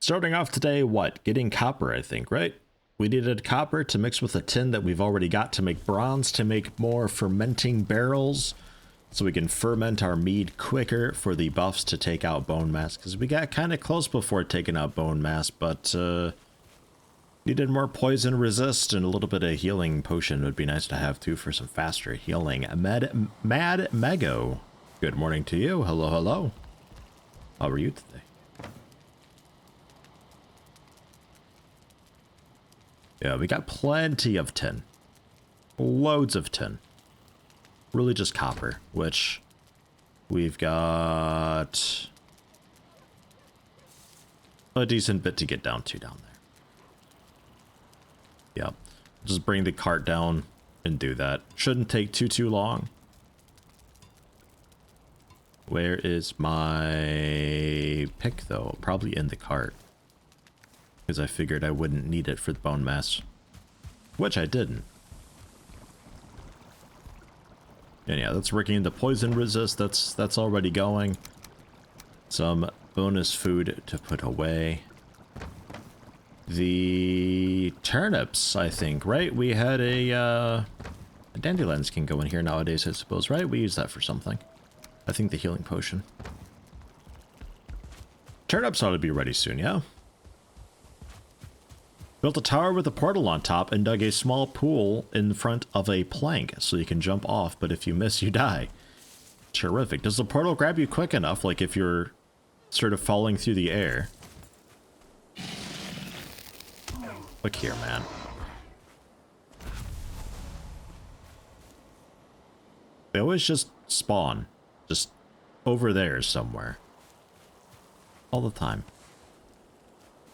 Starting off today, what? Getting copper, I think, right? We needed copper to mix with the tin that we've already got to make bronze, to make more fermenting barrels, so we can ferment our mead quicker for the buffs to take out bone mass, because we got kind of close before taking out bone mass, but needed more poison resist, and a little bit of healing potion would be nice to have too for some faster healing. Mad Mego, good morning to you. Hello, hello. How are you today? Yeah, we got plenty of tin. Loads of tin. Really just copper, which we've got a decent bit to get down to down there. Yep. Just bring the cart down and do that. Shouldn't take too long. Where is my pick though? Probably in the cart. Because I figured I wouldn't need it for the bone mass. Which I didn't. And yeah, that's working into poison resist. That's already going. Some bonus food to put away. The turnips, I think, right? We had a dandelions can go in here nowadays, I suppose, right? We use that for something. I think the healing potion. Turnips ought to be ready soon, yeah? Built a tower with a portal on top and dug a small pool in front of a plank so you can jump off, but if you miss, you die. Terrific. Does the portal grab you quick enough, like if you're sort of falling through the air? Look here, man. They always just spawn. Just over there somewhere. All the time.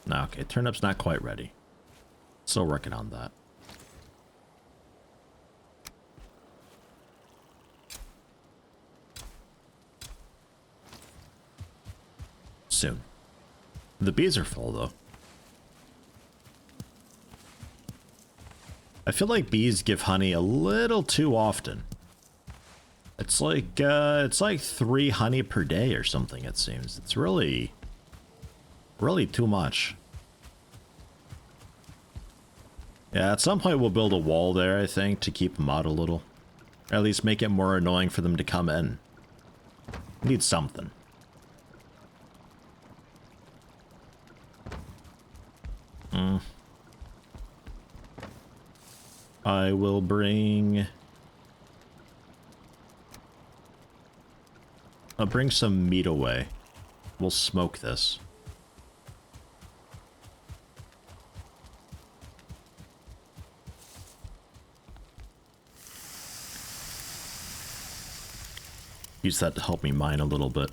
No, okay, turnip's not quite ready. Still working on that. Soon. The bees are full, though. I feel like bees give honey a little too often. It's like 3 honey per day or something, it seems. It's really too much. Yeah, at some point we'll build a wall there, I think, to keep them out a little. Or at least make it more annoying for them to come in. Need something. I will bring... I'll bring some meat away. We'll smoke this. Use that to help me mine a little bit.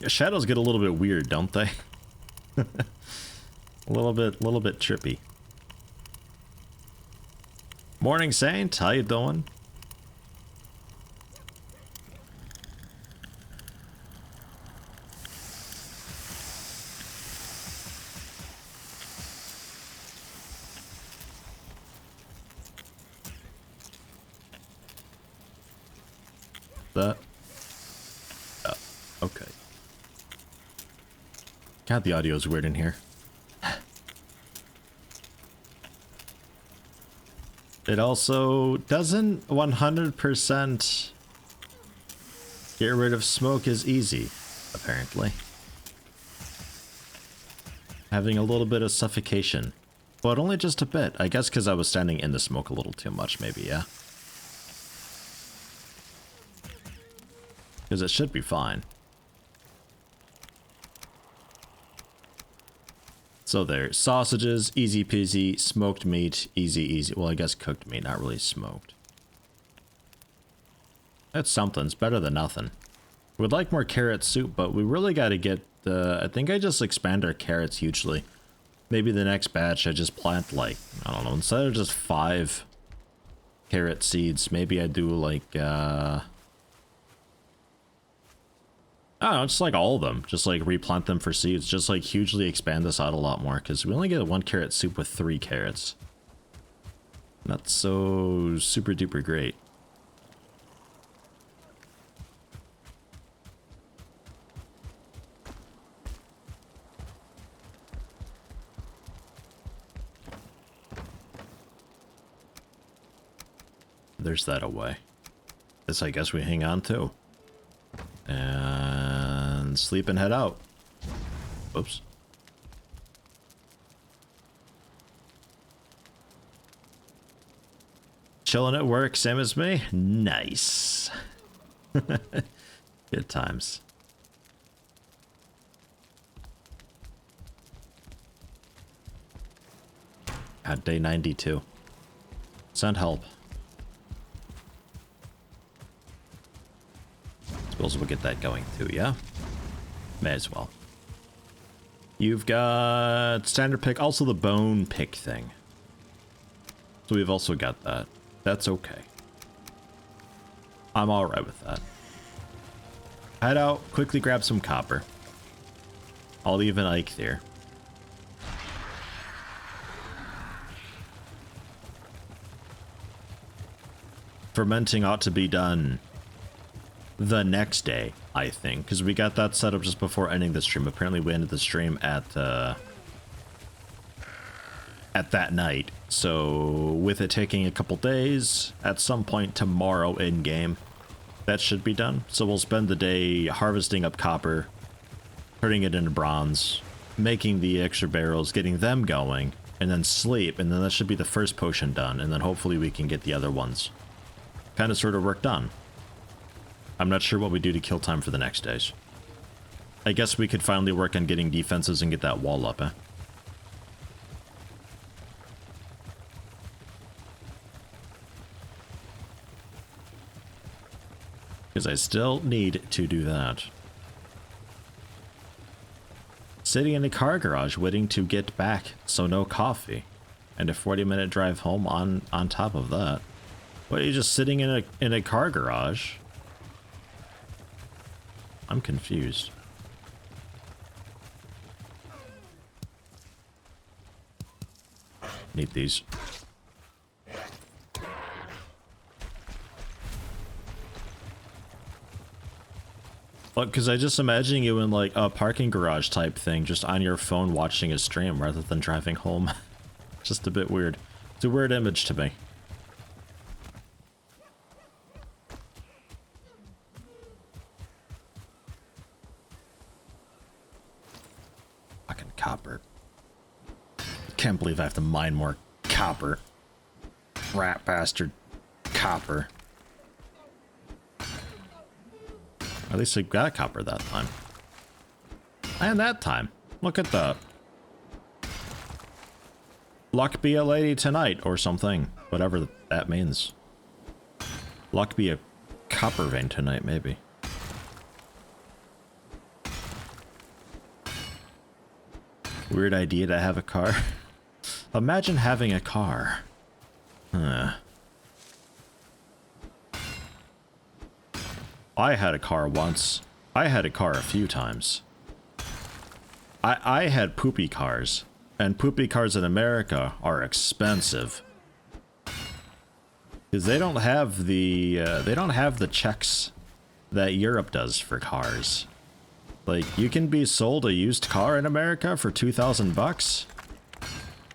Yeah, shadows get a little bit weird, don't they? a little bit trippy. Morning, Saint. How you doing? That. Oh, okay. God, the audio is weird in here. It also doesn't 100% get rid of smoke as easy, apparently. Having a little bit of suffocation, but only just a bit. I guess because I was standing in the smoke a little too much, maybe, yeah? Because it should be fine. So there, sausages, easy peasy, smoked meat, easy. Well, I guess cooked meat, not really smoked. That's something, it's better than nothing. We'd like more carrot soup, but we really got to get the... I think I just expand our carrots hugely. Maybe the next batch I just plant like, I don't know, instead of just 5 carrot seeds, maybe I do like, I don't know, just like all of them. Just like replant them for seeds. Just like hugely expand this out a lot more. Because we only get 1 carrot soup with 3 carrots. Not so super duper great. there's that away. This I guess we hang on to. And sleep and head out. Oops. Chilling at work, same as me? Nice. Good times. At day 92. Send help. Suppose we'll get that going too, yeah? May as well. You've got standard pick, also the bone pick thing. So we've also got that. That's okay. I'm alright with that. Head out, quickly grab some copper. I'll leave an Ike there. Fermenting ought to be done the next day, I think, because we got that set up just before ending the stream. Apparently we ended the stream at that night. So with it taking a couple days, at some point tomorrow in game, that should be done. So we'll spend the day harvesting up copper, turning it into bronze, making the extra barrels, getting them going, and then sleep, and then that should be the first potion done, and then hopefully we can get the other ones kind of sort of worked on. I'm not sure what we do to kill time for the next days. I guess we could finally work on getting defenses and get that wall up, eh? Because I still need to do that. Sitting in a car garage waiting to get back, so no coffee. And a 40-minute drive home on top of that. What, are you just sitting in a car garage? I'm confused. Need these. Well, because I just imagine you in like a parking garage type thing, just on your phone watching a stream rather than driving home. Just a bit weird. It's a weird image to me. Fucking copper. Can't believe I have to mine more copper. Rat bastard copper. At least I got copper that time. And that time. Look at that. Luck be a lady tonight or something. Whatever that means. Luck be a copper vein tonight, maybe. Weird idea to have a car. Imagine having a car. I had a car once. I had a car a few times. I had poopy cars. And poopy cars in America are expensive. Because they don't have the checks that Europe does for cars. Like, you can be sold a used car in America for $2,000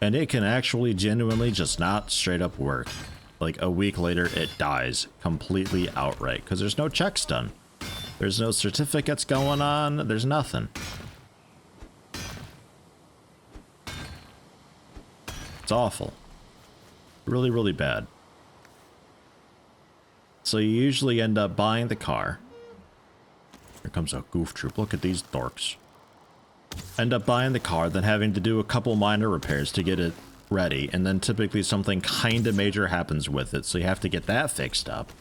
and it can actually genuinely just not straight up work. Like, a week later, it dies completely outright because there's no checks done. There's no certificates going on. There's nothing. It's awful. Really, really bad. So you usually end up buying the car. Here comes a goof troop. Look at these dorks. End up buying the car, then having to do a couple minor repairs to get it ready, and then typically something kinda major happens with it, so you have to get that fixed up.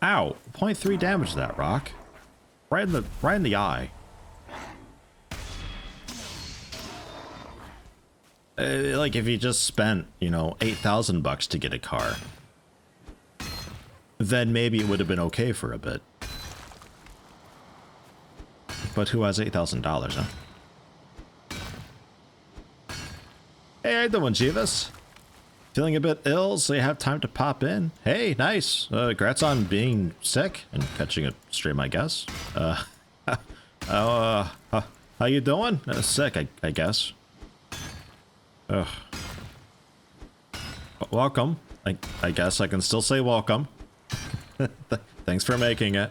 Ow! 0.3 damage to that rock. Right in the eye. Like if you just spent, you know, $8,000 to get a car, then maybe it would have been okay for a bit. But who has $8,000, huh? Hey, how you doing, Jeeves? Feeling a bit ill, so you have time to pop in? Hey, nice. Congrats on being sick and catching a stream, I guess. How you doing? Sick, I guess. Ugh. Welcome. I guess I can still say welcome. Thanks for making it.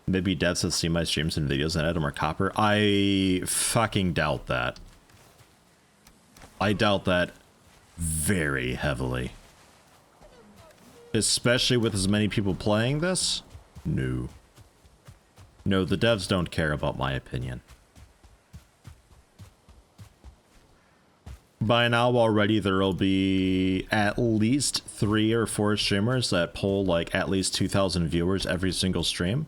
Maybe devs that see my streams and videos and add more copper. I fucking doubt that. I doubt that very heavily. Especially with as many people playing this? No. No, the devs don't care about my opinion. By now already there'll be at least 3 or 4 streamers that pull like at least 2,000 viewers every single stream.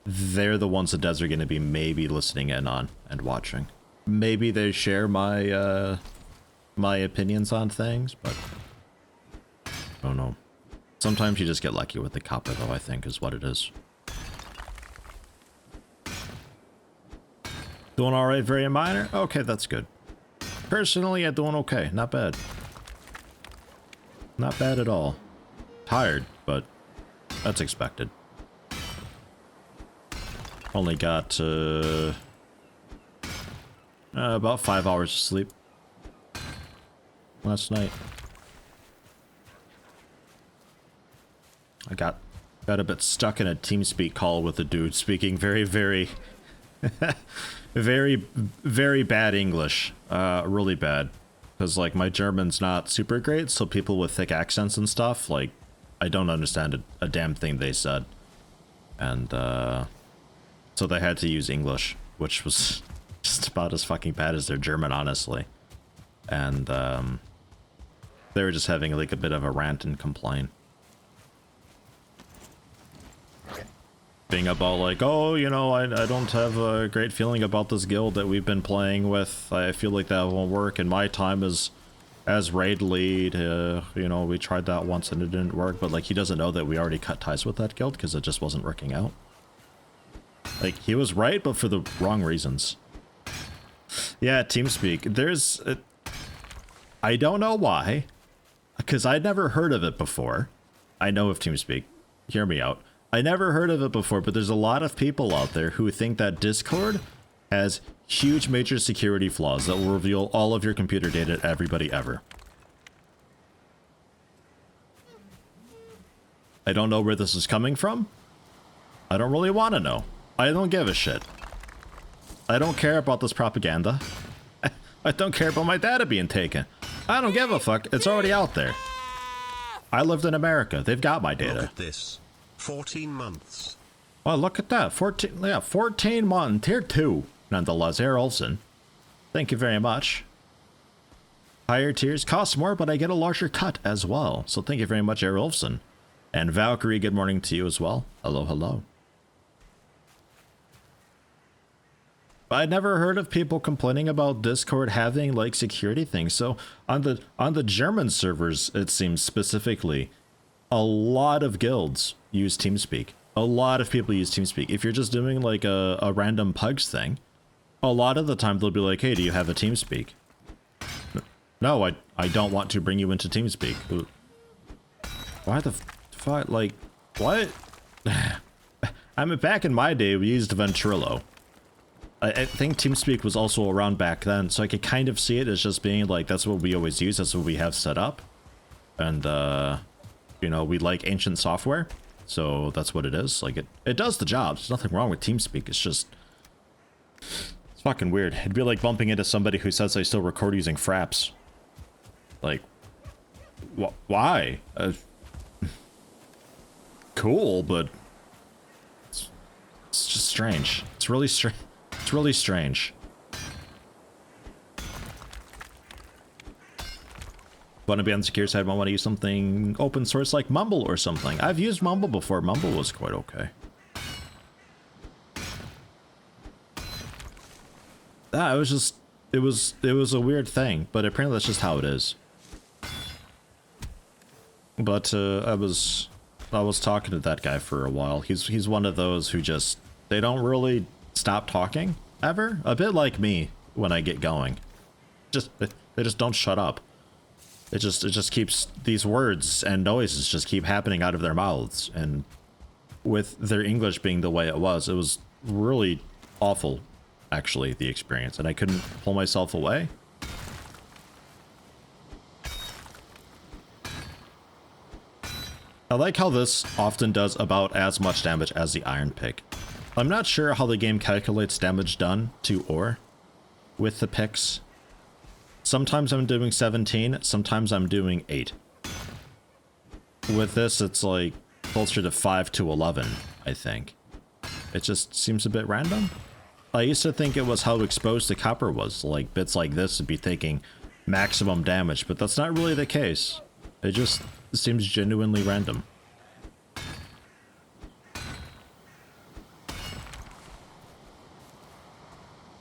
They're the ones the devs are going to be maybe listening in on and watching. Maybe they share my my opinions on things, but I don't know. Sometimes you just get lucky with the copper though, I think is what it is. Doing alright, very minor? Okay, that's good. Personally, I'm doing okay. Not bad. Not bad at all. Tired, but that's expected. Only got about 5 hours of sleep last night. I got a bit stuck in a Teamspeak call with a dude speaking very, very, very bad English. Really bad. Because, like, my German's not super great, so people with thick accents and stuff, like, I don't understand a damn thing they said. And, so they had to use English, which was just about as fucking bad as their German, honestly. And, they were just having, like, a bit of a rant and complain. Being about like, oh, you know, I don't have a great feeling about this guild that we've been playing with. I feel like that won't work in my time as raid lead. You know, we tried that once and it didn't work, but like he doesn't know that we already cut ties with that guild because it just wasn't working out. Like he was right, but for the wrong reasons. Yeah, Teamspeak. There's I don't know why, because I'd never heard of it before. I know of Teamspeak. Hear me out. I never heard of it before, but there's a lot of people out there who think that Discord has huge major security flaws that will reveal all of your computer data to everybody ever. I don't know where this is coming from. I don't really want to know. I don't give a shit. I don't care about this propaganda. I don't care about my data being taken. I don't give a fuck. It's already out there. I lived in America. They've got my data. Look at this. 14 months. Well, look at that. 14 months. Tier 2. Nonetheless, Air Olsen. Thank you very much. Higher tiers cost more, but I get a larger cut as well. So thank you very much, Air Olsen. And Valkyrie, good morning to you as well. Hello, hello. I'd never heard of people complaining about Discord having like security things. So on the German servers, it seems specifically, a lot of guilds use Teamspeak. A lot of people use Teamspeak. If you're just doing like a random pugs thing, a lot of the time they'll be like, hey, do you have a Teamspeak? No, I don't want to bring you into Teamspeak. Why the fuck? Like, what? I mean, back in my day, we used Ventrilo. I think Teamspeak was also around back then, so I could kind of see it as just being like, that's what we always use, that's what we have set up. And, you know, we like ancient software, so that's what it is. Like, it does the job. There's nothing wrong with Teamspeak. It's just, it's fucking weird. It'd be like bumping into somebody who says they still record using Fraps. Like, why? Cool, but it's just strange. It's really strange. It's really strange. Want to be on the secure side, I want to use something open source like Mumble or something. I've used Mumble before. Mumble was quite okay. It was just, it was a weird thing, but apparently that's just how it is. But I was talking to that guy for a while. He's one of those who just, they don't really stop talking ever. A bit like me when I get going. They just don't shut up. It just keeps, these words and noises just keep happening out of their mouths, and with their English being the way it was really awful, actually, the experience, and I couldn't pull myself away. I like how this often does about as much damage as the iron pick. I'm not sure how the game calculates damage done to ore with the picks. Sometimes I'm doing 17, sometimes I'm doing 8. With this, it's like closer to 5 to 11, I think. It just seems a bit random. I used to think it was how exposed the copper was. Like bits like this would be taking maximum damage, but that's not really the case. It just seems genuinely random.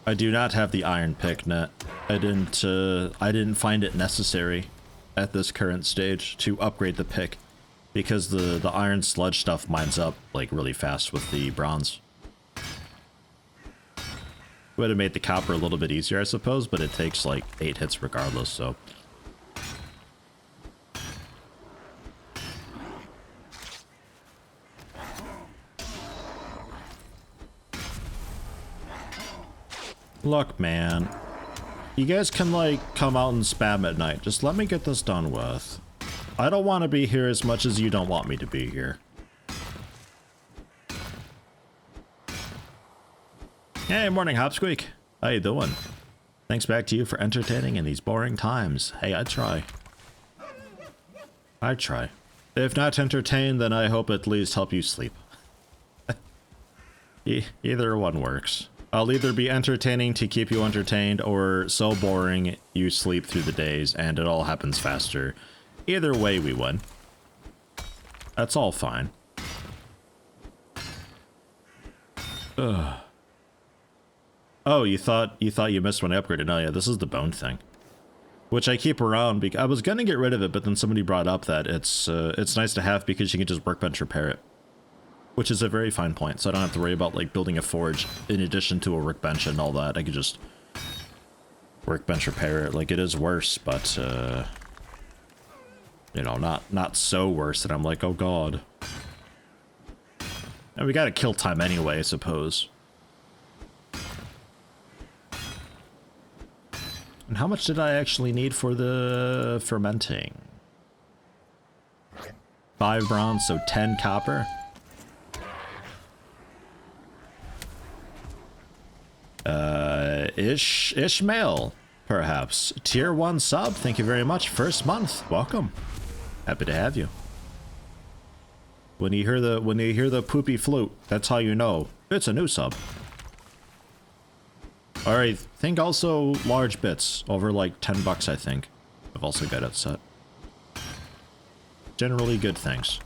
I do not have the iron pick net. I didn't find it necessary at this current stage to upgrade the pick because the iron sludge stuff mines up like really fast with the bronze. Would have made the copper a little bit easier, I suppose, but it takes like 8 hits regardless, so. Look, man. You guys can, like, come out and spam at night. Just let me get this done with. I don't want to be here as much as you don't want me to be here. Hey, morning, Hopsqueak. How you doing? Thanks back to you for entertaining in these boring times. Hey, I try. I try. If not entertain, then I hope at least help you sleep. Either one works. I'll either be entertaining to keep you entertained, or so boring you sleep through the days and it all happens faster. Either way, we win. That's all fine. Ugh. Oh, you thought you missed when I upgraded. Oh yeah, this is the bone thing, which I keep around because I was gonna get rid of it, but then somebody brought up that it's nice to have because you can just workbench repair it. Which is a very fine point, so I don't have to worry about like building a forge in addition to a workbench and all that. I could just workbench repair it. Like, it is worse, but you know, not so worse that I'm like, oh god. And we gotta kill time anyway, I suppose. And how much did I actually need for the fermenting? 5 bronze, so 10 copper. Ishmael, perhaps. Tier 1 sub, thank you very much. First month, welcome. Happy to have you. When you hear the poopy flute, that's how you know it's a new sub. Alright, think also large bits, over like 10 bucks I think. I've also got it set. Generally good things.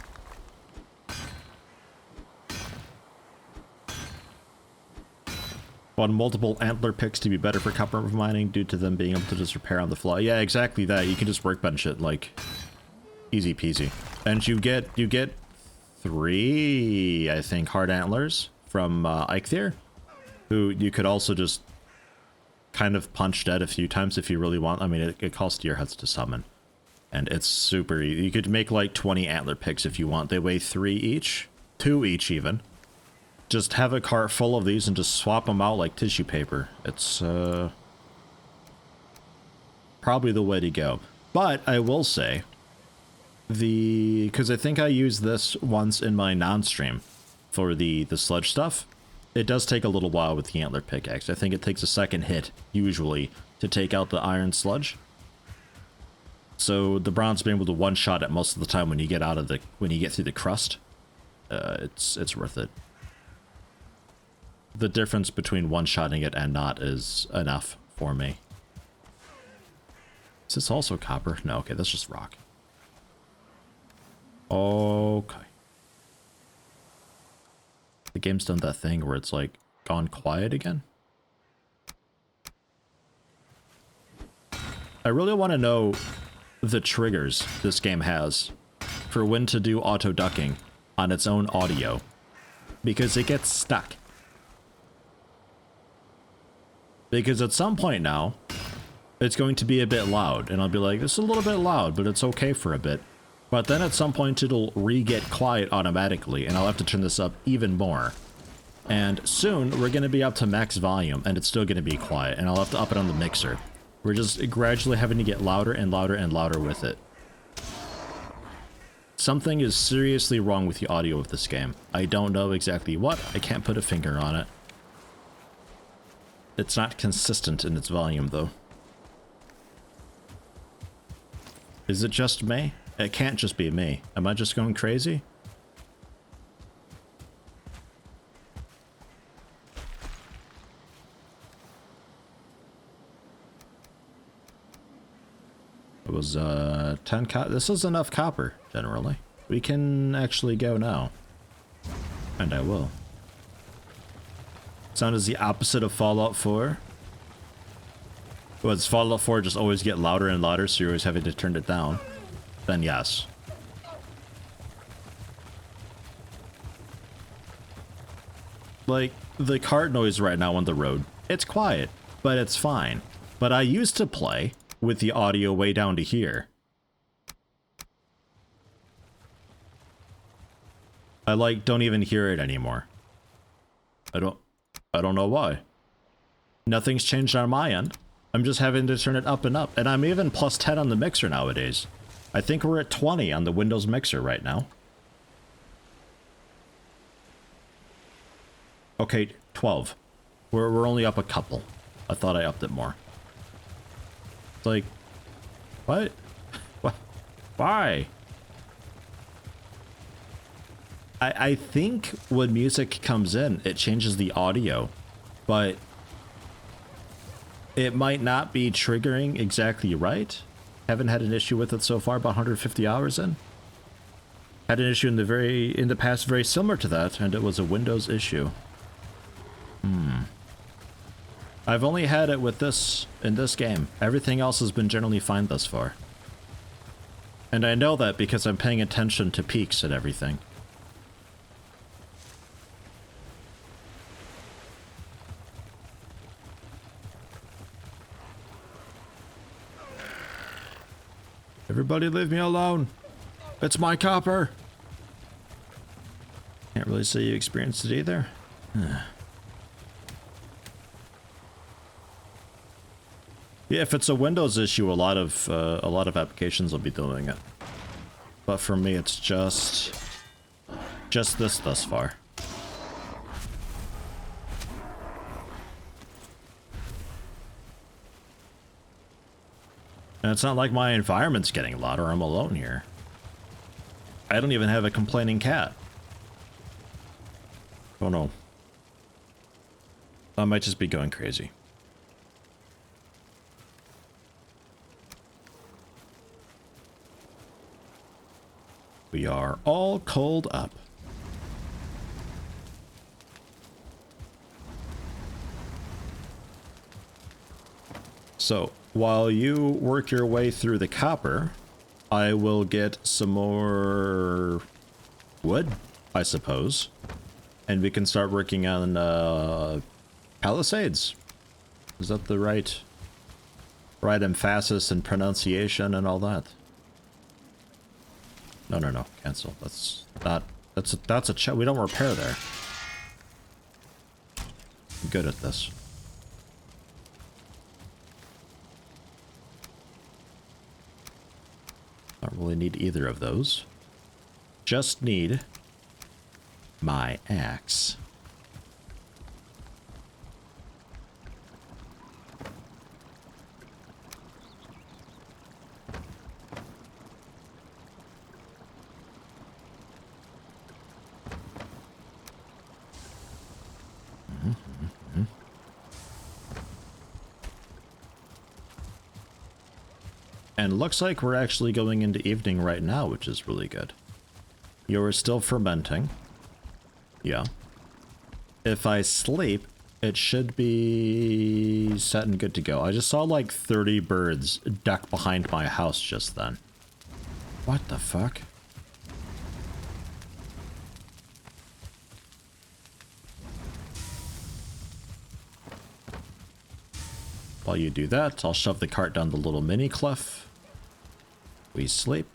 Want multiple antler picks to be better for copper mining due to them being able to just repair on the fly. Yeah, exactly that. You can just workbench it like easy peasy. And you get 3, I think, hard antlers from Eikthyr, who you could also just kind of punch dead a few times if you really want. I mean, it costs your heads to summon, and it's super easy. You could make like 20 antler picks if you want. They weigh 3 each, 2 each even. Just have a cart full of these and just swap them out like tissue paper. It's probably the way to go. But I will say, because I think I used this once in my non-stream for the sludge stuff, it does take a little while with the antler pickaxe. I think it takes a second hit, usually, to take out the iron sludge. So the bronze being able to one-shot it most of the time when you get through the crust, it's worth it. The difference between one-shotting it and not is enough for me. Is this also copper? No, okay, that's just rock. Okay. The game's done that thing where it's like gone quiet again. I really want to know the triggers this game has for when to do auto ducking on its own audio, because it gets stuck. Because at some point now, it's going to be a bit loud, and I'll be like, this is a little bit loud, but it's okay for a bit. But then at some point it'll re-get quiet automatically, and I'll have to turn this up even more. And soon, we're going to be up to max volume, and it's still going to be quiet, and I'll have to up it on the mixer. We're just gradually having to get louder and louder and louder with it. Something is seriously wrong with the audio of this game. I don't know exactly what. I can't put a finger on it. It's not consistent in its volume, though. Is it just me? It can't just be me. Am I just going crazy? It was 10 copper. This is enough copper, generally. We can actually go now. And I will. Sound is the opposite of Fallout 4. Was Fallout 4 just always get louder and louder, so you're always having to turn it down? Then yes. Like, the cart noise right now on the road, it's quiet, but it's fine. But I used to play with the audio way down to here. I like don't even hear it anymore. I don't know why. Nothing's changed on my end. I'm just having to turn it up and up. And I'm even plus 10 on the mixer nowadays. I think we're at 20 on the Windows mixer right now. Okay, 12. We're only up a couple. I thought I upped it more. It's like, what? What? Why? I think when music comes in, it changes the audio, but it might not be triggering exactly right. Haven't had an issue with it so far, about 150 hours in. Had an issue in the past very similar to that, and it was a Windows issue. I've only had it with this in this game. Everything else has been generally fine thus far. And I know that because I'm paying attention to peaks and everything. Everybody leave me alone. It's my copper. Can't really say you experienced it either. Yeah, if it's a Windows issue, a lot of applications will be doing it. But for me, it's just this thus far. And it's not like my environment's getting louder. I'm alone here. I don't even have a complaining cat. Oh no. I might just be going crazy. We are all cold up. So, while you work your way through the copper, I will get some more wood, I suppose. And we can start working on palisades. Is that the right emphasis and pronunciation and all that? No, cancel. That's a check. We don't repair there. I'm good at this. Don't really need either of those. Just need my axe. And looks like we're actually going into evening right now, which is really good. You're still fermenting. Yeah. If I sleep, it should be set and good to go. I just saw like 30 birds duck behind my house just then. What the fuck? While you do that, I'll shove the cart down the little mini cliff. We sleep.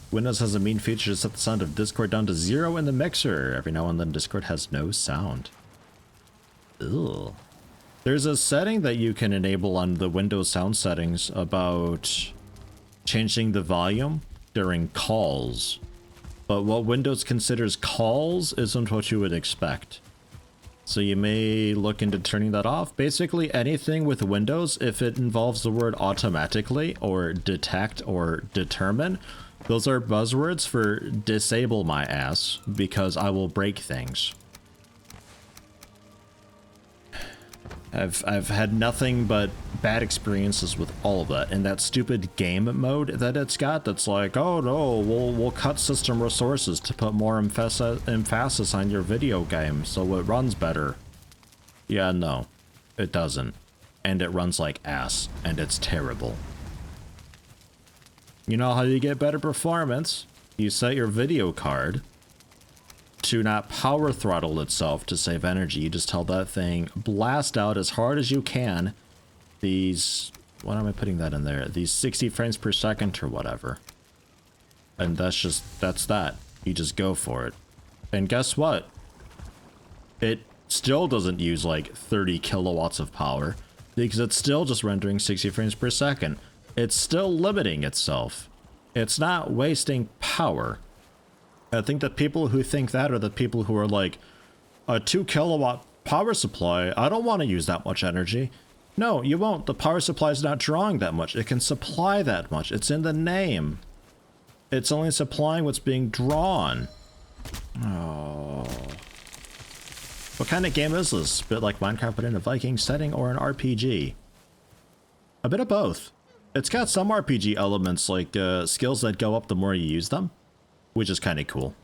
Windows has a mean feature to set the sound of Discord down to 0 in the mixer. Every now and then Discord has no sound. Ugh. There's a setting that you can enable on the Windows sound settings about changing the volume during calls. But what Windows considers calls isn't what you would expect. So you may look into turning that off. Basically anything with Windows, if it involves the word automatically or detect or determine, those are buzzwords for disable my ass because I will break things. I've had nothing but bad experiences with all of that. And that stupid game mode that it's got that's like, oh no, we'll cut system resources to put more emphasis on your video game so it runs better. Yeah, no, it doesn't. And it runs like ass, and it's terrible. You know how you get better performance? You set your video card to not power throttle itself to save energy. You just tell that thing, blast out as hard as you can these, what am I putting that in there? These 60 frames per second or whatever. And that's that. You just go for it. And guess what? It still doesn't use like 30 kilowatts of power because it's still just rendering 60 frames per second. It's still limiting itself. It's not wasting power. I think that people who think that are the people who are like, a 2 kilowatt power supply, I don't want to use that much energy. No, you won't. The power supply is not drawing that much. It can supply that much. It's in the name. It's only supplying what's being drawn. Oh. What kind of game is this? A bit like Minecraft but in a Viking setting or an RPG? A bit of both. It's got some RPG elements like skills that go up the more you use them, which is kind of cool.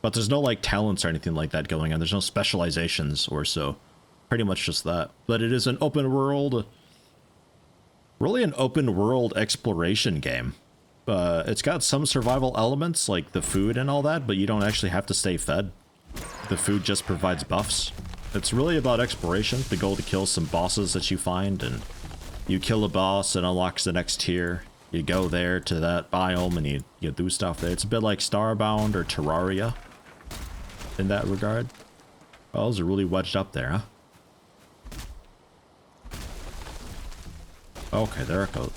But there's no like talents or anything like that going on. There's no specializations or so. Pretty much just that. But it is an open world, really an open world exploration game. It's got some survival elements like the food and all that, but you don't actually have to stay fed. The food just provides buffs. It's really about exploration. The goal to kill some bosses that you find, and you kill a boss and unlocks the next tier. You go there to that biome and you do stuff there. It's a bit like Starbound or Terraria in that regard. Oh, those are really wedged up there, huh? Okay, there it goes.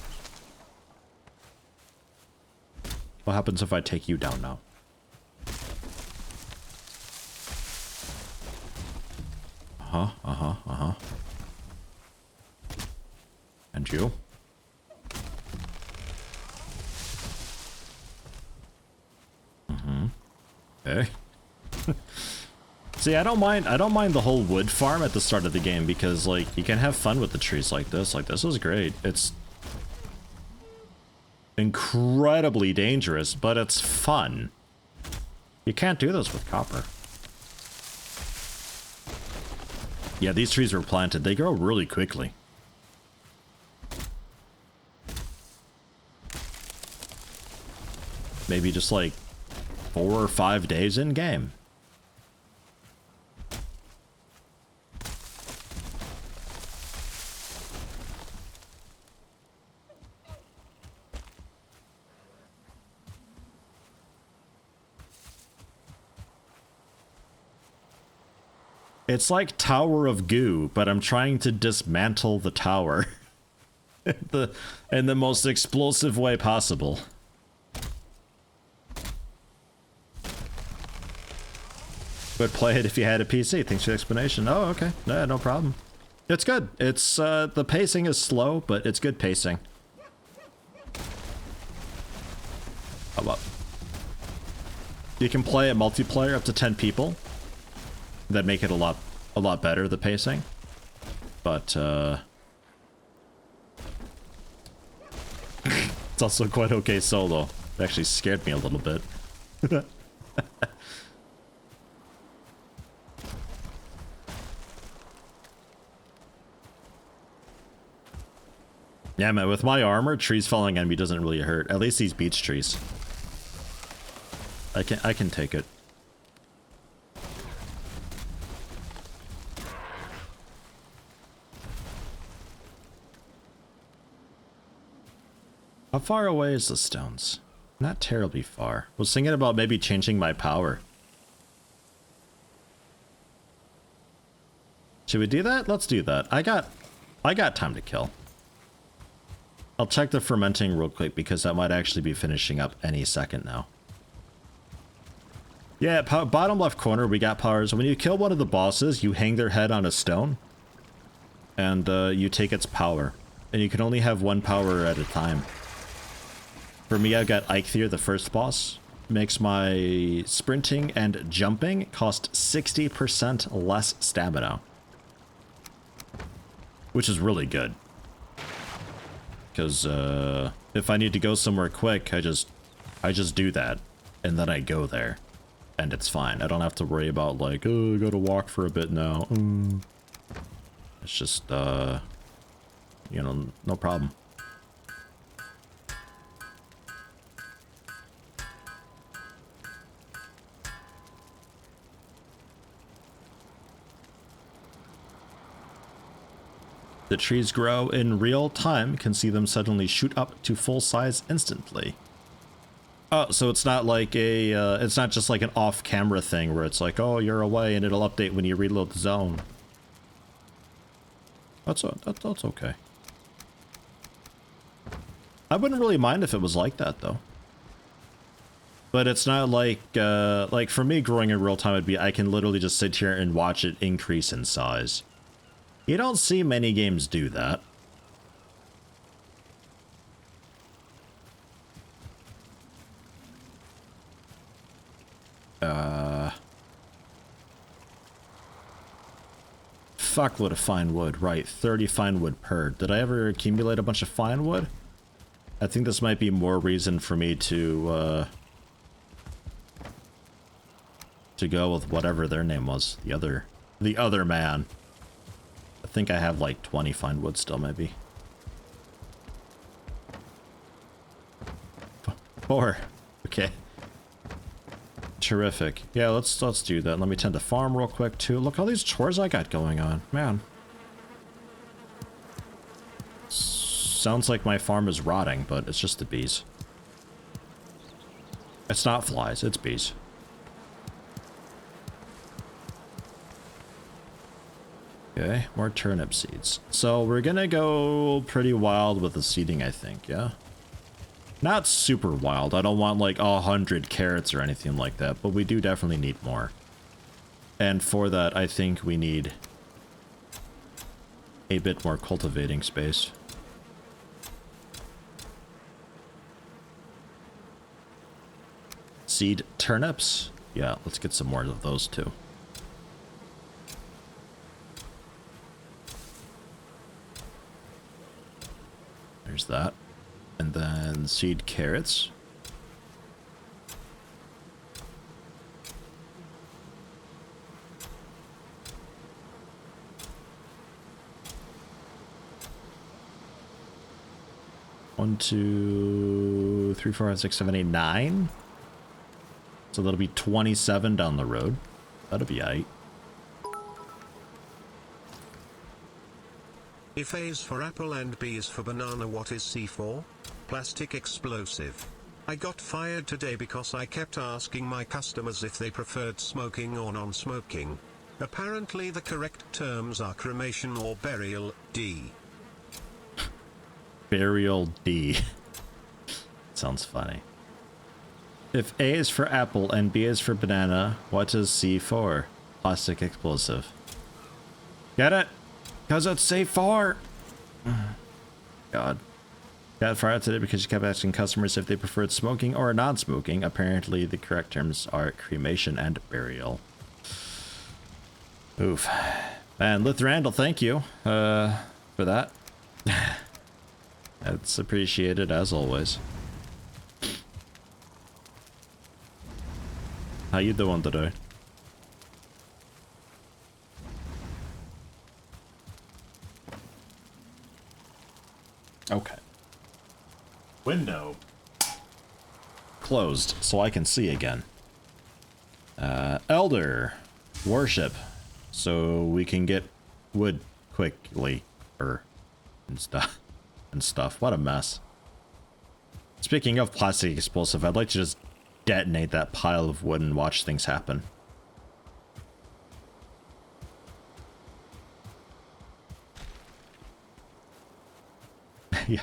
What happens if I take you down now? And you? Okay. See, I don't mind the whole wood farm at the start of the game because like you can have fun with the trees like this. Like this is great. It's incredibly dangerous, but it's fun. You can't do this with copper. Yeah, these trees were planted. They grow really quickly. Maybe just like 4 or 5 days in game. It's like Tower of Goo, but I'm trying to dismantle the tower in the most explosive way possible. Would play it if you had a PC. Thanks for the explanation. Oh, okay. Yeah, no problem. It's good. It's the pacing is slow, but it's good pacing. How up? You can play a multiplayer up to 10 people. That make it a lot better, the pacing. But it's also quite okay solo. It actually scared me a little bit. Yeah, man, with my armor, trees falling on me doesn't really hurt. At least these beech trees. I can take it. How far away is the stones? Not terribly far. I was thinking about maybe changing my power. Should we do that? Let's do that. I got time to kill. I'll check the fermenting real quick because that might actually be finishing up any second now. Yeah, bottom left corner, we got powers. When you kill one of the bosses, you hang their head on a stone. And you take its power. And you can only have one power at a time. For me, I've got Eikthyr, the first boss. Makes my sprinting and jumping cost 60% less stamina. Which is really good. Because if I need to go somewhere quick, I just do that. And then I go there. And it's fine. I don't have to worry about like, oh, I gotta walk for a bit now. It's just, you know, no problem. The trees grow in real time, can see them suddenly shoot up to full size instantly. Oh, so it's not like a, it's not just like an off-camera thing where it's like, oh, you're away and it'll update when you reload the zone. That's okay. I wouldn't really mind if it was like that, though. But it's not like for me, growing in real time would be, I can literally just sit here and watch it increase in size. You don't see many games do that. Fuckload of fine wood, right, 30 fine wood per. Did I ever accumulate a bunch of fine wood? I think this might be more reason for me to go with whatever their name was, the other man. I think I have like 20 fine wood still, maybe. 4. Okay. Terrific. Yeah, let's do that. Let me tend to farm real quick too. Look all these chores I got going on, man. Sounds like my farm is rotting, but it's just the bees. It's not flies, it's bees. Okay, more turnip seeds. So we're gonna go pretty wild with the seeding, I think, yeah? Not super wild. I don't want like 100 carrots or anything like that, but we do definitely need more. And for that, I think we need a bit more cultivating space. Seed turnips? Yeah, let's get some more of those too. There's that. And then seed carrots. One, 2, 3, 4, 5, 6, 7, 8, 9. So that'll be 27 down the road. That'll be aight. If A is for apple and B is for banana, what is C for? Plastic explosive. I got fired today because I kept asking my customers if they preferred smoking or non-smoking. Apparently the correct terms are cremation or burial, D. Burial D. Sounds funny. If A is for apple and B is for banana, what is C for? Plastic explosive. Get it? Because it's C4! God. Got fired today because you kept asking customers if they preferred smoking or non-smoking. Apparently the correct terms are cremation and burial. Oof. And Lithrandle, thank you for that. That's appreciated as always. How you doing today? Okay. Window closed so I can see again. Elder worship so we can get wood quickly and stuff. What a mess. Speaking of plastic explosive, I'd like to just detonate that pile of wood and watch things happen. Yeah.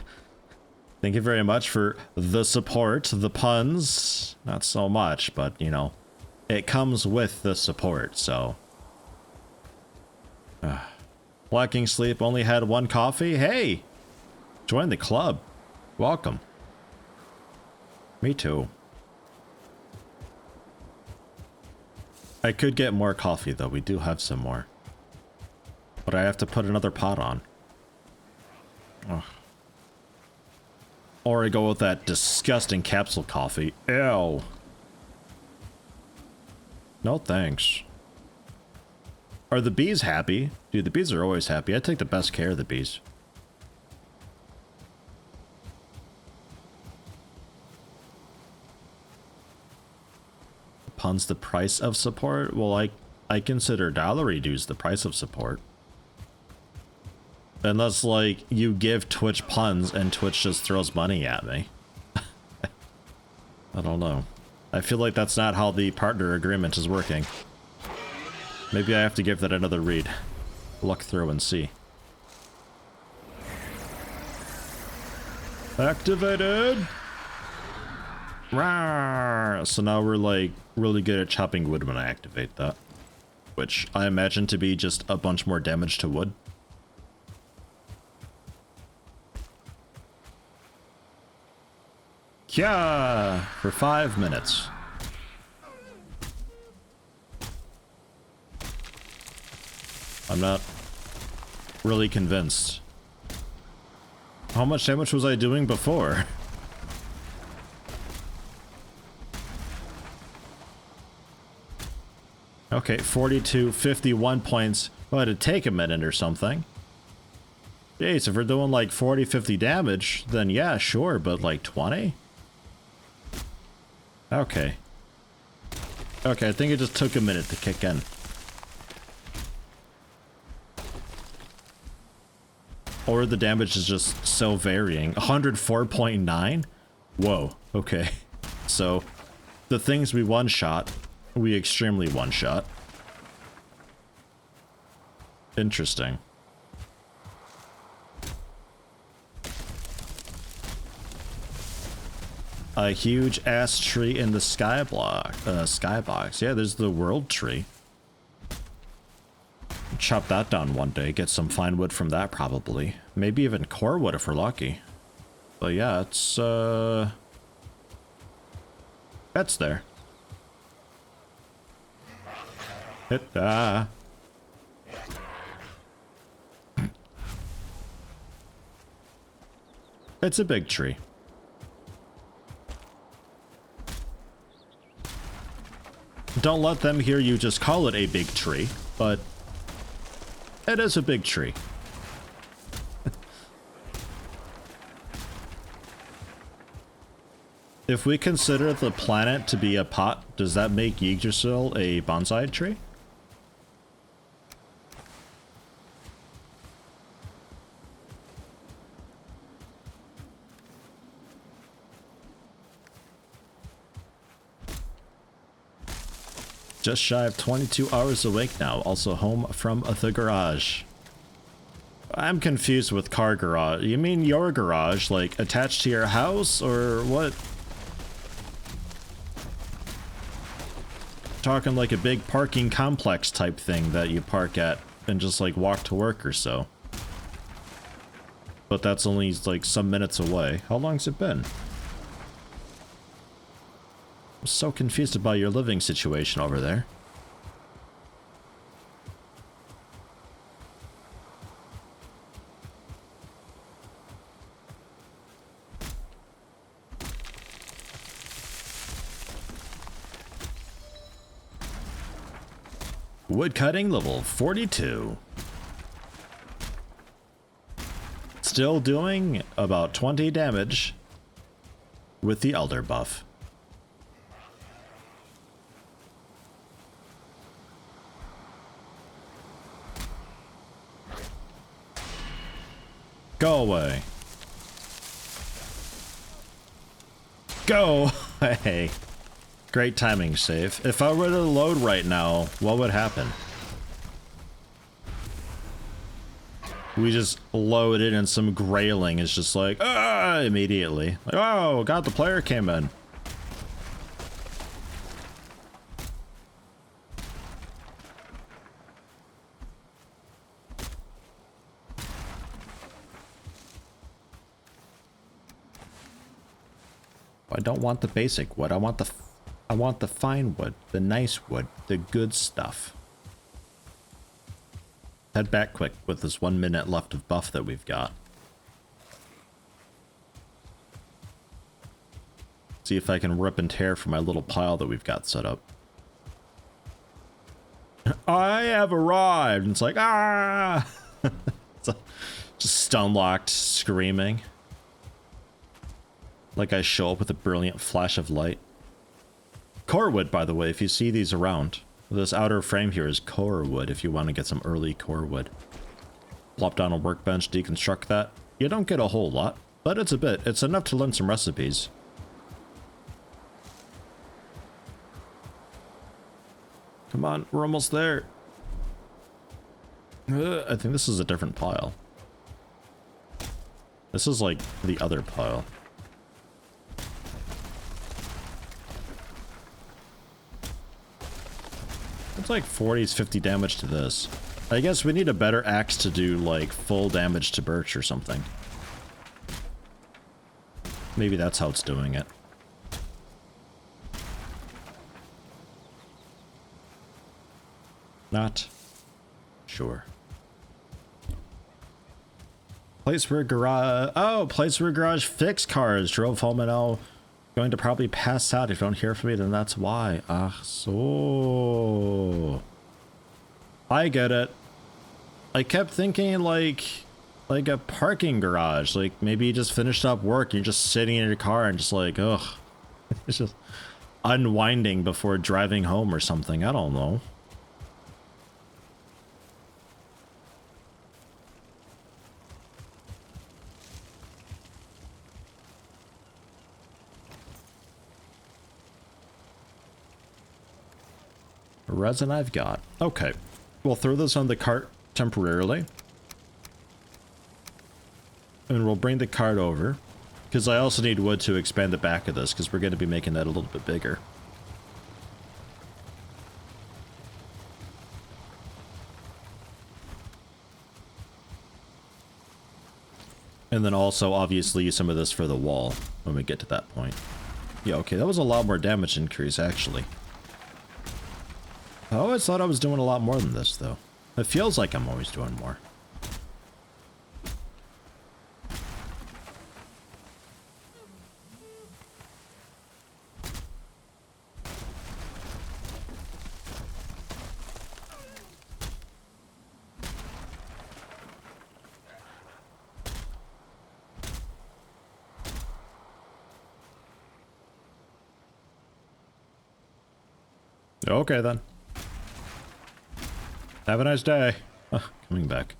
Thank you very much for the support. The puns, not so much, but you know, it comes with the support, so. Lacking sleep, only had one coffee. Hey, join the club. Welcome. Me too. I could get more coffee though. We do have some more. But I have to put another pot on. Ugh. Or I go with that disgusting capsule coffee. Ew. No thanks. Are the bees happy? Dude, the bees are always happy. I take the best care of the bees. Puns the price of support? Well, I consider dollar dues the price of support. Unless, like, you give Twitch puns and Twitch just throws money at me. I don't know. I feel like that's not how the partner agreement is working. Maybe I have to give that another read. Look through and see. Activated! Rawr. So now we're, like, really good at chopping wood when I activate that. Which I imagine to be just a bunch more damage to wood. Yeah, for 5 minutes. I'm not really convinced. How much damage was I doing before? Okay, 42, 51 points. Well, it'd take a minute or something. Jeez, if we're doing like 40, 50 damage, then yeah, sure, but like 20? Okay. Okay, I think it just took a minute to kick in. Or the damage is just so varying. 104.9? Whoa, okay. So, the things we one-shot, we extremely one-shot. Interesting. A huge ass tree in the skybox. Yeah, there's the world tree. Chop that down one day, get some fine wood from that probably. Maybe even core wood if we're lucky. But yeah, it's that's there. It's a big tree. Don't let them hear you just call it a big tree, but it is a big tree. If we consider the planet to be a pot, does that make Yggdrasil a bonsai tree? Just shy of 22 hours awake now, also home from the garage. I'm confused with car garage. You mean your garage, like attached to your house, or what? Talking like a big parking complex type thing that you park at and just like walk to work or so. But that's only like some minutes away. How long's it been? I'm so confused about your living situation over there. Woodcutting level 42. Still doing about 20 damage with the Elder buff. Go away. Go away. Great timing save. If I were to load right now, what would happen? We just load it and some grayling is just like, ah, immediately. Like, oh, God, the player came in. I don't want the basic wood. I want the fine wood, the nice wood, the good stuff. Head back quick with this 1 minute left of buff that we've got. See if I can rip and tear from my little pile that we've got set up. I have arrived! And it's like, ah! It's like, just stun locked, screaming. Like I show up with a brilliant flash of light. Core wood, by the way, if you see these around. This outer frame here is core wood if you want to get some early core wood. Plop down a workbench, deconstruct that. You don't get a whole lot, but it's a bit. It's enough to learn some recipes. Come on, we're almost there. I think this is a different pile. This is like the other pile. It's like 40s 50 damage to this. I guess we need a better axe to do like full damage to birch or something. Maybe that's how it's doing it. Not sure. Place where garage. Oh, place where garage fix cars. Drove home and now going to probably pass out. If you don't hear from me, then that's why. Ah, so. I get it. I kept thinking like a parking garage. Like maybe you just finished up work. You're just sitting in your car and just like, ugh. It's just unwinding before driving home or something. I don't know. Resin I've got. Okay. We'll throw this on the cart temporarily. And we'll bring the cart over. Because I also need wood to expand the back of this, because we're going to be making that a little bit bigger. And then also, obviously, some of this for the wall when we get to that point. Yeah, okay, that was a lot more damage increase, actually. I always thought I was doing a lot more than this, though. It feels like I'm always doing more. Okay, then. Have a nice day. Oh, coming back.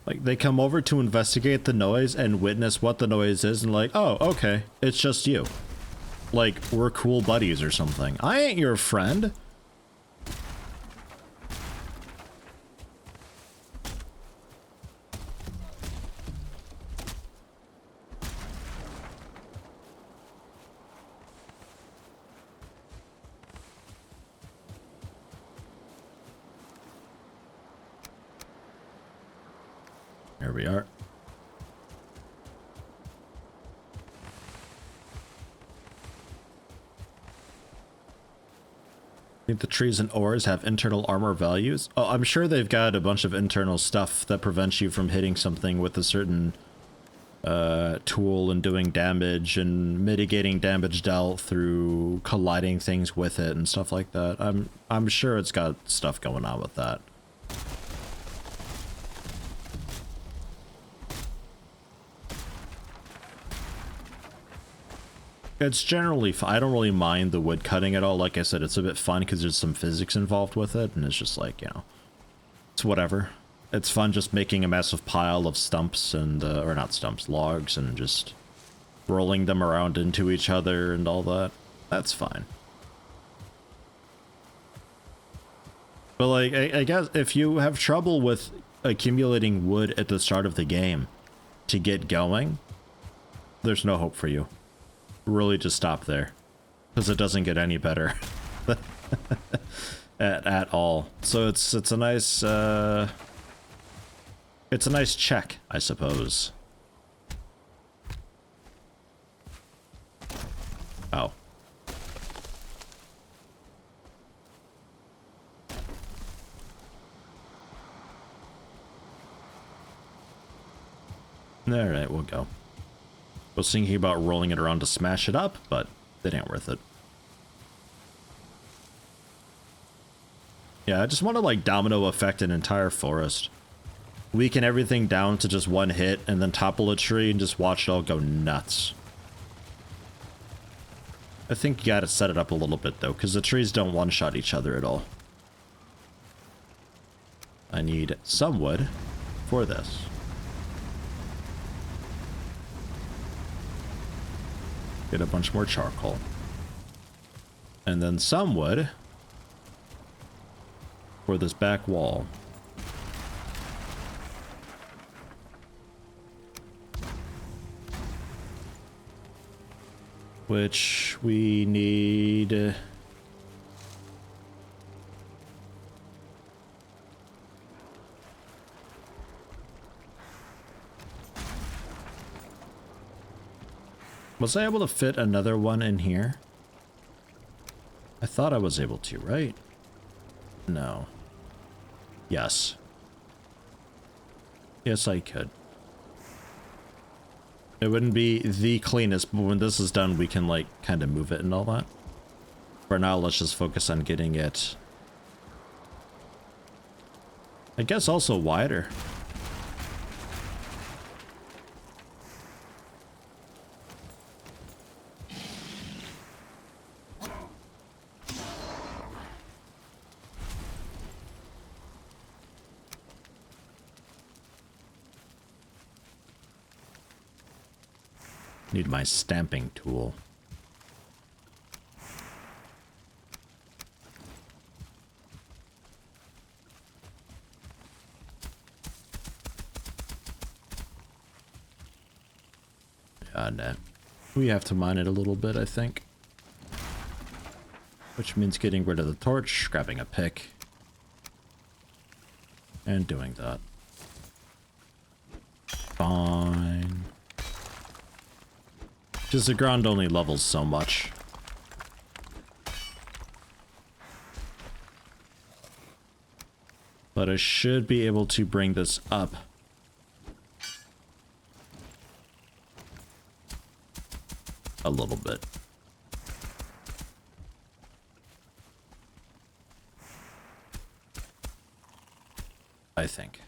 Like, they come over to investigate the noise and witness what the noise is and like, oh, okay, it's just you. Like, we're cool buddies or something. I ain't your friend. Here we are. I think the trees and ores have internal armor values. Oh, I'm sure they've got a bunch of internal stuff that prevents you from hitting something with a certain tool and doing damage and mitigating damage dealt through colliding things with it and stuff like that. I'm sure it's got stuff going on with that. It's generally fun. I don't really mind the wood cutting at all. Like I said, it's a bit fun because there's some physics involved with it, and it's just like, you know, it's whatever. It's fun just making a massive pile of stumps and, or not stumps, logs, and just rolling them around into each other and all that. That's fine. But like, I guess if you have trouble with accumulating wood at the start of the game to get going, there's no hope for you. Really just stop there. Because it doesn't get any better. at all. So it's a nice check, I suppose. Oh. Alright, we'll go. I was thinking about rolling it around to smash it up, but it ain't worth it. Yeah, I just want to like domino effect an entire forest. Weaken everything down to just one hit and then topple a tree and just watch it all go nuts. I think you gotta set it up a little bit though, because the trees don't one-shot each other at all. I need some wood for this. Get a bunch more charcoal. And then some wood for this back wall. Which we need... Was I able to fit another one in here? I thought I was able to, right? No. Yes. Yes, I could. It wouldn't be the cleanest, but when this is done, we can, like, kind of move it and all that. For now, let's just focus on getting it... I guess also wider. Need my stamping tool. God, we have to mine it a little bit, I think. Which means getting rid of the torch, grabbing a pick, and doing that. Fine. Because the ground only levels so much. But I should be able to bring this up. A little bit. I think.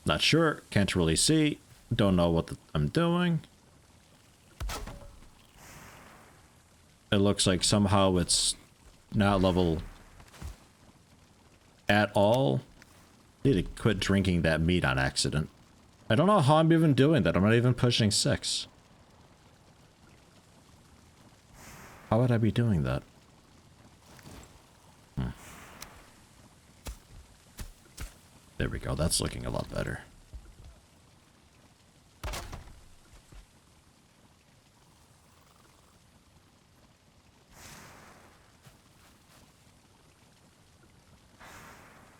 Not sure, can't really see. Don't know what I'm doing. It looks like somehow it's not level at all. Need to quit drinking that meat on accident. I don't know how I'm even doing that. I'm not even pushing 6. How would I be doing that? There we go. That's looking a lot better.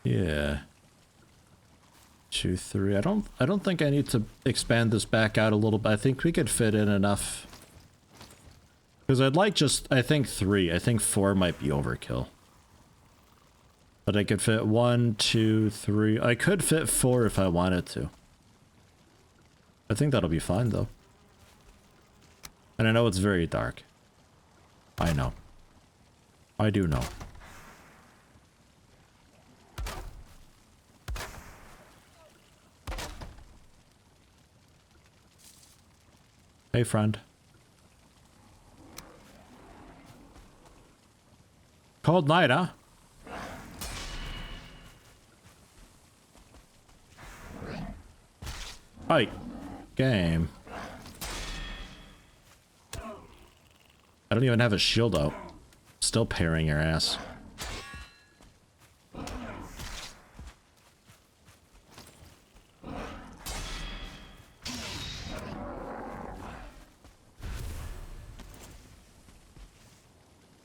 Yeah. 2, 3. I don't think I need to expand this back out a little bit. I think we could fit in enough. Because I'd like just, I think 3. I think 4 might be overkill. But I could fit 1, 2, 3. I could fit 4 if I wanted to. I think that'll be fine though. And I know it's very dark. I know. I do know. Hey, friend. Cold night, huh? Hi. Game. I don't even have a shield out. Still parrying your ass.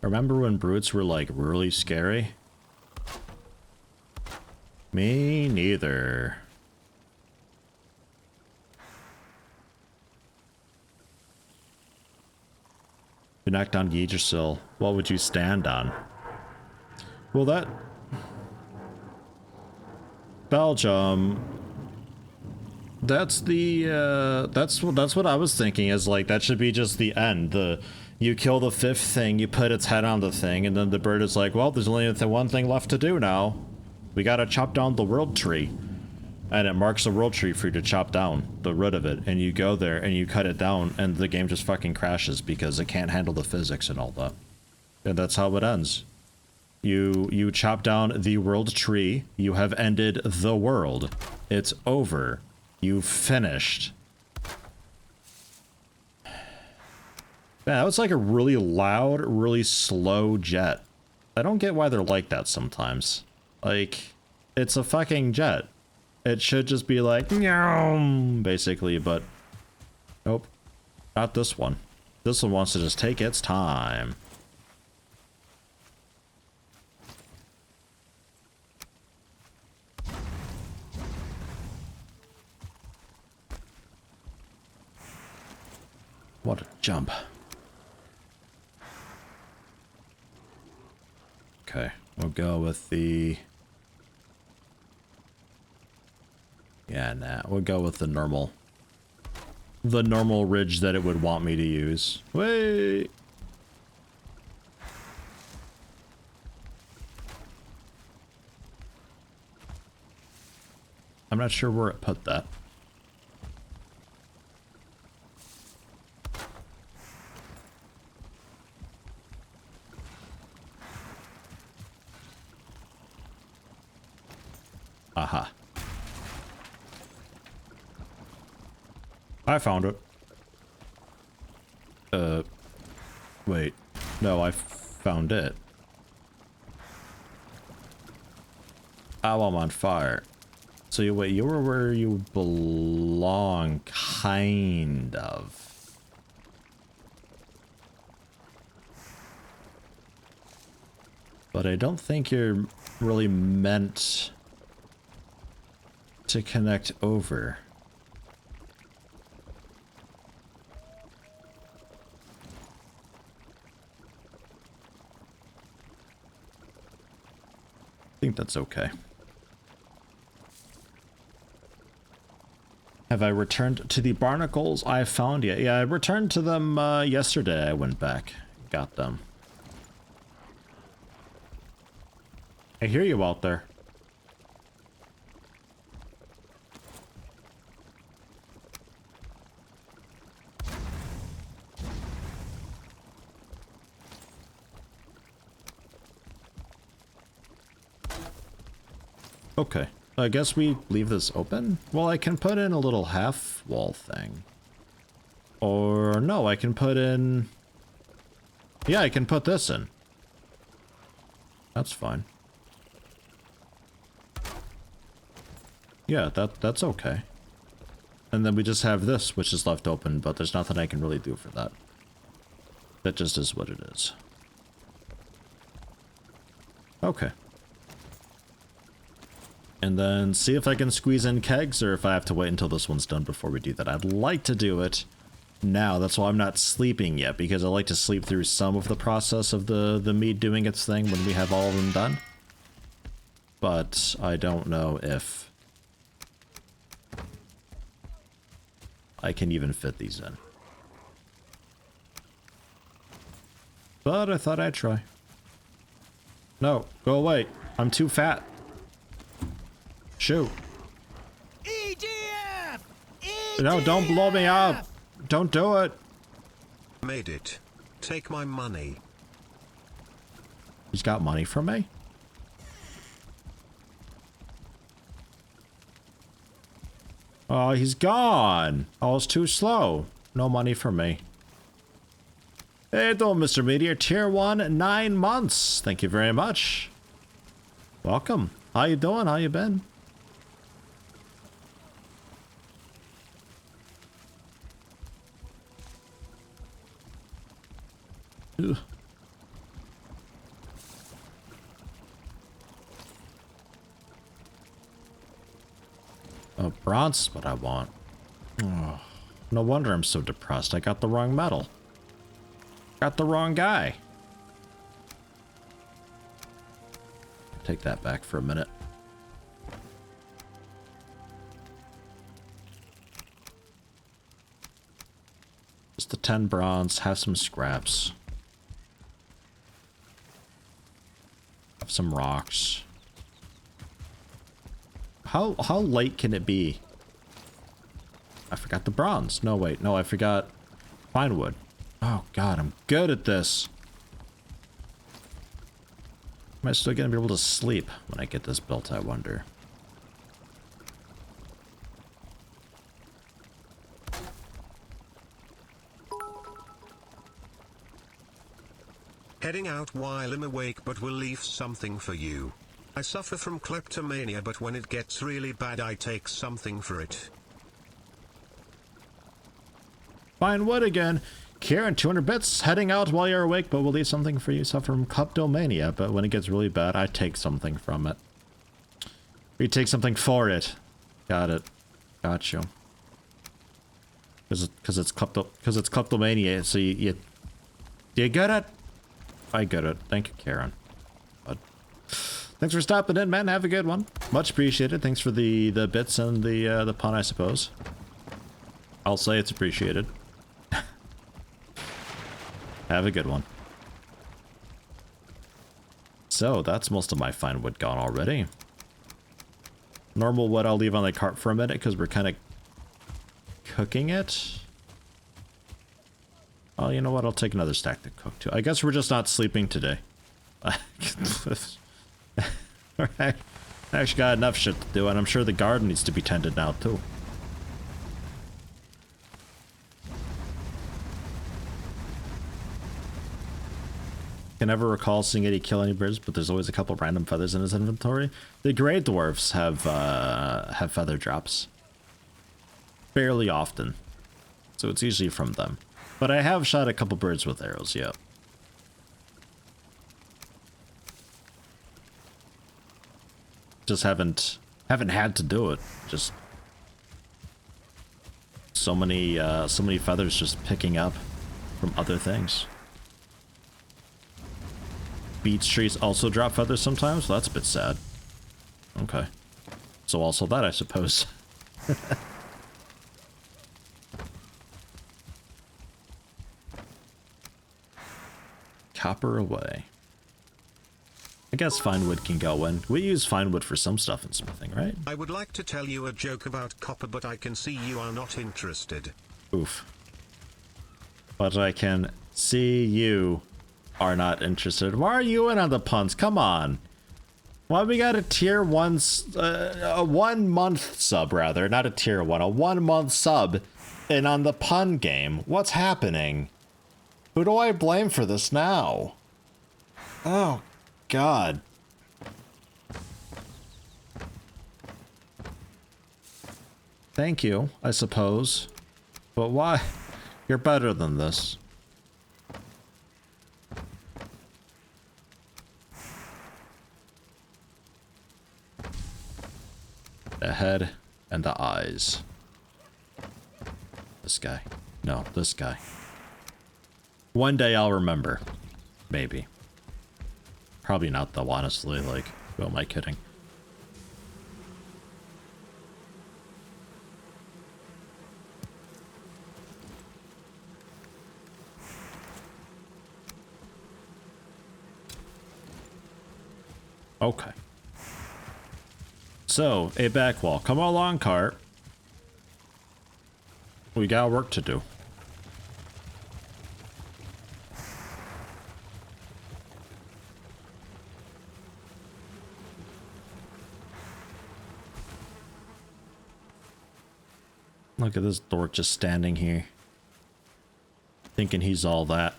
Remember when brutes were like really scary? Me neither. If you knocked down Yggdrasil, what would you stand on? Well, that... Belgium... That's the, that's what I was thinking, is like, that should be just the end. You kill the fifth thing, you put its head on the thing, and then the bird is like, well, there's only one thing left to do now. We gotta chop down the world tree. And it marks the world tree for you to chop down the root of it, and you go there and you cut it down, and the game just fucking crashes because it can't handle the physics and all that. And that's how it ends. You chop down the world tree, you have ended the world. It's over. You've finished. Man, that was like a really loud, really slow jet. I don't get why they're like that sometimes. Like, it's a fucking jet. It should just be like, basically, but nope. Not this one. This one wants to just take its time. What a jump. Okay, we'll go with the... Yeah, nah, we'll go with the normal ridge that it would want me to use. Wait! I'm not sure where it put that. Aha. I found it. Wait. No, I found it. Oh, I'm on fire. So you wait, you were where you belong, kind of. But I don't think you're really meant to connect over. I think that's okay. Have I returned to the barnacles I found yet? Yeah, I returned to them yesterday. I went back, got them. I hear you out there. Okay, I guess we leave this open? Well, I can put in a little half wall thing. Or no, I can put in... Yeah, I can put this in. That's fine. Yeah, that's okay. And then we just have this, which is left open, but there's nothing I can really do for that. That just is what it is. Okay. And then see if I can squeeze in kegs, or if I have to wait until this one's done before we do that. I'd like to do it now. That's why I'm not sleeping yet, because I like to sleep through some of the process of the mead doing its thing when we have all of them done. But I don't know if I can even fit these in. But I thought I'd try. No, go away. I'm too fat. Shoot. EDF! No, don't blow me up. Don't do it. Made it. Take my money. He's got money for me? Oh, he's gone. Oh, it's too slow. No money for me. Hey, doing, Mr. Meteor, tier 1, 9 months. Thank you very much. Welcome. How you doing? How you been? Ugh. Oh, bronze is what I want. Oh, no wonder I'm so depressed. I got the wrong medal. Got the wrong guy. Take that back for a minute. Just the 10 bronze, have some scraps. Have some rocks. How late can it be? I forgot the bronze. No, wait. No, I forgot pine wood. Oh, God, I'm good at this. Am I still going to be able to sleep when I get this built, I wonder? Heading out while I'm awake, but will leave something for you. I suffer from kleptomania, but when it gets really bad I take something for it. Fine wood again. Kieran, 200 bits. Heading out while you're awake, but we'll leave something for you. Suffer from kleptomania, but when it gets really bad, I take something from it. We take something for it. Got it. Got you. Because it's kleptomania, so you get it? I get it. Thank you, Karen. But thanks for stopping in, man. Have a good one. Much appreciated. Thanks for the bits and the pun, I suppose. I'll say it's appreciated. Have a good one. So, that's most of my fine wood gone already. Normal wood I'll leave on the cart for a minute because we're kind of cooking it. Oh, you know what? I'll take another stack to cook too. I guess we're just not sleeping today. I actually got enough shit to do, and I'm sure the garden needs to be tended now too. Can never recall seeing Yeti kill any birds, but there's always a couple random feathers in his inventory. The gray dwarfs have feather drops fairly often, so it's usually from them. But I have shot a couple birds with arrows, yeah. Just haven't had to do it. Just so many feathers just picking up from other things. Beech trees also drop feathers sometimes? Well, that's a bit sad. Okay. So also that, I suppose. Copper away. I guess fine wood can go in. We use fine wood for some stuff in smithing, right? I would like to tell you a joke about copper, but I can see you are not interested. Oof. But I can see you are not interested. Why are you in on the puns? Come on. Why we got a tier 1, a 1 month sub rather, not a tier 1, a 1 month sub in on the pun game? What's happening? Who do I blame for this now? Oh, God. Thank you, I suppose. But why? You're better than this. The head and the eyes. This guy. No, this guy. One day I'll remember. Maybe. Probably not though, honestly. Like, who am I kidding? Okay. So, a back wall. Come along, cart. We got work to do. Look at this dork just standing here. Thinking he's all that.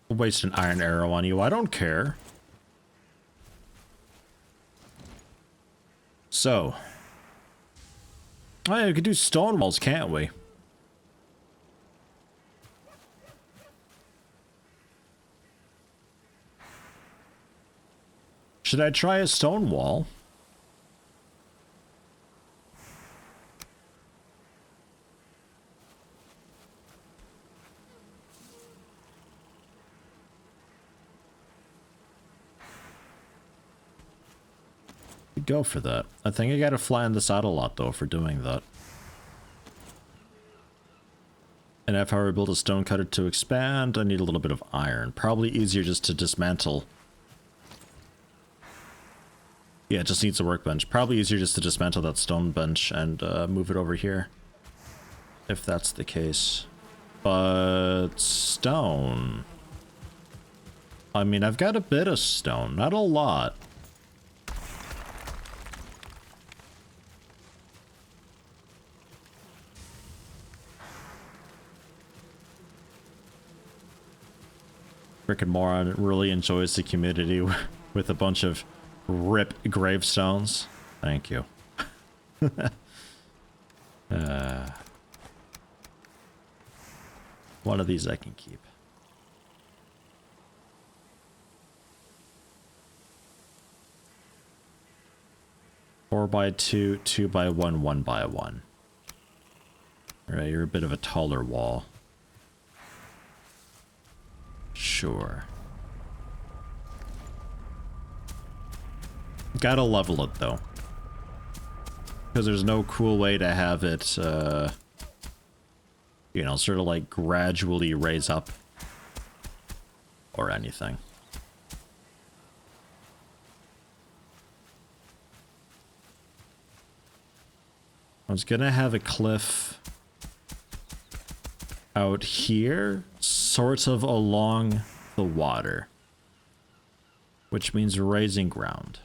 We'll waste an iron arrow on you. I don't care. So. Oh, yeah, we could do stone walls, can't we? Should I try a stone wall? Go for that. I think I gotta flatten this out a lot though for doing that. And if I were to build a stone cutter to expand, I need a little bit of iron. Probably easier just to dismantle. Yeah, it just needs a workbench. Probably easier just to dismantle that stone bench and move it over here. If that's the case. But stone. I mean, I've got a bit of stone, not a lot. Rick and Moron really enjoys the community with a bunch of rip gravestones. Thank you. One of these I can keep. Four by two, 2 by 1, 1 by 1. Alright, you're a bit of a taller wall. Sure. Gotta level it though. Because there's no cool way to have it, you know, sort of like gradually raise up. Or anything. I was gonna have a cliff out here, sort of along the water, which means raising ground,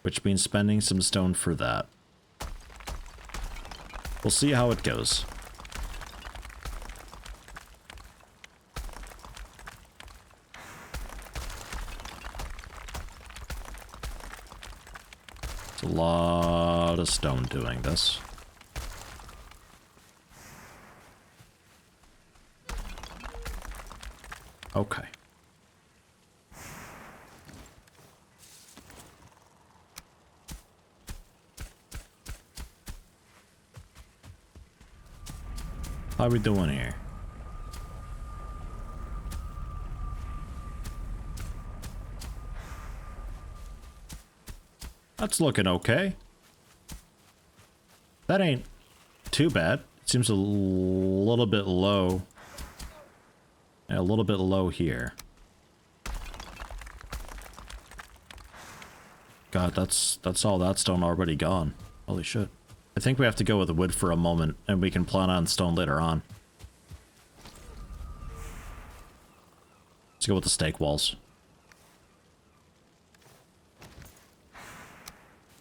which means spending some stone for that. We'll see how it goes. It's a lot of stone doing this. Okay. How are we doing here? That's looking okay. That ain't too bad. It seems a little bit low. A little bit low here. God, that's all that stone already gone. Holy shit. I think we have to go with the wood for a moment, and we can plan on stone later on. Let's go with the stake walls.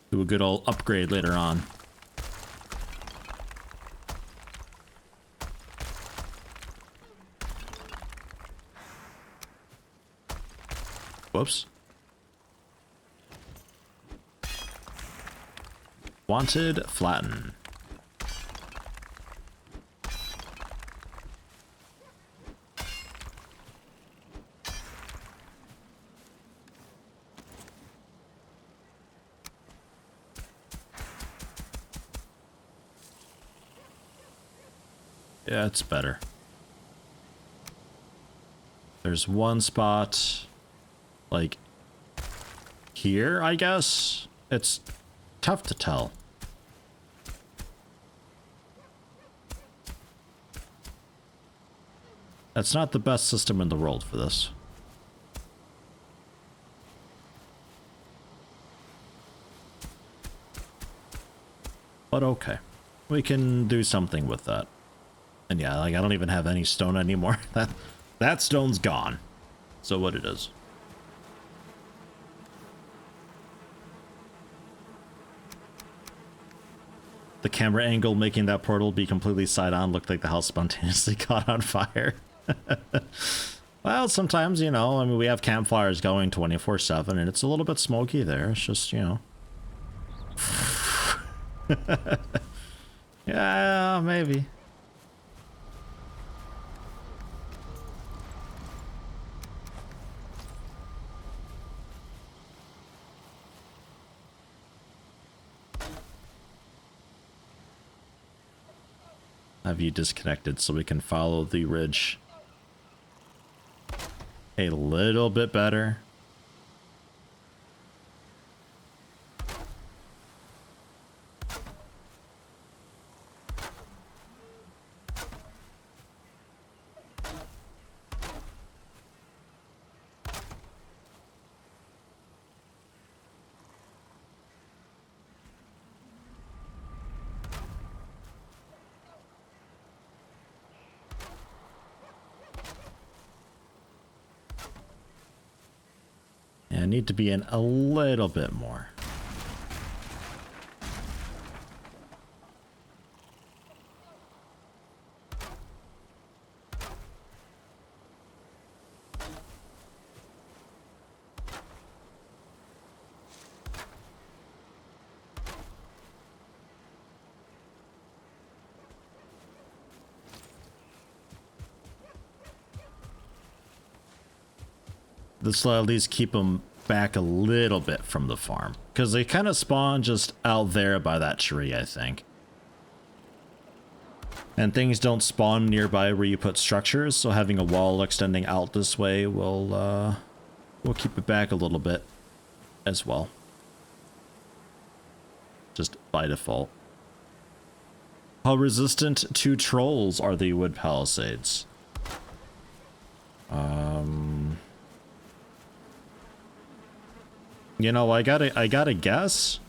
Do a good old upgrade later on. Whoops. Wanted, flatten. Yeah, it's better. There's one spot, like, here, I guess? It's tough to tell. That's not the best system in the world for this. But okay. We can do something with that. And yeah, like, I don't even have any stone anymore. That stone's gone. So what it is. The camera angle making that portal be completely side on looked like the house spontaneously caught on fire. Well, sometimes, you know, I mean, we have campfires going 24/7 and it's a little bit smoky there. It's just, you know. Yeah, maybe. Have you disconnected so we can follow the ridge a little bit better? Yeah, I need to be in a little bit more. This will at least keep them back a little bit from the farm, because they kind of spawn just out there by that tree, I think. And things don't spawn nearby where you put structures, so having a wall extending out this way will keep it back a little bit as well. Just by default. How resistant to trolls are the wood palisades? You know, I gotta guess.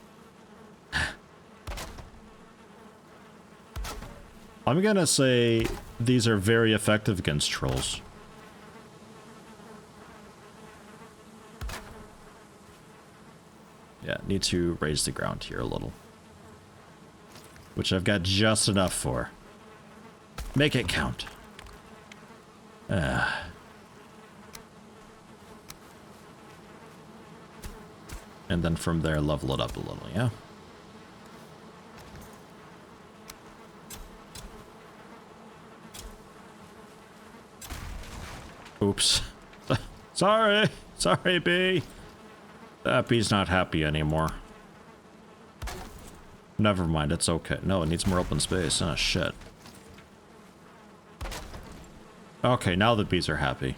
I'm gonna say these are very effective against trolls. Yeah, need to raise the ground here a little. Which I've got just enough for. Make it count. And then from there, level it up a little, yeah? Oops. Sorry. Sorry, bee. That bee's not happy anymore. Never mind, it's okay. No, it needs more open space. Oh, shit. Okay, now the bees are happy.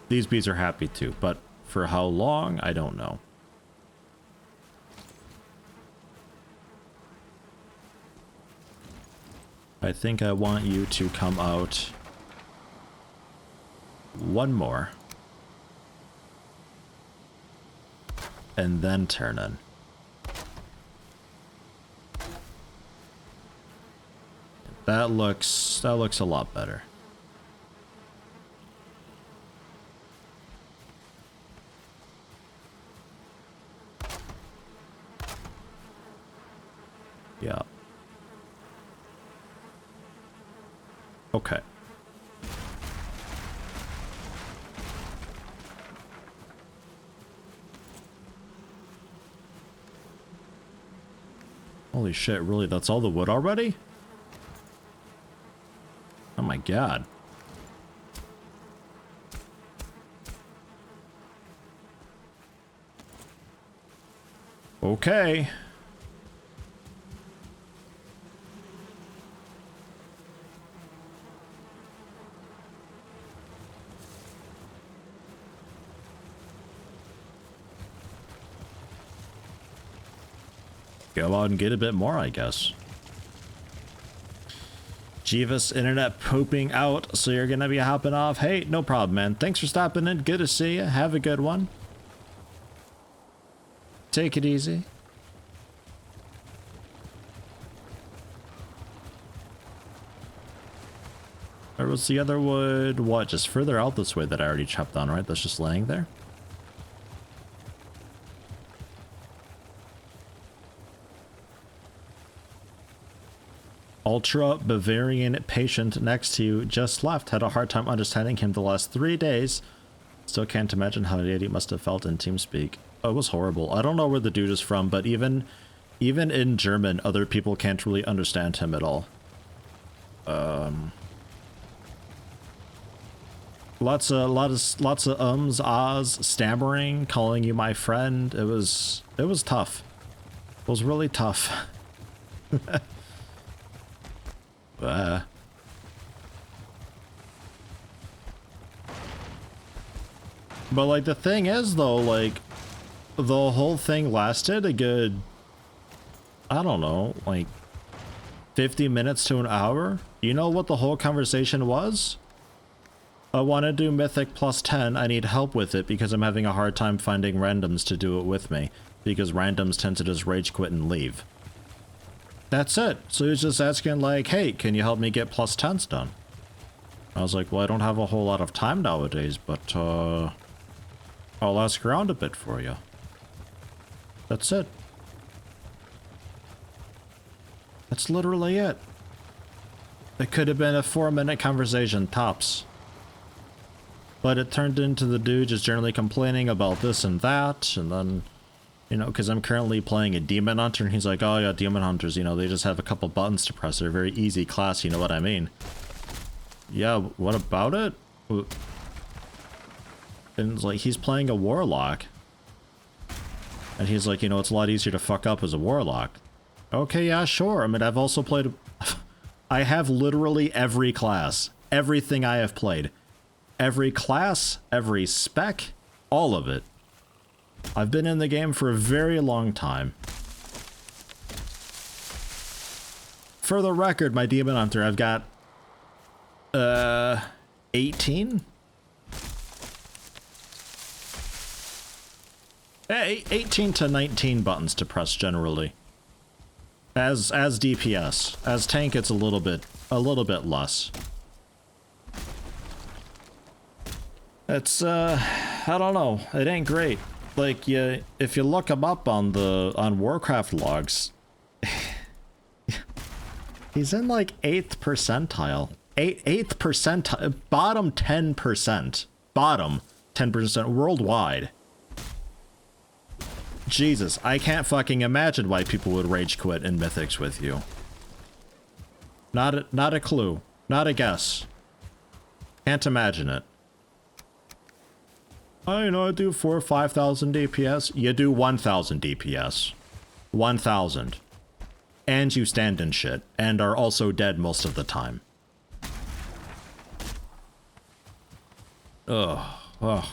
These bees are happy too, but for how long, I don't know. I think I want you to come out one more. And then turn in. That looks a lot better. Yeah. Okay. Holy shit, really? That's all the wood already? Oh my god. Okay. Go out and get a bit more, I guess. Jeeves, internet pooping out, so you're gonna be hopping off. Hey, no problem, man. Thanks for stopping in. Good to see you. Have a good one. Take it easy. Where was the other wood? What, just further out this way that I already chopped down, right? That's just laying there? ultra Bavarian patient next to you just left. Had a hard time understanding him the last 3 days. Still can't imagine how Yeti must have felt in Teamspeak. Oh, it was horrible. I don't know where the dude is from, but even in German, other people can't really understand him at all. Lots of ums, ahs, stammering, calling you my friend. It was tough. It was really tough. But like the thing is though, like the whole thing lasted a good, I don't know, like 50 minutes to an hour. You know what the whole conversation was? I want to do Mythic plus 10. I need help with it because I'm having a hard time finding randoms to do it with me. Because randoms tend to just rage quit and leave. That's it. So he's just asking like, hey, can you help me get plus 10s done? I was like, well, I don't have a whole lot of time nowadays, but I'll ask around a bit for you. That's it. That's literally it. It could have been a 4-minute conversation, tops. But it turned into the dude just generally complaining about this and that, and then, you know, because I'm currently playing a Demon Hunter, and he's like, oh yeah, Demon Hunters, you know, they just have a couple buttons to press. They're a very easy class, you know what I mean? Yeah, what about it? And it's like, he's playing a Warlock. And he's like, you know, it's a lot easier to fuck up as a Warlock. Okay, yeah, sure. I mean, I've also played... I have literally every class. Everything I have played. Every class, every spec, all of it. I've been in the game for a very long time. For the record, my Demon Hunter, I've got 18? 18 to 19 buttons to press generally. As DPS. As tank, it's a little bit less. It's I don't know. It ain't great. Like, if you look him up on Warcraft logs, he's in like 8th percentile. 8th percentile, bottom 10%. Bottom 10% worldwide. Jesus, I can't fucking imagine why people would rage quit in Mythics with you. Not a clue. Not a guess. Can't imagine it. I know I do 4,000 or 5,000 DPS. You do 1,000 DPS. 1,000. And you stand in shit, and are also dead most of the time. Ugh. Ugh.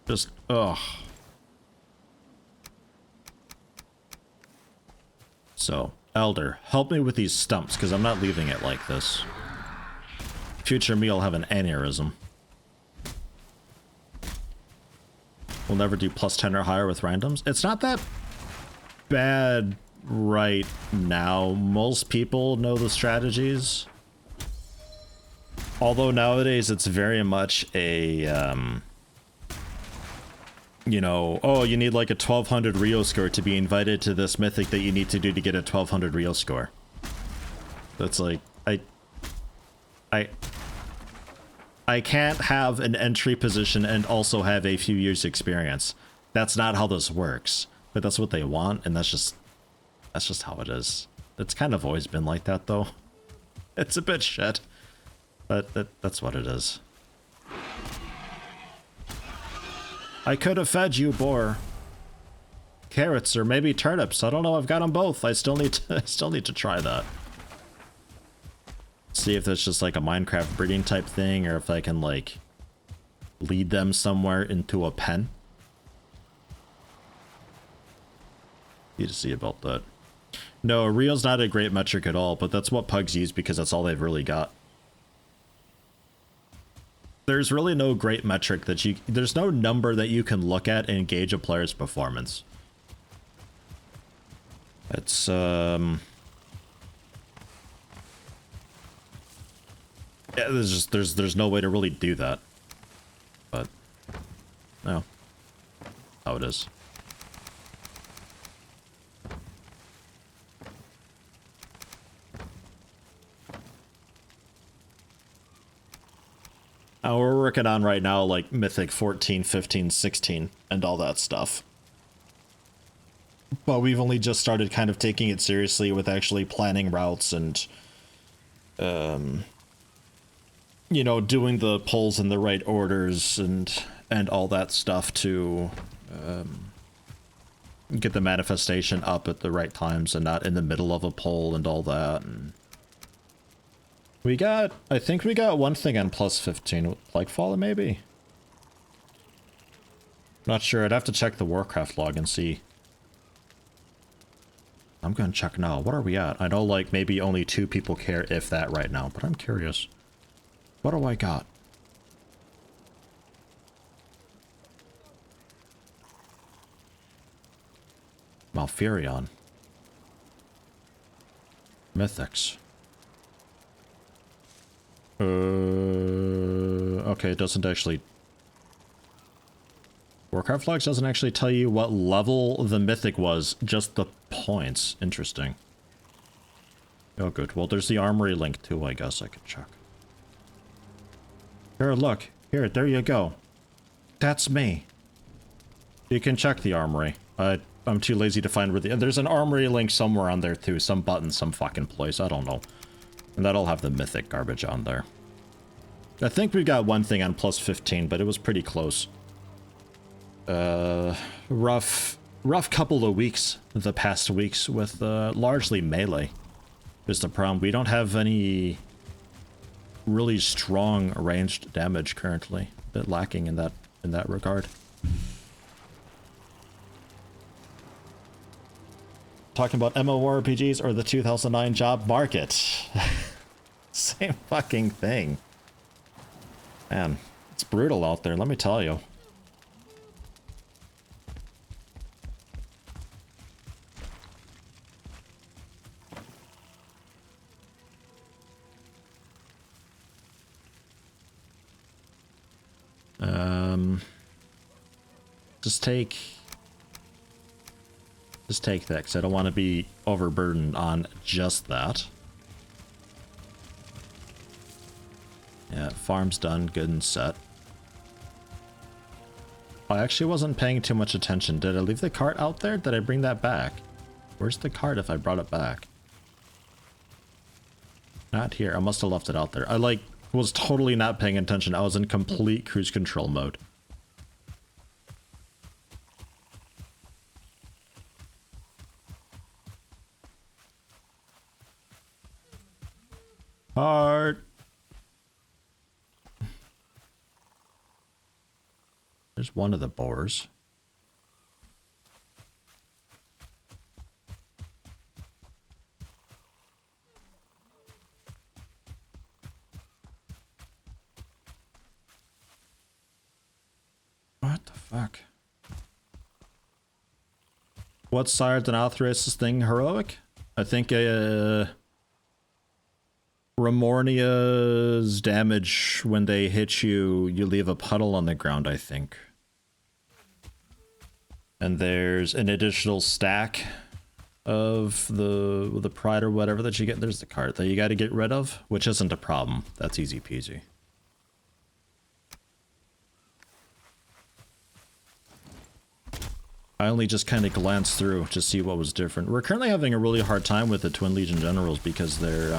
Just, ugh. So, Elder, help me with these stumps, because I'm not leaving it like this. Future me will have an aneurysm. We'll never do plus 10 or higher with randoms. It's not that bad right now. Most people know the strategies. Although nowadays it's very much a, you know, oh, you need like a 1200 Rio score to be invited to this mythic that you need to do to get a 1200 Rio score. That's like, I can't have an entry position and also have a few years experience. That's not how this works. But that's what they want, and that's just how it is. It's kind of always been like that, though. It's a bit shit. But that's what it is. I could have fed you, boar. Carrots or maybe turnips. I don't know. I've got them both. I still need to try that. See if that's just like a Minecraft breeding type thing, or if I can like lead them somewhere into a pen. Need to see about that. No, Rio's not a great metric at all, but that's what pugs use because that's all they've really got. There's really no great metric that there's no number that you can look at and gauge a player's performance. It's yeah, there's no way to really do that. But no. How it is. We're working on right now, like, Mythic 14, 15, 16, and all that stuff. But we've only just started kind of taking it seriously with actually planning routes and, you know, doing the pulls in the right orders and all that stuff to get the manifestation up at the right times and not in the middle of a pull and all that. And we got, I think we got one thing on plus 15, like Fallen maybe? Not sure, I'd have to check the Warcraft log and see. I'm gonna check now. What are we at? I know, like, maybe only 2 people care, if that, right now, but I'm curious. What do I got? Malfurion. Mythics. Okay, it doesn't actually... Warcraft Logs doesn't actually tell you what level the mythic was, just the points. Interesting. Oh, good. Well, there's the armory link too, I guess I could check. Here, look. Here, there you go. That's me. You can check the armory. I'm too lazy to find where the... There's an armory link somewhere on there too. Some button, some fucking place. I don't know. And that'll have the mythic garbage on there. I think we got one thing on plus 15, but it was pretty close. Rough couple of weeks, the past weeks, with largely melee. Is the problem. We don't have any really strong ranged damage currently. A bit lacking in that regard. Talking about MMORPGs or the 2009 job market. Same fucking thing. Man, it's brutal out there, let me tell you. Just take that, because I don't want to be overburdened on just that. Yeah, farm's done, good and set. I actually wasn't paying too much attention. Did I leave the cart out there? Did I bring that back? Where's the cart if I brought it back? Not here. I must have left it out there. I, like, was totally not paying attention. I was in complete cruise control mode. Heart. There's one of the boars. What the fuck? What side than authorized this thing heroic? I think Remornia's damage when they hit you, you leave a puddle on the ground, I think. And there's an additional stack of the pride or whatever that you get. There's the cart that you got to get rid of, which isn't a problem. That's easy peasy. I only just kind of glanced through to see what was different. We're currently having a really hard time with the Twin Legion Generals because they're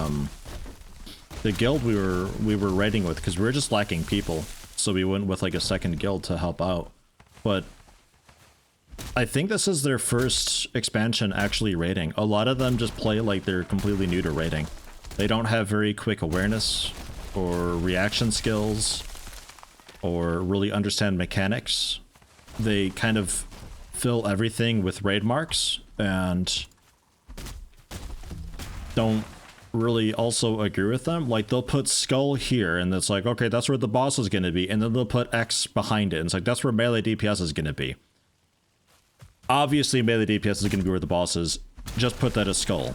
the guild we were raiding with, because we were just lacking people, so we went with like a second guild to help out. But I think this is their first expansion actually raiding. A lot of them just play like they're completely new to raiding. They don't have very quick awareness or reaction skills or really understand mechanics. They kind of fill everything with raid marks and don't really also agree with them. Like, they'll put skull here and it's like, okay, that's where the boss is going to be, and then they'll put X behind it and it's like, that's where melee DPS is going to be. Obviously melee DPS is going to be where the boss is. Just put that as skull.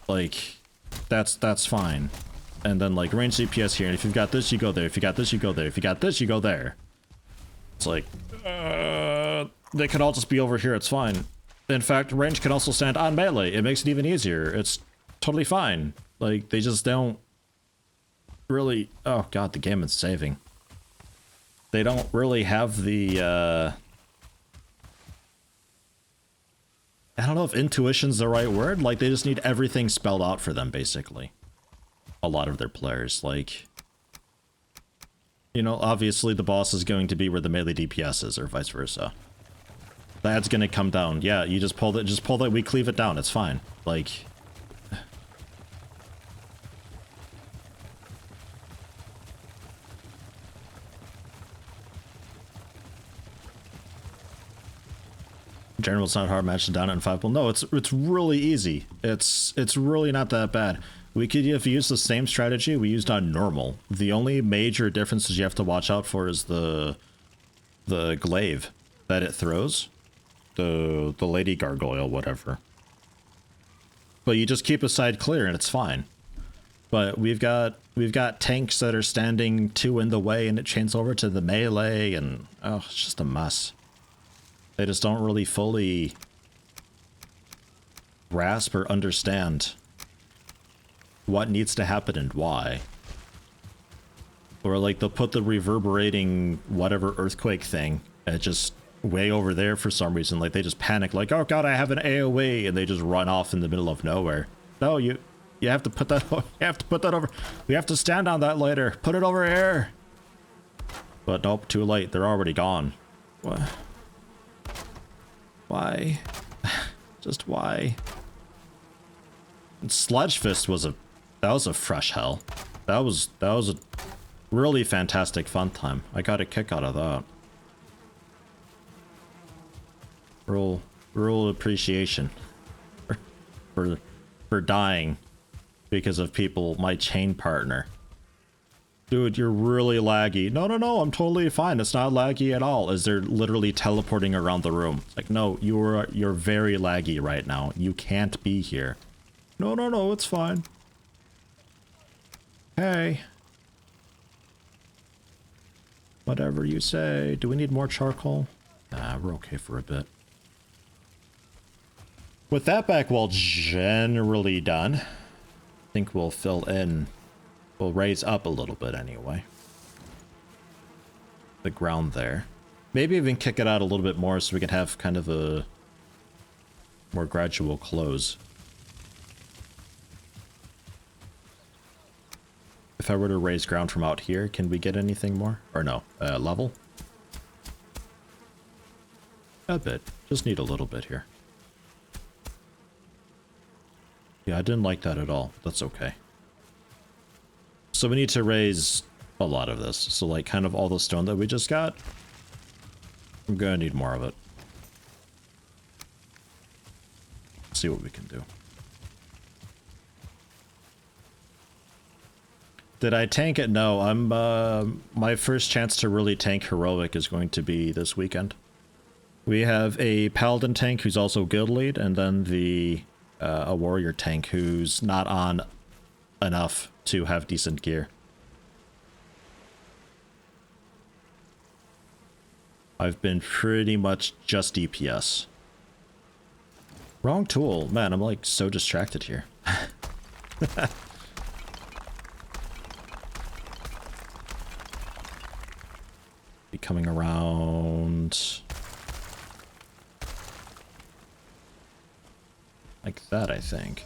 Like, that's fine. And then like range DPS here, and if you've got this you go there, if you got this you go there, if you got this you go there. It's like they could all just be over here, it's fine. In fact, range can also stand on melee. It makes it even easier. It's totally fine. Like, they just don't really... Oh god, the game is saving. They don't really have the, I don't know if intuition's the right word. Like, they just need everything spelled out for them, basically. A lot of their players, like... You know, obviously the boss is going to be where the melee DPS is, or vice versa. That's gonna come down. Yeah, you just pull it, we cleave it down, it's fine. Like... In general, it's not hard match to down it in 5. Well, no, it's really easy. It's really not that bad. We could have used the same strategy we used on normal. The only major differences you have to watch out for is the glaive that it throws. The lady gargoyle, whatever. But you just keep a side clear and it's fine. But we've got tanks that are standing 2 in the way and it chains over to the melee and oh, it's just a mess. They just don't really fully grasp or understand what needs to happen and why. Or like they'll put the reverberating whatever earthquake thing and just way over there for some reason. Like they just panic like, oh god, I have an AoE, and they just run off in the middle of nowhere. No, you have to put that you have to put that over. We have to stand on that later. Put it over here. But nope, too late. They're already gone. What? Why? Just why? And Sledge Fist was a fresh hell. That was a really fantastic fun time. I got a kick out of that. Real appreciation for dying because of people, my chain partner. Dude, you're really laggy. No, I'm totally fine. It's not laggy at all. As they're literally teleporting around the room. It's like, no, you're very laggy right now. You can't be here. No, it's fine. Hey. Whatever you say. Do we need more charcoal? Nah, we're okay for a bit. With that back wall generally done, I think we'll fill in. We'll raise up a little bit anyway. The ground there. Maybe even kick it out a little bit more so we can have kind of a more gradual close. If I were to raise ground from out here, can we get anything more? Or no, level? A bit. Just need a little bit here. Yeah, I didn't like that at all. That's okay. So we need to raise a lot of this. So like kind of all the stone that we just got. I'm gonna need more of it. See what we can do. Did I tank it? No, I'm my first chance to really tank heroic is going to be this weekend. We have a paladin tank who's also guild lead, and then a warrior tank who's not on enough to have decent gear. I've been pretty much just DPS. Wrong tool. Man, I'm like so distracted here. Be coming around like that, I think.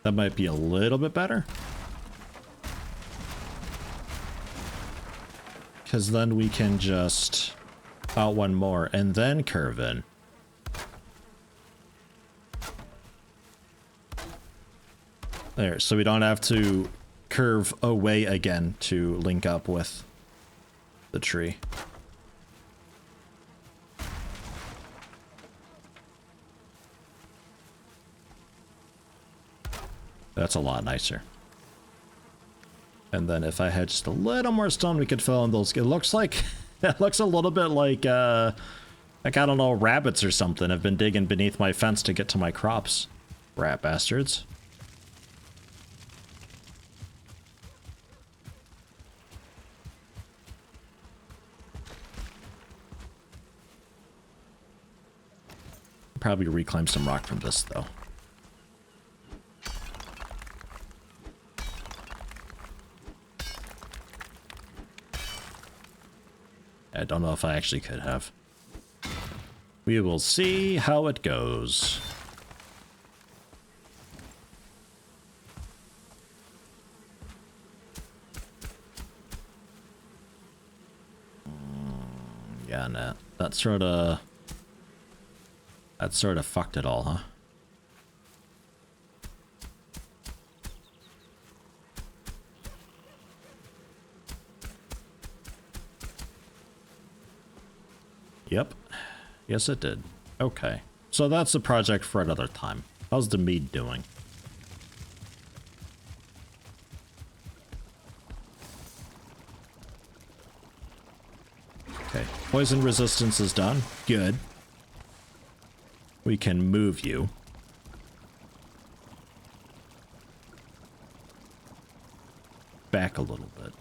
That might be a little bit better. Because then we can just out one more and then curve in. There, so we don't have to curve away again to link up with the tree. That's a lot nicer. And then if I had just a little more stone, we could fill in those. It looks like, it looks a little bit like I don't know, rabbits or something have been digging beneath my fence to get to my crops. Rat bastards. Probably reclaim some rock from this though. I don't know if I actually could have. We will see how it goes. Yeah, nah. That sort of fucked it all, huh? Yep. Yes, it did. Okay. So that's a project for another time. How's the mead doing? Okay. Poison resistance is done. Good. We can move you. Back a little bit.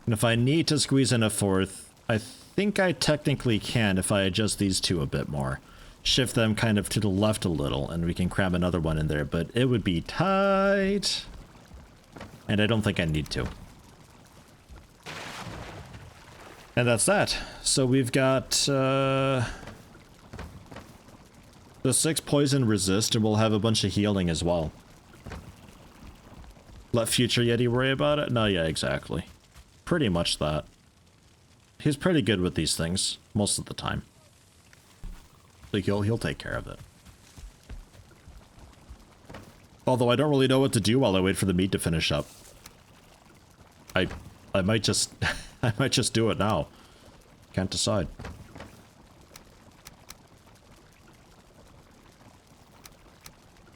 And if I need to squeeze in a fourth, I think I technically can if I adjust these two a bit more. Shift them kind of to the left a little, and we can cram another one in there, but it would be tight. And I don't think I need to. And that's that. So we've got the 6 poison resist, and we'll have a bunch of healing as well. Let future Yeti worry about it? No, yeah, exactly. Pretty much that. He's pretty good with these things, most of the time. Like, he'll take care of it. Although I don't really know what to do while I wait for the meat to finish up. I might just I might just do it now. Can't decide.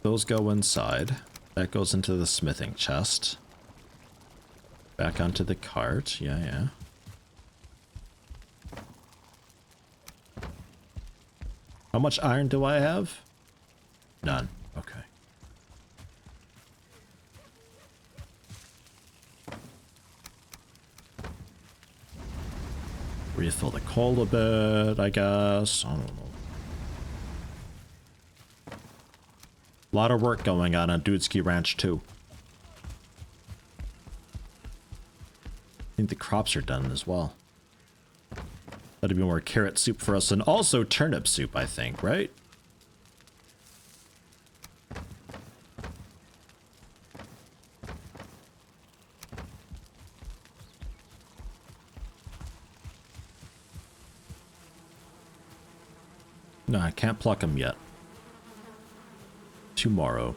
Those go inside. That goes into the smithing chest. Back onto the cart. Yeah, yeah. How much iron do I have? None. Okay. Refill the coal a bit, I guess. I don't know. A lot of work going on Dudeski Ranch, too. I think the crops are done as well. That'd be more carrot soup for us, and also turnip soup, I think, right? No, I can't pluck them yet. Tomorrow.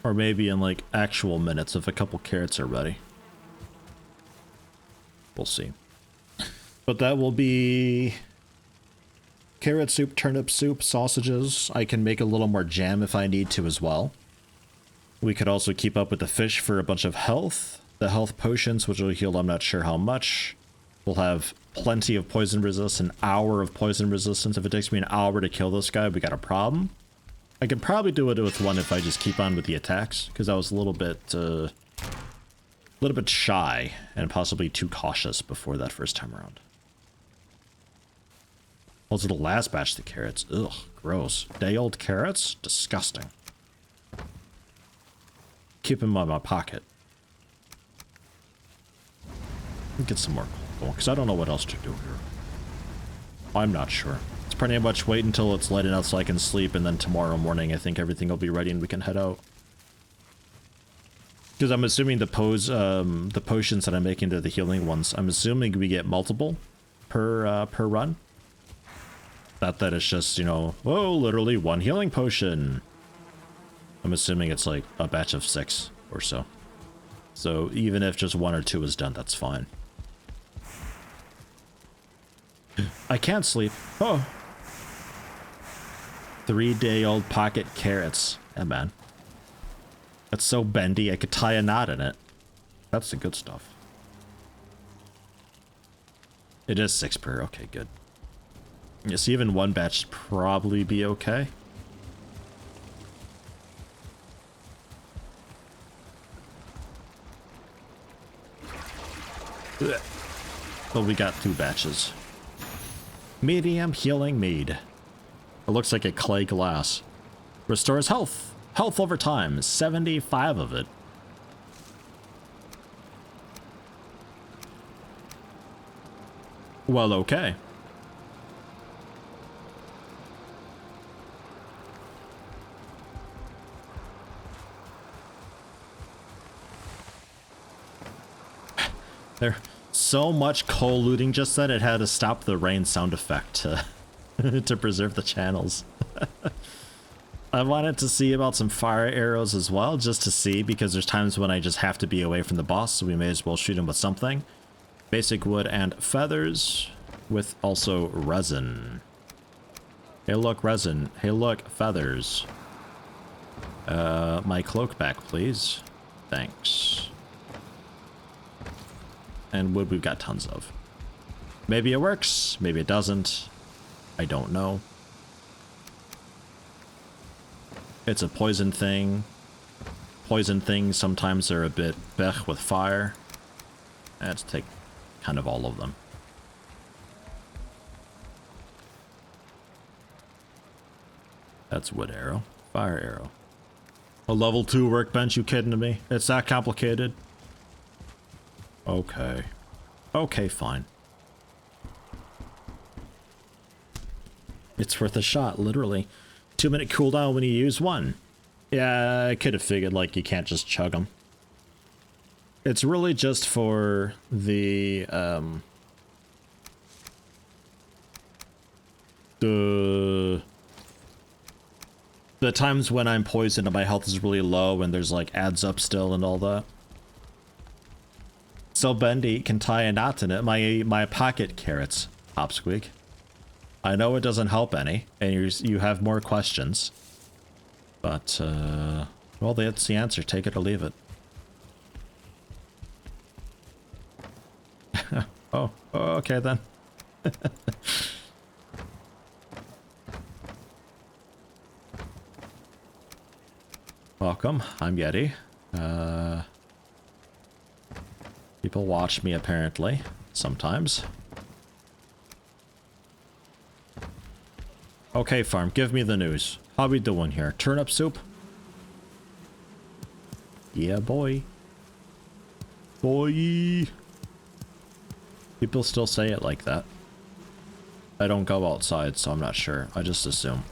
Or maybe in like actual minutes if a couple carrots are ready. We'll see. But that will be carrot soup, turnip soup, sausages. I can make a little more jam if I need to as well. We could also keep up with the fish for a bunch of health. The health potions, which will heal I'm not sure how much. We'll have plenty of poison resist, an hour of poison resistance. If it takes me an hour to kill this guy, we got a problem. I could probably do it with one if I just keep on with the attacks, because I was a little bit shy and possibly too cautious before that first time around. Also, the last batch of the carrots, ugh, gross. Day-old carrots, disgusting. Keep them in my pocket. Get some more coal, because I don't know what else to do here. I'm not sure. It's pretty much wait until it's light enough so I can sleep, and then tomorrow morning I think everything will be ready and we can head out. Because I'm assuming the potions that I'm making, they're the healing ones. I'm assuming we get multiple per run. Not that it's just, you know, oh, literally one healing potion. I'm assuming it's like a batch of 6 or so. So even if just 1 or 2 is done, that's fine. I can't sleep. Oh. 3-day-old pocket carrots. Yeah, man. That's so bendy, I could tie a knot in it. That's the good stuff. It is 6 per. Okay, good. Yes, even one batch should probably be okay. Ugh. But we got 2 batches. Medium healing mead. It looks like a clay glass. Restores health. Health over time, 75 of it. Well, okay. There so much coal looting just then it had to stop the rain sound effect to, to preserve the channels. I wanted to see about some fire arrows as well, just to see, because there's times when I just have to be away from the boss, so we may as well shoot him with something. Basic wood and feathers, with also resin. Hey look, resin. Hey look, feathers. My cloak back, please. Thanks. And wood we've got tons of. Maybe it works, maybe it doesn't. I don't know. It's a poison thing. Poison things sometimes are a bit blech with fire. Let's take kind of all of them. That's wood arrow. Fire arrow. A level 2 workbench, you kidding me? It's that complicated? Okay. Okay, fine. It's worth a shot, literally. 2-minute cooldown when you use one. Yeah, I could have figured, like, you can't just chug them. It's really just for the times when I'm poisoned and my health is really low and there's, like, adds up still and all that. So Bendy can tie a knot in it. My pocket carrots, Hopsqueak. I know it doesn't help any, and you have more questions. But, well, that's the answer. Take it or leave it. Oh, okay then. Welcome, I'm Yeti. People watch me, apparently. Sometimes. Okay, farm, give me the news. How we doing here? Turnip soup? Yeah, boy. Boy. People still say it like that. I don't go outside, so I'm not sure. I just assume.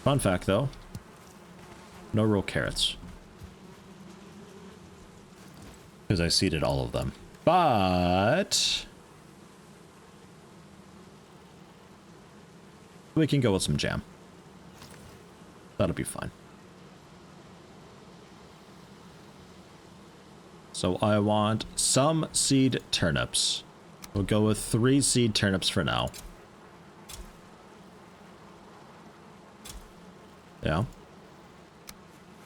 Fun fact, though. No real carrots. Because I seeded all of them. But we can go with some jam. That'll be fine. So I want some seed turnips. We'll go with 3 seed turnips for now. Yeah.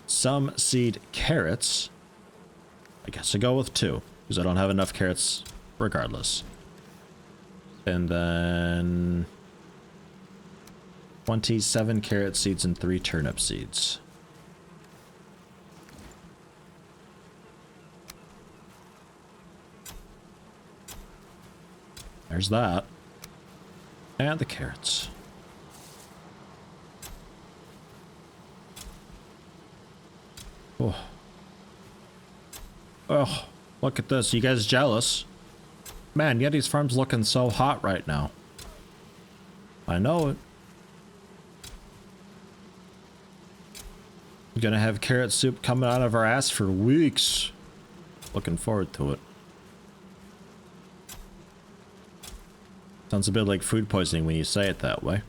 Some seed carrots. I guess I'll go with 2, because I don't have enough carrots regardless. And then 27 carrot seeds and 3 turnip seeds. There's that. And the carrots. Oh. Oh, look at this. You guys jealous? Man, Yeti's farm's looking so hot right now. I know it. We're gonna have carrot soup coming out of our ass for weeks. Looking forward to it. Sounds a bit like food poisoning when you say it that way.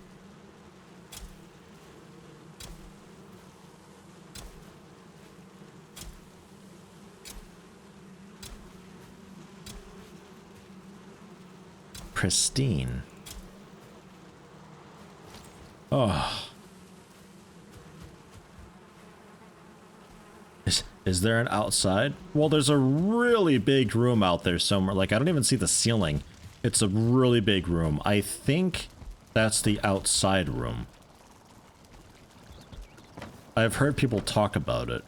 Pristine. Oh. Is there an outside? Well, there's a really big room out there somewhere. Like, I don't even see the ceiling. It's a really big room. I think that's the outside room. I've heard people talk about it.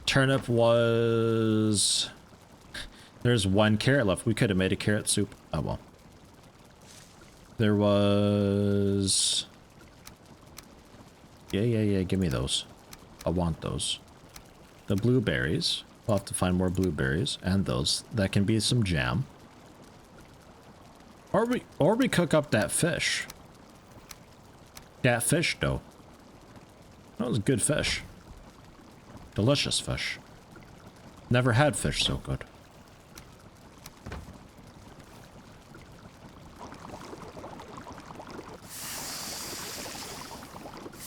Turnip was... There's 1 carrot left. We could have made a carrot soup. Oh well. There was... Yeah, give me those. I want those. The blueberries. We'll have to find more blueberries. And those. That can be some jam. Or we cook up that fish. That fish, though. That was good fish. Delicious fish. Never had fish so good.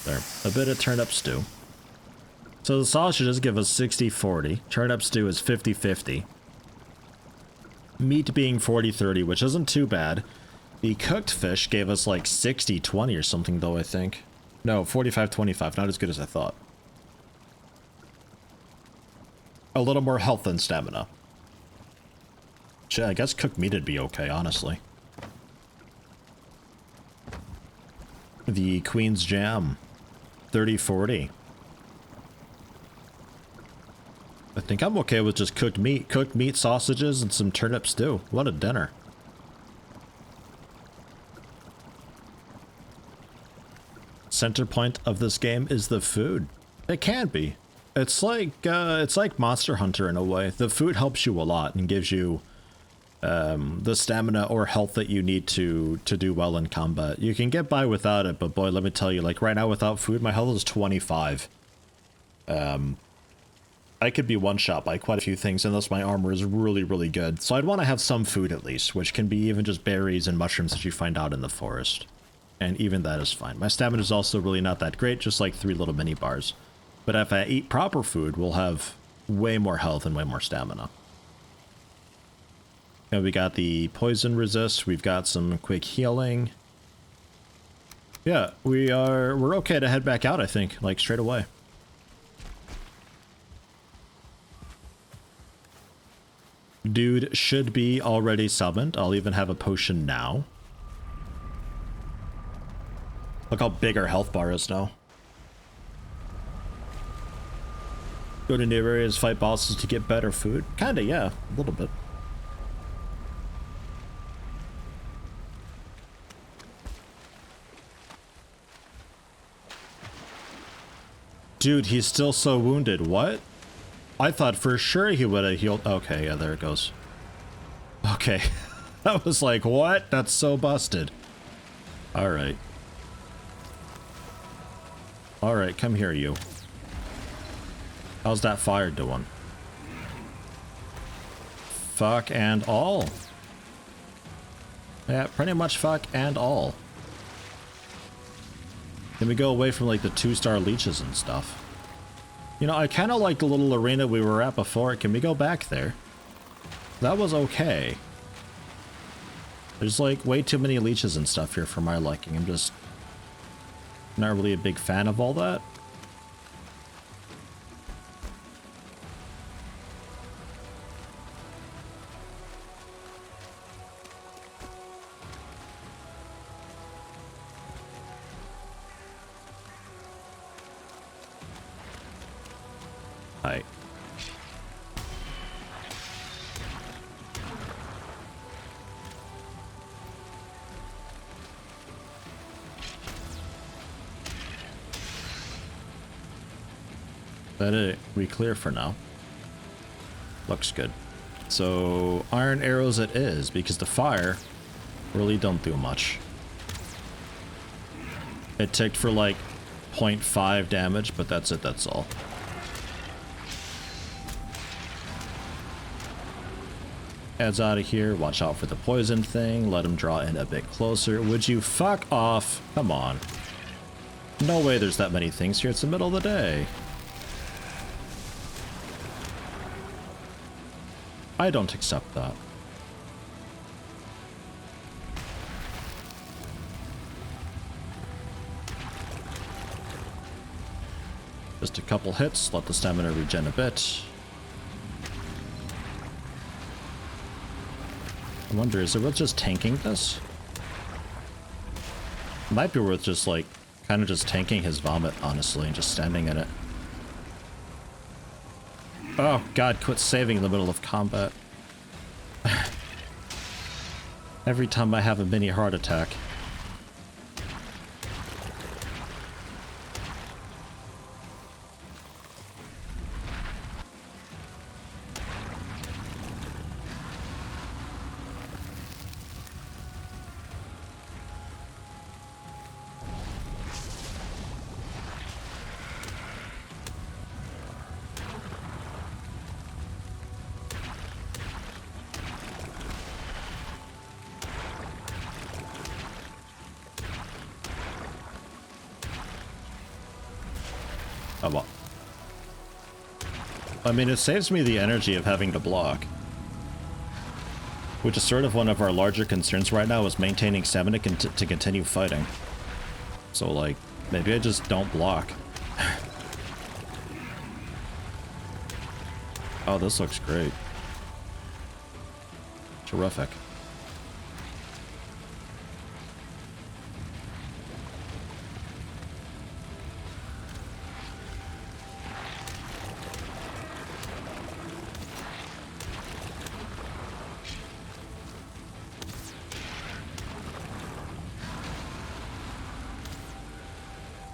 There. A bit of turnip stew. So the sausages give us 60-40. Turnip stew is 50-50. Meat being 40-30, which isn't too bad. The cooked fish gave us like 60-20 or something though, I think. No, 45-25. Not as good as I thought. A little more health than stamina. Shit, I guess cooked meat would be okay, honestly. The Queen's Jam. 30-40. I think I'm okay with just cooked meat. Cooked meat, sausages, and some turnip stew. What a dinner. Center point of this game is the food. It can be. It's like Monster Hunter in a way. The food helps you a lot and gives you the stamina or health that you need to do well in combat. You can get by without it, but boy, let me tell you, like right now without food, my health is 25. I could be one-shot by quite a few things unless my armor is really, really good. So I'd want to have some food at least, which can be even just berries and mushrooms that you find out in the forest. And even that is fine. My stamina is also really not that great, just like 3 little mini bars. But if I eat proper food, we'll have way more health and way more stamina. And we got the poison resist, we've got some quick healing. Yeah, we're okay to head back out, I think, like straight away. Dude should be already summoned. I'll even have a potion now. Look how big our health bar is now. Go to new areas, fight bosses to get better food. Kinda, yeah, a little bit. Dude, he's still so wounded. What? I thought for sure he would have healed. Okay, yeah, there it goes. Okay. I was like, what? That's so busted. Alright. Alright, come here, you. How's that fire doing? Fuck and all. Yeah, pretty much fuck and all. Can we go away from like the 2-star leeches and stuff? You know, I kind of like the little arena we were at before. Can we go back there? That was okay. There's like way too many leeches and stuff here for my liking. I'm just not really a big fan of all that. Hi. That it, we clear for now. Looks good. So iron arrows it is, because the fire really don't do much. It ticked for like 0.5 damage, but that's it, that's all. Heads out of here. Watch out for the poison thing. Let him draw in a bit closer. Would you fuck off? Come on. No way there's that many things here. It's the middle of the day. I don't accept that. Just a couple hits. Let the stamina regen a bit. I wonder, is it worth just tanking this? It might be worth just like, kind of just tanking his vomit, honestly, and just standing in it. Oh god, quit saving in the middle of combat. Every time I have a mini heart attack. Oh well. I mean, it saves me the energy of having to block. Which is sort of one of our larger concerns right now, is maintaining stamina to continue fighting. So, like, maybe I just don't block. Oh, this looks great. Terrific.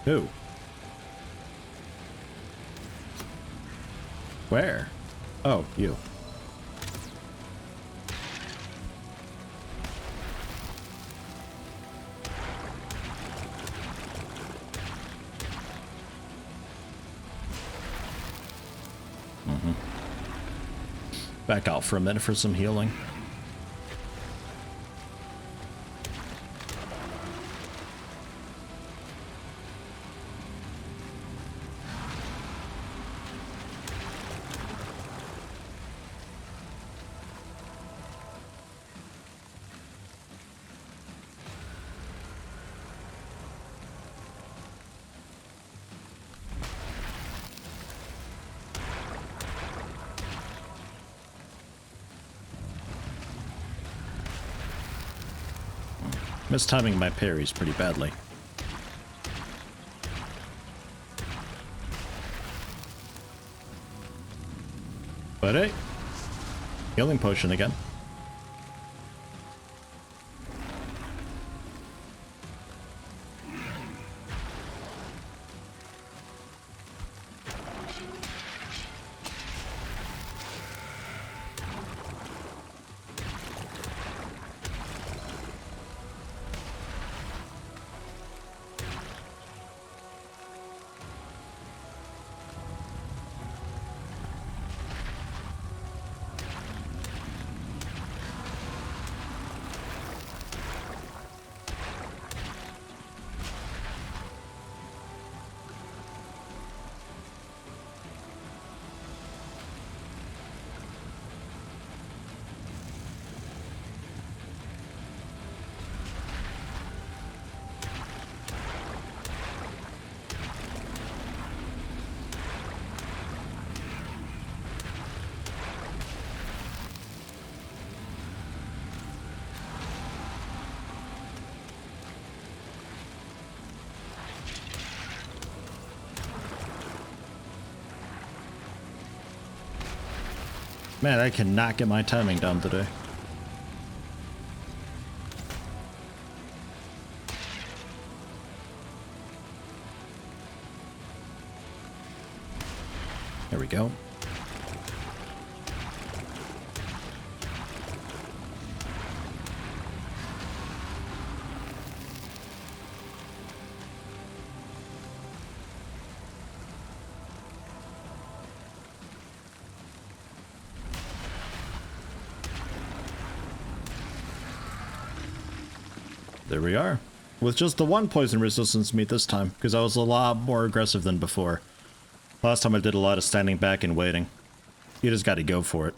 Who? Where? Oh, you. Back out for a minute for some healing. Mistiming my parries pretty badly. But hey, healing potion again. Man, I cannot get my timing down today. There we go. There we are. With just the one poison resistance meat this time, because I was a lot more aggressive than before. Last time I did a lot of standing back and waiting. You just gotta go for it.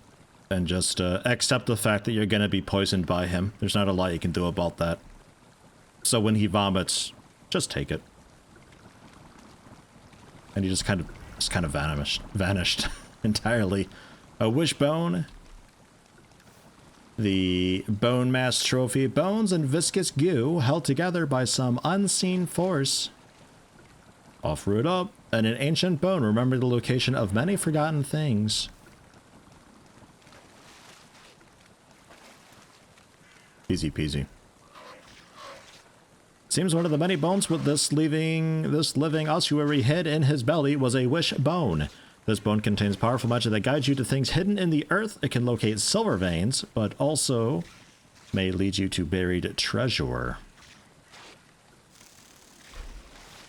And just accept the fact that you're gonna be poisoned by him. There's not a lot you can do about that. So when he vomits, just take it. And he just kind of vanished entirely. A Wishbone. The Bone Mass Trophy. Bones and viscous goo held together by some unseen force. Offer it up. And an ancient bone. Remember the location of many forgotten things. Easy peasy. Seems one of the many bones with this living ossuary hid in his belly was a wishbone. This bone contains powerful magic that guides you to things hidden in the earth. It can locate silver veins, but also may lead you to buried treasure.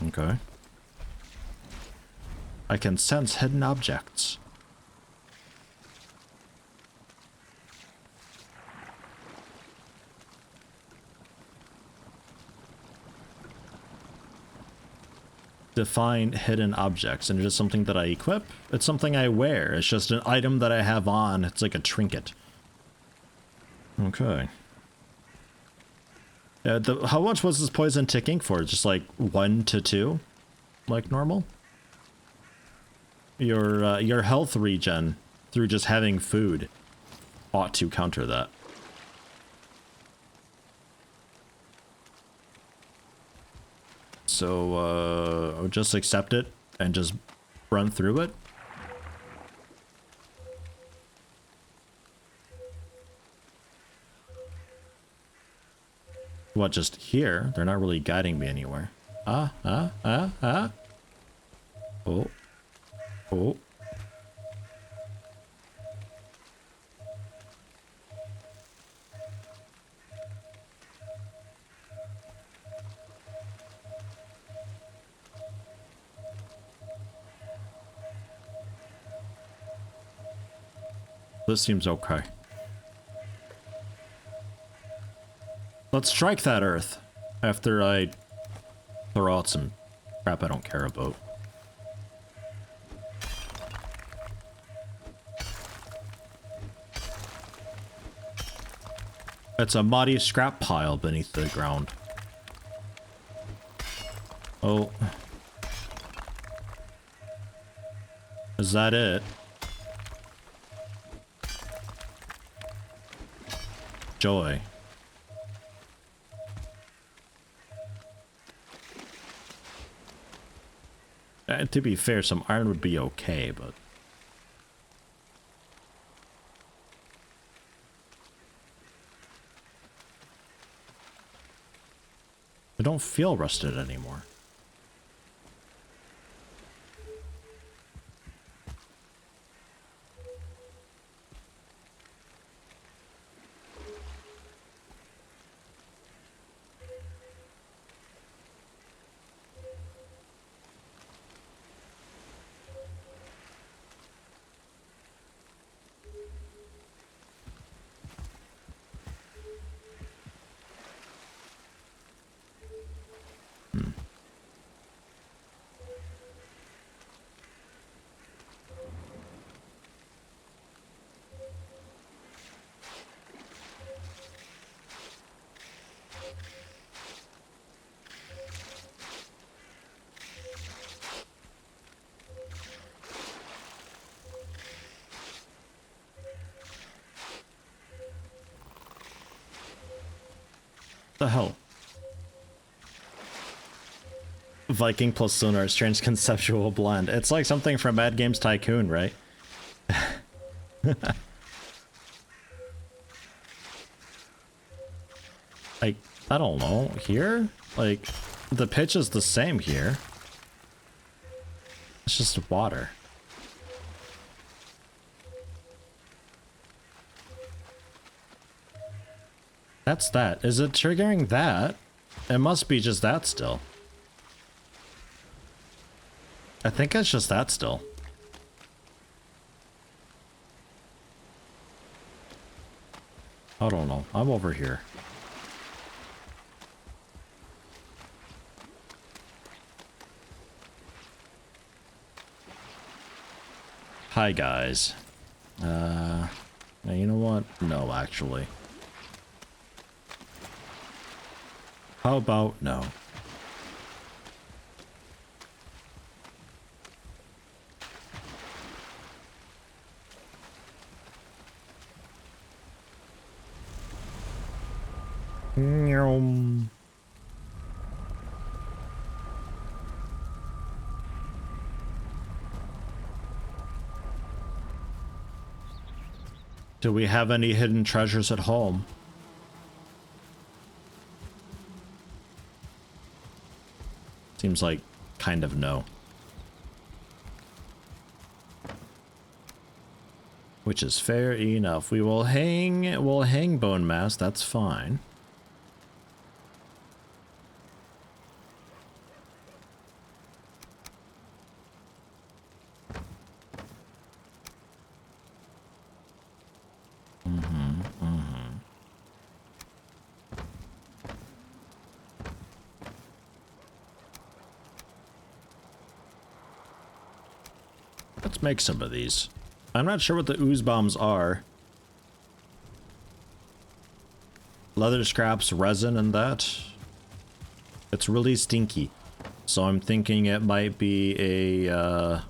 Okay. I can sense hidden objects. define hidden objects, and it's just something that I equip. It's something I wear. It's just an item that I have on. It's like a trinket. Okay. How much was this poison ticking for? Just like 1 to 2? Like normal? Your health regen through just having food ought to counter that. So, just accept it and just run through it. What, just here? They're not really guiding me anywhere. Oh. Oh. This seems okay. Let's strike that earth after I throw out some crap I don't care about. It's a muddy scrap pile beneath the ground. Oh. Is that it? Joy. To be fair, some iron would be okay, but... I don't feel rusted anymore. The hell? Viking plus Sonar, strange conceptual blend. It's like something from Bad Games Tycoon, right? Like, I don't know. Here? Like, the pitch is the same here. It's just water. That's that. Is it triggering that? It must be just that still. I think it's just that still. I don't know. I'm over here. Hi, guys. Now you know what? No, actually. How about no? Do we have any hidden treasures at home? Seems like kind of no. Which is fair enough. We'll hang bone mass, that's fine. Let's make some of these. I'm not sure what the ooze bombs are. Leather scraps, resin, and that. It's really stinky. So I'm thinking it might be a,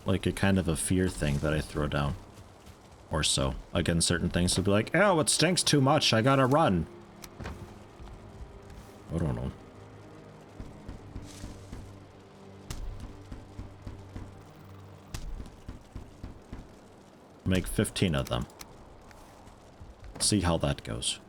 like a kind of a fear thing that I throw down. Or so. Against certain things, to be like, oh, it stinks too much, I gotta run. I don't know. Make 15 of them. See how that goes.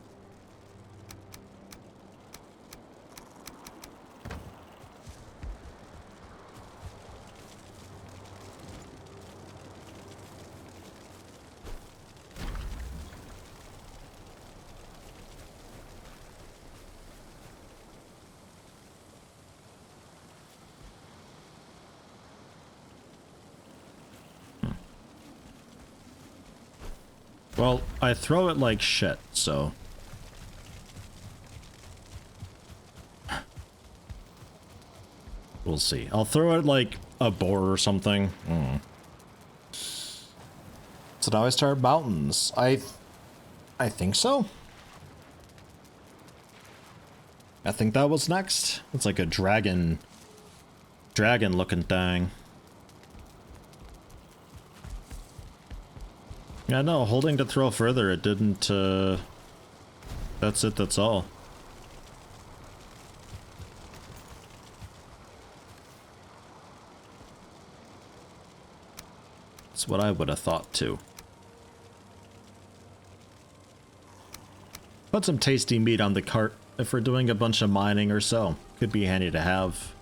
Well, I throw it like shit, so... We'll see. I'll throw it like a boar or something. So now I start mountains. I think so. I think that was next. It's like a dragon looking thing. Yeah, no, holding to throw further, it didn't, that's it, that's all. That's what I would have thought, too. Put some tasty meat on the cart if we're doing a bunch of mining or so. Could be handy to have.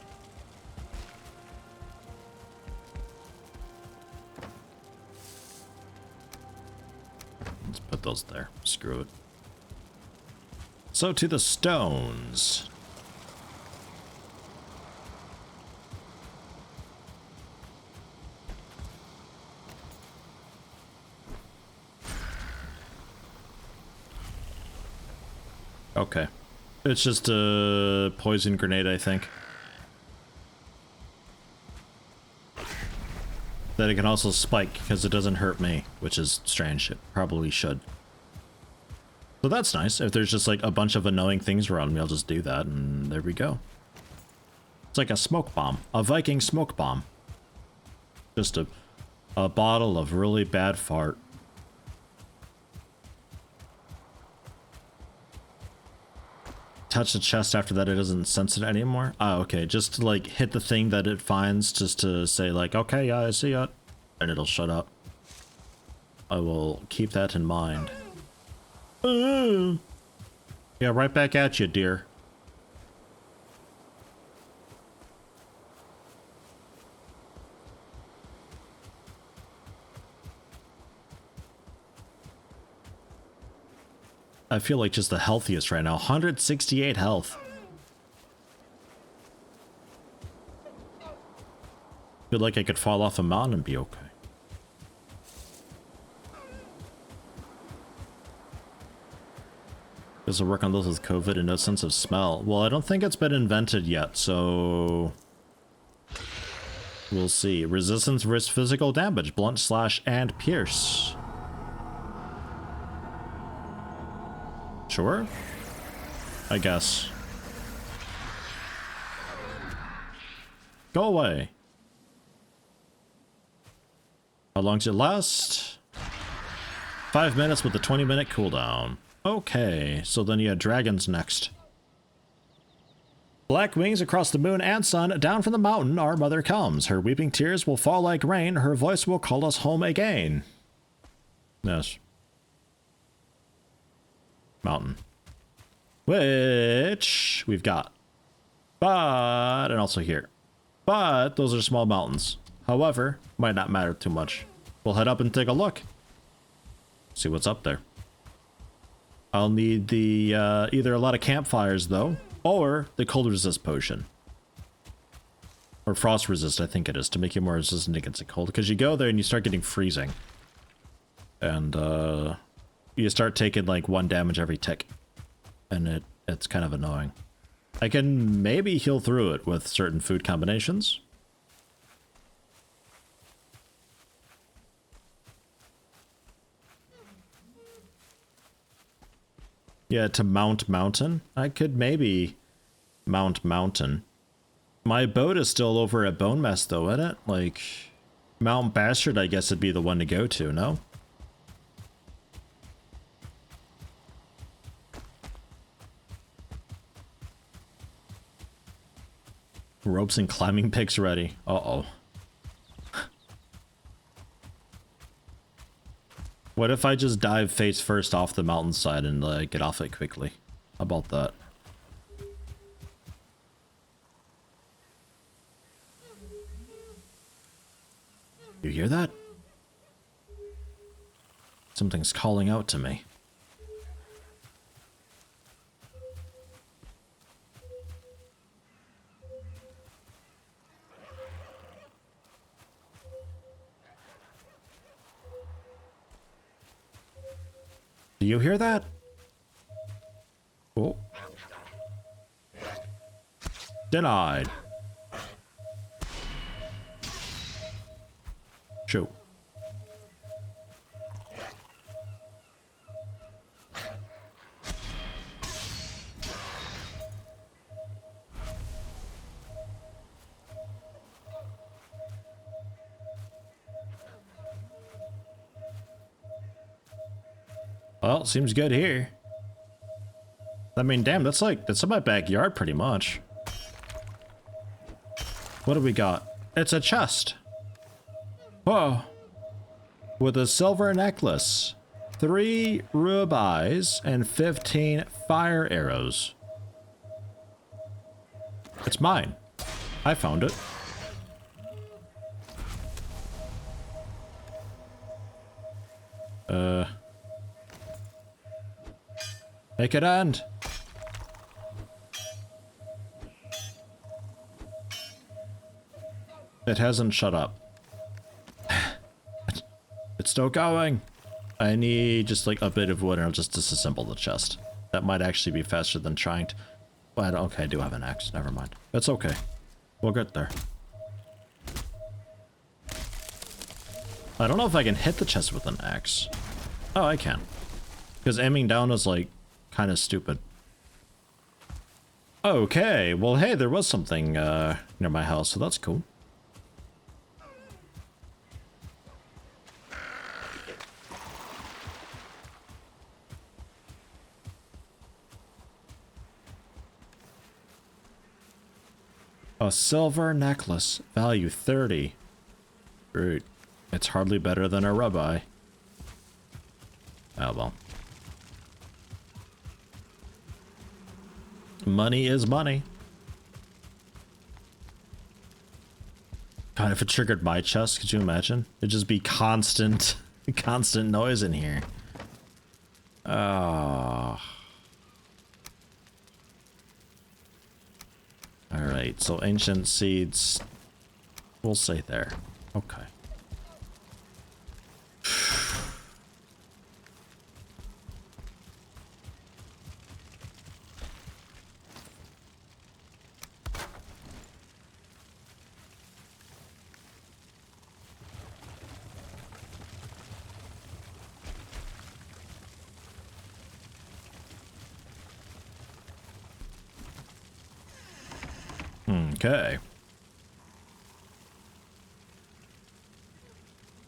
Put those there. Screw it. So to the stones. Okay. It's just a poison grenade, I think. That it can also spike because it doesn't hurt me, which is strange. It probably should. So that's nice. If there's just like a bunch of annoying things around me, I'll just do that, and there we go. It's like a smoke bomb. A Viking smoke bomb. Just a bottle of really bad fart. Touch the chest after that, it doesn't sense it anymore. Ah, okay, just to like hit the thing that it finds, just to say like, okay, yeah, I see it, and it'll shut up. I will keep that in mind. Yeah, right back at you, dear. I feel like just the healthiest right now. 168 health. Feel like I could fall off a mountain and be okay. Does it work on those with COVID and no sense of smell? Well, I don't think it's been invented yet, so... We'll see. Resistance versus physical damage. Blunt, slash, and pierce. Sure? I guess. Go away. How long does it last? 5 minutes with a 20-minute cooldown. Okay, so then you had dragons next. Black wings across the moon and sun, down from the mountain our mother comes. Her weeping tears will fall like rain, her voice will call us home again. Yes. Mountain. Which we've got. But, and also here. But those are small mountains. However, might not matter too much. We'll head up and take a look. See what's up there. I'll need the, either a lot of campfires though, or the cold resist potion. Or frost resist, I think it is, to make you more resistant against the cold. Because you go there and you start getting freezing. And, you start taking like 1 damage every tick. And it's kind of annoying. I can maybe heal through it with certain food combinations. Yeah, to Mount Mountain. I could maybe Mount Mountain. My boat is still over at Bone Mess though, isn't it? Like, Mount Bastard I guess would be the one to go to, no? Ropes and climbing picks ready. Uh-oh. What if I just dive face first off the mountainside and get off it quickly? How about that? You hear that? Something's calling out to me. Do you hear that? Oh. Denied. Shoot. Well, seems good here. I mean, damn, that's in my backyard pretty much. What do we got? It's a chest. Whoa. With a silver necklace, 3 rubies, and 15 fire arrows. It's mine. I found it. Make it end. It hasn't shut up. It's still going. I need just like a bit of wood and I'll just disassemble the chest. That might actually be faster than trying to... But okay, I do have an axe. Never mind. It's okay. We'll get there. I don't know if I can hit the chest with an axe. Oh, I can. Because aiming down is like kind of stupid. Okay, well hey, there was something near my house, so that's cool. A silver necklace, value 30. Great. It's hardly better than a ruby. Oh well. Money is money. God, if it triggered my chest, could you imagine? It'd just be constant, constant noise in here. Oh. Alright, so ancient seeds. We'll say there. Okay. Okay.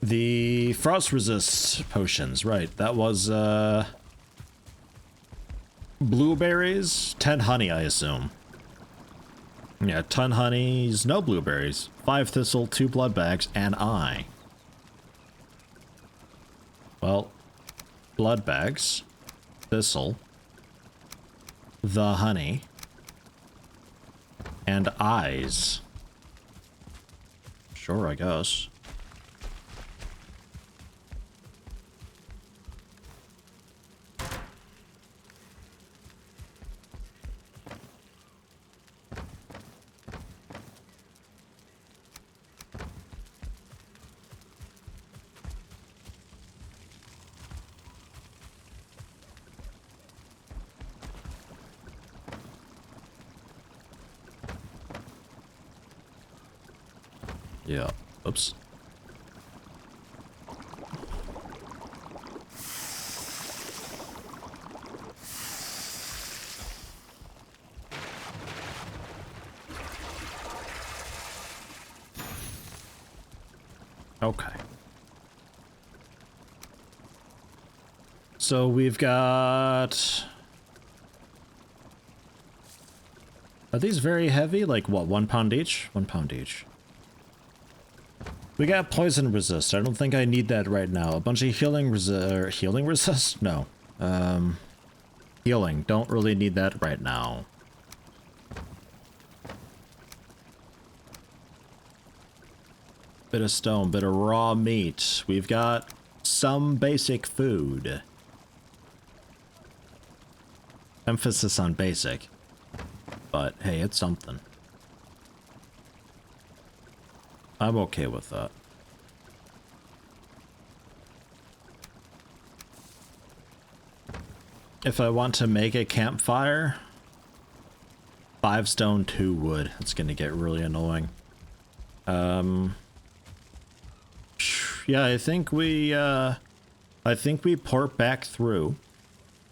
The frost resist potions, right. That was blueberries, 10 honey, I assume. Yeah, 10 honeys, no blueberries, 5 thistle, 2 blood bags, and I. Well, blood bags, thistle, the honey, and eyes. Sure, I guess. Yeah. Oops. Okay. So we've got... Are these very heavy? Like what, 1 pound each? 1 pound each. We got poison resist. I don't think I need that right now. A bunch of healing resist? No. Healing. Don't really need that right now. Bit of stone, bit of raw meat. We've got some basic food. Emphasis on basic. But hey, it's something. I'm okay with that. If I want to make a campfire, 5 stone, 2 wood. It's gonna get really annoying. Yeah, I think we port back through,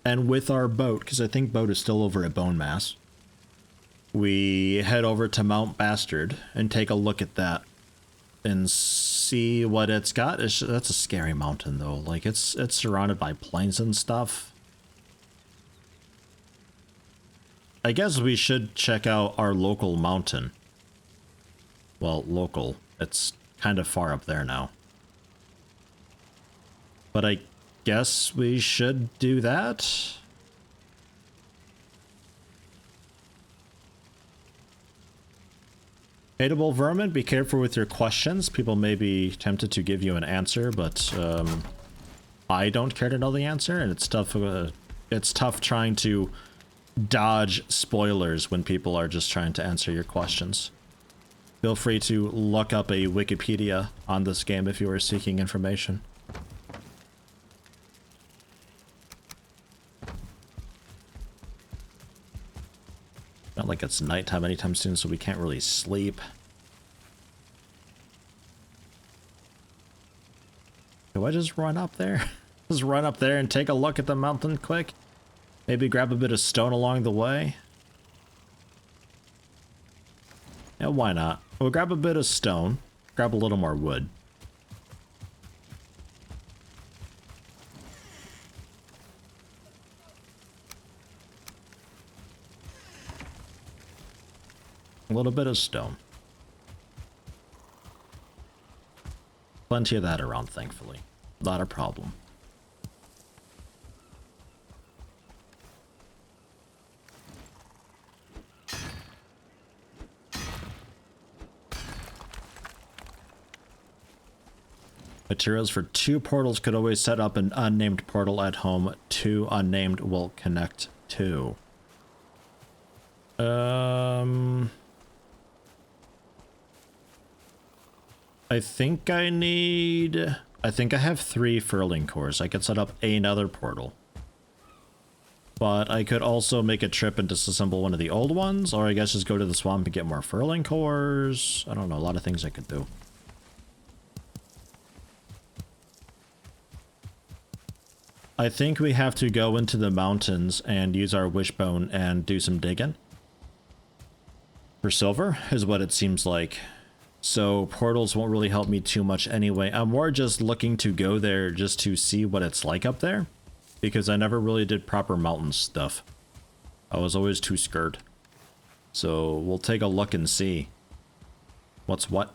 and with our boat, because I think boat is still over at Bone Mass, we head over to Mount Bastard and take a look at that and see what it's got. That's a scary mountain though. Like it's surrounded by plains and stuff. I guess we should check out our local mountain. Well, local. It's kind of far up there now. But I guess we should do that. Hateable vermin, be careful with your questions. People may be tempted to give you an answer, but I don't care to know the answer, and it's tough. It's tough trying to dodge spoilers when people are just trying to answer your questions. Feel free to look up a Wikipedia on this game if you are seeking information. Not like it's nighttime anytime soon, so we can't really sleep. Do I just run up there? Just run up there and take a look at the mountain quick? Maybe grab a bit of stone along the way? Yeah, why not? We'll grab a bit of stone, grab a little more wood. A little bit of stone. Plenty of that around, thankfully. Not a problem. Materials for 2 portals. Could always set up an unnamed portal at home. 2 unnamed will connect to. I think I have 3 furling cores. I could set up another portal. But I could also make a trip and disassemble one of the old ones, or I guess just go to the swamp and get more furling cores. I don't know, a lot of things I could do. I think we have to go into the mountains and use our wishbone and do some digging. For silver, is what it seems like. So portals won't really help me too much anyway. I'm more just looking to go there just to see what it's like up there, because I never really did proper mountain stuff. I was always too scared. So we'll take a look and see what's what,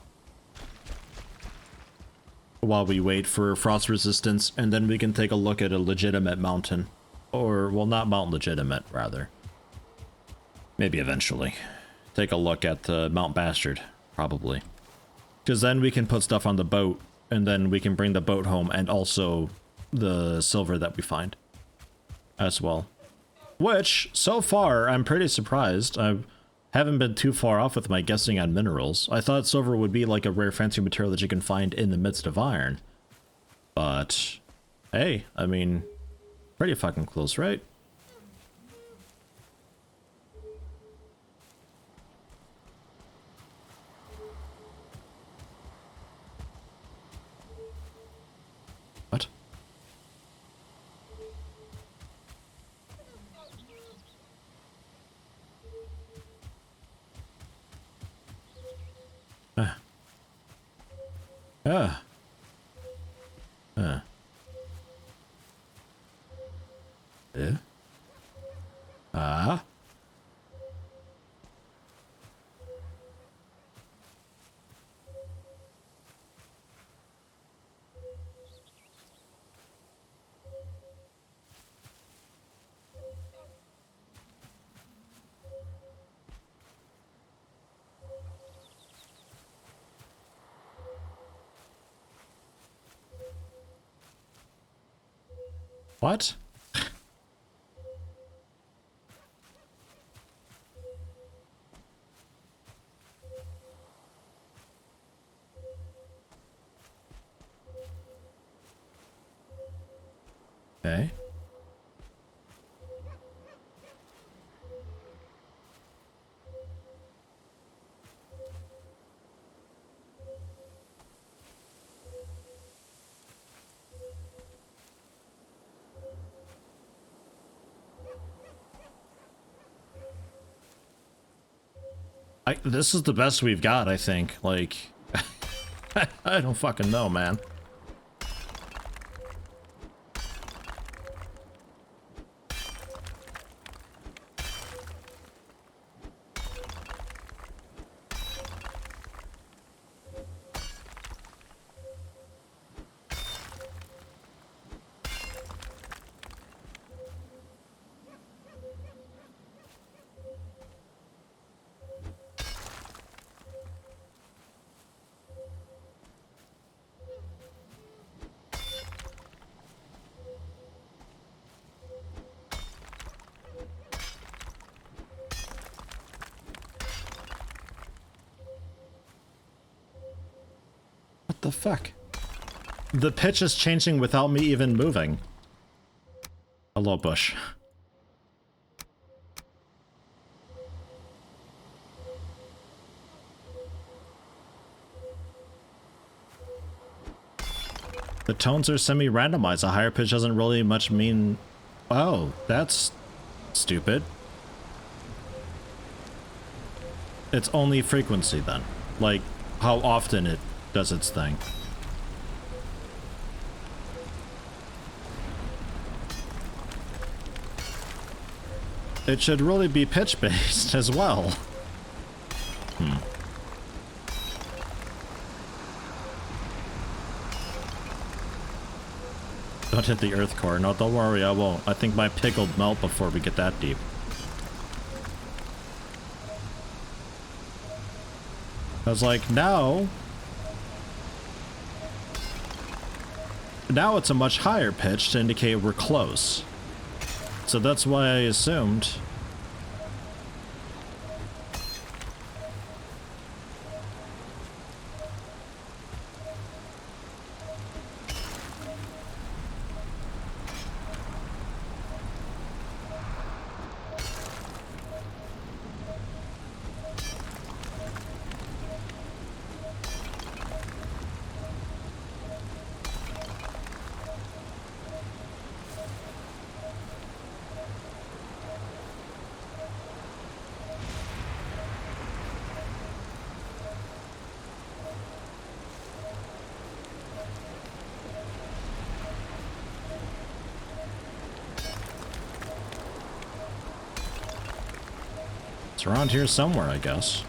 while we wait for frost resistance, and then we can take a look at a legitimate mountain. Or, well, not Mount Legitimate, rather. Maybe eventually. Take a look at Mount Bastard, probably. Because then we can put stuff on the boat, and then we can bring the boat home, and also the silver that we find as well. Which, so far, I'm pretty surprised. I haven't been too far off with my guessing on minerals. I thought silver would be like a rare fancy material that you can find in the midst of iron. But, hey, I mean, pretty fucking close, right? What? Ah. Huh. Yeah. Ah. What? Okay. This is the best we've got, I think. Like, I don't fucking know, man. What the fuck? The pitch is changing without me even moving. Hello, bush. The tones are semi-randomized. A higher pitch doesn't really much mean... Oh, that's stupid. It's only frequency then. Like, how often it does its thing. It should really be pitch-based as well. Don't hit the earth core. No, don't worry, I won't. I think my pig will melt before we get that deep. I was like, now it's a much higher pitch to indicate we're close. So that's why I assumed. It's around here somewhere, I guess.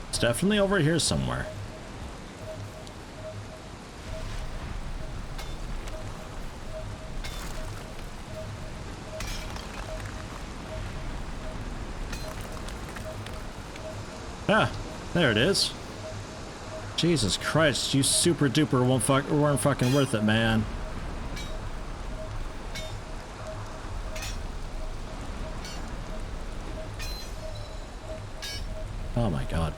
It's definitely over here somewhere. Ah, there it is. Jesus Christ, you super duper weren't fucking worth it, man. Oh my god.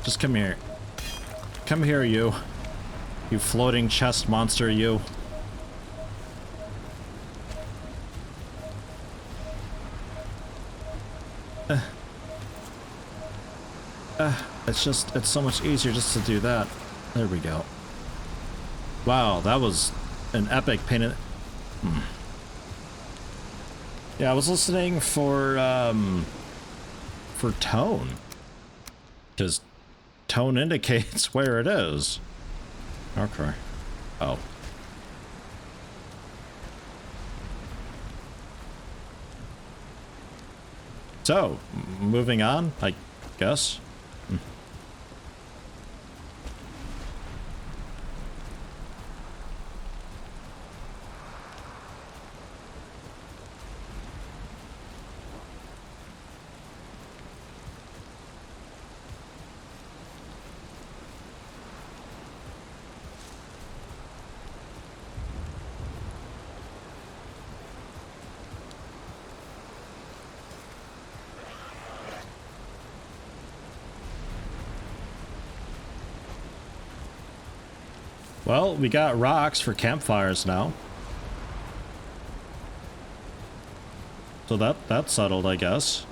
Just come here. Come here, you. You floating chest monster, you. It's so much easier just to do that. There we go. Wow, that was an epic pain in... Yeah, I was listening for tone. Because tone indicates where it is. Okay. Oh. So, moving on, I guess. Well, we got rocks for campfires now. So that's settled, I guess.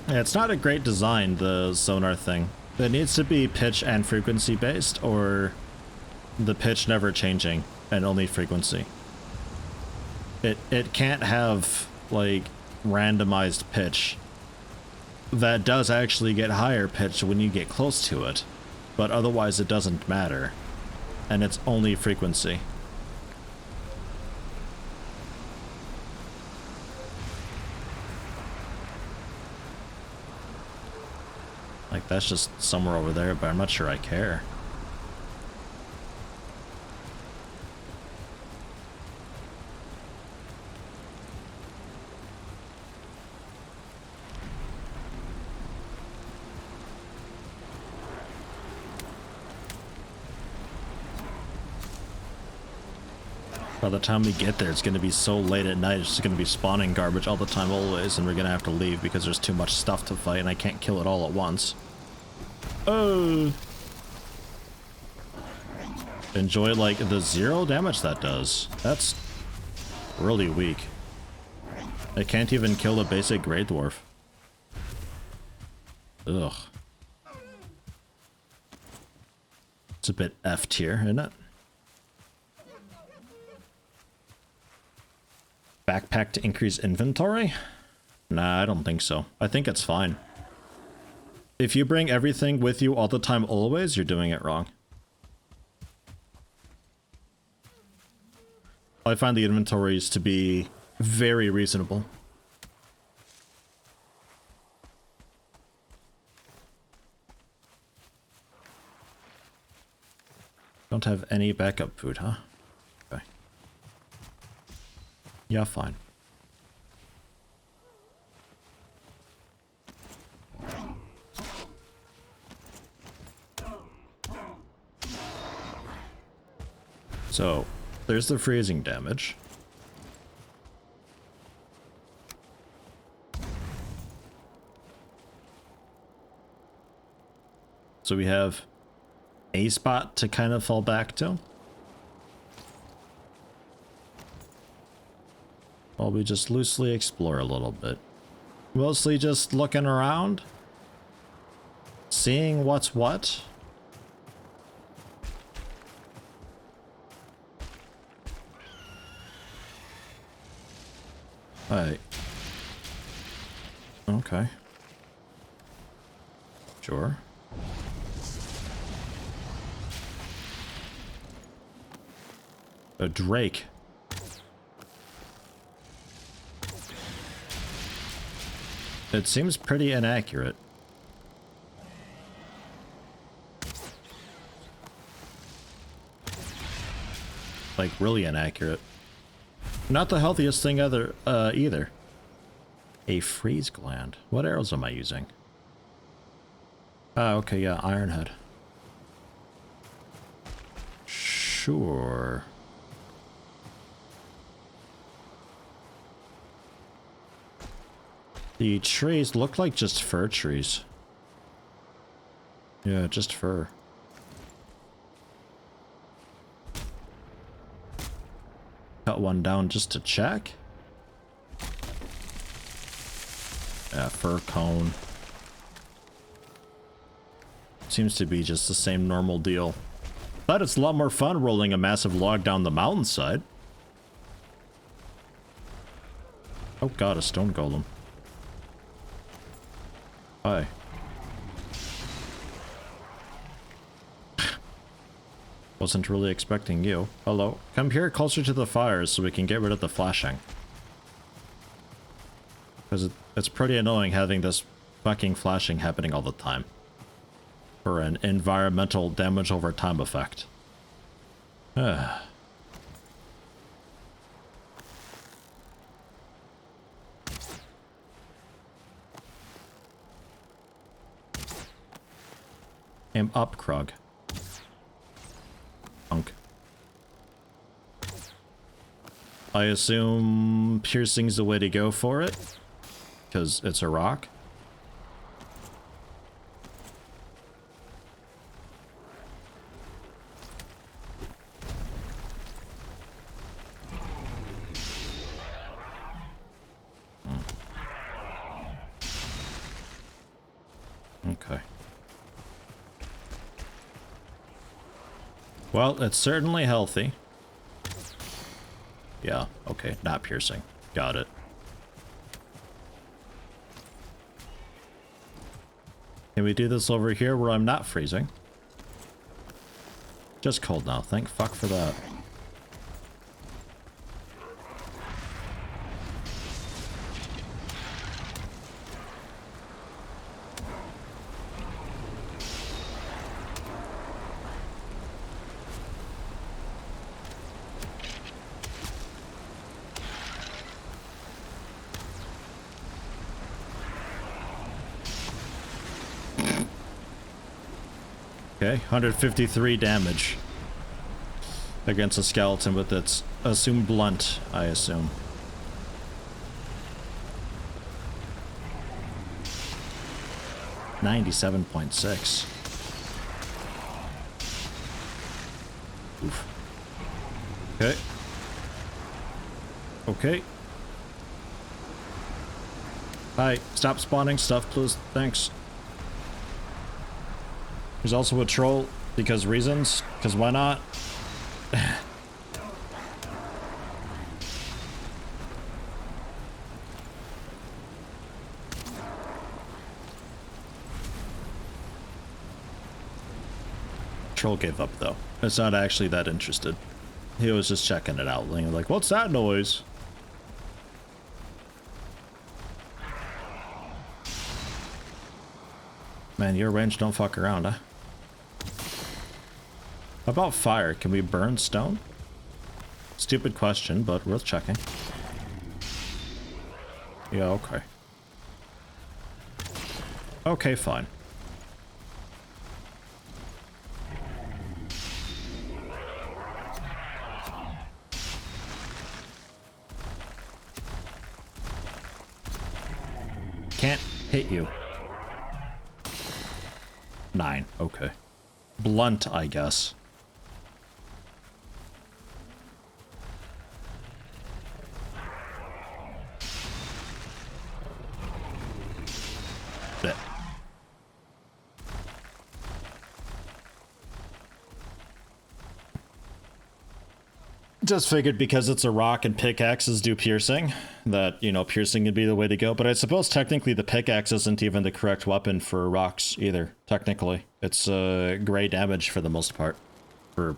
Yeah, it's not a great design, the sonar thing. It needs to be pitch and frequency based, or the pitch never changing and only frequency. It can't have, like, randomized pitch. That does actually get higher pitch when you get close to it, but otherwise it doesn't matter. And it's only frequency. Like, that's just somewhere over there, but I'm not sure I care. By the time we get there, it's going to be so late at night, it's just going to be spawning garbage all the time always, and we're going to have to leave because there's too much stuff to fight and I can't kill it all at once. Oh! Enjoy, like, the 0 damage that does. That's really weak. I can't even kill a basic Grey Dwarf. Ugh. It's a bit F tier, isn't it? Backpack to increase inventory? Nah, I don't think so. I think it's fine. If you bring everything with you all the time always, you're doing it wrong. I find the inventories to be very reasonable. Don't have any backup food, huh? Okay. Yeah, fine. So, there's the freezing damage. So we have a spot to kind of fall back to. While we just loosely explore a little bit. Mostly just looking around. Seeing what's what. Right. Okay. Sure. A drake. It seems pretty inaccurate. Like, really inaccurate. Not the healthiest thing either. A freeze gland. What arrows am I using? Ah, okay, yeah, Ironhead. Sure. The trees look like just fir trees. Yeah, just fir. Cut one down just to check. Yeah, fir cone. Seems to be just the same normal deal. But it's a lot more fun rolling a massive log down the mountainside. Oh god, a stone golem. Hi. Wasn't really expecting you. Hello. Come here closer to the fires so we can get rid of the flashing. Because it's pretty annoying having this fucking flashing happening all the time. For an environmental damage over time effect. Aim up, Krug. Punk. I assume piercing's the way to go for it. Because it's a rock. Okay. Well, it's certainly healthy. Yeah, okay, not piercing. Got it. Can we do this over here where I'm not freezing? Just cold now, thank fuck for that. Okay, 153 damage against a skeleton with its assumed blunt, I assume. $97.6. Oof. Okay. Okay. Hi, stop spawning stuff, please. Thanks. There's also a troll, because reasons, because why not? Troll gave up though. It's not actually that interested. He was just checking it out, like, what's that noise? Man, your range don't fuck around, huh? How about fire? Can we burn stone? Stupid question, but worth checking. Yeah, okay. Okay, fine. Can't hit you. 9, okay. Blunt, I guess. Bit. Just figured because it's a rock and pickaxes do piercing, that, you know, piercing would be the way to go. But I suppose technically the pickaxe isn't even the correct weapon for rocks either, technically. It's gray damage for the most part. For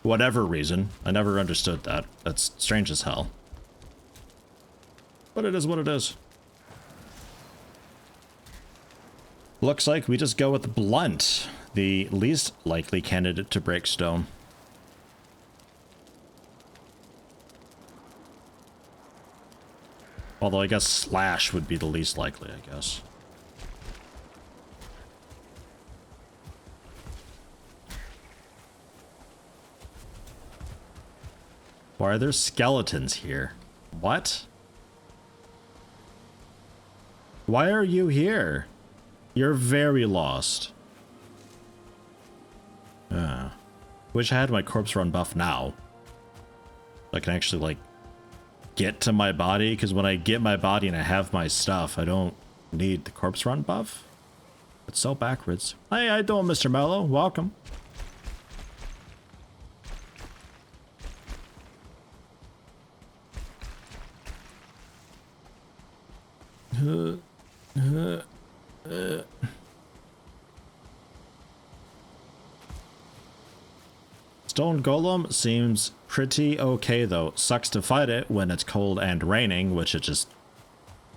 whatever reason. I never understood that. That's strange as hell. But it is what it is. Looks like we just go with blunt, the least likely candidate to break stone. Although I guess slash would be the least likely, I guess. Why are there skeletons here? What? Why are you here? You're very lost. Wish I had my corpse run buff now. I can actually, like, get to my body, because when I get my body and I have my stuff, I don't need the corpse run buff. It's so backwards. Hey, how you doing, Mr. Mello? Welcome. Stone Golem seems pretty okay though. Sucks to fight it when it's cold and raining, which it just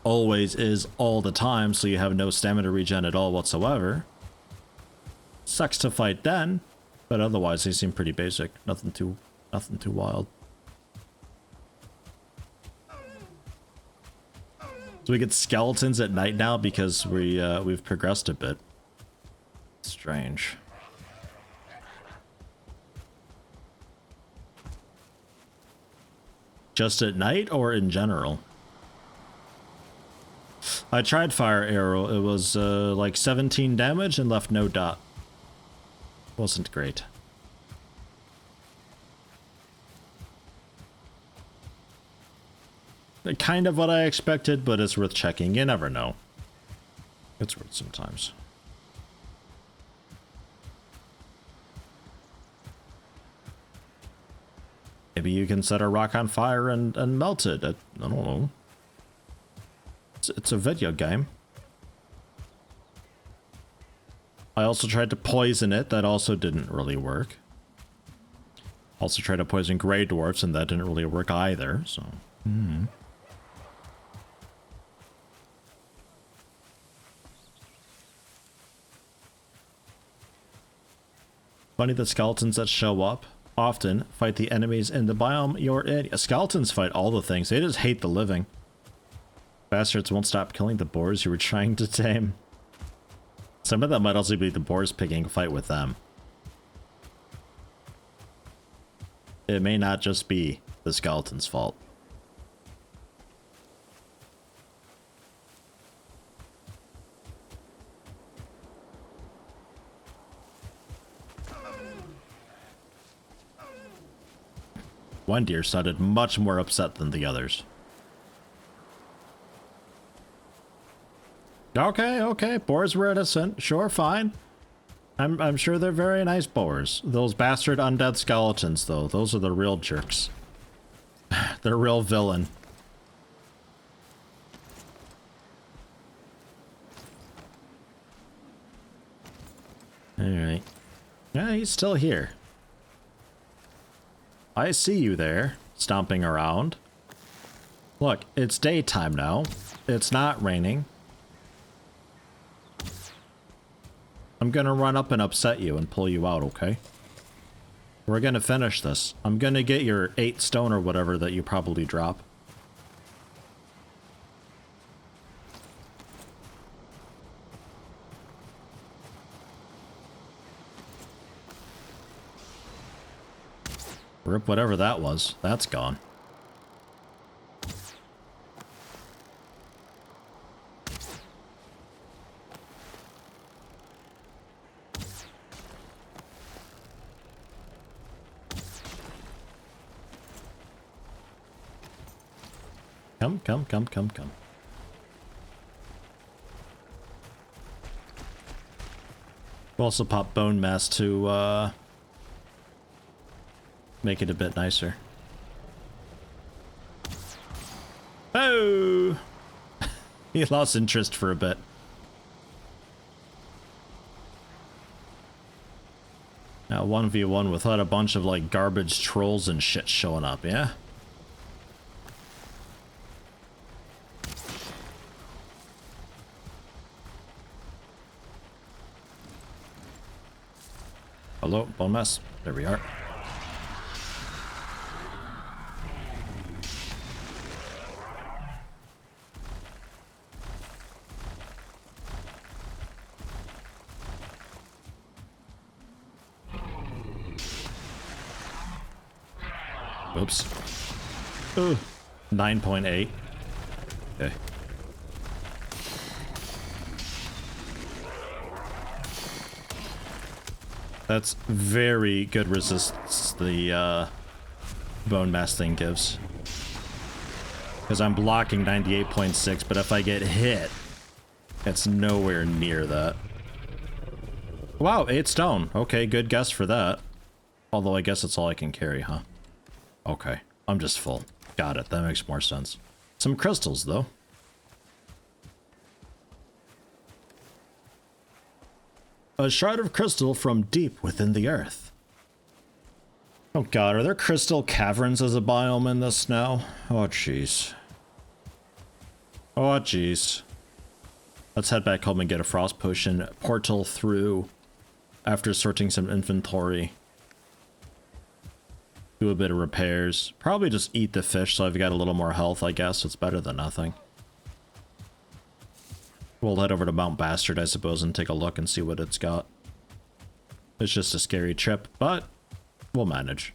always is all the time, so you have no stamina regen at all whatsoever. Sucks to fight then, but otherwise they seem pretty basic. Nothing too wild. So we get skeletons at night now because we've progressed a bit. Strange. Just at night or in general? I tried fire arrow. It was like 17 damage and left no dot. Wasn't great. Kind of what I expected, but it's worth checking. You never know. It's worth sometimes. Maybe you can set a rock on fire and melt it. I don't know. It's a video game. I also tried to poison it. That also didn't really work. Also tried to poison Grey Dwarfs, and that didn't really work either, so... Funny that skeletons that show up often fight the enemies in the biome you're in. Skeletons fight all the things. They just hate the living. Bastards won't stop killing the boars you were trying to tame. Some of that might also be the boars picking a fight with them. It may not just be the skeleton's fault. One deer sounded much more upset than the others. Okay, boars were innocent. Sure, fine. I'm sure they're very nice boars. Those bastard undead skeletons, though, those are the real jerks. They're real villain. Alright. Yeah, he's still here. I see you there, stomping around. Look, it's daytime now. It's not raining. I'm gonna run up and upset you and pull you out, okay? We're gonna finish this. I'm gonna get your 8 stone or whatever that you probably drop. Rip whatever that was. That's gone. Come. We'll also pop bone mass to, make it a bit nicer. Oh! He lost interest for a bit. Now 1v1 without a bunch of like garbage trolls and shit showing up, yeah? Hello, bone mass. There we are. Oops. Ooh. 9.8. Okay. That's very good resistance the bone mass thing gives. Because I'm blocking 98.6, but if I get hit, it's nowhere near that. Wow, 8 stone. Okay, good guess for that. Although I guess it's all I can carry, huh? Okay, I'm just full. Got it, that makes more sense. Some crystals, though. A shard of crystal from deep within the earth. Oh god, are there crystal caverns as a biome in this now? Oh jeez. Oh jeez. Let's head back home and get a frost potion. Portal through after sorting some inventory. Do a bit of repairs. Probably just eat the fish so I've got a little more health, I guess. It's better than nothing. We'll head over to Mount Bastard, I suppose, and take a look and see what it's got. It's just a scary trip, but we'll manage.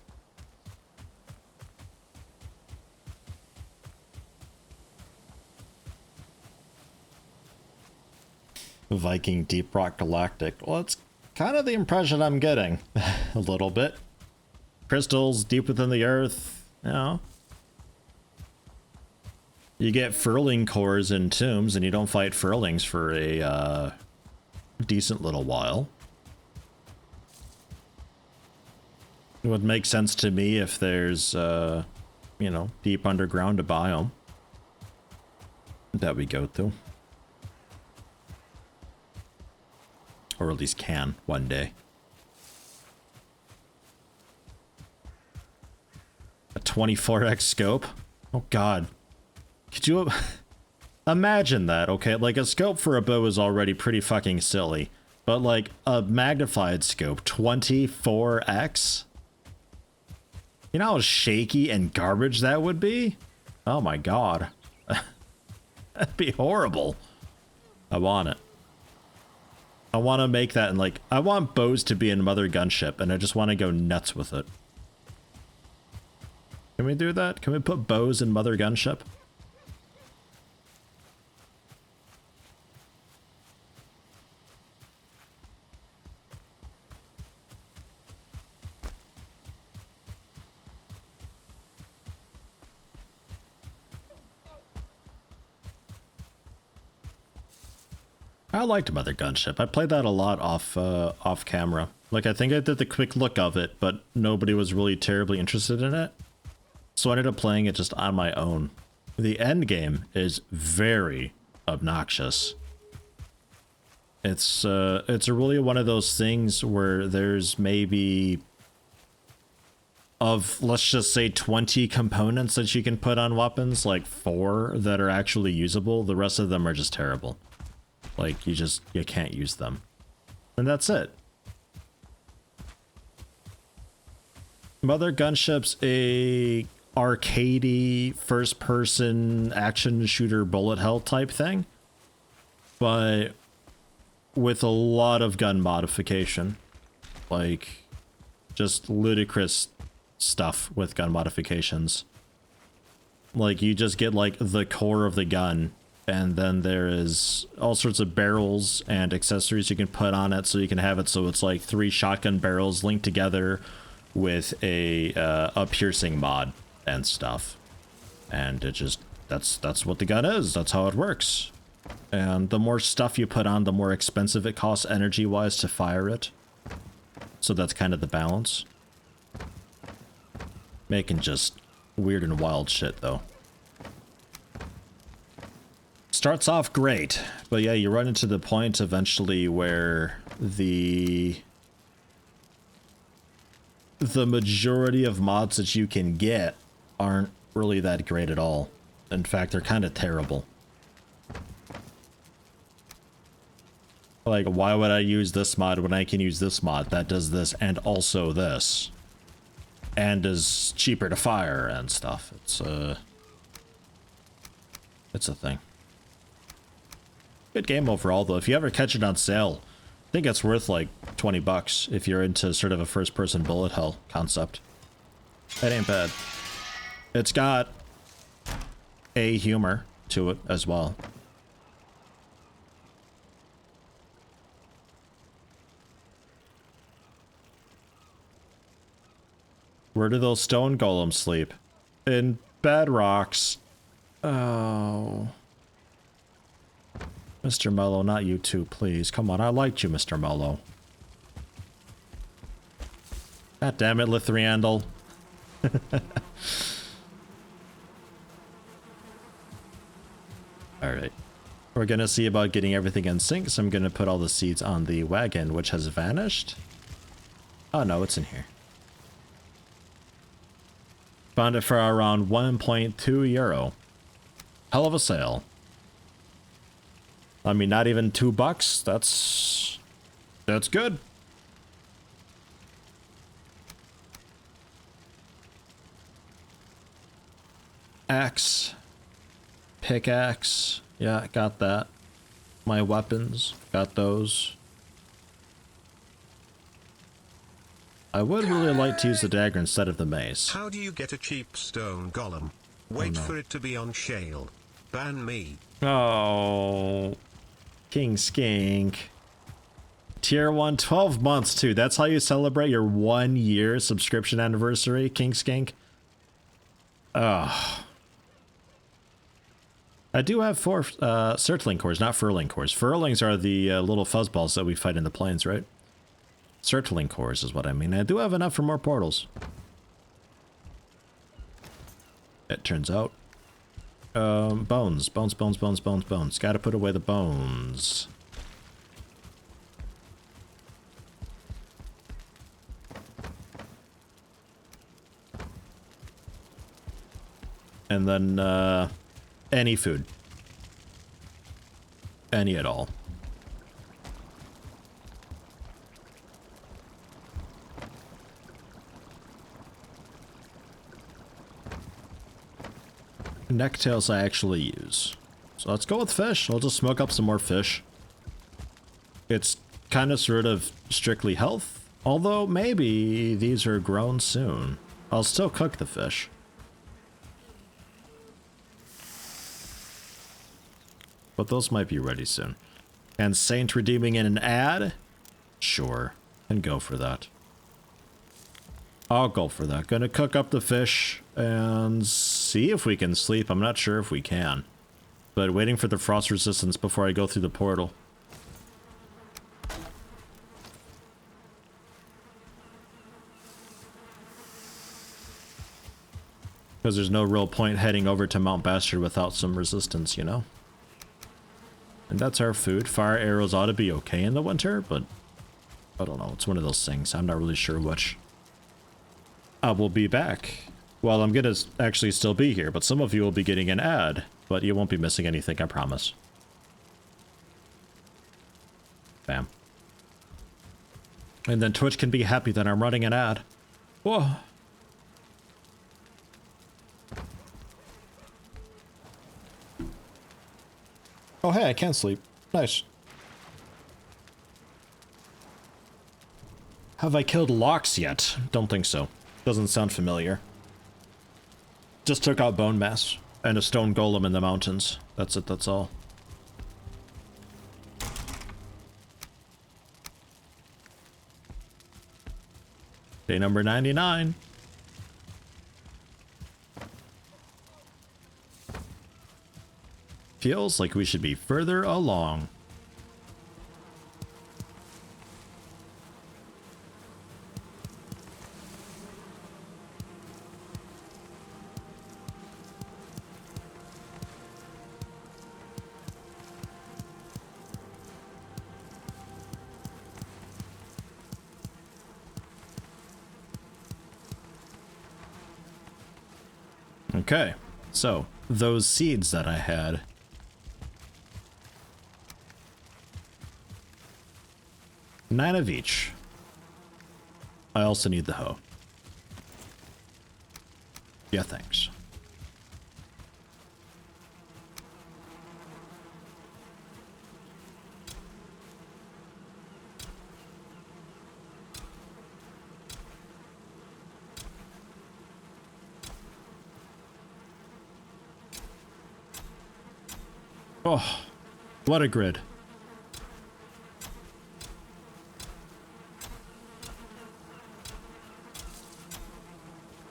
Viking Deep Rock Galactic. Well, it's kind of the impression I'm getting. A little bit. Crystals deep within the earth, you know. You get furling cores in tombs, and you don't fight furlings for a decent little while. It would make sense to me if there's, you know, deep underground a biome that we go through. Or at least can one day. A 24x scope? Oh god. Could you imagine that, okay? Like, a scope for a bow is already pretty fucking silly. But, like, a magnified scope, 24x? You know how shaky and garbage that would be? Oh my god. That'd be horrible. I want it. I want to make that, and like, I want bows to be in Mother Gunship, and I just want to go nuts with it. Can we do that? Can we put bows in Mother Gunship? I liked Mother Gunship. I played that a lot off camera. Like, I think I did the quick look of it, but nobody was really terribly interested in it. So I ended up playing it just on my own. The end game is very obnoxious. It's really one of those things where there's maybe of, let's just say, 20 components that you can put on weapons, like 4 that are actually usable. The rest of them are just terrible. Like, you can't use them. And that's it. Mother Gunship's a arcadey first-person action shooter bullet hell type thing, but with a lot of gun modification. Like, just ludicrous stuff with gun modifications. Like, you just get, like, the core of the gun, and then there is all sorts of barrels and accessories you can put on it, so you can have it so it's like 3 shotgun barrels linked together with a piercing mod and stuff. And it just, that's what the gun is. That's how it works. And the more stuff you put on, the more expensive it costs energy-wise to fire it. So that's kind of the balance. Making just weird and wild shit, though. Starts off great, but yeah, you run into the point eventually where the majority of mods that you can get aren't really that great at all. In fact, they're kind of terrible. Like, why would I use this mod when I can use this mod that does this and also this? And is cheaper to fire and stuff. It's a thing. Good game overall, though. If you ever catch it on sale, I think it's worth like 20 bucks if you're into sort of a first-person bullet hell concept. That ain't bad. It's got a humor to it as well. Where do those stone golems sleep? In bedrocks. Oh. Mr. Mello, not you too, please. Come on, I liked you, Mr. Mello. God damn it, Lithriandel. Alright. We're gonna see about getting everything in sync, so I'm gonna put all the seeds on the wagon, which has vanished. Oh no, it's in here. Found it for around 1.2 euro. Hell of a sale. I mean, not even $2. That's good. Axe. Pickaxe. Yeah, got that. My weapons. Got those. I would really like to use the dagger instead of the mace. How do you get a cheap stone golem? Wait for it to be on shale. Ban me. Oh. King Skink. Tier 1, 12 months too. That's how you celebrate your 1 year subscription anniversary, King Skink? Ugh. I do have 4 Surtling cores, not Furling cores. Furlings are the little fuzzballs that we fight in the plains, right? Surtling cores is what I mean. I do have enough for more portals. It turns out. Bones. Bones, bones, bones, bones, bones. Gotta put away the bones. And then, any food. Any at all. Necktails I actually use. So let's go with fish. I'll just smoke up some more fish. It's kind of sort of strictly health. Although maybe these are grown soon. I'll still cook the fish. But those might be ready soon. And Saint redeeming in an ad? Sure. And go for that. I'll go for that. Gonna cook up the fish and see if we can sleep. I'm not sure if we can. But waiting for the frost resistance before I go through the portal. Because there's no real point heading over to Mount Bastard without some resistance, you know? And that's our food. Fire arrows ought to be okay in the winter, but I don't know. It's one of those things. I'm not really sure which. I will be back. Well, I'm gonna actually still be here, but some of you will be getting an ad, but you won't be missing anything, I promise. Bam. And then Twitch can be happy that I'm running an ad. Whoa. Oh, hey, I can sleep. Nice. Have I killed Lox yet? Don't think so. Doesn't sound familiar. Just took out bone mass and a stone golem in the mountains. That's it, that's all. Day number 99. Feels like we should be further along. Okay, so those seeds that I had. Nine of each. I also need the hoe. Yeah, thanks. Oh, what a grid.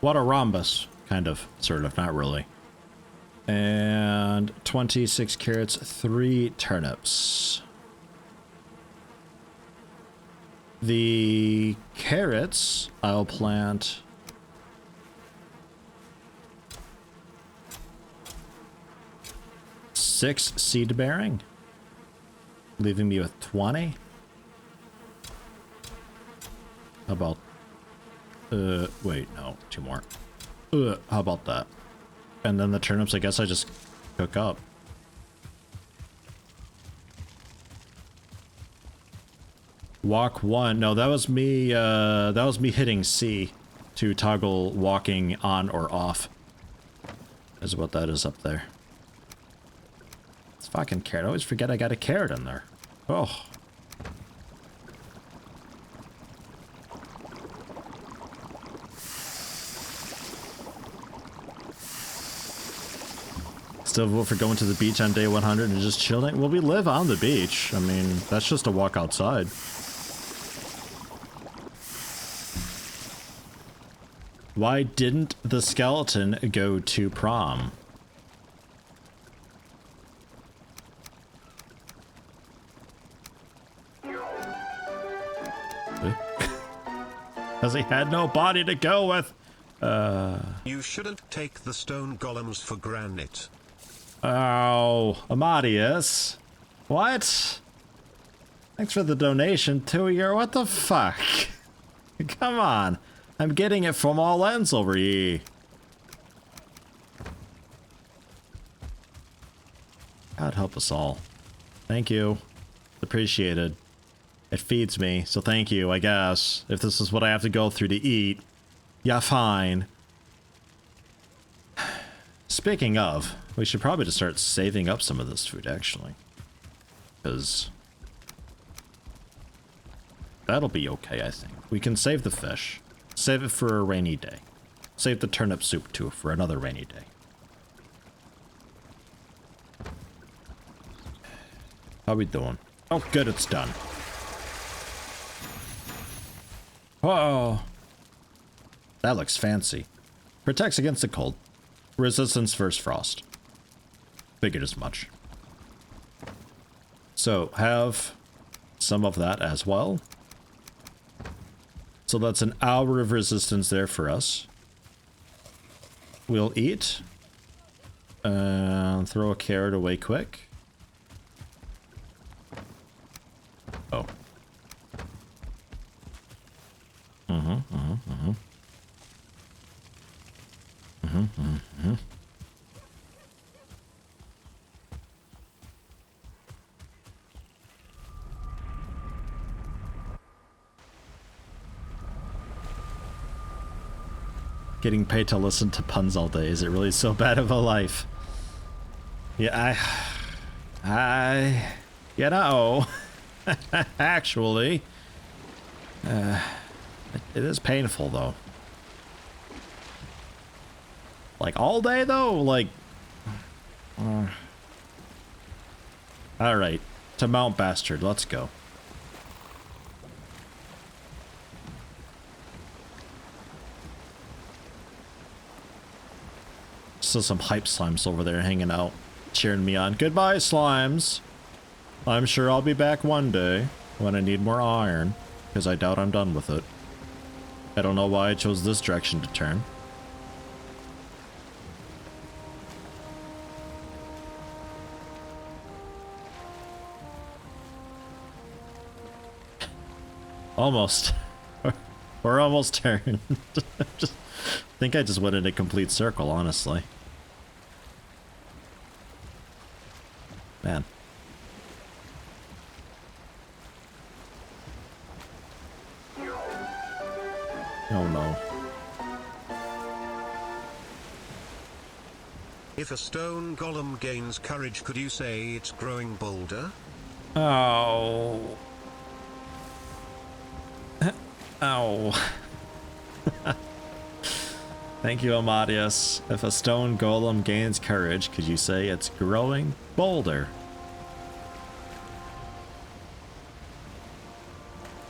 What a rhombus. Kind of, sort of, not really. And 26 carrots, 3 turnips. The carrots I'll plant. Six seed bearing, leaving me with 20. How about, wait, no, 2 more. How about that? And then the turnips, I guess I just cook up. Walk 1. No, that was me hitting C to toggle walking on or off. Is what that is up there. It's fucking carrot. I always forget I got a carrot in there. Oh. Still vote for going to the beach on day 100 and just chilling? Well, we live on the beach. I mean, that's just a walk outside. Why didn't the skeleton go to prom? Because he had no body to go with. You shouldn't take the stone golems for granite. Oh, Amadeus. What? Thanks for the donation, 2 year. What the fuck? Come on. I'm getting it from all ends over here. God help us all. Thank you. Appreciated. It feeds me, so thank you, I guess. If this is what I have to go through to eat. Yeah, fine. Speaking of, we should probably just start saving up some of this food, actually. Because that'll be okay, I think. We can save the fish. Save it for a rainy day. Save the turnip soup, too, for another rainy day. How we doing? Oh, good, it's done. Oh, that looks fancy. Protects against the cold. Resistance versus frost. Figured as much. So, have some of that as well. So that's an hour of resistance there for us. We'll eat. And throw a carrot away quick. Oh. Getting paid to listen to puns all day. Is it really so bad of a life? Yeah, you know, actually, it is painful though. Like all day though, like, all right, to Mount Bastard, let's go. Still some hype slimes over there hanging out, cheering me on. Goodbye, slimes. I'm sure I'll be back one day when I need more iron, because I doubt I'm done with it. I don't know why I chose this direction to turn. Almost. We're almost turned. Just think I just went in a complete circle, honestly. Man. Oh no. If a stone golem gains courage, could you say it's growing bolder? Oh. Ow. Thank you, Amadeus. If a stone golem gains courage, could you say it's growing bolder?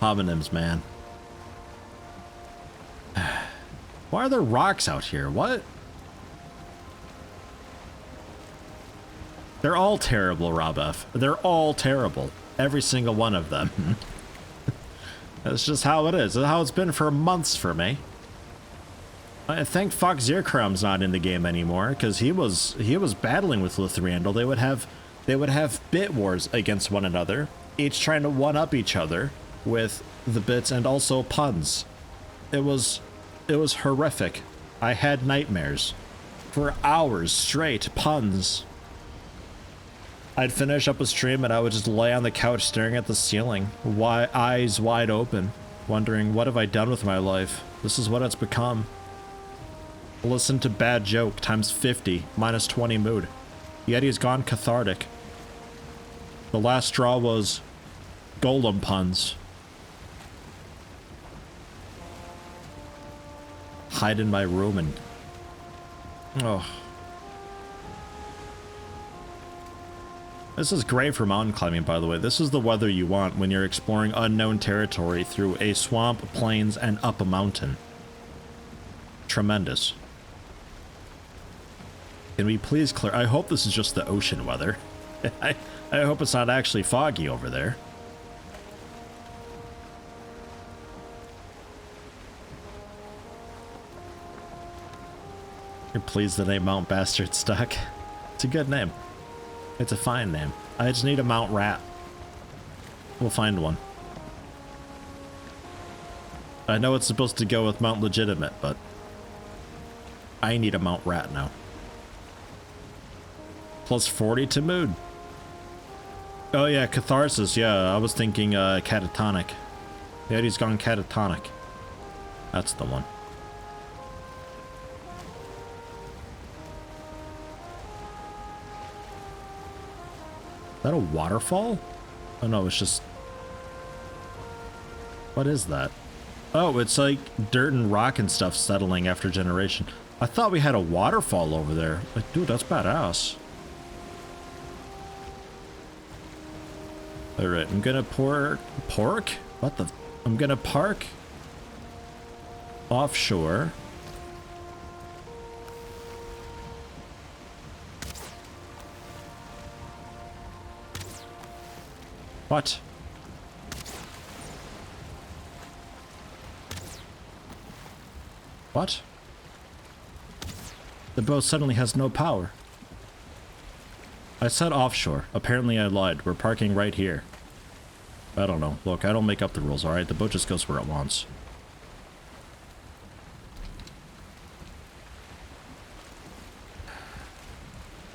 Homonyms, man. Why are there rocks out here? What? They're all terrible, Rob F. They're all terrible. Every single one of them. That's just how it is. That's how it's been for months for me. I think Fox Zerkrum's not in the game anymore because he was battling with Lithriandel. They would have bit wars against one another, each trying to one up each other with the bits and also puns. It was horrific. I had nightmares for hours straight. Puns. I'd finish up a stream and I would just lay on the couch staring at the ceiling, eyes wide open, wondering, what have I done with my life? This is what it's become. Listen to bad joke times 50, minus 20 mood. Yeti's gone cathartic. The last straw was golem puns. Hide in my room and... oh. This is great for mountain climbing, by the way. This is the weather you want when you're exploring unknown territory through a swamp, plains, and up a mountain. Tremendous. Can we please clear... I hope this is just the ocean weather. I hope it's not actually foggy over there. You're pleased the name Mount Bastard stuck. It's a good name. It's a fine name. I just need a Mount Rat. We'll find one. I know it's supposed to go with Mount Legitimate, but I need a Mount Rat now. Plus 40 to mood. Oh yeah, Catharsis. Yeah, I was thinking catatonic. Yeah, he's gone catatonic. That's the one. Is that a waterfall? Oh no, it's just... what is that? Oh, it's like dirt and rock and stuff settling after generation. I thought we had a waterfall over there. Like, dude, that's badass. Alright, I'm gonna pork? What the... I'm gonna park offshore. What? What? The boat suddenly has no power. I said offshore. Apparently I lied. We're parking right here. I don't know. Look, I don't make up the rules, alright? The boat just goes where it wants.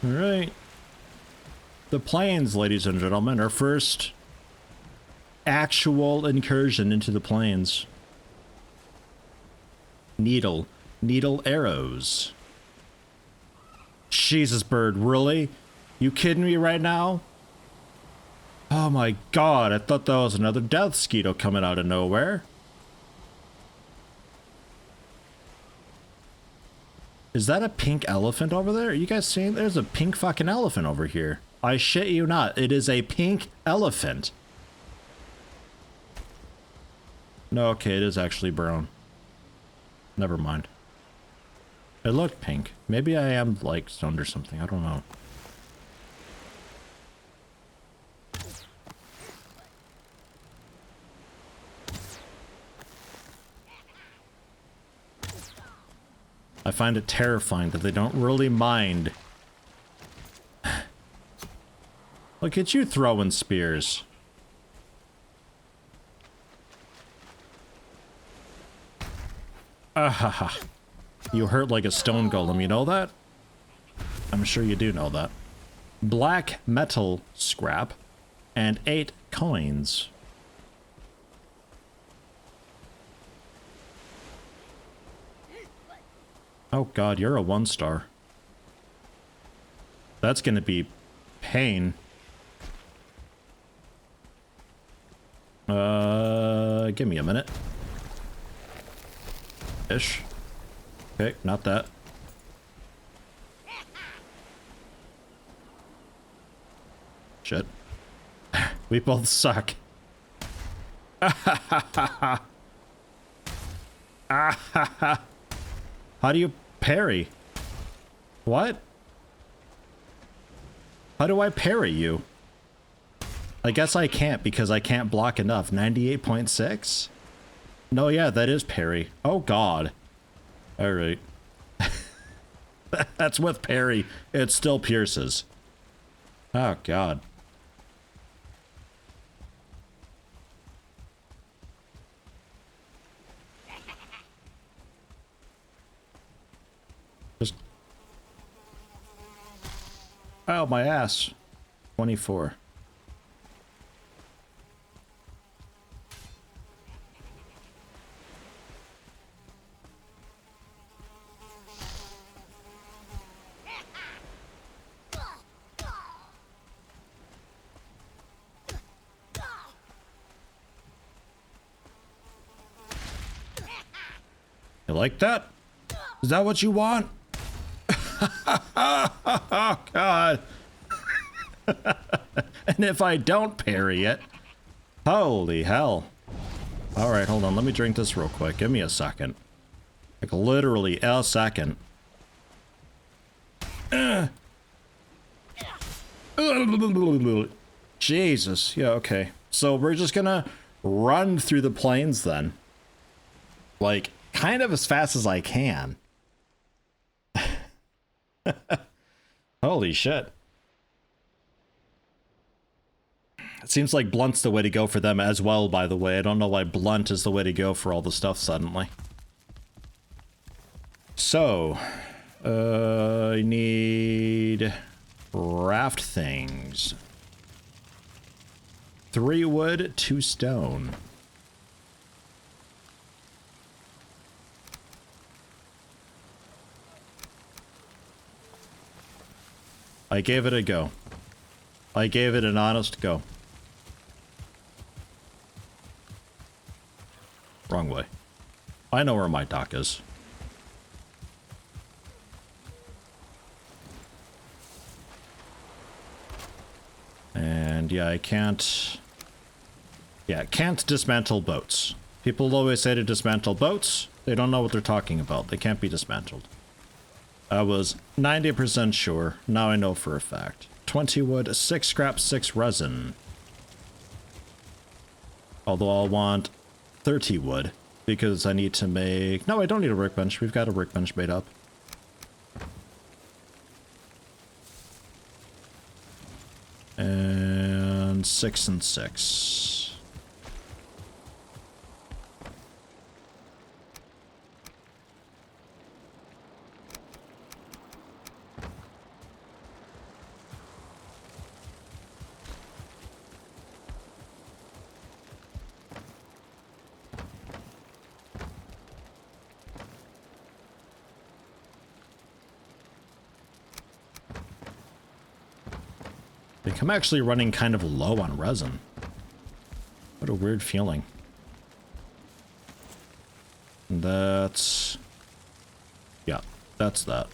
Alright. The plains, ladies and gentlemen, our first actual incursion into the plains. Needle arrows. Jesus, bird, really? You kidding me right now? Oh my god, I thought that was another death skeeto coming out of nowhere. Is that a pink elephant over there? Are you guys seeing? There's a pink fucking elephant over here. I shit you not. It is a pink elephant. No, okay, it is actually brown. Never mind. It looked pink. Maybe I am, like, stoned or something. I don't know. I find it terrifying that they don't really mind. Look at you throwing spears. Ahaha. You hurt like a stone golem, you know that? I'm sure you do know that. Black metal scrap and 8 coins. Oh god, you're a 1-star. That's gonna be pain. Give me a minute. Ish. Okay, not that. Shit. We both suck. How do you parry? What? How do I parry you? I guess I can't because I can't block enough. 98.6? No, yeah, that is parry. Oh, God. All right. That's with parry. It still pierces. Oh, God. Just... Oh, my ass. 24. You like that? Is that what you want? Oh, God. And if I don't parry it, holy hell. All right, hold on. Let me drink this real quick. Give me a second. Like literally a second. Jesus. Yeah, okay. So we're just gonna run through the plains then. Like, kind of as fast as I can. Holy shit. It seems like blunt's the way to go for them as well, by the way. I don't know why blunt is the way to go for all the stuff suddenly. So, I need raft things. 3 wood, 2 stone. I gave it a go. I gave it an honest go. Wrong way. I know where my dock is. And yeah, I can't... Yeah, can't dismantle boats. People always say to dismantle boats. They don't know what they're talking about. They can't be dismantled. I was 90% sure. Now I know for a fact. 20 wood, 6 scrap, 6 resin. Although I'll want 30 wood because I need to make... No, I don't need a workbench. We've got a workbench made up. And 6 and 6. I think I'm actually running kind of low on resin. What a weird feeling. That's... Yeah, that's that.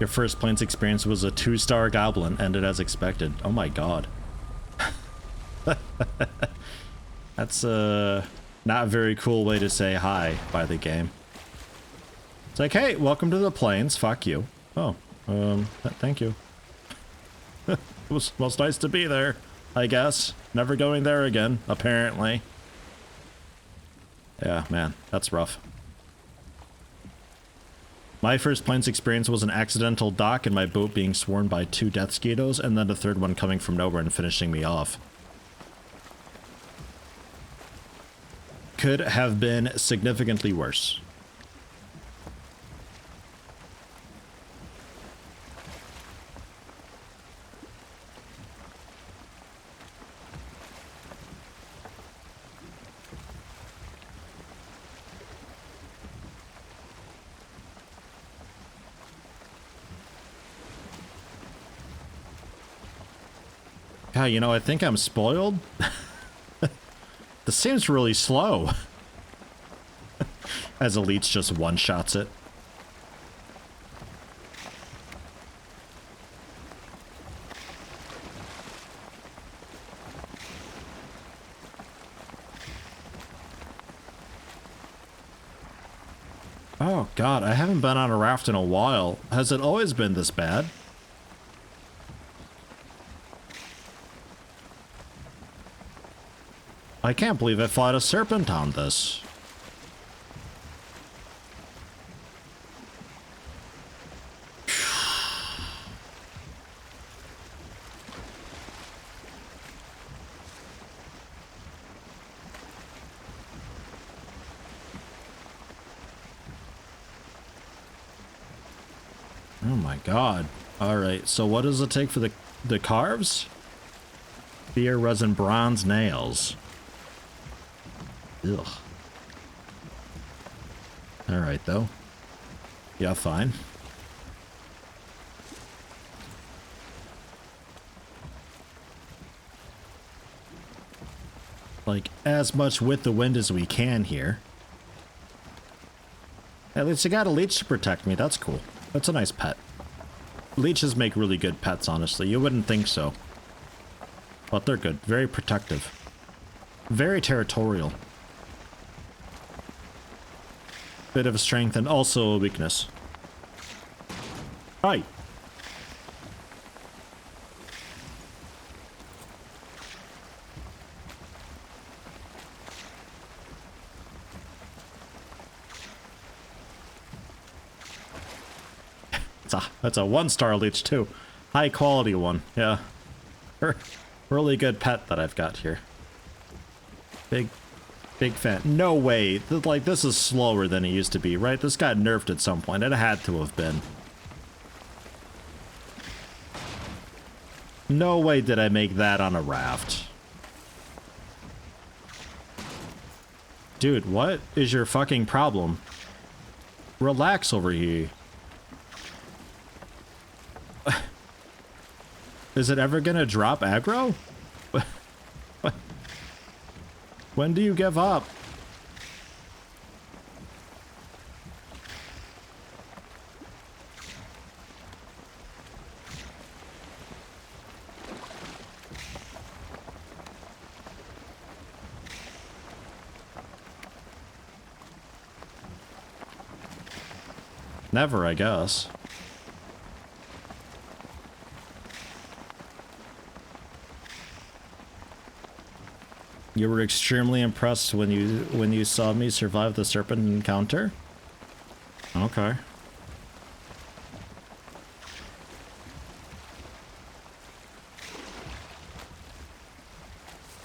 Your first plains experience was a 2-star goblin, ended as expected. Oh my god. That's a not very cool way to say hi by the game. It's like, hey, welcome to the plains. Fuck you. Oh, thank you. It was nice to be there, I guess. Never going there again, apparently. Yeah, man, that's rough. My first plains experience was an accidental dock and my boat being swarmed by 2 death skeetos, and then a 3rd one coming from nowhere and finishing me off. Could have been significantly worse. Yeah, you know, I think I'm spoiled. This seems really slow. as a leech just one-shots it. Oh god, I haven't been on a raft in a while. Has it always been this bad? I can't believe I fought a serpent on this. Oh my god. Alright, so what does it take for the carves? Beer, resin, bronze, nails. Ugh. Alright, though. Yeah, fine. Like, as much with the wind as we can here. At least I got a leech to protect me. That's cool. That's a nice pet. Leeches make really good pets, honestly. You wouldn't think so. But they're good. Very protective. Very territorial. Bit of a strength and also a weakness. Right. That's a 1-star leech too. High quality one. Yeah. Really good pet that I've got here. Big fan. No way. Like, this is slower than it used to be, right? This got nerfed at some point. It had to have been. No way did I make that on a raft. Dude, what is your fucking problem? Relax over here. Is it ever gonna drop aggro? When do you give up? Never, I guess. You were extremely impressed when you saw me survive the serpent encounter? Okay.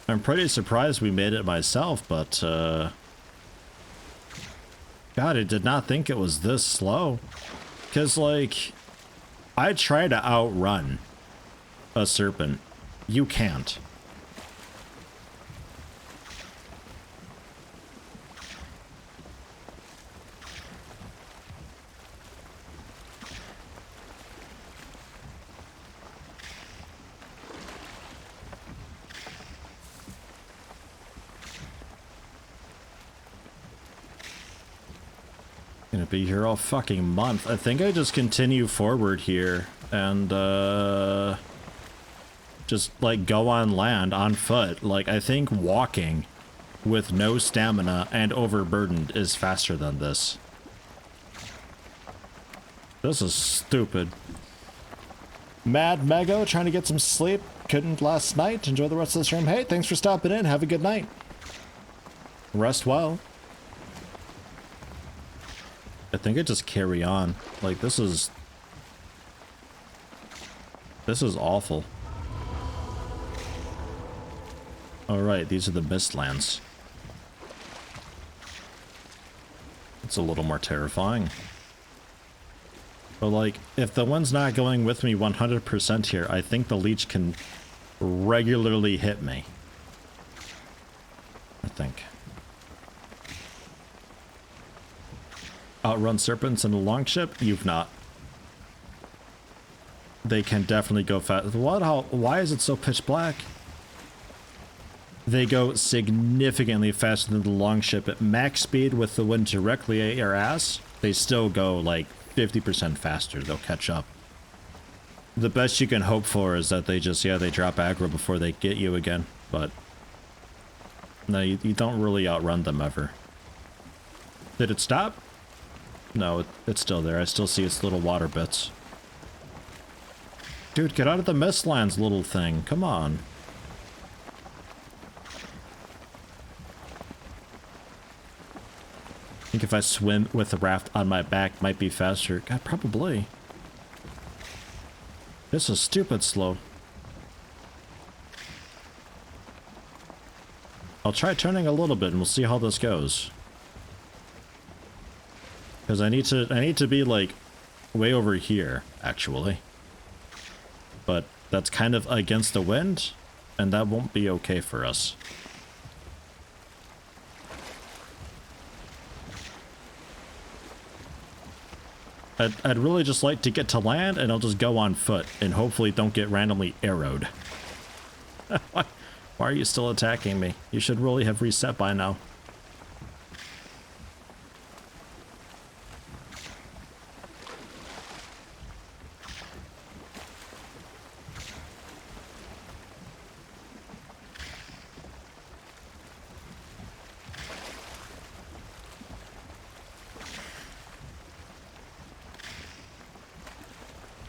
I'm pretty surprised we made it myself, but God, I did not think it was this slow. 'Cause like, I try to outrun a serpent. You can't. Gonna be here all fucking month. I think I just continue forward here and just like go on land on foot. Like, I think walking with no stamina and overburdened is faster than this. This is stupid. Mad Mego trying to get some sleep. Couldn't last night. Enjoy the rest of the stream. Hey, thanks for stopping in. Have a good night. Rest well. I think I just carry on. Like, this is awful. Alright, these are the Mistlands. It's a little more terrifying. But like, if the one's not going with me 100% here, I think the leech can regularly hit me. I think. Outrun serpents in a longship? You've not. They can definitely go fast. What? Why is it so pitch black? they go significantly faster than the longship. At max speed with the wind directly at your ass, they still go like 50% faster. They'll catch up. The best you can hope for is that they just, they drop aggro before they get you again. But no, you don't really outrun them ever. Did it stop? No, it's still there. I still see its little water bits. Dude, get out of the Mistlands, little thing. Come on. I think if I swim with the raft on my back, might be faster. God, probably. This is stupid slow. I'll try turning a little bit and we'll see how this goes. Because I need to be like way over here, actually. But that's kind of against the wind, and that won't be okay for us. I'd really just like to get to land, and I'll just go on foot, and hopefully don't get randomly arrowed. Why are you still attacking me? You should really have reset by now.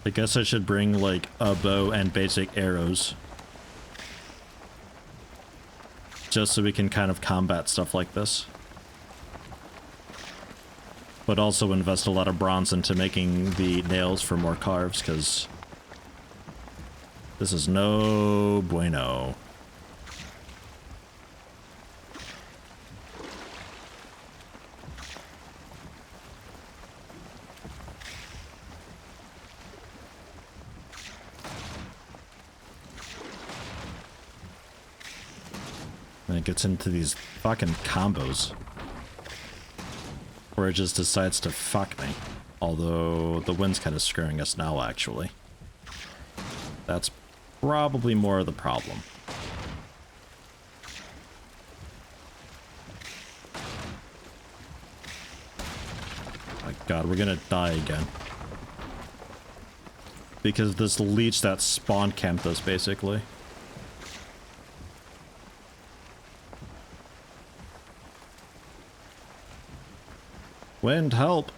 I guess I should bring, like, a bow and basic arrows. Just so we can kind of combat stuff like this. But also invest a lot of bronze into making the nails for more carves, because this is no bueno. And it gets into these fucking combos where it just decides to fuck me. Although the wind's kind of screwing us now, actually. That's probably more of the problem. My god, we're gonna die again. Because of this leech that spawn camped us, basically. Wind, help!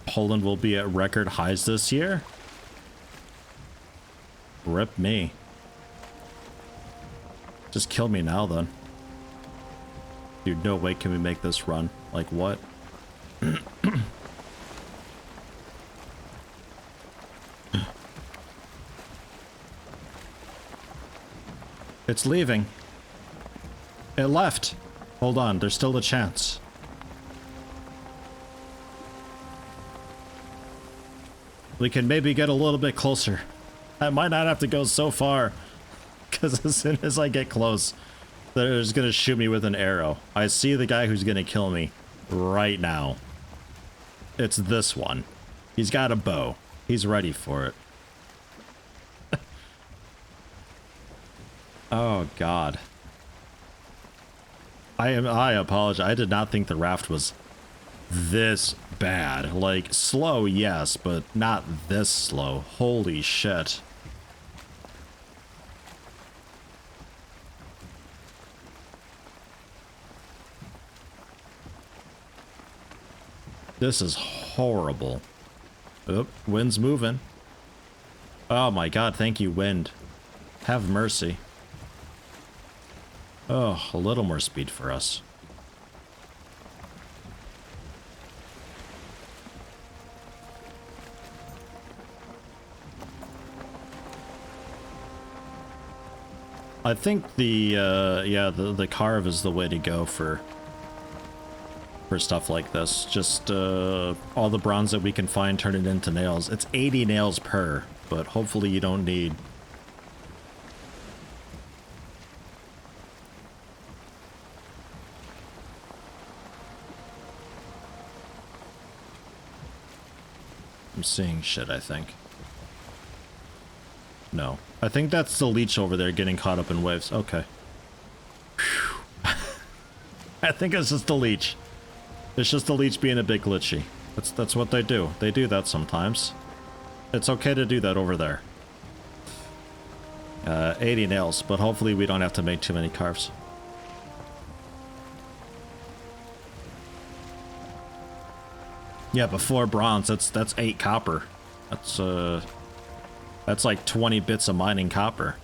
Poland will be at record highs this year? Rip me. Just kill me now, then. Dude, no way can we make this run. Like, what? It's leaving. It left. Hold on, there's still a chance. We can maybe get a little bit closer. I might not have to go so far, because as soon as I get close, they're just gonna shoot me with an arrow. I see the guy who's gonna kill me right now. It's this one. He's got a bow. He's ready for it. Oh god. I apologize. I did not think the raft was this bad. Like, slow, yes, but not this slow. Holy shit. This is horrible. Oop, wind's moving. Oh my god, thank you, wind. Have mercy. Oh, a little more speed for us. I think the carve is the way to go for stuff like this. Just all the bronze that we can find, turn it into nails. It's 80 nails per, but hopefully you don't need. I'm seeing shit, I think. No. I think that's the leech over there getting caught up in waves. Okay. I think it's just the leech. It's just the leech being a bit glitchy. That's what they do. They do that sometimes. It's okay to do that over there. 80 nails, but hopefully we don't have to make too many carves. Yeah, before bronze, that's 8 copper. That's like 20 bits of mining copper.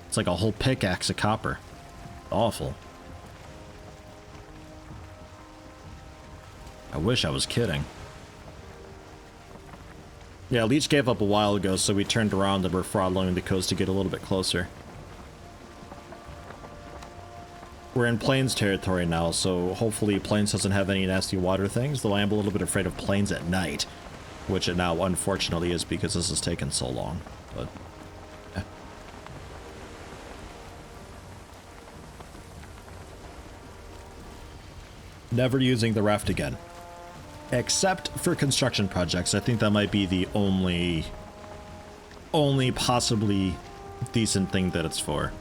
It's like a whole pickaxe of copper. Awful. I wish I was kidding. Yeah, Leech gave up a while ago, so we turned around and we're throttling the coast to get a little bit closer. We're in Plains territory now, so hopefully Plains doesn't have any nasty water things, though I am a little bit afraid of Plains at night, which it now unfortunately is because this has taken so long, but... yeah. Never using the raft again. Except for construction projects. I think that might be the only possibly decent thing that it's for.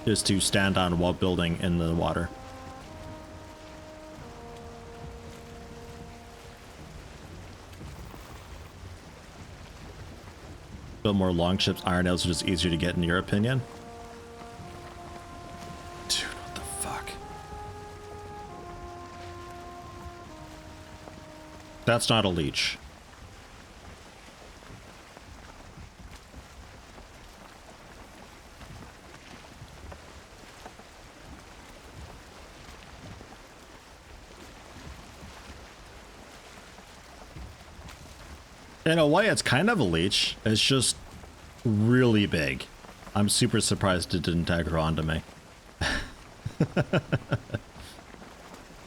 Is to stand on while building in the water. Build more longships, iron nails are just easier to get in your opinion? Dude, what the fuck? That's not a leech. In a way, it's kind of a leech. It's just really big. I'm super surprised it didn't aggro onto me.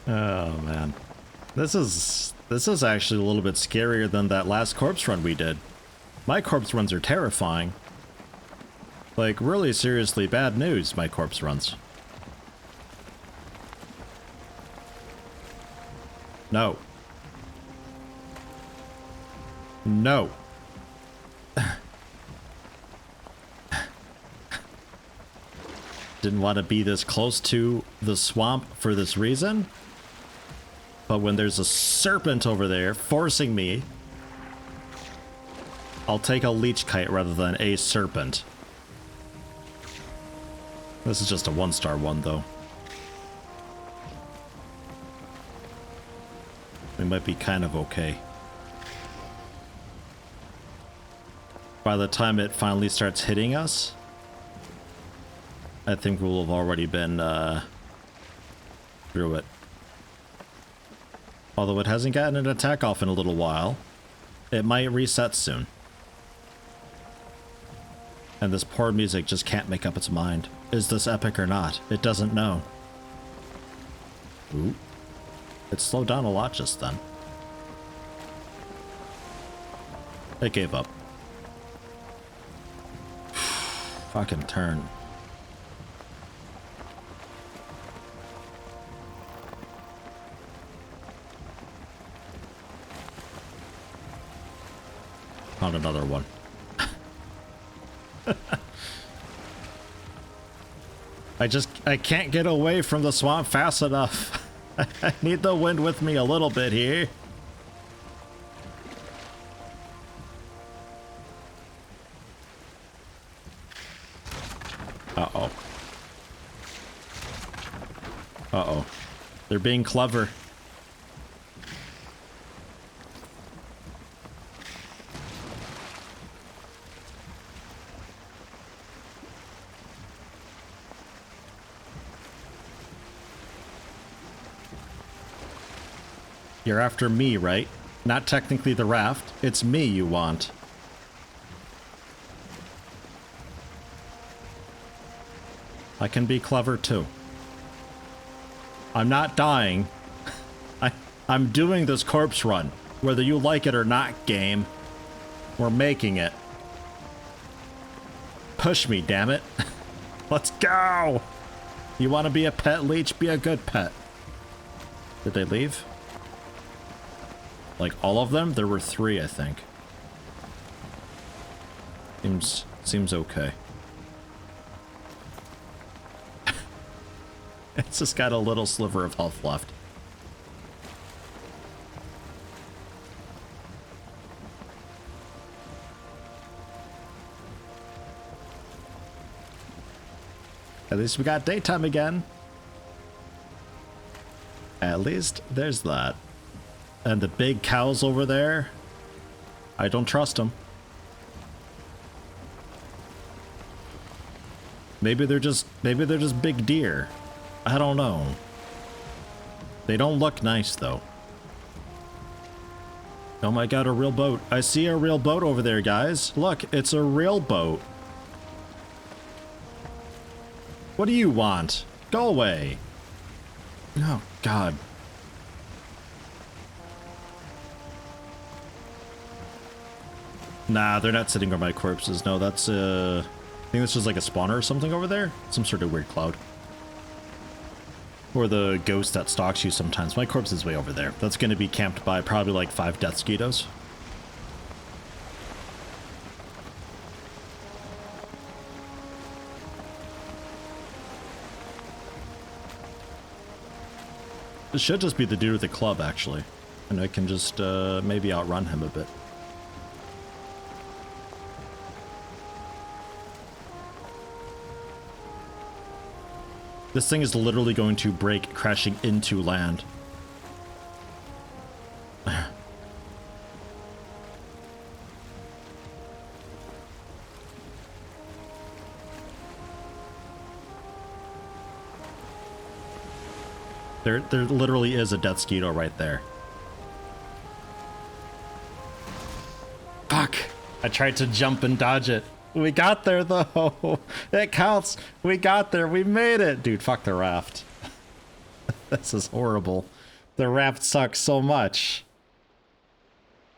Oh, man. This is actually a little bit scarier than that last corpse run we did. My corpse runs are terrifying. Like, really seriously bad news, my corpse runs. No. No. Didn't want to be this close to the swamp for this reason. But when there's a serpent over there forcing me, I'll take a leech kite rather than a serpent. This is just a 1-star one, though. We might be kind of okay. By the time it finally starts hitting us, I think we'll have already been through it. Although it hasn't gotten an attack off in a little while, it might reset soon. And this poor music just can't make up its mind. Is this epic or not? It doesn't know. Ooh. It slowed down a lot just then. It gave up. Fucking turn. Found another one. I can't get away from the swamp fast enough. I need the wind with me a little bit here. Uh-oh. Uh-oh. They're being clever. You're after me, right? Not technically the raft. It's me you want. I can be clever too. I'm not dying. I'm doing this corpse run. Whether you like it or not, game. We're making it. Push me, damn it. Let's go! You want to be a pet leech? Be a good pet. Did they leave? Like all of them? There were 3, I think. Seems okay. It's just got a little sliver of health left. At least we got daytime again. At least there's that. And the big cows over there, I don't trust them. Maybe they're just big deer. I don't know. They don't look nice though. Oh my god, a real boat. I see a real boat over there, guys. Look, it's a real boat. What do you want? Go away. Oh god. Nah, they're not sitting on my corpses. No, that's I think this is like a spawner or something over there. Some sort of weird cloud. Or the ghost that stalks you sometimes. My corpse is way over there. That's going to be camped by probably like 5 death skeetos. This should just be the dude with the club, actually. And I can just maybe outrun him a bit. This thing is literally going to break, crashing into land. There literally is a death skeeto right there. Fuck! I tried to jump and dodge it. We got there though. It counts. We got there. We made it. Dude, fuck the raft. This is horrible. The raft sucks so much.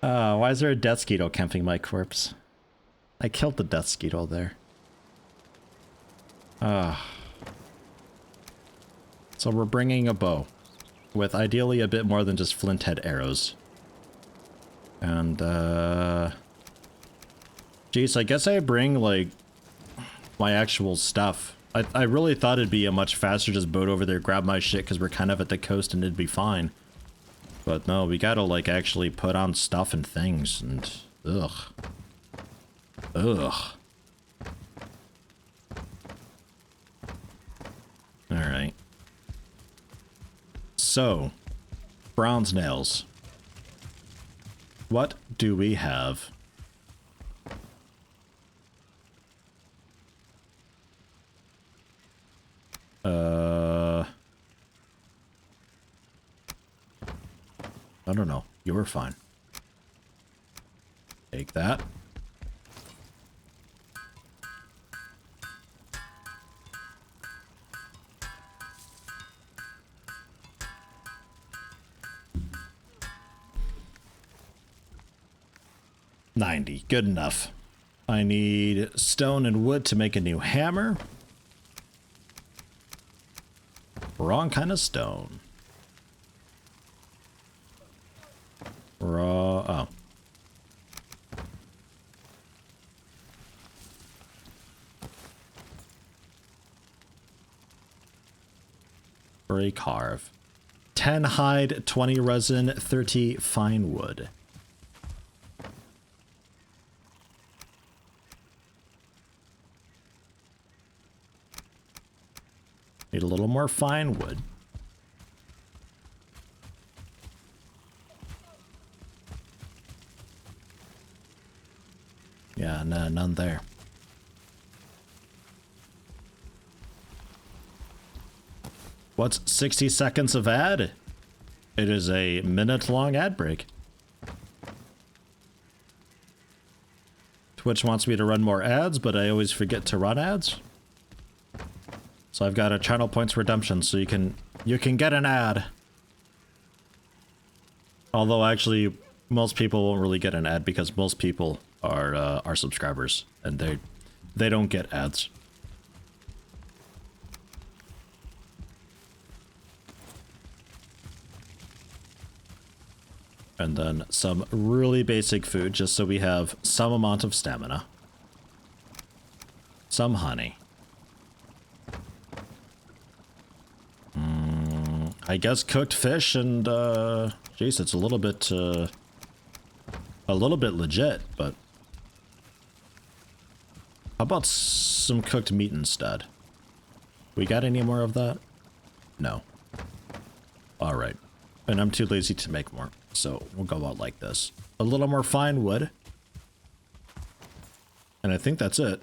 Why is there a death skeeto camping my corpse? I killed the death skeeto there. So we're bringing a bow. With ideally a bit more than just flint head arrows. And, Jeez, I guess I bring, like, my actual stuff. I really thought it'd be a much faster just boat over there, grab my shit, because we're kind of at the coast and it'd be fine. But no, we gotta, like, actually put on stuff and things, and... Ugh. Ugh. Alright. So, bronze nails. What do we have? I don't know. You were fine. Take that. $90. Good enough. I need stone and wood to make a new hammer. Wrong kind of stone. Oh. For a carve. 10 hide, 20 resin, 30 fine wood. Need a little more fine wood. Yeah, no, none there. What's 60 seconds of ad? It is a minute-long ad break. Twitch wants me to run more ads, but I always forget to run ads. So I've got a channel points redemption, so you can get an ad. Although actually, most people won't really get an ad because most people are subscribers, and they don't get ads. And then some really basic food, just so we have some amount of stamina. Some honey. I guess cooked fish and, geez, it's a little bit legit, but how about some cooked meat instead? We got any more of that? No. All right. And I'm too lazy to make more, so we'll go out like this. A little more fine wood. And I think that's it.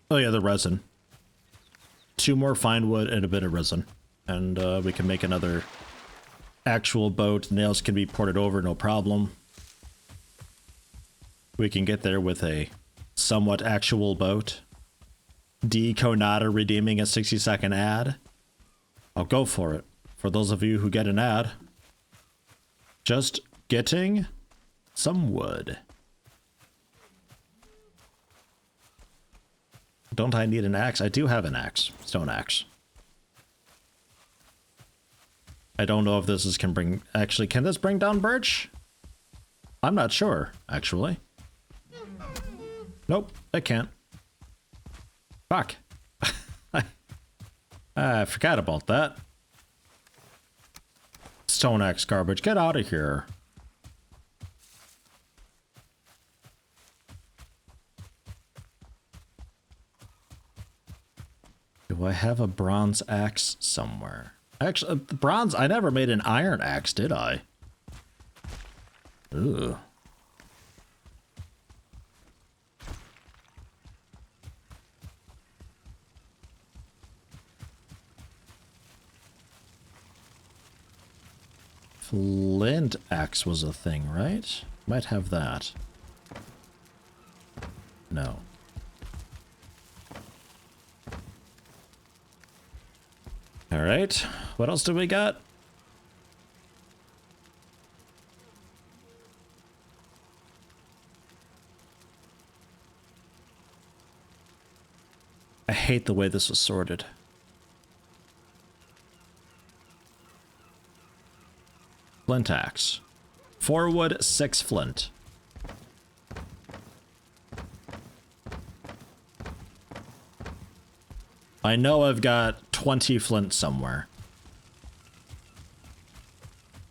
Oh yeah, the resin. 2 more fine wood and a bit of resin. And we can make another actual boat. Nails can be ported over, no problem. We can get there with a somewhat actual boat. D. Konada redeeming a 60-second ad. I'll go for it. For those of you who get an ad. Just getting some wood. Don't I need an axe? I do have an axe. Stone axe. I don't know if this is can bring... Actually, can this bring down birch? I'm not sure, actually. Nope, I can't. Fuck. I forgot about that. Stone axe garbage, get out of here. Do I have a bronze axe somewhere? Actually, bronze, I never made an iron axe, did I? Ugh. Flint axe was a thing, right? Might have that. No. All right, what else do we got? I hate the way this was sorted. Flint axe. 4 wood, 6 flint. I know I've got 20 flint somewhere.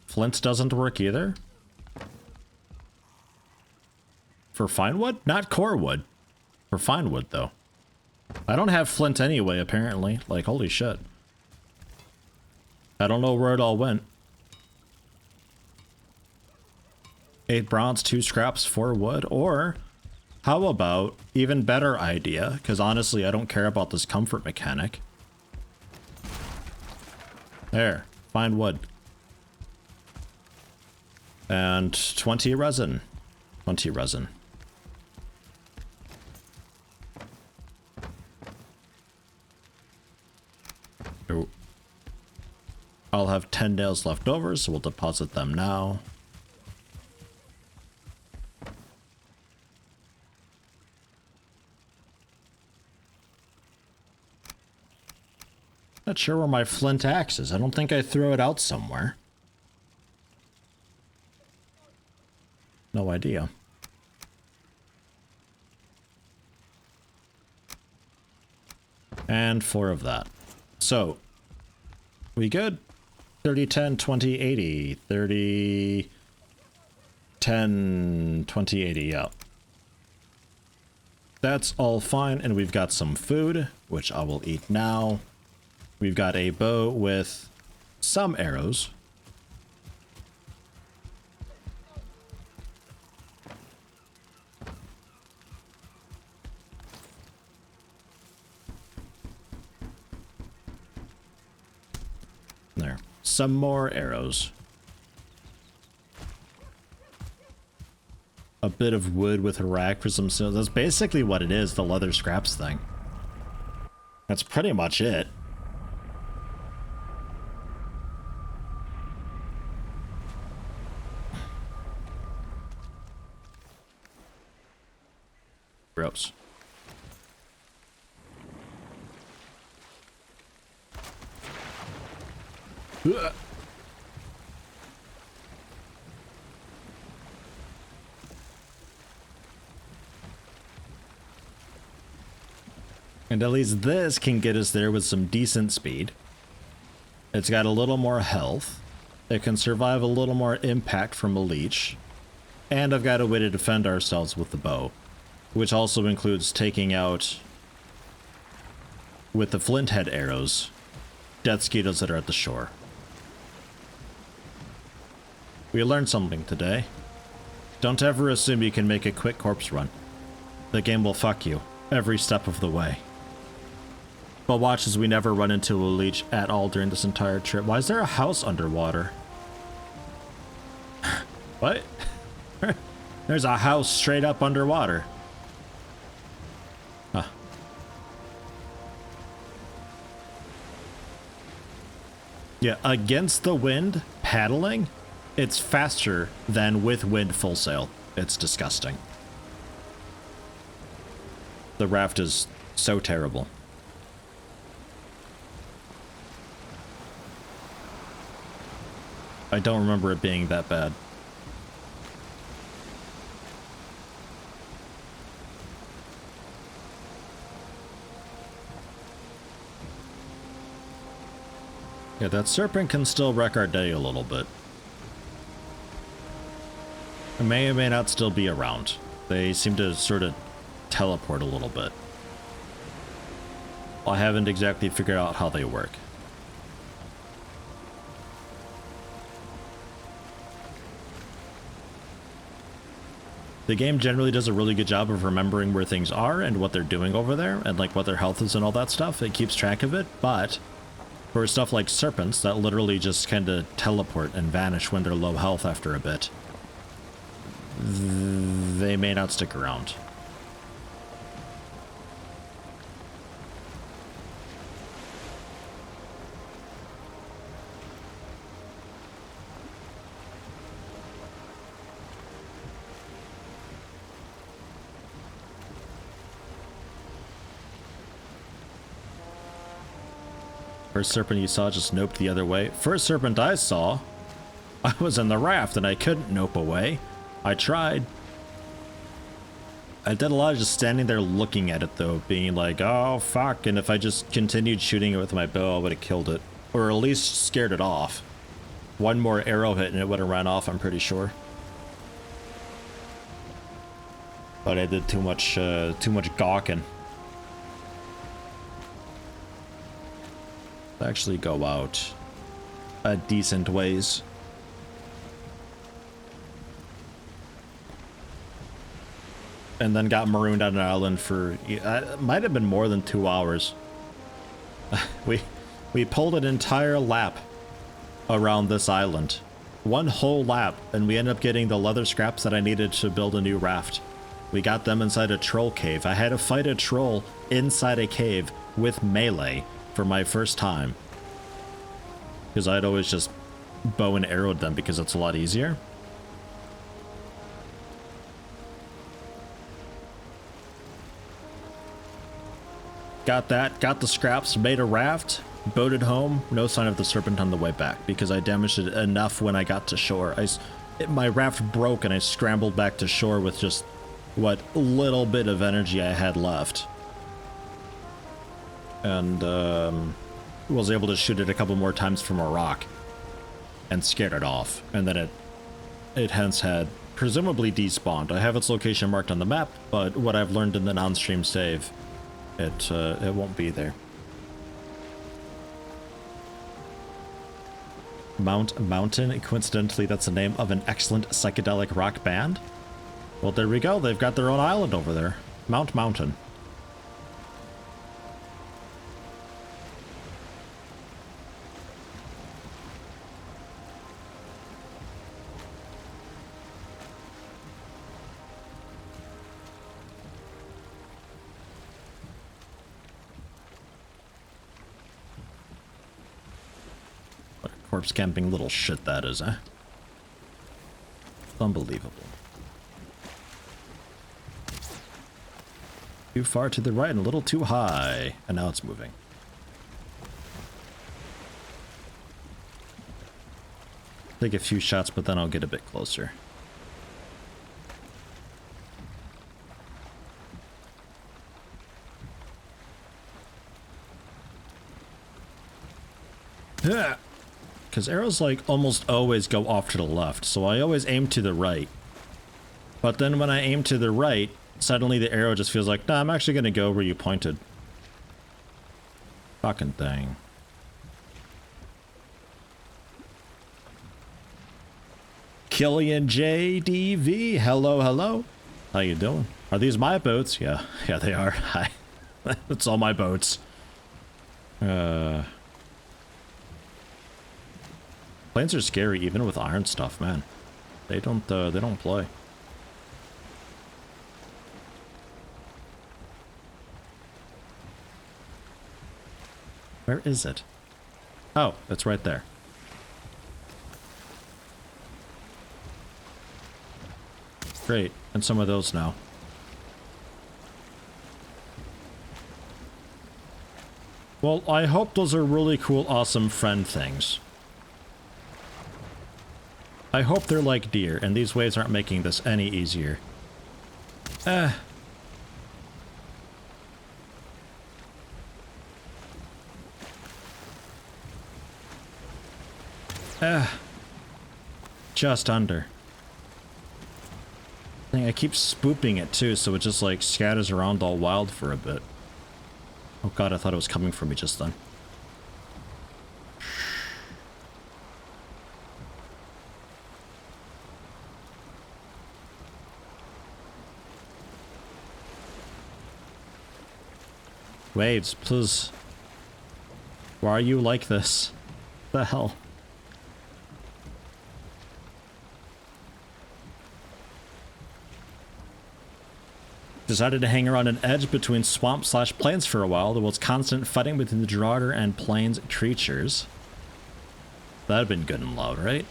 Flint doesn't work either? For fine wood? Not core wood. For fine wood, though. I don't have flint anyway, apparently. Like, holy shit. I don't know where it all went. 8 bronze, 2 scraps, 4 wood, or... How about, even better idea, because honestly I don't care about this comfort mechanic. There, fine wood. And 20 resin. 20 resin. Ooh. I'll have 10 nails left over, so we'll deposit them now. Not sure where my flint axe is. I don't think I threw it out somewhere. No idea. And 4 of that. So, we good? 30, 10, 20, 80. 30, 10, 20, 80, yeah. That's all fine, and we've got some food, which I will eat now. We've got a bow with some arrows. There. Some more arrows. A bit of wood with a rack for some stone. That's basically what it is, the leather scraps thing. That's pretty much it. Gross. And at least this can get us there with some decent speed. It's got a little more health. It can survive a little more impact from a leech. And I've got a way to defend ourselves with the bow, which also includes taking out, with the flint head arrows, death mosquitoes that are at the shore. We learned something today. Don't ever assume you can make a quick corpse run. The game will fuck you every step of the way. But watch as we never run into a leech at all during this entire trip. Why is there a house underwater? What? There's a house straight up underwater. Huh. Yeah, against the wind, paddling, it's faster than with wind full sail. It's disgusting. The raft is so terrible. I don't remember it being that bad. Yeah, that serpent can still wreck our day a little bit. It may or may not still be around. They seem to sort of teleport a little bit. I haven't exactly figured out how they work. The game generally does a really good job of remembering where things are and what they're doing over there, and like what their health is and all that stuff. It keeps track of it, but for stuff like serpents that literally just kind of teleport and vanish when they're low health after a bit, they may not stick around. First serpent you saw just noped the other way. First serpent I saw, I was in the raft and I couldn't nope away. I tried. I did a lot of just standing there looking at it though, being like, oh fuck, and if I just continued shooting it with my bow, I would have killed it. Or at least scared it off. One more arrow hit and it would have ran off, I'm pretty sure. But I did too much gawking. Actually go out a decent ways. And then got marooned on an island for, it might have been more than 2 hours. we pulled an entire lap around this island. One whole lap, and we ended up getting the leather scraps that I needed to build a new raft. We got them inside a troll cave. I had to fight a troll inside a cave with melee for my first time. Because I'd always just bow and arrowed them because it's a lot easier. Got that, got the scraps, made a raft, boated home, no sign of the serpent on the way back because I damaged it enough when I got to shore. My raft broke and I scrambled back to shore with just what little bit of energy I had left. And was able to shoot it a couple more times from a rock and scared it off. And then it hence had presumably despawned. I have its location marked on the map, but what I've learned in the non-stream save, it won't be there. Mount Mountain, coincidentally that's the name of an excellent psychedelic rock band. Well, there we go, they've got their own island over there. Mount Mountain. Corpse camping little shit that is, eh? Unbelievable. Too far to the right and a little too high. And now it's moving. Take a few shots, but then I'll get a bit closer. Yeah. Because arrows, like, almost always go off to the left, so I always aim to the right. But then when I aim to the right, suddenly the arrow just feels like, nah, I'm actually going to go where you pointed. Fucking thing. Killian JDV, hello, hello. How you doing? Are these my boats? Yeah, they are. Hi. It's all my boats. Planes are scary even with iron stuff, man. They don't play. Where is it? Oh, it's right there. Great, and some of those now. Well, I hope those are really cool, awesome friend things. I hope they're like deer, and these waves aren't making this any easier. Just under. I keep spooping it too, so it just like scatters around all wild for a bit. Oh god, I thought it was coming for me just then. Waves, please. Why are you like this? The hell? Decided to hang around an edge between swamp/plains for a while. There was constant fighting between the Gerarder and plains creatures. That'd been good and loud, right?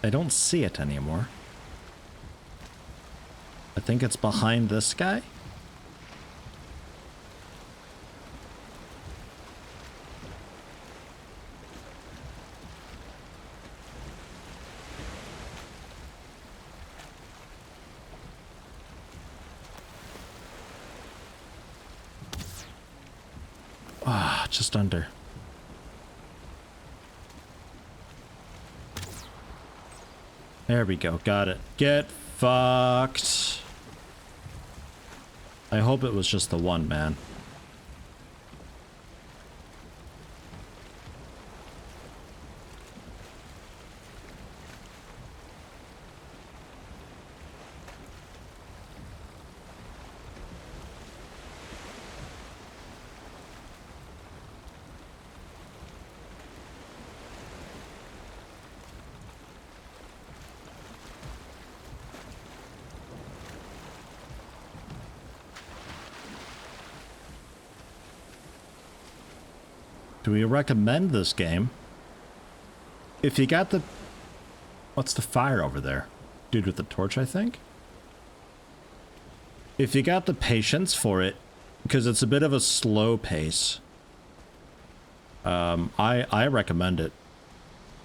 I don't see it anymore. I think it's behind this guy. Ah, just under. There we go, got it. Get fucked. I hope it was just the one, man. Do we recommend this game? If you got the... What's the fire over there? Dude with the torch, I think? If you got the patience for it, because it's a bit of a slow pace, I recommend it.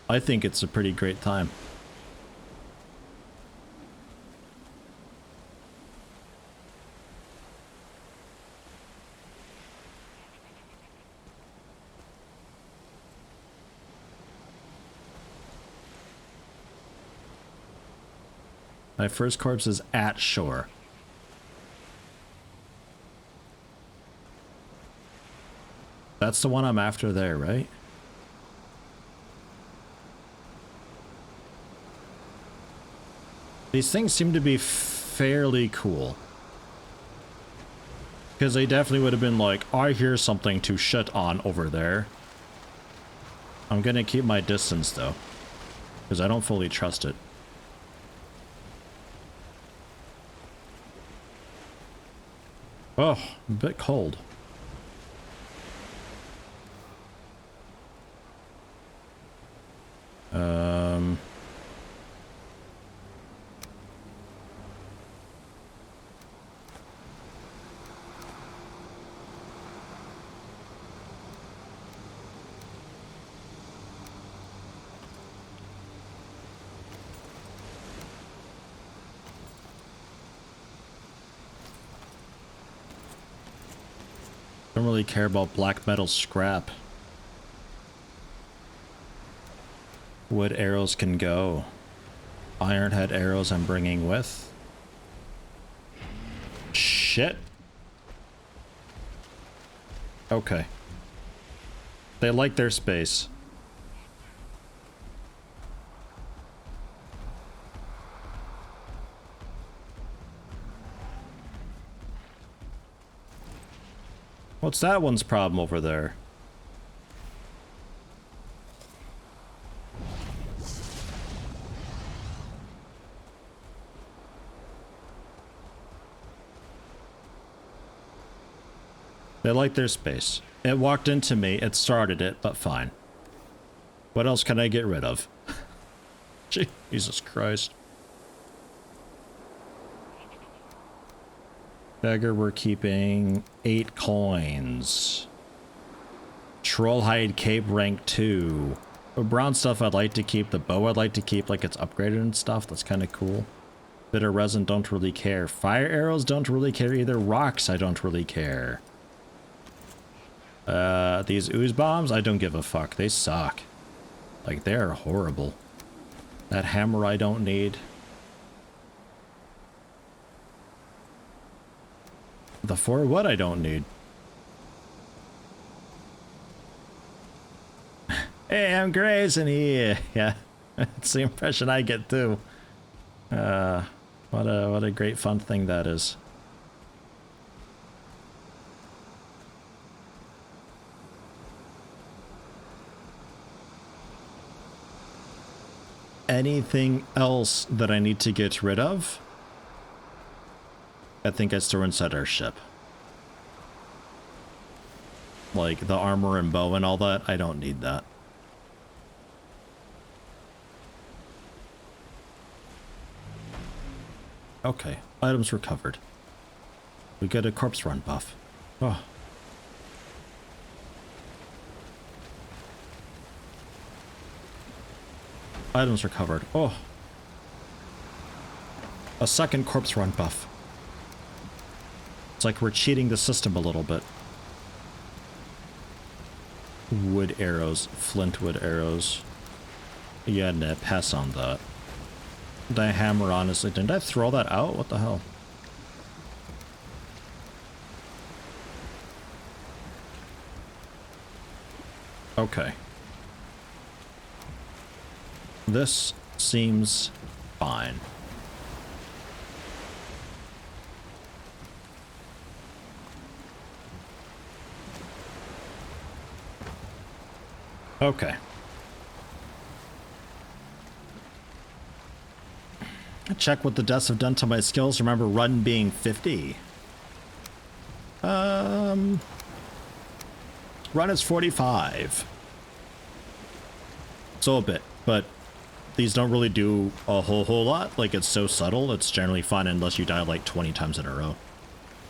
I think it's a pretty great time. My first corpse is at shore. That's the one I'm after there, right? These things seem to be fairly cool. Because they definitely would have been like, I hear something to shit on over there. I'm gonna keep my distance though. Because I don't fully trust it. Oh, a bit cold. Don't really care about black metal scrap. Wood arrows can go. Ironhead arrows I'm bringing with. Shit. Okay. They like their space. What's that one's problem over there? They like their space. It walked into me, it started it, but fine. What else can I get rid of? Jesus Christ. Beggar, we're keeping 8 coins. Trollhide cape rank 2. The brown stuff I'd like to keep. The bow I'd like to keep like it's upgraded and stuff. That's kind of cool. Bitter resin, don't really care. Fire arrows, don't really care either. Rocks, I don't really care. These ooze bombs, I don't give a fuck. They suck. Like, they're horrible. That hammer I don't need. The 4 wood I don't need. Hey, I'm grazing here. Yeah, it's the impression I get too. What a great fun thing that is. Anything else that I need to get rid of? I think I store inside our ship. Like the armor and bow and all that, I don't need that. Okay, items recovered. We get a corpse run buff. Oh. Items recovered. Oh. A second corpse run buff. It's like we're cheating the system a little bit. Wood arrows. Flintwood arrows. Yeah, nah, pass on that. The hammer, honestly. Didn't I throw that out? What the hell? Okay. This seems fine. Okay. Check what the deaths have done to my skills. Remember run being 50. Run is 45. So a bit, but these don't really do a whole lot. Like, it's so subtle, it's generally fine unless you die like 20 times in a row.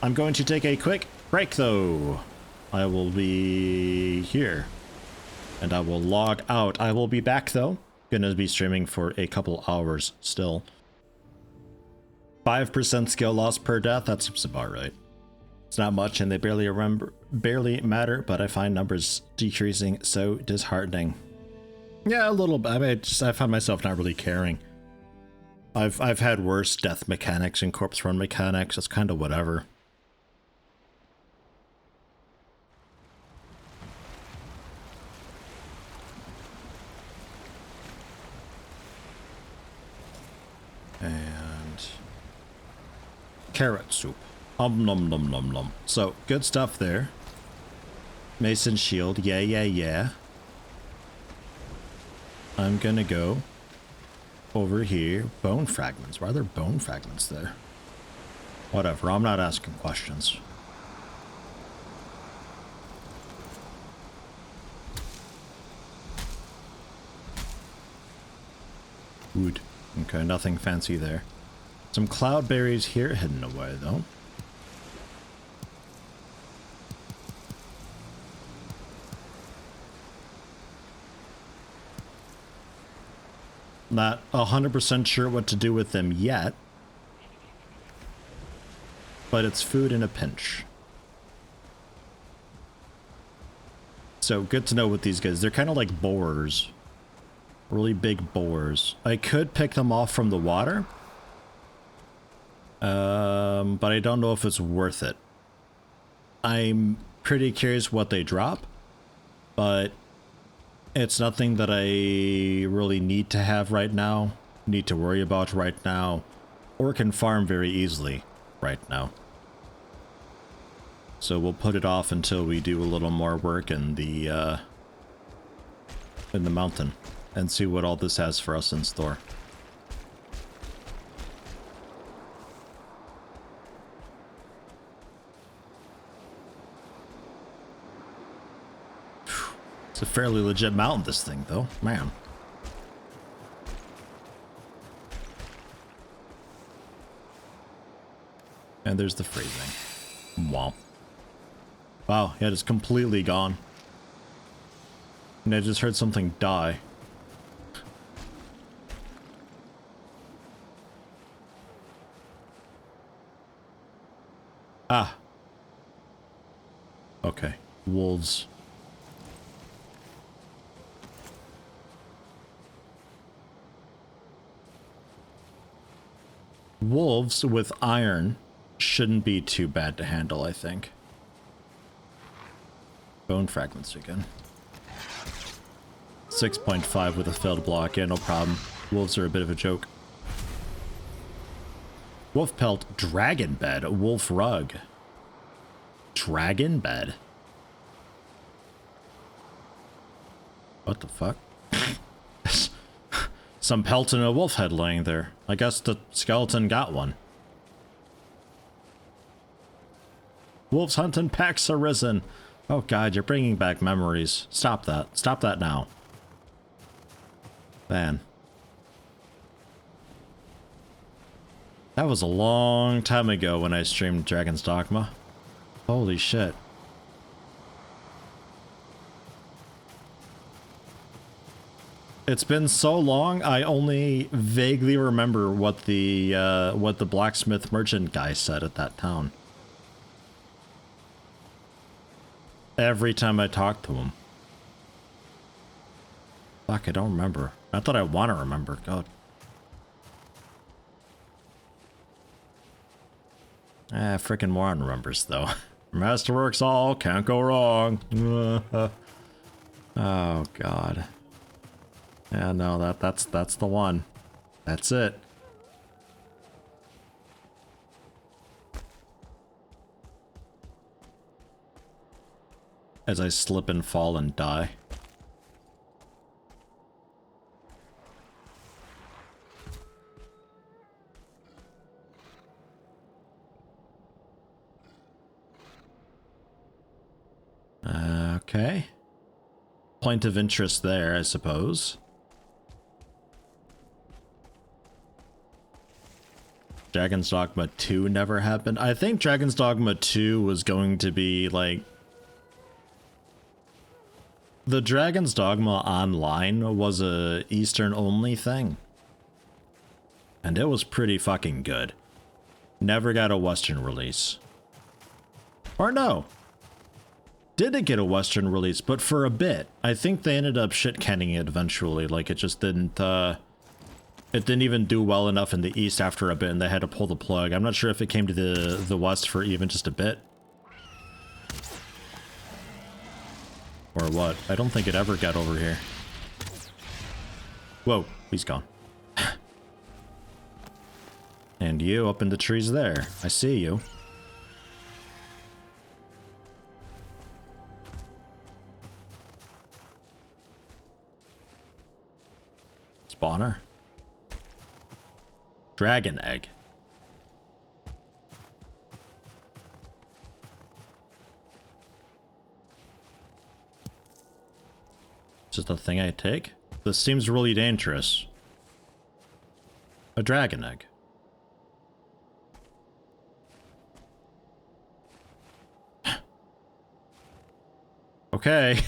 I'm going to take a quick break though. I will be here. And I will log out. I will be back though. Gonna be streaming for a couple hours still. 5% skill loss per death, that seems about right. It's not much and they barely matter, but I find numbers decreasing so disheartening. Yeah, a little bit. I mean, I find myself not really caring. I've had worse death mechanics and corpse run mechanics. It's kind of whatever. And carrot soup. Nom nom nom nom. So good stuff there. Mason shield. Yeah. I'm gonna go over here. Bone fragments. Why are there bone fragments there? Whatever. I'm not asking questions. Wood. Okay, nothing fancy there. Some cloudberries here hidden away though. Not 100% sure what to do with them yet, but it's food in a pinch. So good to know with these guys. They're kind of like boars. Really big boars. I could pick them off from the water. But I don't know if it's worth it. I'm pretty curious what they drop. But it's nothing that I really need to have right now. Need to worry about right now. Or can farm very easily right now. So we'll put it off until we do a little more work in the mountain and see what all this has for us in store. It's a fairly legit mountain, this thing, though. Man. And there's the freezing. Wow. Wow, yeah, it's completely gone. And I just heard something die. Ah. Okay. Wolves. Wolves with iron shouldn't be too bad to handle, I think. Bone fragments again. 6.5 with a failed block. Yeah, no problem. Wolves are a bit of a joke. Wolf pelt, dragon bed, wolf rug. Dragon bed? What the fuck? Some pelt and a wolf head laying there. I guess the skeleton got one. Wolves hunting packs arisen. Oh god, you're bringing back memories. Stop that. Stop that now. Man. That was a long time ago when I streamed Dragon's Dogma. Holy shit. It's been so long, I only vaguely remember what the blacksmith merchant guy said at that town. Every time I talk to him. Fuck, I don't remember. Not that I want to remember. God. Ah, frickin' moron remembers, though. Masterworks all, can't go wrong. Oh, God. Yeah, no, that's the one. That's it. As I slip and fall and die. Okay. Point of interest there, I suppose. Dragon's Dogma 2 never happened. I think Dragon's Dogma 2 was going to be like... The Dragon's Dogma Online was a Eastern only thing. And it was pretty fucking good. Never got a Western release. Or no. Did it get a Western release, but for a bit. I think they ended up shit-canning it eventually. Like, it just didn't, it didn't even do well enough in the East after a bit, and they had to pull the plug. I'm not sure if it came to the West for even just a bit. Or what? I don't think it ever got over here. Whoa, he's gone. And you up in the trees there. I see you. Spawner. Dragon egg. Is this the thing I take? This seems really dangerous. A dragon egg. Okay.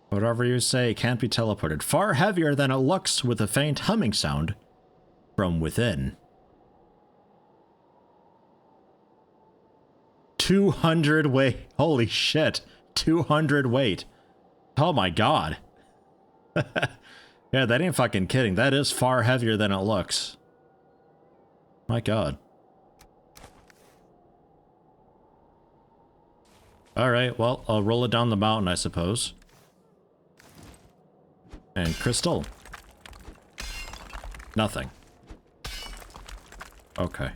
Whatever you say can't be teleported. Far heavier than it looks with a faint humming sound from within. 200 weight. Holy shit. 200 weight. Oh my god. Yeah, that ain't fucking kidding. That is far heavier than it looks. My god. Alright, well, I'll roll it down the mountain, I suppose. And crystal. Nothing. Okay.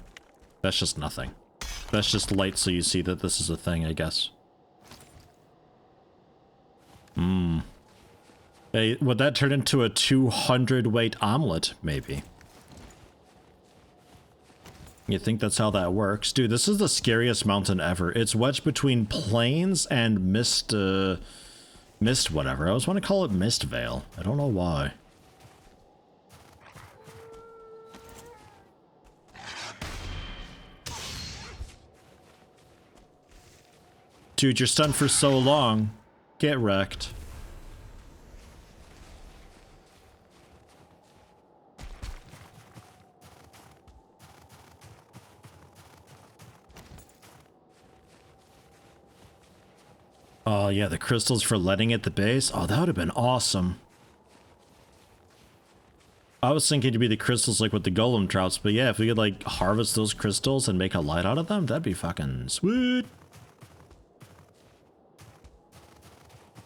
That's just nothing. That's just light so you see that this is a thing, I guess. Hey, would that turn into a 200 weight omelet, maybe? You think that's how that works? Dude, this is the scariest mountain ever. It's wedged between plains and mist whatever. I always want to call it Mist Vale. I don't know why. Dude, you're stunned for so long. Get wrecked. Oh yeah, the crystals for letting at the base. Oh, that would have been awesome. I was thinking to be the crystals like with the golem trouts, but yeah, if we could like harvest those crystals and make a light out of them, that'd be fucking sweet.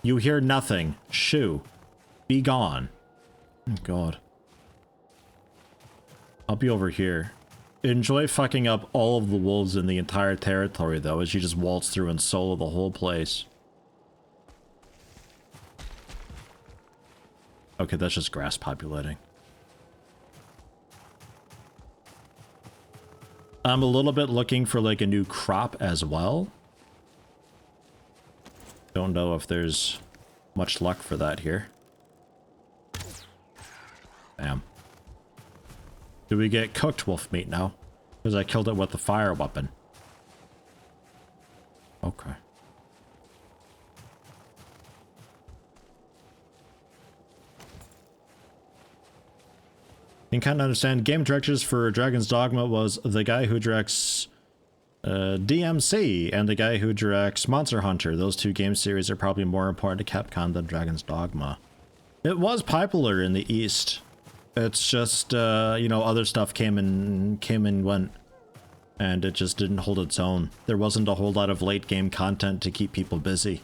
You hear nothing. Shoo. Be gone. Oh god. I'll be over here. Enjoy fucking up all of the wolves in the entire territory though, as you just waltz through and solo the whole place. Okay, that's just grass populating. I'm a little bit looking for like a new crop as well. Don't know if there's much luck for that here. Damn. Do we get cooked wolf meat now? Because I killed it with the fire weapon. Okay. You can kind of understand. Game directors for Dragon's Dogma was the guy who directs DMC and the guy who directs Monster Hunter. Those two game series are probably more important to Capcom than Dragon's Dogma. It was popular in the East. It's just, you know, other stuff came and went. And it just didn't hold its own. There wasn't a whole lot of late game content to keep people busy.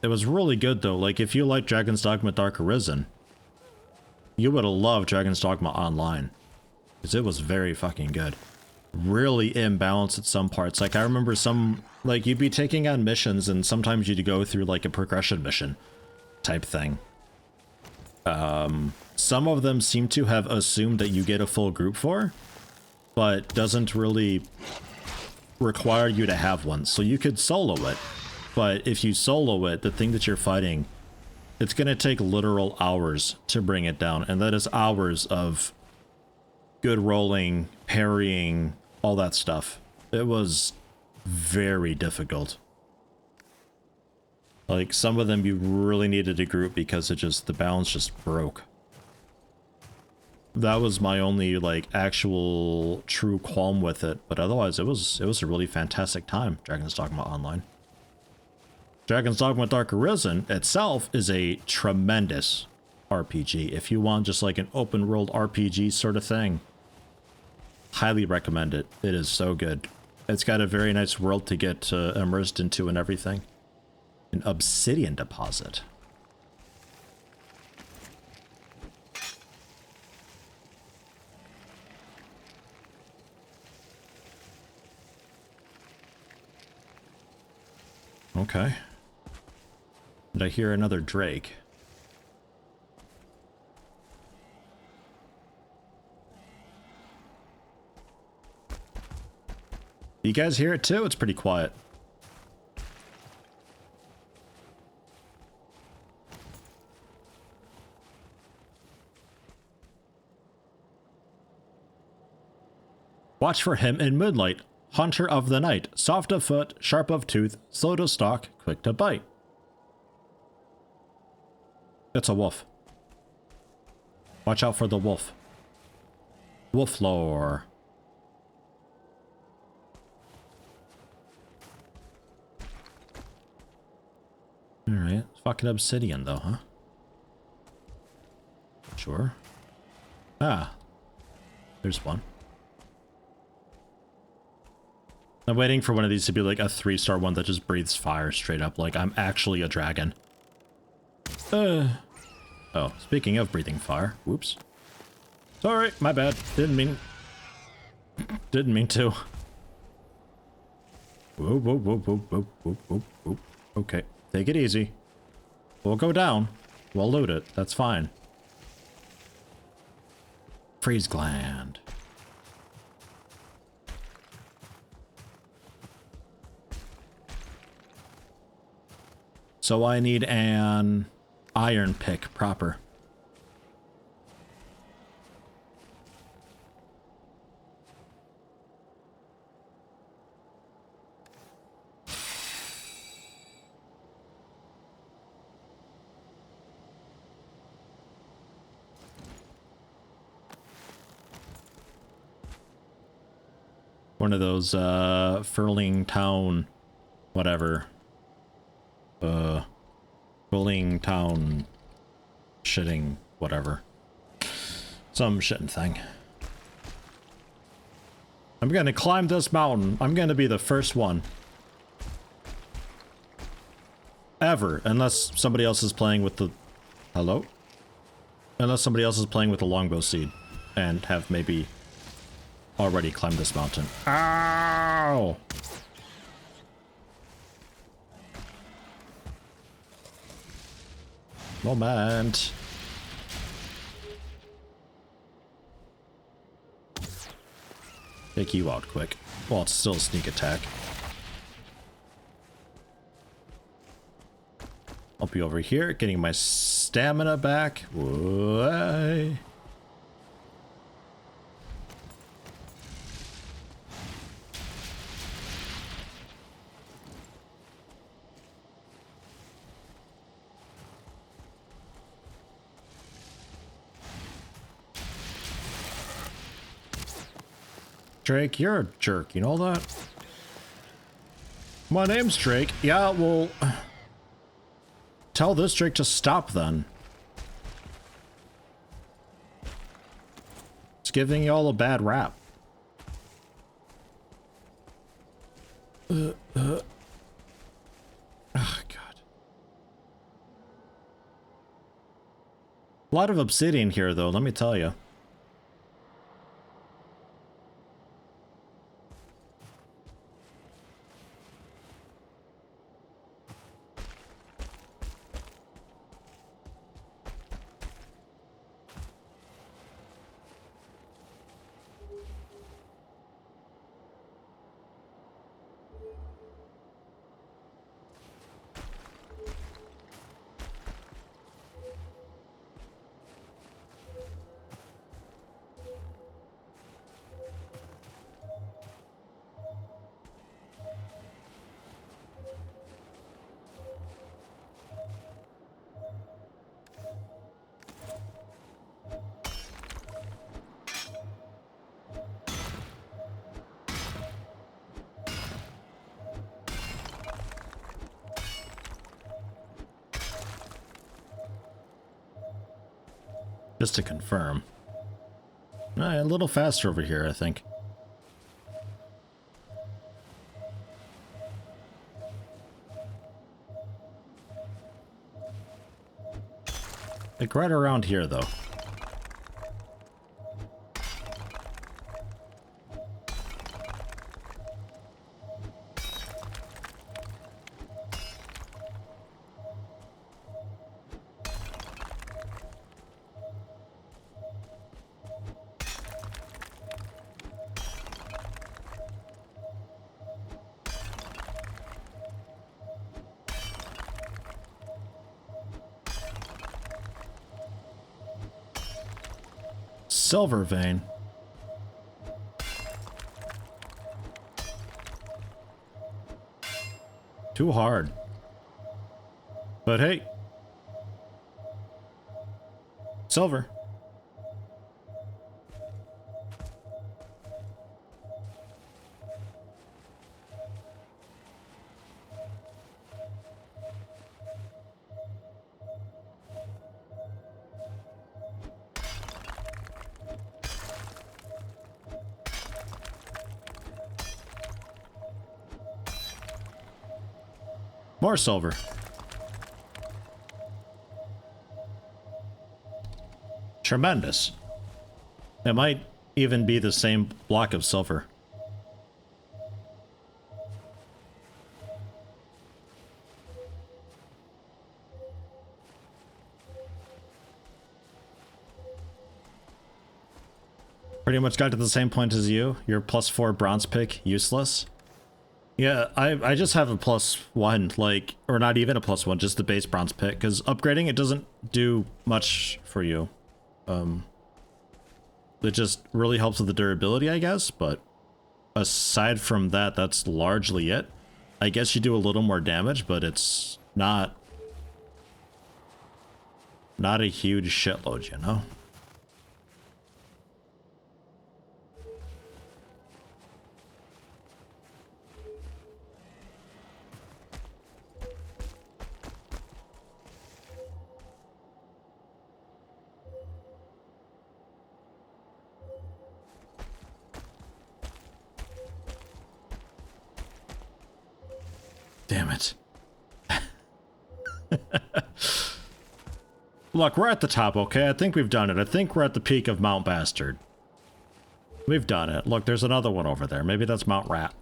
It was really good though. Like if you like Dragon's Dogma Dark Arisen, you would have loved Dragon's Dogma Online. Because it was very fucking good. Really imbalanced at some parts. Like I remember some, like you'd be taking on missions and sometimes you'd go through like a progression mission type thing. Some of them seem to have assumed that you get a full group for, but doesn't really require you to have one. So you could solo it, but if you solo it, the thing that you're fighting, it's going to take literal hours to bring it down. And that is hours of good rolling, parrying, all that stuff. It was very difficult. Like some of them you really needed a group because it just, the balance just broke. That was my only like actual true qualm with it, but otherwise it was a really fantastic time, Dragon's Dogma Online. Dragon's Dogma Dark Arisen itself is a tremendous RPG. If you want just like an open world RPG sort of thing, highly recommend it. It is so good. It's got a very nice world to get immersed into and everything. An obsidian deposit. Okay. Did I hear another drake? You guys hear it too? It's pretty quiet. Watch for him in moonlight. Hunter of the night, soft of foot, sharp of tooth, slow to stalk, quick to bite. It's a wolf. Watch out for the wolf. Wolf lore. Alright, fucking obsidian though, huh? Sure. Ah, there's one. I'm waiting for one of these to be like a 3-star one that just breathes fire straight up, like I'm actually a dragon. Oh, speaking of breathing fire, whoops. Sorry, my bad. Didn't mean to. Whoop, whoop, whoop, whoop, whoop, whoop, whoop, whoop. Okay, take it easy. We'll go down. We'll loot it. That's fine. Freeze gland. So I need an iron pick proper. One of those Furling Town whatever. Furling Town shitting whatever. Some shitting thing. I'm gonna climb this mountain. I'm gonna be the first one. Ever. Unless somebody else is playing with the... Hello? Unless somebody else is playing with the longbow seed. And have maybe already climbed this mountain. Ow! Moment. Take you out quick. Well, it's still a sneak attack. I'll be over here, getting my stamina back. Whoa. Drake, you're a jerk, you know that? My name's Drake. Yeah, well... Tell this Drake to stop, then. It's giving y'all a bad rap. Oh, God. A lot of obsidian here, though, let me tell you. Just to confirm. A little faster over here, I think. Like right around here, though. Silver vein. Too hard. But hey. Silver. More silver. Tremendous. It might even be the same block of silver. Pretty much got to the same point as you. Your +4 bronze pick, useless. Yeah, I just have a +1, like, or not even a +1, just the base bronze pick, because upgrading it doesn't do much for you. It just really helps with the durability, I guess, but aside from that, that's largely it. I guess you do a little more damage, but it's not a huge shitload, you know? Damn it. Look, we're at the top, okay? I think we've done it. I think we're at the peak of Mount Bastard. We've done it. Look, there's another one over there. Maybe that's Mount Rat.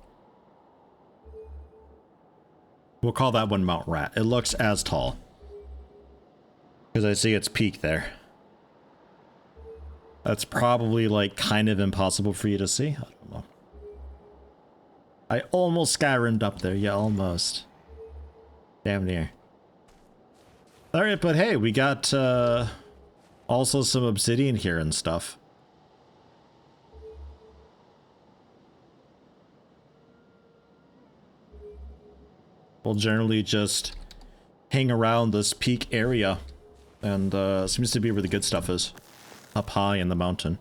We'll call that one Mount Rat. It looks as tall. Because I see its peak there. That's probably, like, kind of impossible for you to see. I don't know. I almost Skyrim'd up there. Yeah, almost. Damn near. Alright, but hey, we got also some obsidian here and stuff. We'll generally just hang around this peak area, and seems to be where the good stuff is. Up high in the mountain.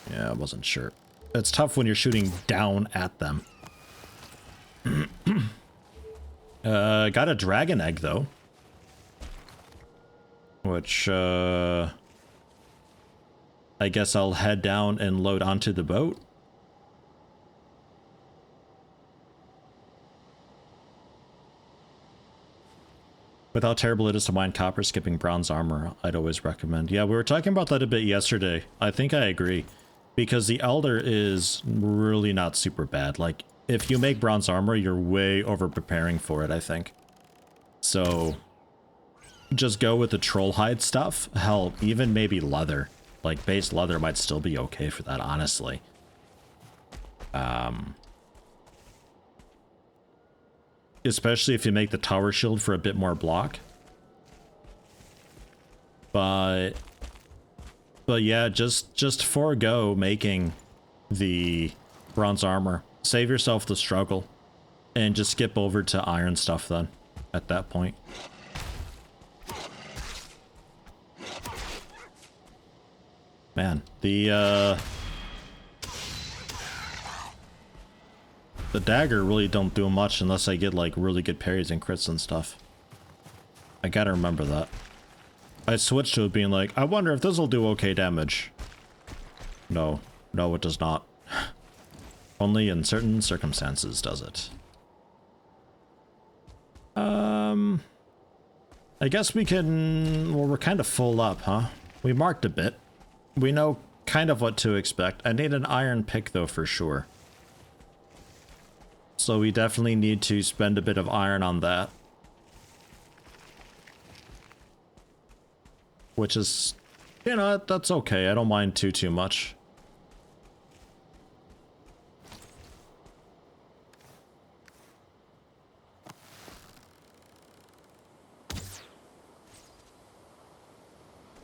Yeah, I wasn't sure. It's tough when you're shooting down at them. Got a dragon egg, though. Which, I guess I'll head down and load onto the boat. With how terrible it is to mine copper, skipping bronze armor, I'd always recommend. Yeah, we were talking about that a bit yesterday. I think I agree. Because the Elder is really not super bad. Like, if you make bronze armor, you're way over preparing for it, I think. So, just go with the troll hide stuff. Hell, even maybe leather. Like, base leather might still be okay for that, honestly. Especially if you make the tower shield for a bit more block. But yeah, just forego making the bronze armor. Save yourself the struggle. And just skip over to iron stuff then, at that point. Man, the dagger really don't do much unless I get like really good parries and crits and stuff. I gotta remember that. I switched to it being like, I wonder if this will do okay damage. No, it does not. Only in certain circumstances does it. I guess we can... Well, we're kind of full up, huh? We marked a bit. We know kind of what to expect. I need an iron pick, though, for sure. So we definitely need to spend a bit of iron on that. Which is, you know, that's okay. I don't mind too much.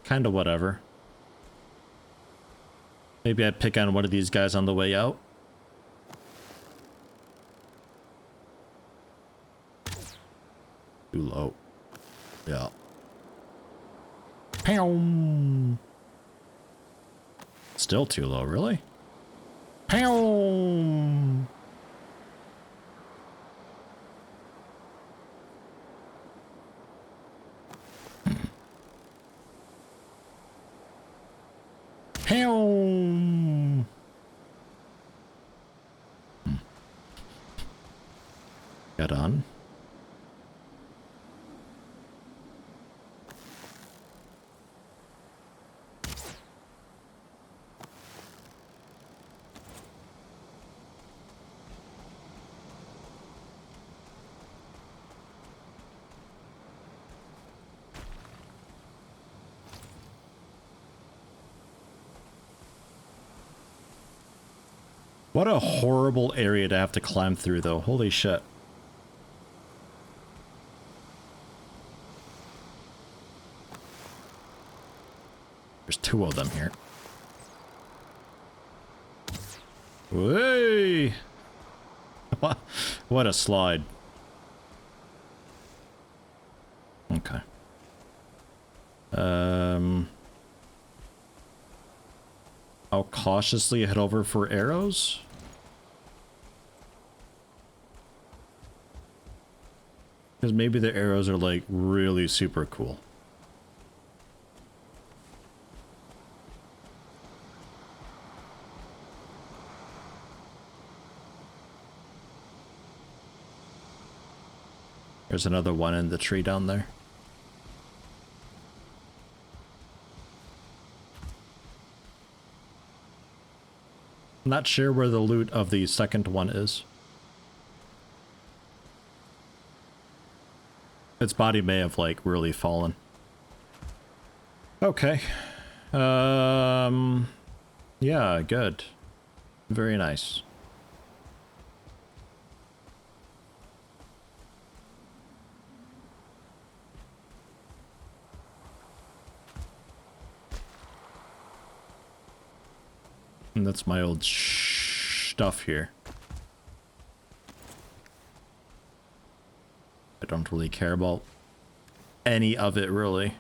Kinda whatever. Maybe I pick on one of these guys on the way out. Too low. Yeah. Pow! Still too low, really? Pow! Pow! head on. What a horrible area to have to climb through, though. Holy shit. There's two of them here. Whey! What a slide. Okay. I'll cautiously head over for arrows. Because maybe the arrows are like really super cool. There's another one in the tree down there. I'm not sure where the loot of the second one is. Its body may have like really fallen. Okay. Yeah, good. Very nice. And that's my old stuff here. I don't really care about any of it, really.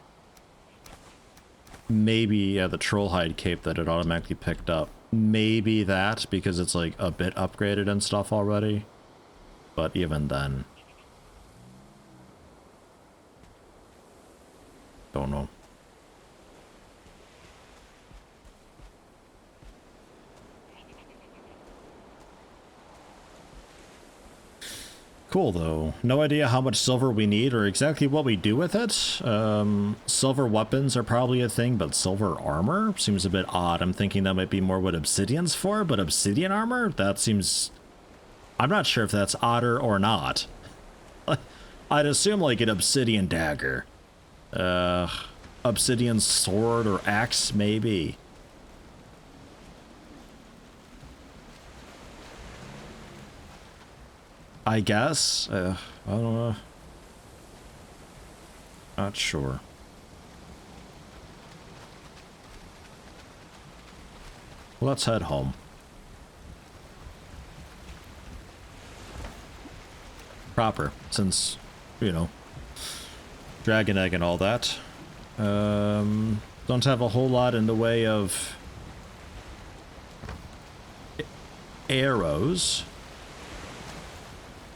Maybe, yeah, the troll hide cape that it automatically picked up. Maybe that, because it's like a bit upgraded and stuff already. But even then. Don't know. Cool, though. No idea how much silver we need or exactly what we do with it. Silver weapons are probably a thing, but silver armor seems a bit odd. I'm thinking that might be more what obsidian's for, but obsidian armor? That seems... I'm not sure if that's odder or not. I'd assume like an obsidian dagger. Obsidian sword or axe, maybe. I guess. I don't know. Not sure. Let's head home. Proper, since, you know, dragon egg and all that. Don't have a whole lot in the way of arrows.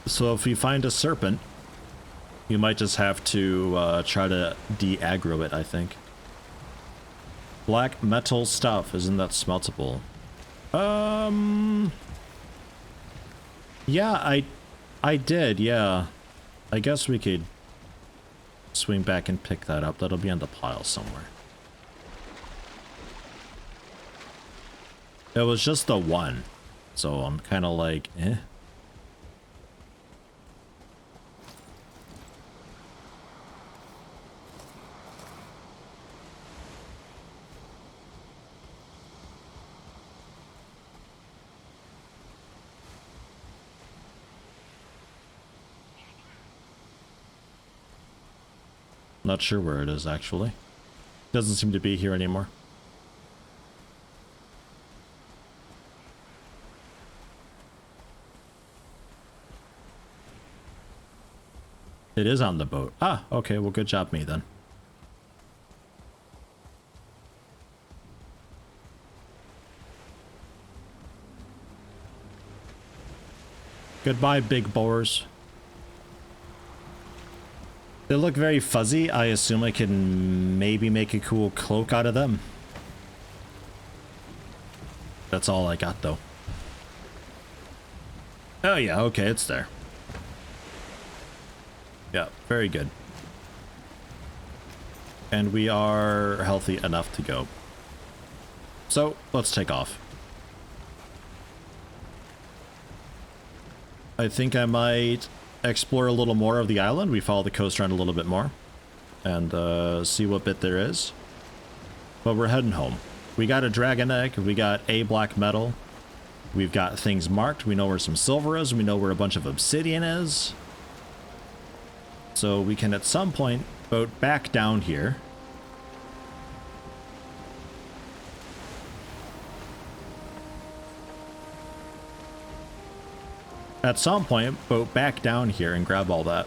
So if we find a serpent, you might just have to try to de-aggro it, I think. Black metal stuff, isn't that smeltable? Yeah, I did, yeah. I guess we could swing back and pick that up. That'll be on the pile somewhere. It was just the one, so I'm kind of like, eh. Not sure where it is, actually. Doesn't seem to be here anymore. It is on the boat. Ah, okay, well, good job me then. Goodbye, big boars. They look very fuzzy. I assume I can maybe make a cool cloak out of them. That's all I got, though. Oh yeah, okay, it's there. Yeah, very good. And we are healthy enough to go. So, let's take off. I think I might explore a little more of the island. We follow the coast around a little bit more. And see what bit there is. But we're heading home. We got a dragon egg. We got a black metal. We've got things marked. We know where some silver is. We know where a bunch of obsidian is. So we can at some point boat back down here. At some point, boat back down here and grab all that.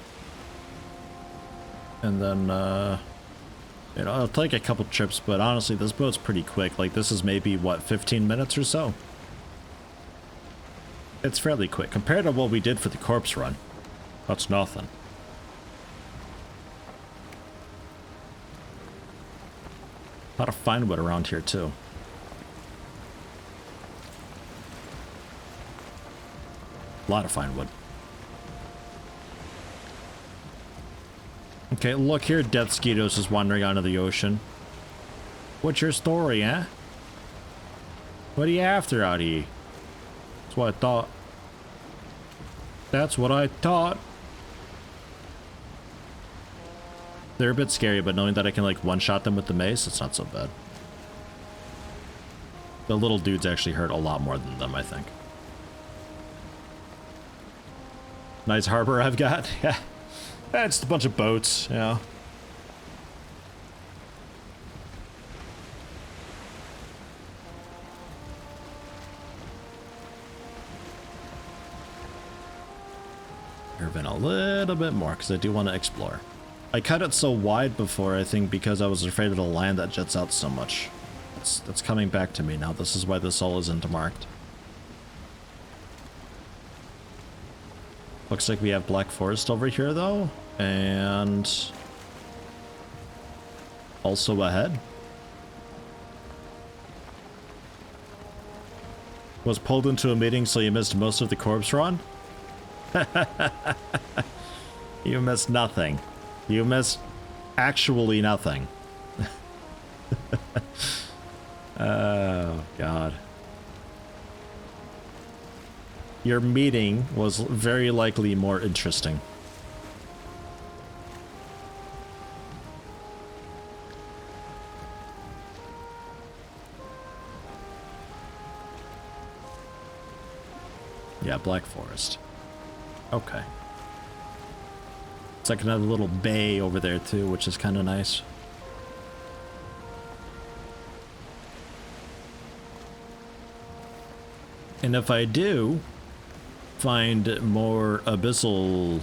And then, you know, it'll take a couple trips, but honestly, this boat's pretty quick. Like, this is maybe, what, 15 minutes or so? It's fairly quick. Compared to what we did for the corpse run, that's nothing. A lot of fine wood around here, too. A lot of fine wood. Okay, look here, Death Skeetos is wandering onto the ocean. What's your story, eh? What are you after out here? That's what I thought. That's what I thought. They're a bit scary, but knowing that I can, like, one-shot them with the mace, it's not so bad. The little dudes actually hurt a lot more than them, I think. Nice harbor I've got. Yeah. It's a bunch of boats, you know. Curve in a little bit more because I do want to explore. I cut it so wide before, I think, because I was afraid of the land that jets out so much. That's coming back to me now. This is why this all isn't marked. Looks like we have Black Forest over here, though, and also ahead. Was pulled into a meeting, so you missed most of the corpse run? You missed nothing. You missed actually nothing. Oh, God. Your meeting was very likely more interesting. Yeah, Black Forest. Okay. It's like another little bay over there too, which is kind of nice. And if I do find more abyssal,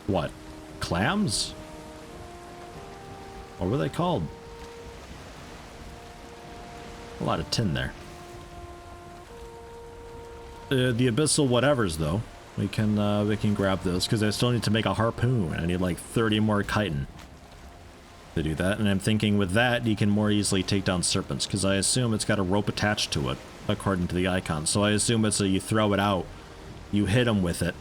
what? Clams? What were they called? A lot of tin there. The abyssal whatevers, though, we can grab those because I still need to make a harpoon. I need like 30 more chitin to do that, and I'm thinking with that you can more easily take down serpents because I assume it's got a rope attached to it according to the icon. So I assume it's you throw it out, you hit them with it,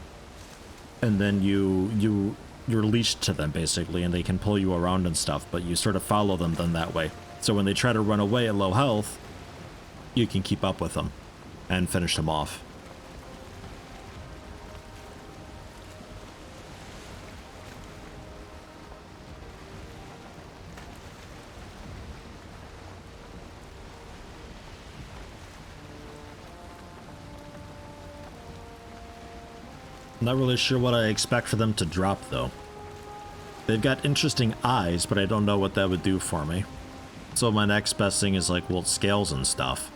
and then you're leashed to them basically, and they can pull you around and stuff. But you sort of follow them then that way. So when they try to run away at low health, you can keep up with them and finish them off. Not really sure what I expect for them to drop, though. They've got interesting eyes, but I don't know what that would do for me. So my next best thing is, like, well, scales and stuff.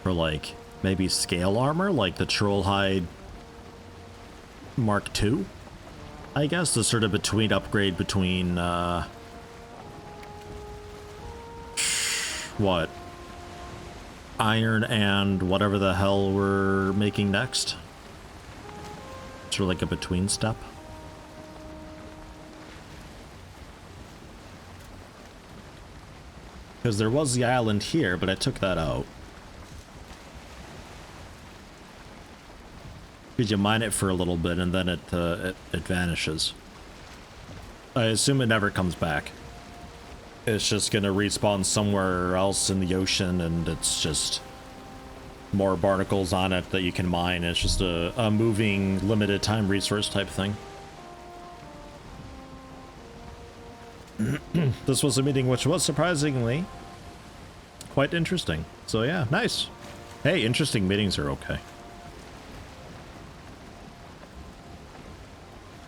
Or, like, maybe scale armor, like the Trollhide Mark II? I guess the sort of upgrade between, what? Iron and whatever the hell we're making next. Sort of like a between step. Because there was the island here, but I took that out. Because you mine it for a little bit and then it vanishes. I assume it never comes back. It's just gonna respawn somewhere else in the ocean, and it's just more barnacles on it that you can mine. It's just a moving, limited time resource type thing. This was a meeting which was surprisingly quite interesting. So yeah, nice. Hey, interesting meetings are okay.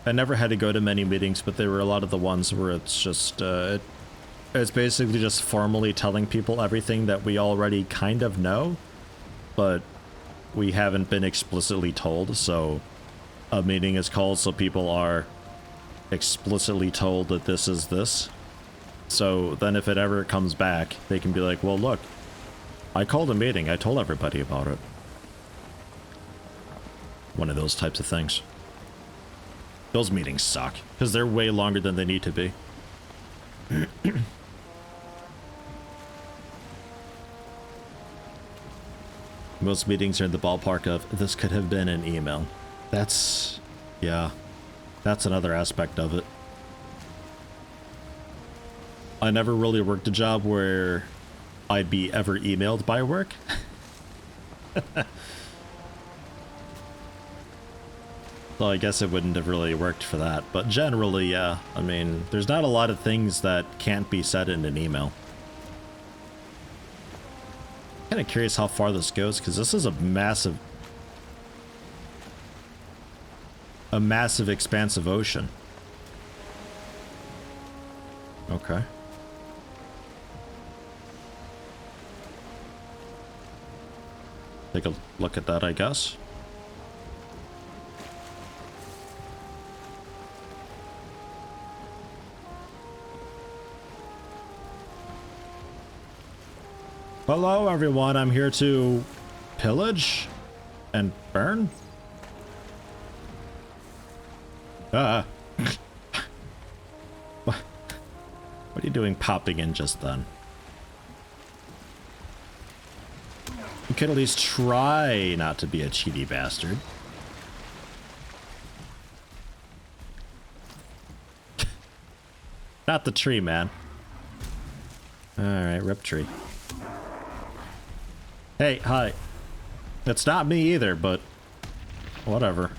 I never had to go to many meetings, but there were a lot of the ones where it's just, it's basically just formally telling people everything that we already kind of know, but we haven't been explicitly told. So a meeting is called so people are explicitly told that this is this. So then if it ever comes back, they can be like, well, look, I called a meeting. I told everybody about it. One of those types of things. Those meetings suck because they're way longer than they need to be. Most meetings are in the ballpark of this could have been an email. That's, yeah, that's another aspect of it. I never really worked a job where I'd be ever emailed by work. So I guess it wouldn't have really worked for that, but generally, yeah. I mean, there's not a lot of things that can't be said in an email. Kind of curious how far this goes, because this is a massive expanse of ocean. Okay. Take a look at that, I guess. Hello, everyone. I'm here to pillage and burn. What are you doing popping in just then? You could at least try not to be a cheaty bastard. Not the tree, man. Alright, rip tree. Hey, hi. It's not me either, but whatever.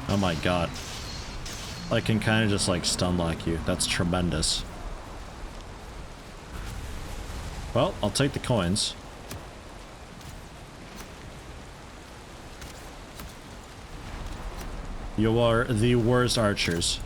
Oh my god. I can kind of just like stun lock you. That's tremendous. Well, I'll take the coins. You are the worst archers.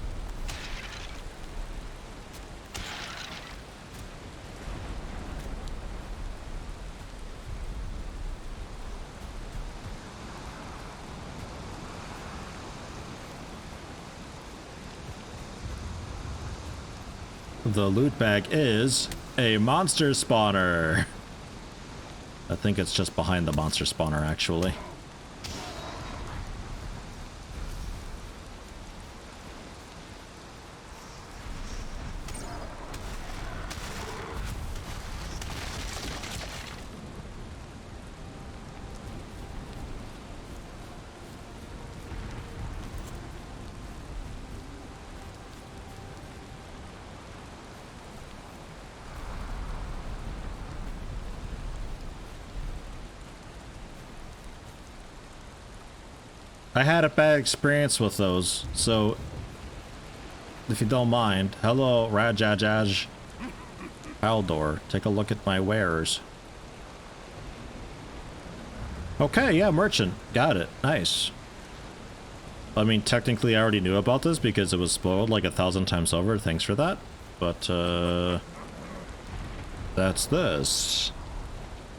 The loot bag is a monster spawner. I think it's just behind the monster spawner, actually. I had a bad experience with those, so if you don't mind, hello Rajajaj Haldor, take a look at my wares. Okay, yeah, merchant, got it, nice. I mean, technically I already knew about this because it was spoiled like 1,000 times over, thanks for that, but that's this.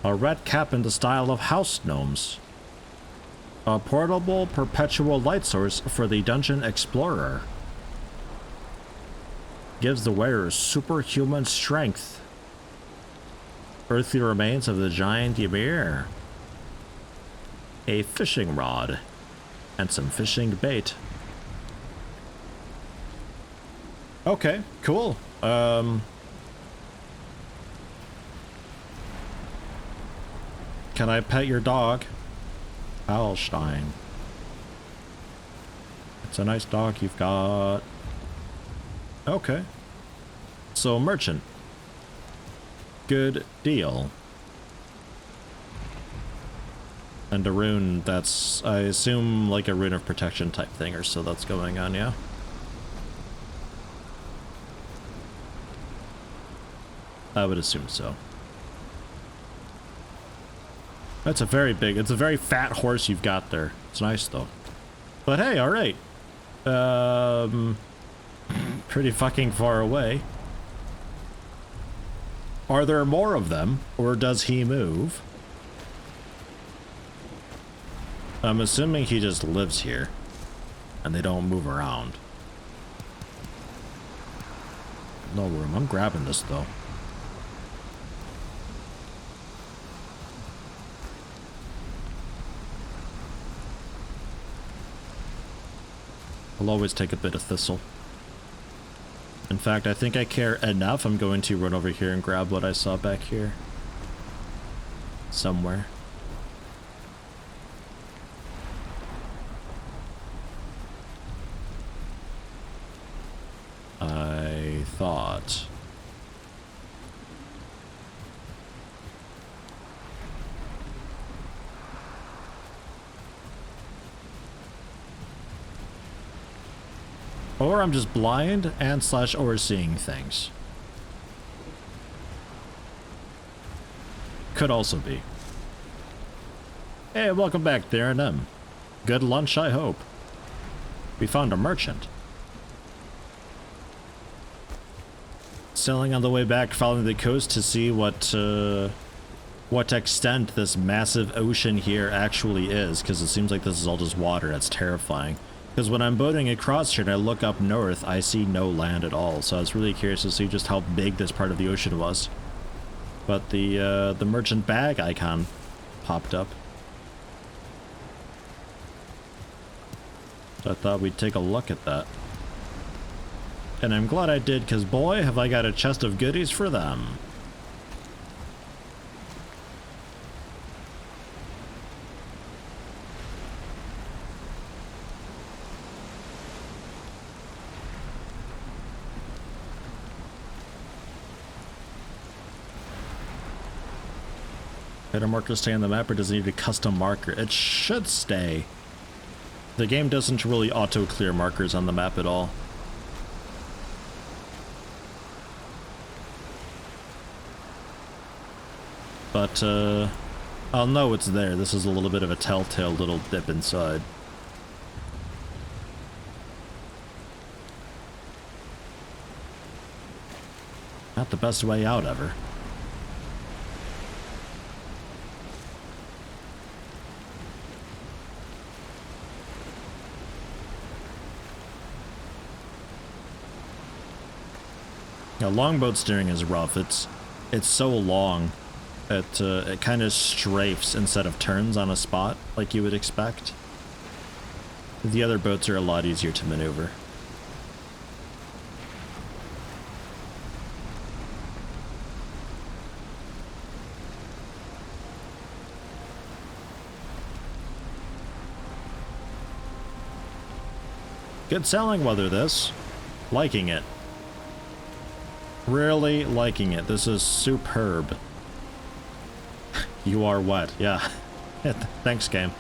A red cap in the style of house gnomes. A portable perpetual light source for the dungeon explorer. Gives the wearer superhuman strength. Earthly remains of the giant Ymir. A fishing rod. And some fishing bait. Okay, cool. Can I pet your dog? Alstein. It's a nice dog you've got. Okay. So, merchant. Good deal. And a rune that's, I assume, like a rune of protection type thing or so that's going on, yeah? I would assume so. That's a very big, it's a very fat horse you've got there. It's nice though. But hey, alright. Pretty fucking far away. Are there more of them, or does he move? I'm assuming he just lives here, and they don't move around. No room. I'm grabbing this though. I'll always take a bit of thistle. In fact, I think I care enough. I'm going to run over here and grab what I saw back here. Somewhere. I thought. Or I'm just blind and slash overseeing things. Could also be. Hey, welcome back, Theron. Good lunch, I hope. We found a merchant. Sailing on the way back, following the coast to see what extent this massive ocean here actually is, because it seems like this is all just water. That's terrifying. Because when I'm boating across here and I look up north, I see no land at all. So I was really curious to see just how big this part of the ocean was. But the merchant bag icon popped up. So I thought we'd take a look at that. And I'm glad I did, because boy, have I got a chest of goodies for them. Did a marker stay on the map, or does it need a custom marker? It should stay. The game doesn't really auto-clear markers on the map at all. But, I'll know it's there. This is a little bit of a telltale little dip inside. Not the best way out ever. Yeah, longboat steering is rough. It's so long. It kind of strafes instead of turns on a spot like you would expect. The other boats are a lot easier to maneuver. Good sailing weather this. Liking it. Really liking it. This is superb. You are wet. Yeah. Thanks, game.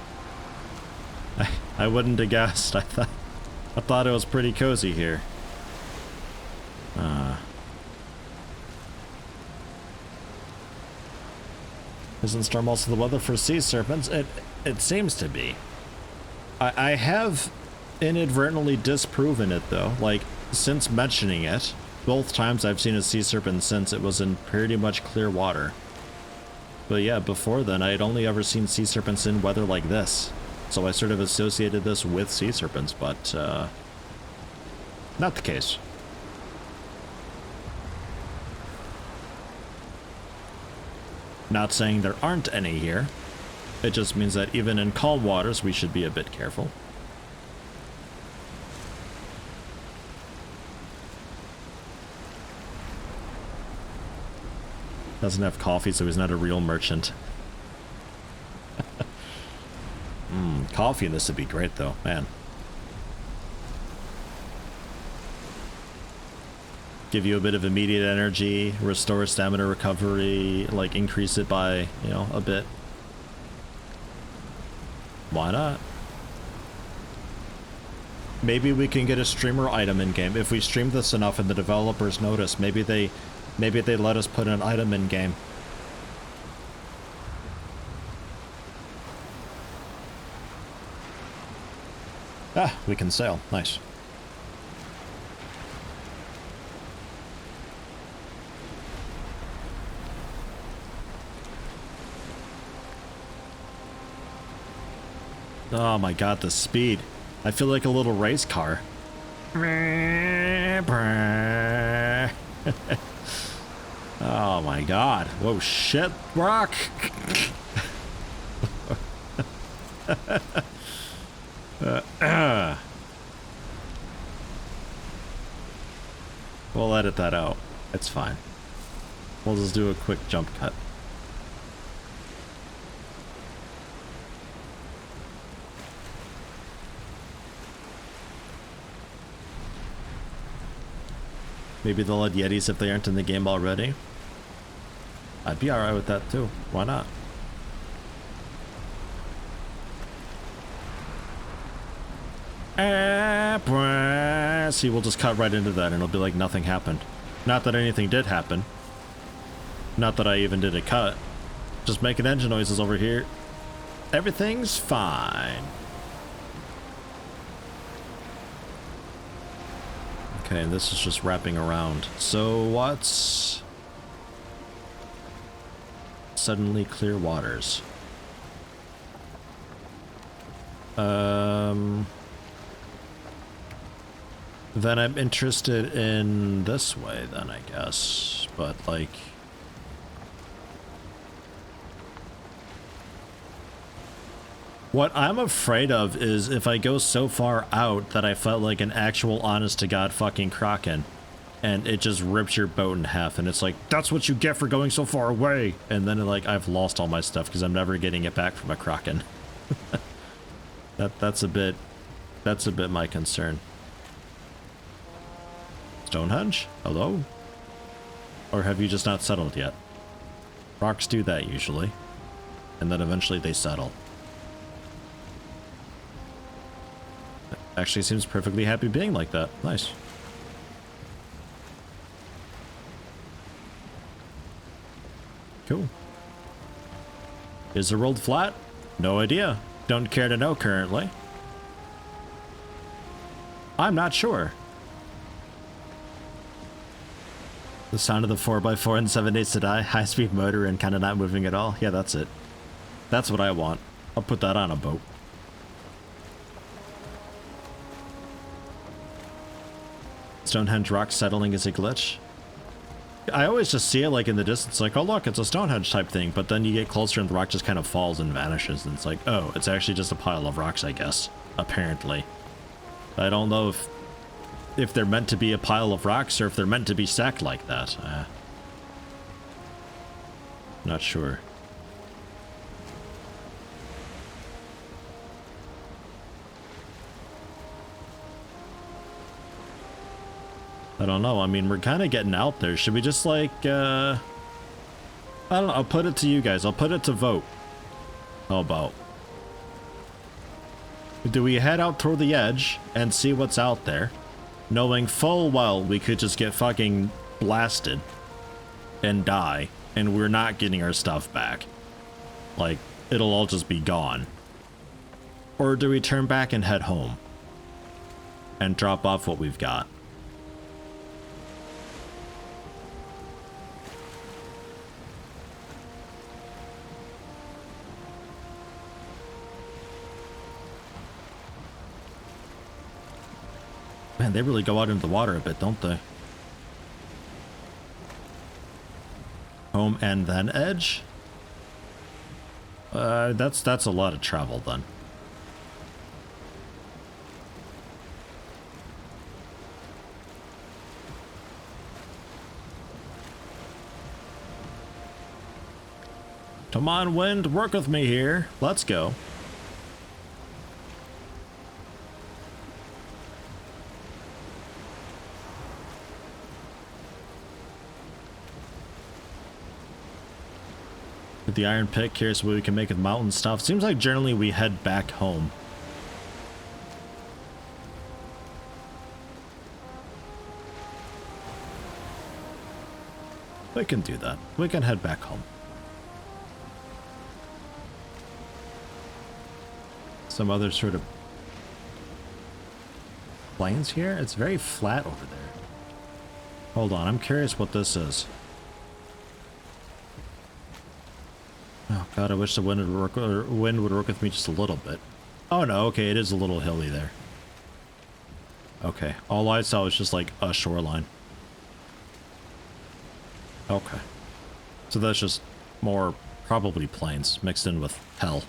I wouldn't have guessed. I thought it was pretty cozy here. Isn't storm also the weather for sea serpents? It seems to be. I have inadvertently disproven it though. Like, since mentioning it, both times I've seen a sea serpent since, it was in pretty much clear water. But yeah, before then I had only ever seen sea serpents in weather like this. So I sort of associated this with sea serpents, but not the case. Not saying there aren't any here. It just means that even in calm waters we should be a bit careful. Doesn't have coffee, so he's not a real merchant. Coffee in this would be great, though, man. Give you a bit of immediate energy, restore stamina recovery, like increase it by, you know, a bit. Why not? Maybe we can get a streamer item in game. If we stream this enough and the developers notice, maybe they let us put an item in game. Ah, we can sail. Nice. Oh my god, the speed. I feel like a little race car. Oh my god. Whoa, shit, rock. We'll edit that out. It's fine. We'll just do a quick jump cut. Maybe they'll add Yetis if they aren't in the game already. I'd be alright with that too. Why not? See, we'll just cut right into that and it'll be like nothing happened. Not that anything did happen. Not that I even did a cut. Just making engine noises over here. Everything's fine. Okay, and this is just wrapping around. So what's... Suddenly clear waters. Then I'm interested in this way then, I guess. But like... What I'm afraid of is if I go so far out that I felt like an actual honest-to-God fucking Kraken, and it just rips your boat in half, and it's like, that's what you get for going so far away! And then like, I've lost all my stuff because I'm never getting it back from a Kraken. That's a bit my concern. Stonehenge? Hello? Or have you just not settled yet? Rocks do that usually. And then eventually they settle. Actually seems perfectly happy being like that. Nice. Cool. Is the world flat? No idea. Don't care to know currently. I'm not sure. The sound of the 4x4 and 7 days to die, high-speed motor and kind of not moving at all. Yeah, that's it. That's what I want. I'll put that on a boat. Stonehenge rock settling is a glitch. I always just see it like in the distance, like, oh look, it's a Stonehenge type thing, but then you get closer and the rock just kind of falls and vanishes, and it's like, oh, it's actually just a pile of rocks, I guess. Apparently. I don't know if they're meant to be a pile of rocks or if they're meant to be stacked like that. Not sure. I don't know. I mean, we're kind of getting out there. Should we just like, I don't know. I'll put it to you guys. I'll put it to vote. How about? Do we head out toward the edge and see what's out there, knowing full well we could just get fucking blasted and die, and we're not getting our stuff back? Like, it'll all just be gone. Or do we turn back and head home and drop off what we've got? Man, they really go out into the water a bit, don't they? Home and then edge? That's a lot of travel then. Come on, wind, work with me here. Let's go. With the iron pick, curious what we can make with mountain stuff. Seems like generally we head back home. We can do that. We can head back home. Some other sort of plains here? It's very flat over there. Hold on, I'm curious what this is. Oh god, I wish the wind would work with me just a little bit. Oh no, okay, it is a little hilly there. Okay, all I saw was just like a shoreline. Okay. So that's just more probably plains mixed in with hell.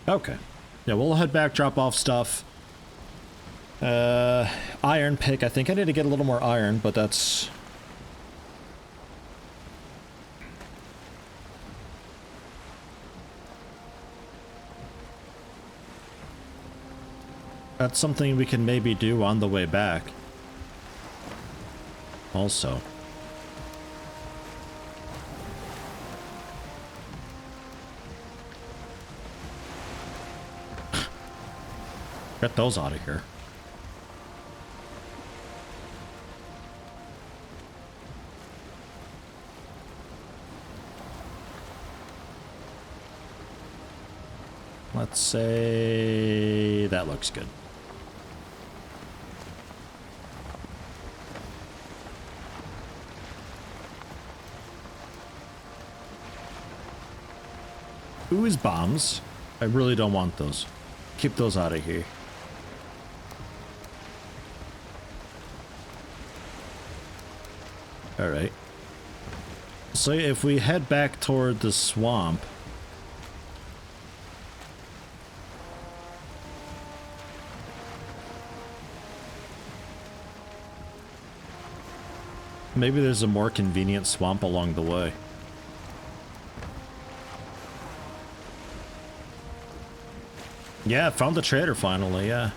Okay. Yeah, we'll head back, drop off stuff. Iron pick. I think I need to get a little more iron, but that's... That's something we can maybe do on the way back. Also. Get those out of here. Let's say that looks good. Ooze bombs. I really don't want those. Keep those out of here. Alright. So if we head back toward the swamp... Maybe there's a more convenient swamp along the way. Yeah, found the trader finally, yeah.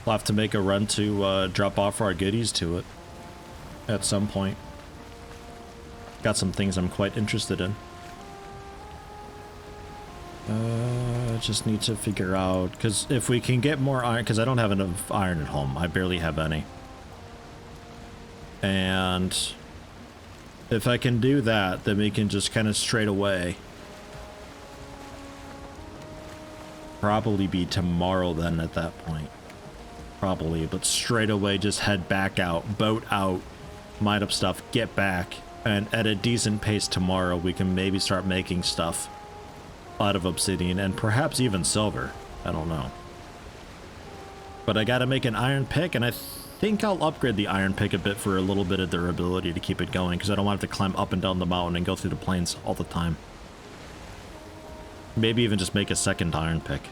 We'll have to make a run to drop off our goodies to it at some point. Got some things I'm quite interested in. Just need to figure out, because if we can get more iron, because I don't have enough iron at home. I barely have any. And if I can do that, then we can just kind of straight away... Probably be tomorrow then at that point. Probably, but straight away just head back out, boat out, mine up stuff, get back, and at a decent pace tomorrow we can maybe start making stuff out of obsidian and perhaps even silver. I don't know. But I gotta make an iron pick, and I think I'll upgrade the iron pick a bit for a little bit of durability to keep it going, because I don't want to have to climb up and down the mountain and go through the plains all the time. Maybe even just make a second iron pick.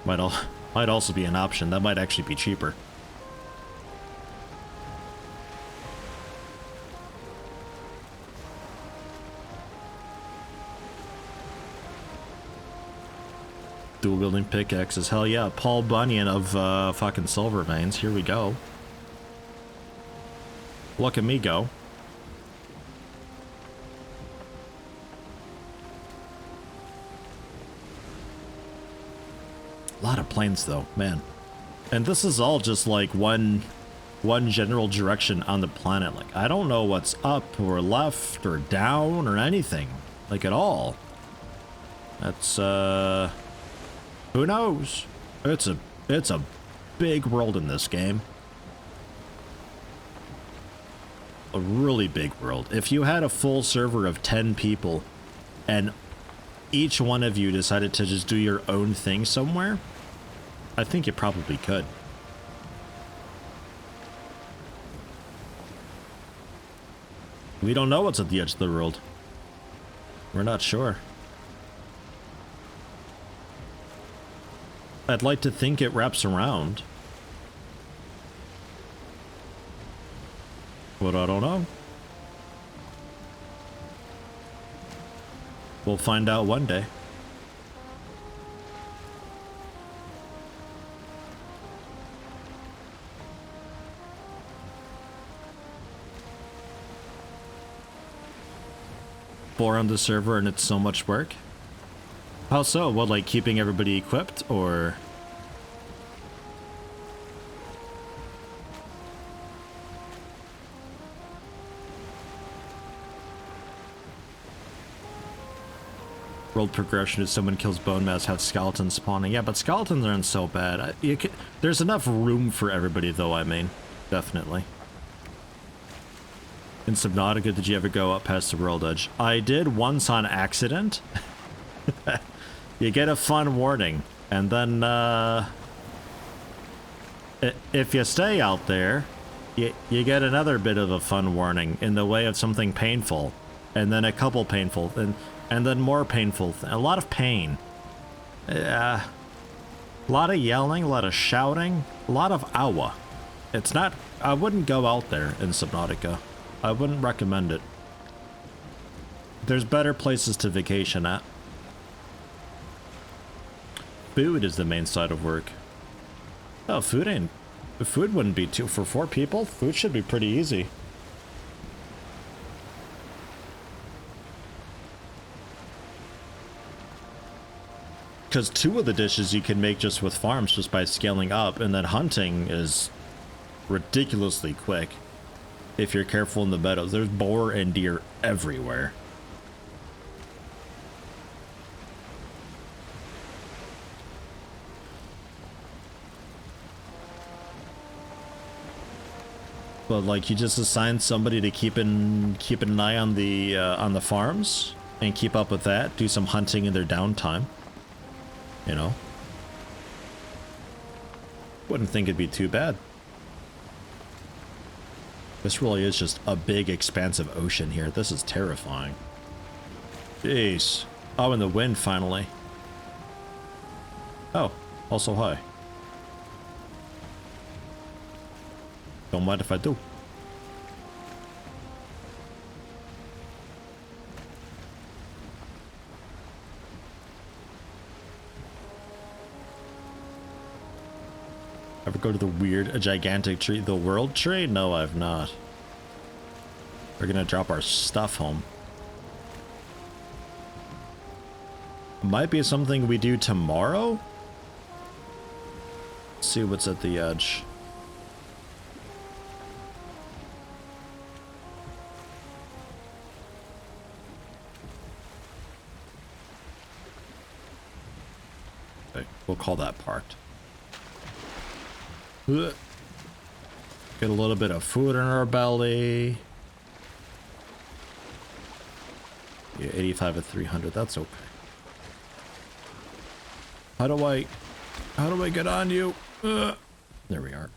Might also be an option. That might actually be cheaper. Dual wielding pickaxes. Hell yeah. Paul Bunyan of fucking Silver Veins. Here we go. Look at me go. A lot of planes though, man. And this is all just like one general direction on the planet. Like, I don't know what's up or left or down or anything. Like, at all. That's, who knows? It's a big world in this game. A really big world. If you had a full server of 10 people and each one of you decided to just do your own thing somewhere, I think you probably could. We don't know what's at the edge of the world. We're not sure. I'd like to think it wraps around. But I don't know. We'll find out one day. Four on the server and it's so much work. How so? What, like keeping everybody equipped or? World progression is someone kills bone mass, have skeletons spawning. Yeah, but skeletons aren't so bad. There's enough room for everybody though, I mean. Definitely. In Subnautica, did you ever go up past the world edge? I did once on accident. You get a fun warning, and then if you stay out there, you get another bit of a fun warning in the way of something painful, and then a couple painful, and then more painful, a lot of pain. A lot of yelling, a lot of shouting, a lot of awa. It's not, I wouldn't go out there in Subnautica. I wouldn't recommend it. There's better places to vacation at. Food is the main side of work. Oh, food wouldn't be too, for 4 people? Food should be pretty easy. Because 2 of the dishes you can make just with farms just by scaling up, and then hunting is ridiculously quick. If you're careful in the meadows, there's boar and deer everywhere. But like, you just assign somebody to keep an eye on the farms and keep up with that. Do some hunting in their downtime. You know, wouldn't think it'd be too bad. This really is just a big, expansive ocean here. This is terrifying. Jeez. Oh, and the wind finally. Oh, also hi. Don't mind if I do. Ever go to the weird, a gigantic tree? The world tree? No, I've not. We're gonna drop our stuff home. Might be something we do tomorrow? Let's see what's at the edge. Okay, we'll call that parked. Get a little bit of food in our belly. Yeah, 85 at 300, that's okay. How do I get on you? There we are.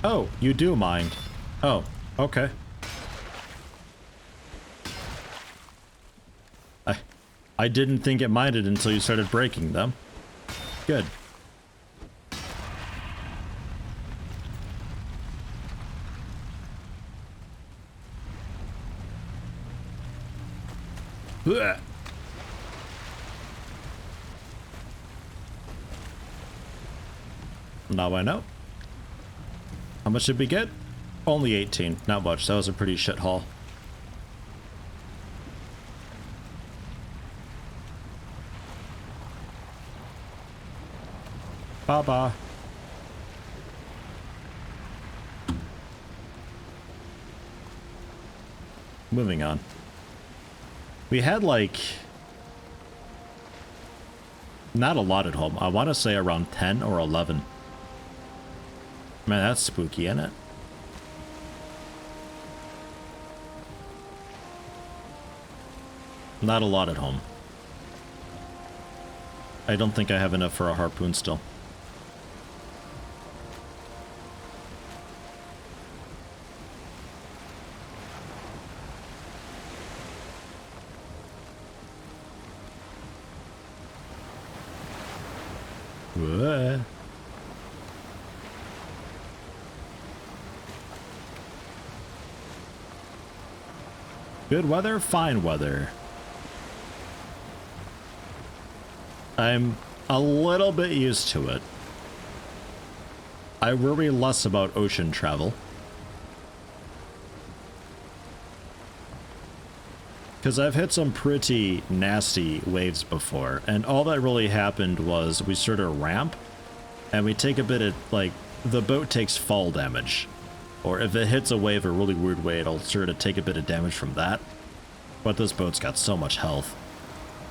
Oh, you do mind. Oh, okay. I didn't think it minded until you started breaking them. Good. Blech. Now I know. How much did we get? Only 18. Not much. That was a pretty shit haul. Baba. Moving on. We had like not a lot at home. I want to say around 10 or 11. Man, that's spooky, isn't it? Not a lot at home. I don't think I have enough for a harpoon still. Whoa. Good weather, fine weather. I'm a little bit used to it. I worry less about ocean travel. Because I've hit some pretty nasty waves before, and all that really happened was we sort of ramp, and we take a bit of, like, the boat takes fall damage. Or if it hits a wave a really weird way, it'll sort of take a bit of damage from that. But this boat's got so much health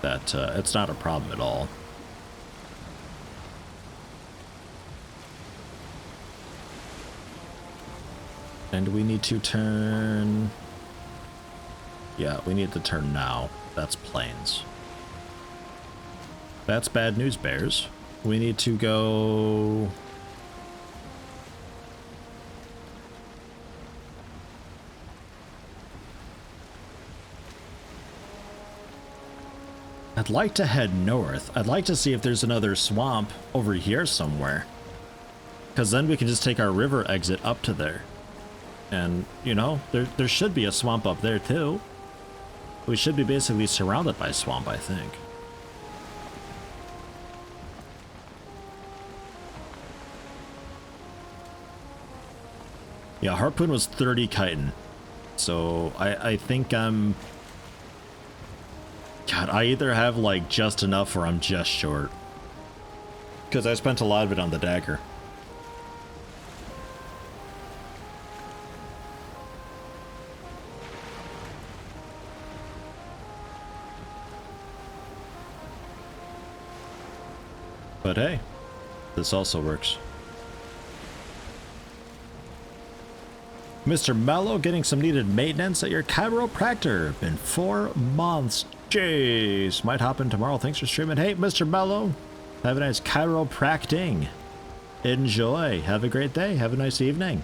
that it's not a problem at all. And we need to turn... Yeah, we need to turn now. That's plains. That's bad news, bears. We need to go... I'd like to head north. I'd like to see if there's another swamp over here somewhere. Because then we can just take our river exit up to there. And, you know, there should be a swamp up there too. We should be basically surrounded by swamp, I think. Yeah, harpoon was 30 chitin. So I think I'm... God, I either have like just enough or I'm just short. Because I spent a lot of it on the dagger. But hey, this also works. Mr. Mello getting some needed maintenance at your chiropractor. Been 4 months. Jeez, might hop in tomorrow. Thanks for streaming. Hey, Mr. Mello, have a nice chiropracting. Enjoy. Have a great day. Have a nice evening.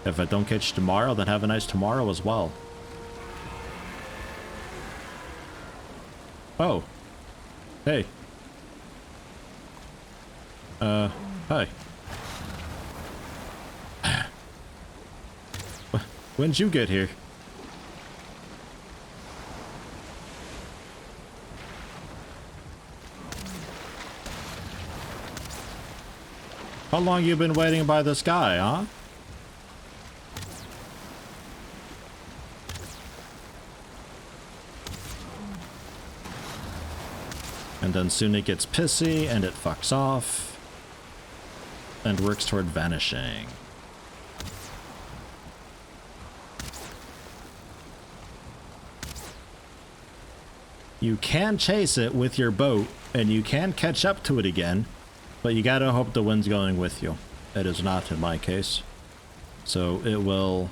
If I don't catch you tomorrow, then have a nice tomorrow as well. Oh. Hey. Hi. When'd you get here? How long you been waiting by this guy, huh? And then soon it gets pissy and it fucks off and works toward vanishing. You can chase it with your boat and you can catch up to it again, but you gotta hope the wind's going with you. It is not in my case. So it will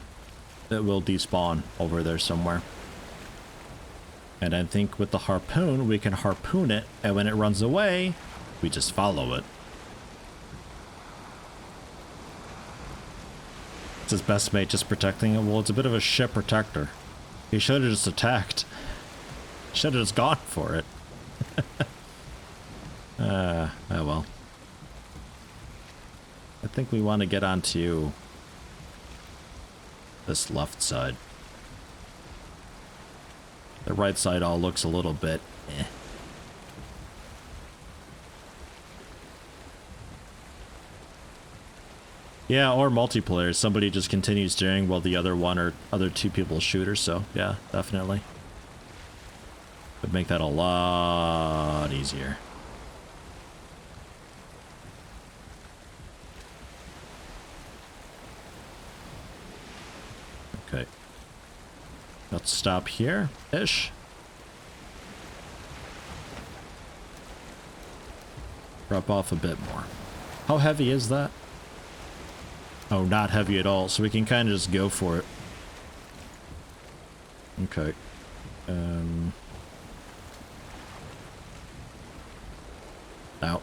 despawn over there somewhere. And I think with the harpoon, we can harpoon it, and when it runs away, we just follow it. It's his best mate just protecting it. Well, it's a bit of a ship protector. He should have just attacked. Should have just gone for it. Oh well. I think we want to get onto this left side. The right side all looks a little bit eh. Yeah, or multiplayer. Somebody just continues steering while the other one or other two people shoot or so. Yeah, definitely. Would make that a lot easier. Okay. Let's stop here-ish. Drop off a bit more. How heavy is that? Oh, not heavy at all, so we can kind of just go for it. Okay. Out.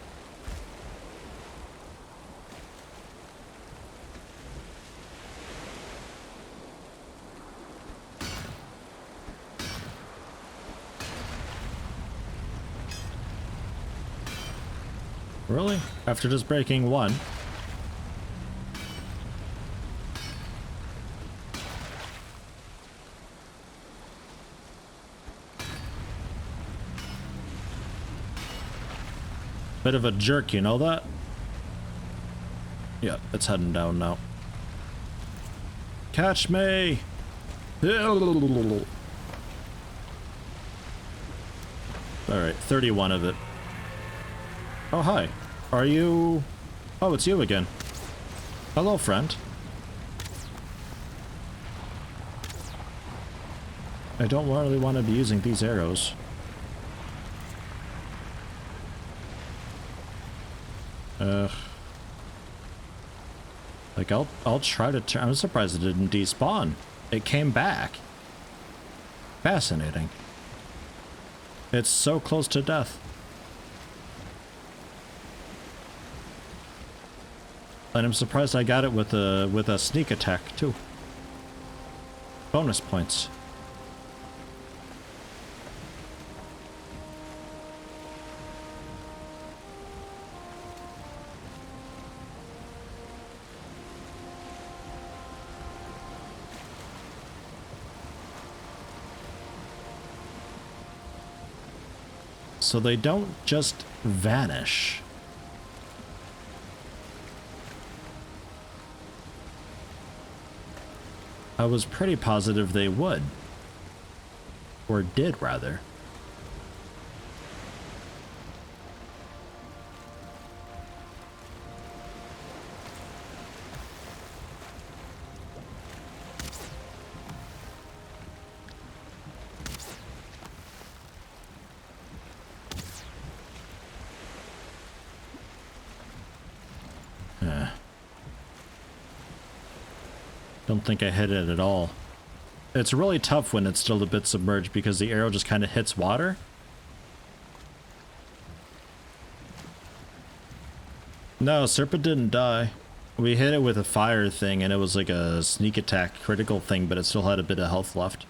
Really? After just breaking one? Bit of a jerk, you know that? Yeah, it's heading down now. Catch me! Alright, 31 of it. Oh, hi. Are you... Oh, it's you again. Hello, friend. I don't really want to be using these arrows. Like, I'll try to turn... I'm surprised it didn't despawn. It came back. Fascinating. It's so close to death. And I'm surprised I got it with a sneak attack too. Bonus points. So they don't just vanish. I was pretty positive they would. Or did, rather. Don't think I hit it at all. It's really tough when it's still a bit submerged because the arrow just kind of hits water. No, Serpent didn't die. We hit it with a fire thing and it was like a sneak attack critical thing, but it still had a bit of health left.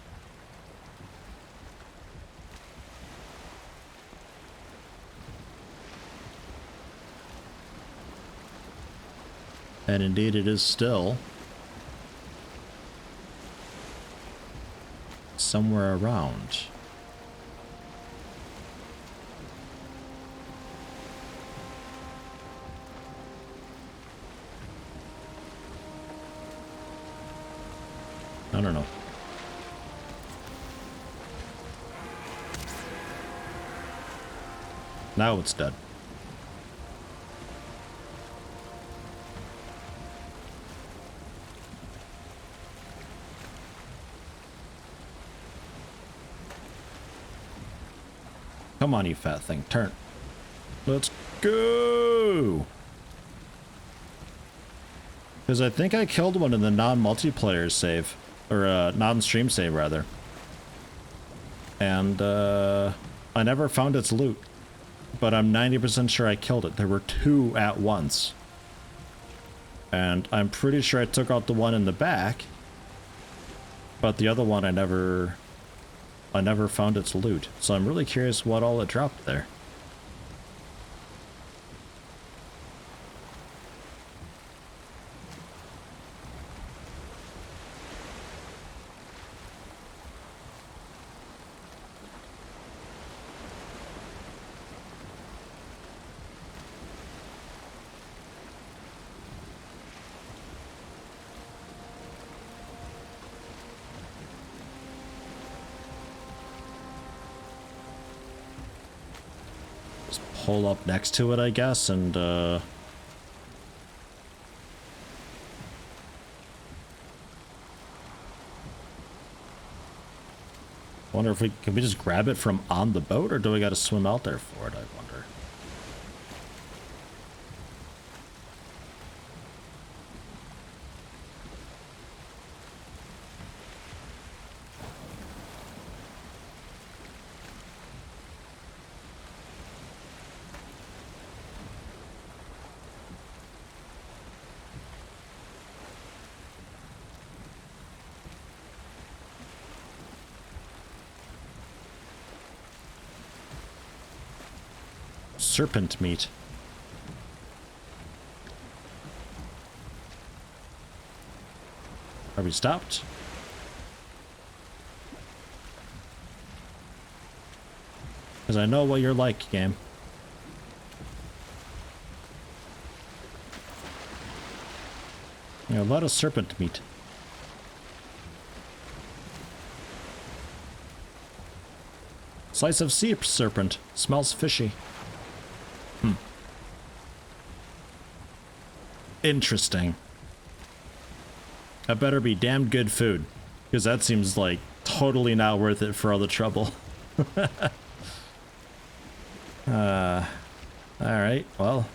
And indeed it is still somewhere around. I don't know. Now it's dead. Come on, you fat thing. Turn. Let's go! Because I think I killed one in the non-multiplayer save. Or, non-stream save, rather. And, I never found its loot. But I'm 90% sure I killed it. There were two at once. And I'm pretty sure I took out the one in the back. But the other one I never found its loot, so I'm really curious what all it dropped there. Pull up next to it, I guess, and wonder if can we just grab it from on the boat, or do we got to swim out there for it? I wonder. serpent meat. Are we stopped? Because I know what you're like, game. Yeah, a lot of serpent meat. Slice of sea serpent. Smells fishy. Interesting. That better be damn good food. Because that seems like totally not worth it for all the trouble. Alright, well.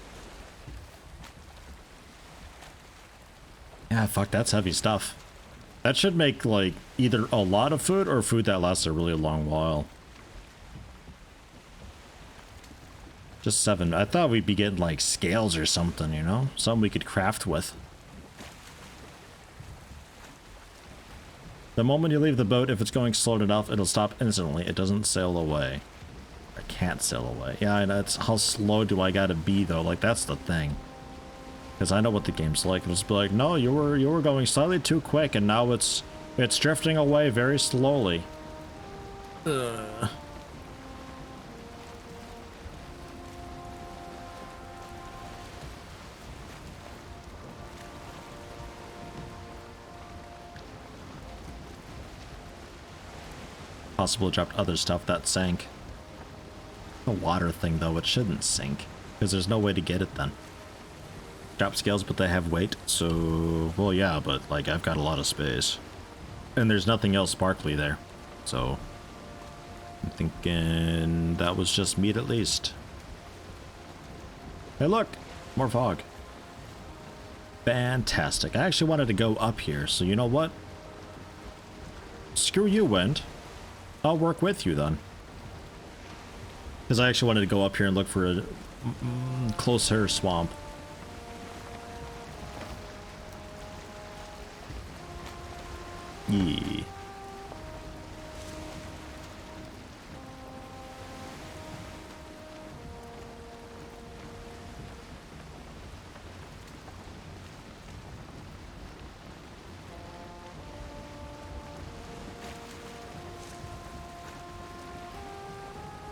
Yeah, fuck, that's heavy stuff. That should make, like, either a lot of food or food that lasts a really long while. Just 7. I thought we'd be getting, like, scales or something, you know? Something we could craft with. The moment you leave the boat, if it's going slow enough, it'll stop instantly. It doesn't sail away. I can't sail away. Yeah, I know. It's how slow do I gotta be, though? Like, that's the thing. Because I know what the game's like. It'll just be like, no, you were going slightly too quick, and now it's drifting away very slowly. Ugh. Possible dropped other stuff that sank. The water thing, though, it shouldn't sink. Because there's no way to get it then. Drop scales, but they have weight, so... Well, yeah, but, like, I've got a lot of space. And there's nothing else sparkly there. So... I'm thinking that was just meat at least. Hey, look! More fog. Fantastic. I actually wanted to go up here, so you know what? Screw you, wind. I'll work with you, then. Because I actually wanted to go up here and look for a closer swamp. Yeah.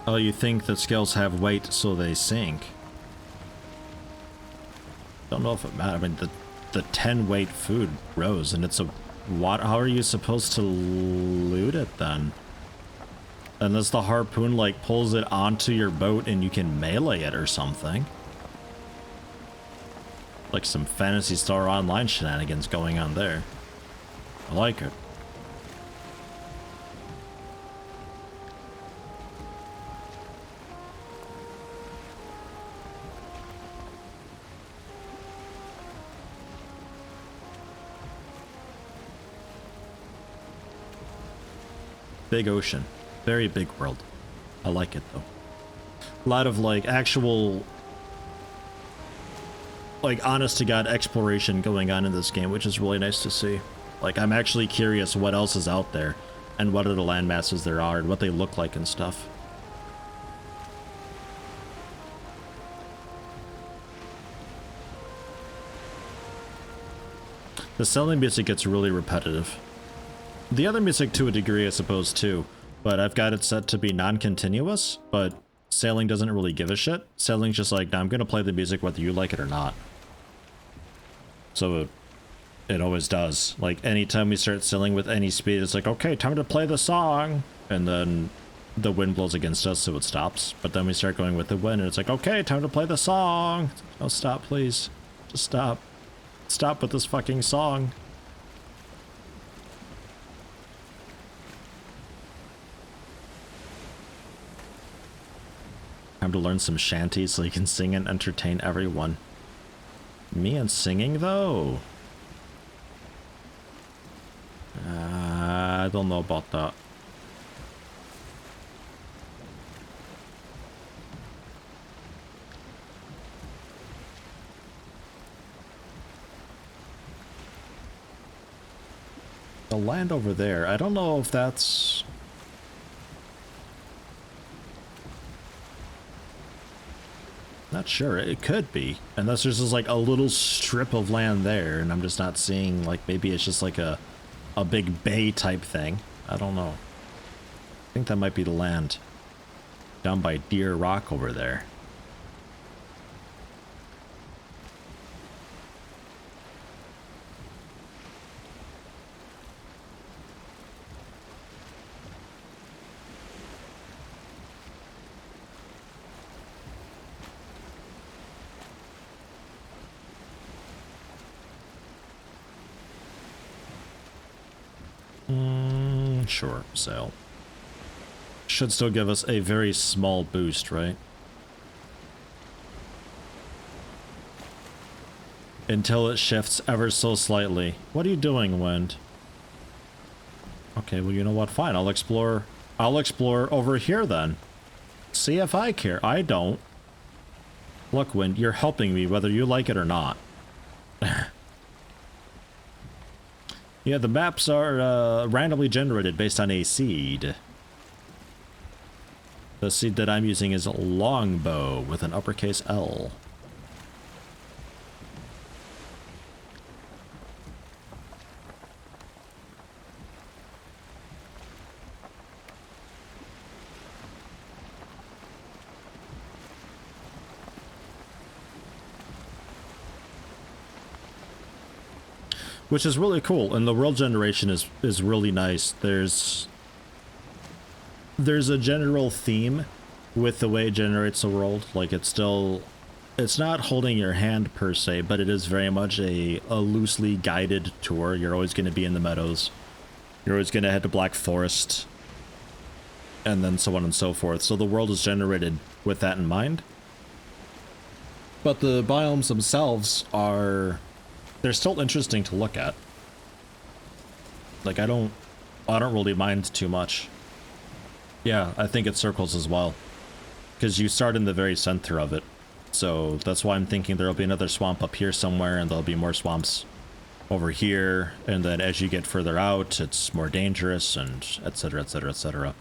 Oh, you think that scales have weight so they sink? Don't know if it matters. I mean, the 10 weight food rose, and it's a what? How are you supposed to loot it then? Unless the harpoon like pulls it onto your boat and you can melee it or something. Like some Phantasy Star Online shenanigans going on there. I like it. Big ocean. Very big world. I like it though. A lot of like actual like honest to god exploration going on in this game, which is really nice to see. Like I'm actually curious what else is out there and what other land masses there are and what they look like and stuff. The sailing music gets really repetitive. The other music to a degree, I suppose, too, but I've got it set to be non-continuous, but sailing doesn't really give a shit. Sailing's just like, nah, I'm gonna play the music whether you like it or not. So it always does. Like, anytime we start sailing with any speed, it's like, okay, time to play the song! And then the wind blows against us, so it stops. But then we start going with the wind, and it's like, okay, time to play the song! Oh, stop, please. Just stop. Stop with this fucking song. Time to learn some shanties so you can sing and entertain everyone. Me and singing, though? I don't know about that. The land over there, I don't know if that's... Not sure. It could be. Unless there's just like a little strip of land there and I'm just not seeing, like maybe it's just like a big bay type thing. I don't know. I think that might be the land down by Deer Rock over there. Sure, so should still give us a very small boost, right? Until it shifts ever so slightly. What are you doing, Wind? Okay, well, you know what? Fine, I'll explore over here then. See if I care. I don't. Look, Wind, you're helping me whether you like it or not. Yeah, the maps are randomly generated based on a seed. The seed that I'm using is Longbow with an uppercase L. Which is really cool, and the world generation is really nice. There's a general theme with the way it generates the world. Like it's not holding your hand per se, but it is very much a loosely guided tour. You're always going to be in the meadows. You're always going to head to Black Forest, and then so on and so forth. So the world is generated with that in mind. But the biomes themselves they're still interesting to look at. Like I don't really mind too much. Yeah, I think it circles as well. Because you start in the very center of it. So that's why I'm thinking there'll be another swamp up here somewhere and there'll be more swamps over here. And then as you get further out, it's more dangerous and etc, etc, etc.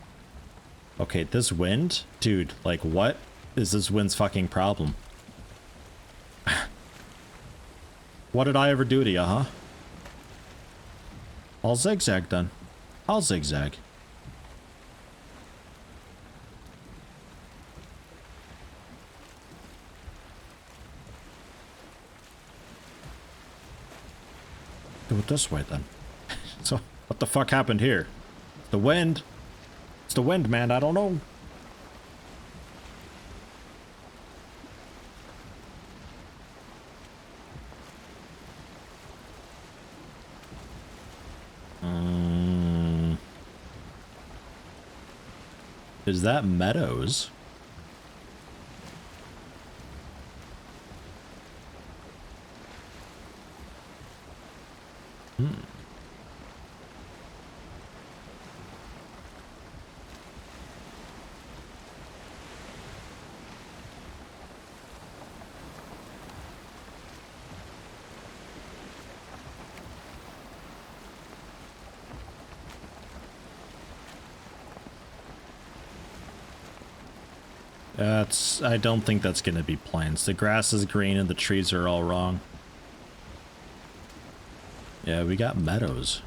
Okay, this wind? Dude, like what is this wind's fucking problem? What did I ever do to you, huh? I'll zigzag then. I'll zigzag. Do it this way then. So, what the fuck happened here? The wind. It's the wind, man. I don't know. Is that meadows? I don't think that's gonna be plains. The grass is green and the trees are all wrong. Yeah, we got meadows.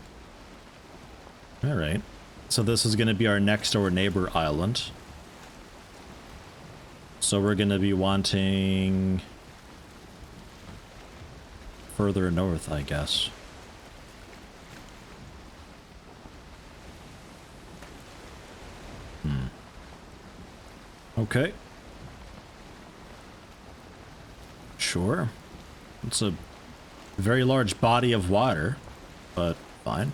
Alright. So this is gonna be our next door neighbor island. So we're gonna be wanting further north, I guess. Okay. Sure. It's a very large body of water, but fine.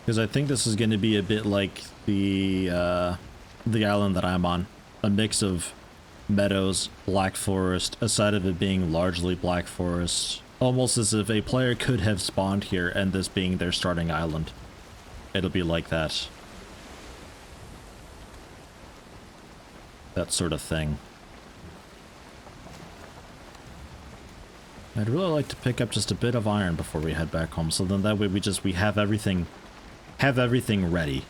Because I think this is going to be a bit like the island that I'm on. A mix of meadows, black forest, aside of it being largely black forest. Almost as if a player could have spawned here and this being their starting island. It'll be like that. That sort of thing. I'd really like to pick up just a bit of iron before we head back home, so then that way we have everything ready.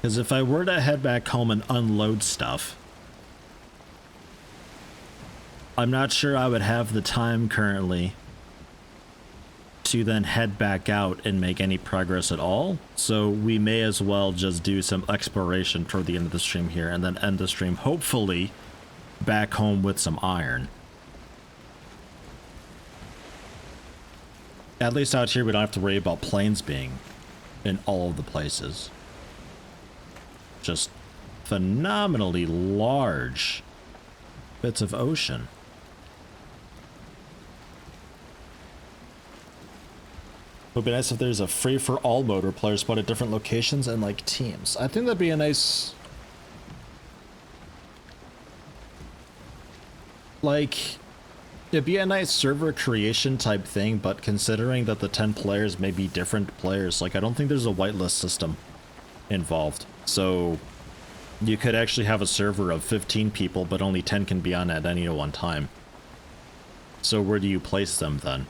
Because if I were to head back home and unload stuff, I'm not sure I would have the time currently to then head back out and make any progress at all. So we may as well just do some exploration toward the end of the stream here and then end the stream, hopefully, back home with some iron. At least out here we don't have to worry about planes being in all of the places. Just phenomenally large bits of ocean. It would be nice if there's a free-for-all mode where players spawn at different locations and like teams. I think that'd be a nice... like... it'd be a nice server creation type thing, but considering that the 10 players may be different players, like I don't think there's a whitelist system involved. So you could actually have a server of 15 people, but only 10 can be on at any one time. So where do you place them then?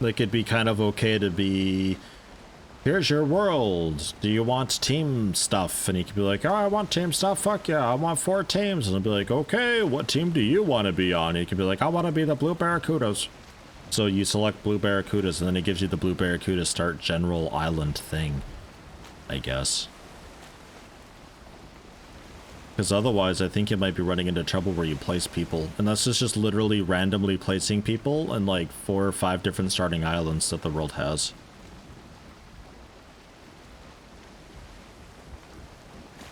Like it'd be kind of okay to be, here's your world, do you want team stuff? And you could be like, oh, I want team stuff, fuck yeah, I want 4 teams. And I'll be like, okay, what team do you want to be on? And you could be like, I want to be the Blue Barracudas. So you select Blue Barracudas, and then it gives you the Blue Barracuda start general island thing, I guess. Because otherwise, I think you might be running into trouble where you place people. And that's just literally randomly placing people in like 4 or 5 different starting islands that the world has.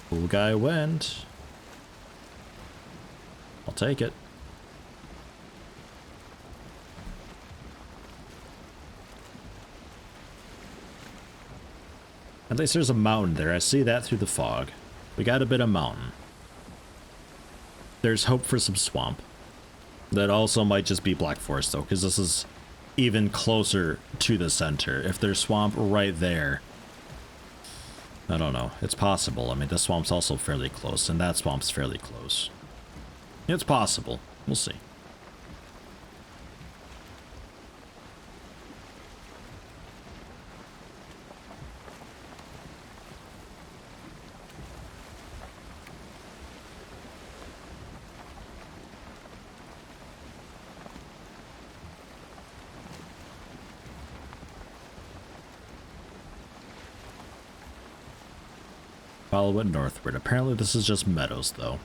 Cool guy went. I'll take it. At least there's a mountain there. I see that through the fog. We got a bit of mountain. There's hope for some swamp. That also might just be Black Forest though, because this is even closer to the center. If there's swamp right there, I don't know. It's possible. I mean, this swamp's also fairly close, and that swamp's fairly close. It's possible. We'll see. Follow it northward. Apparently this is just meadows, though.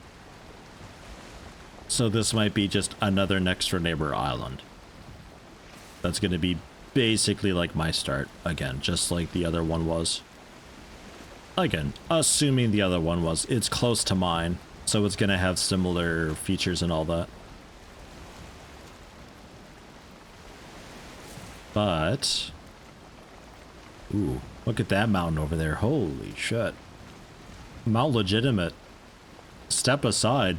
So this might be just another next door neighbor island. That's going to be basically like my start. Again, just like the other one was. Again, assuming the other one was. It's close to mine, so it's going to have similar features and all that. But... ooh, look at that mountain over there. Holy shit. Mount Legitimate. Step aside.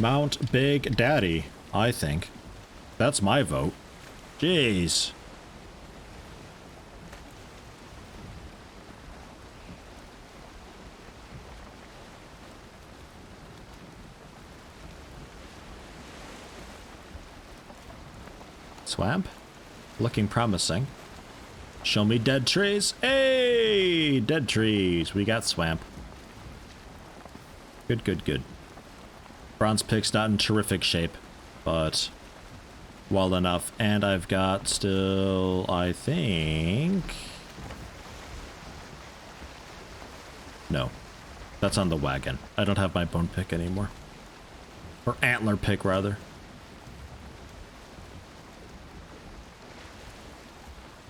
Mount Big Daddy, I think. That's my vote. Jeez. Swamp? Looking promising. Show me dead trees. Hey! Dead trees. We got swamp. Good, good, good. Bronze pick's not in terrific shape, but well enough. And I've got still, I think... no. That's on the wagon. I don't have my bone pick anymore. Or antler pick, rather.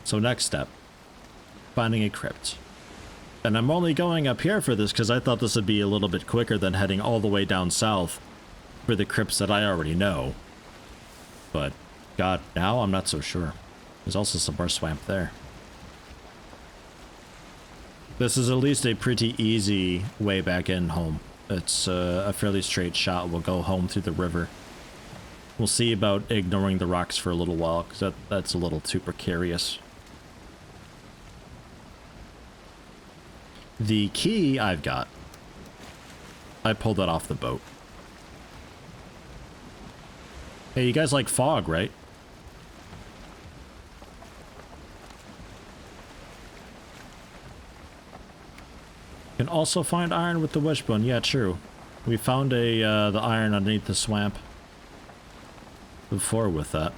So next step, finding a crypt. And I'm only going up here for this because I thought this would be a little bit quicker than heading all the way down south for the crypts that I already know. But, god, now I'm not so sure. There's also some more swamp there. This is at least a pretty easy way back in home. It's a fairly straight shot. We'll go home through the river. We'll see about ignoring the rocks for a little while because that's a little too precarious. The key I've got. I pulled that off the boat. Hey, you guys like fog, right? You can also find iron with the wishbone. Yeah, true. We found the iron underneath the swamp before with that.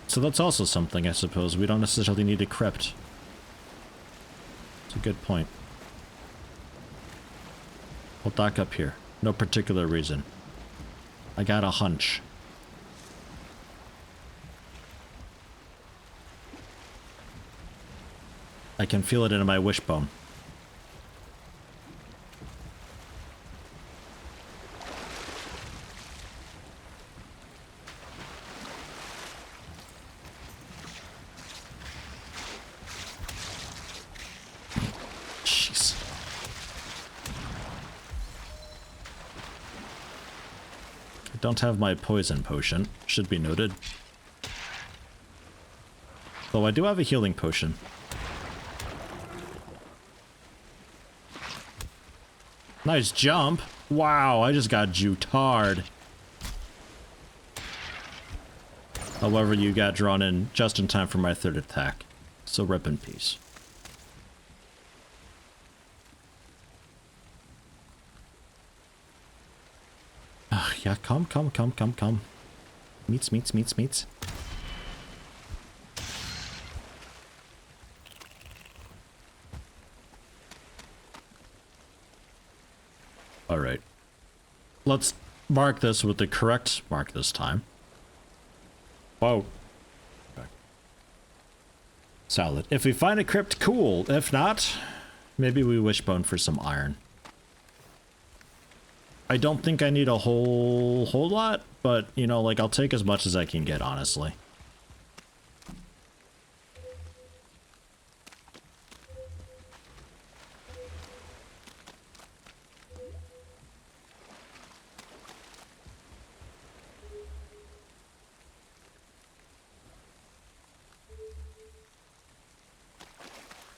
So that's also something, I suppose. We don't necessarily need a crypt. It's a good point. We'll dock up here. No particular reason. I got a hunch. I can feel it in my wishbone. Jeez. I don't have my poison potion. Should be noted. Though I do have a healing potion. Nice jump. Wow, I just got juked hard. However, you got drawn in just in time for my third attack. So rip in peace. Yeah, come. Meets. Alright. Let's mark this with the correct mark this time. Whoa. Okay. Solid. If we find a crypt, cool. If not, maybe we wishbone for some iron. I don't think I need a whole lot, but, you know, like, I'll take as much as I can get, honestly.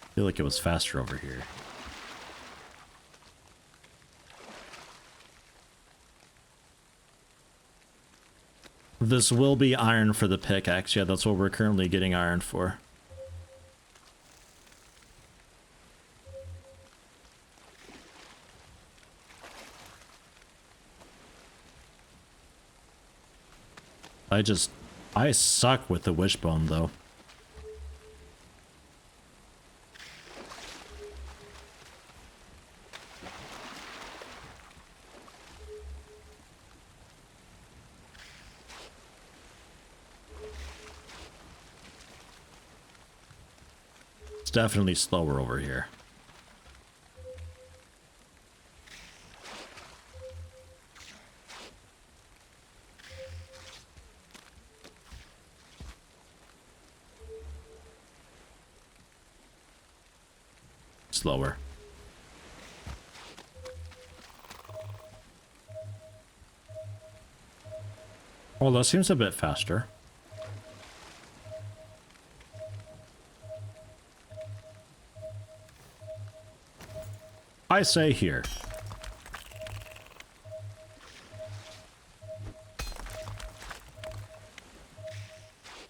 I feel like it was faster over here. This will be iron for the pickaxe. Yeah, that's what we're currently getting iron for. I suck with the wishbone, though. It's definitely slower over here. Slower. Well, that seems a bit faster. I say here.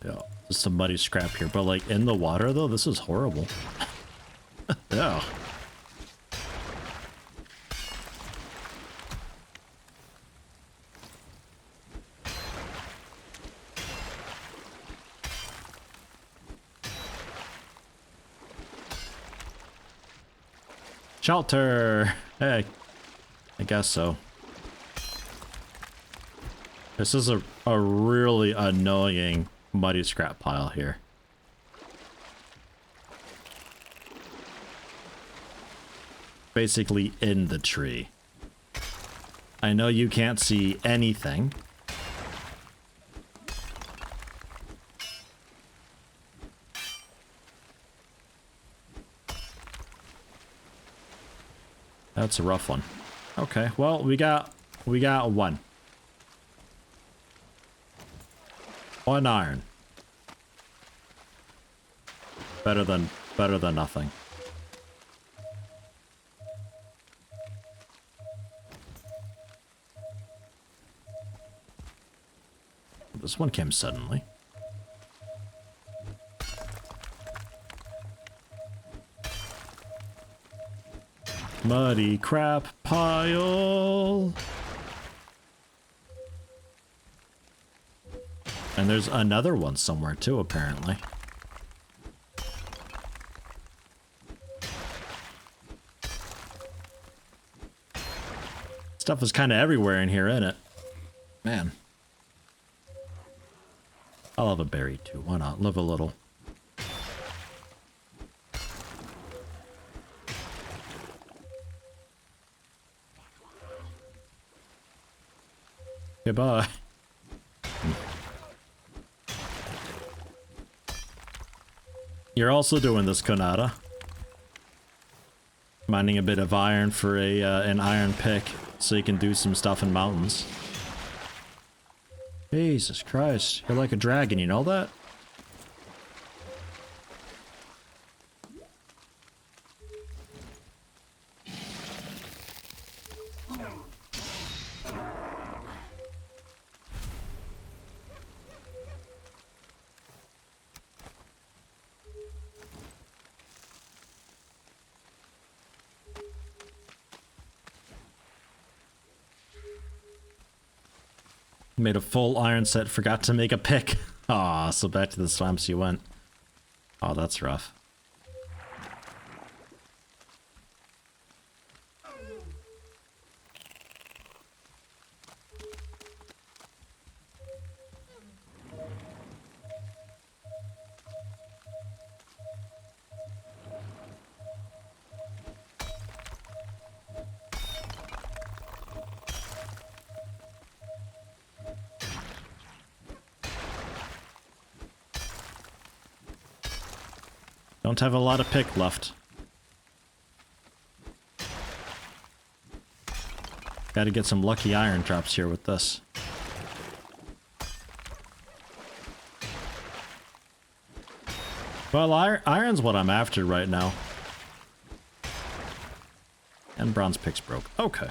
Yeah, just some muddy scrap here, but like in the water though, this is horrible. Yeah. Shelter! Hey, I guess so. This is a really annoying muddy scrap pile here. Basically in the tree. I know you can't see anything. That's a rough one. Okay, well, we got one. One iron. Better than nothing. This one came suddenly. Muddy crap pile. And there's another one somewhere too, apparently. Stuff is kind of everywhere in here, isn't it? Man. I'll have a berry too. Why not? Live a little. Goodbye. You're also doing this, Konata. Mining a bit of iron for a an iron pick so you can do some stuff in mountains. Jesus Christ, you're like a dragon, you know that? Made a full iron set, forgot to make a pick. Aw, so back to the swamps you went. Oh, that's rough. Don't have a lot of pick left. Gotta get some lucky iron drops here with this. Well, iron's what I'm after right now. And bronze picks broke. Okay.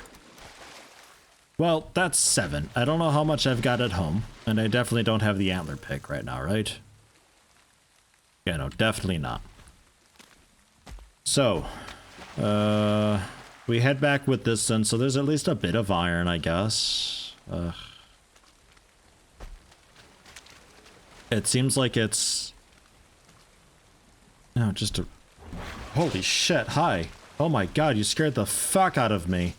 Well, that's 7. I don't know how much I've got at home. And I definitely don't have the antler pick right now, right? Yeah, no, definitely not. So, we head back with this then, so there's at least a bit of iron, I guess. It seems like it's... No, just a... Holy shit, hi. Oh my god, you scared the fuck out of me.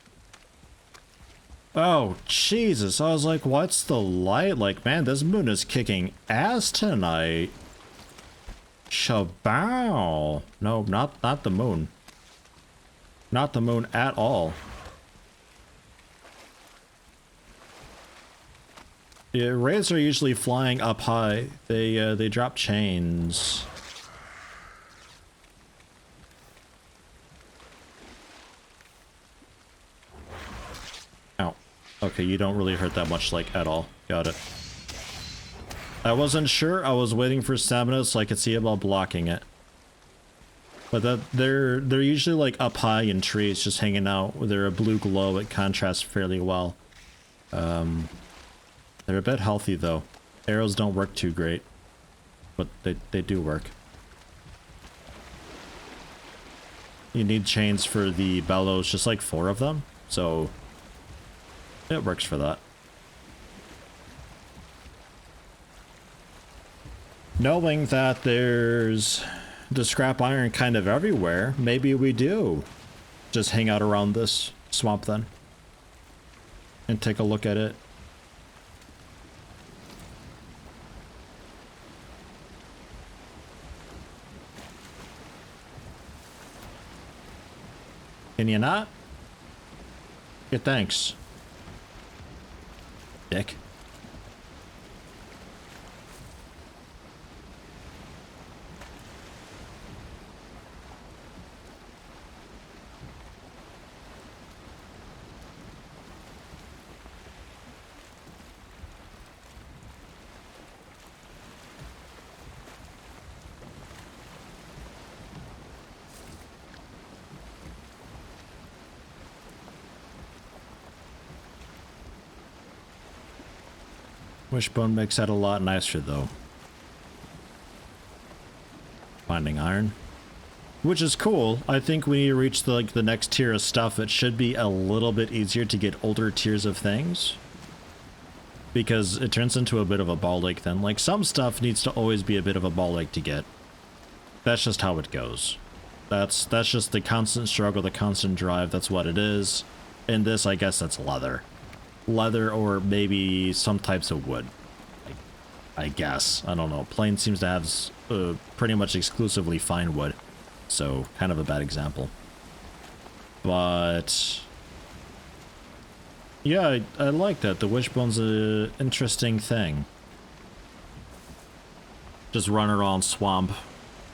Oh, Jesus, I was like, what's the light? Like, man, this moon is kicking ass tonight. Shabow. No, not the moon. Not the moon at all. Yeah, rays are usually flying up high. They drop chains. Ow. Okay, you don't really hurt that much, like, at all. Got it. I wasn't sure. I was waiting for stamina so I could see about blocking it. But they're usually like up high in trees, just hanging out. They're a blue glow. It contrasts fairly well. They're a bit healthy though. Arrows don't work too great, but they do work. You need chains for the bellows, just like 4 of them. So it works for that. Knowing that there's the scrap iron kind of everywhere, maybe we do just hang out around this swamp then and take a look at it. Can you not? Yeah, thanks. Dick. Wishbone makes that a lot nicer though. Finding iron. Which is cool. I think when you reach the next tier of stuff, it should be a little bit easier to get older tiers of things. Because it turns into a bit of a ball ache then. Like, some stuff needs to always be a bit of a ball ache to get. That's just how it goes. That's just the constant struggle, the constant drive, that's what it is. In this, I guess that's leather. Leather or maybe some types of wood. I guess. I don't know. Plain seems to have pretty much exclusively fine wood. So, kind of a bad example. But... yeah, I like that. The Wishbone's an interesting thing. Just run around swamp.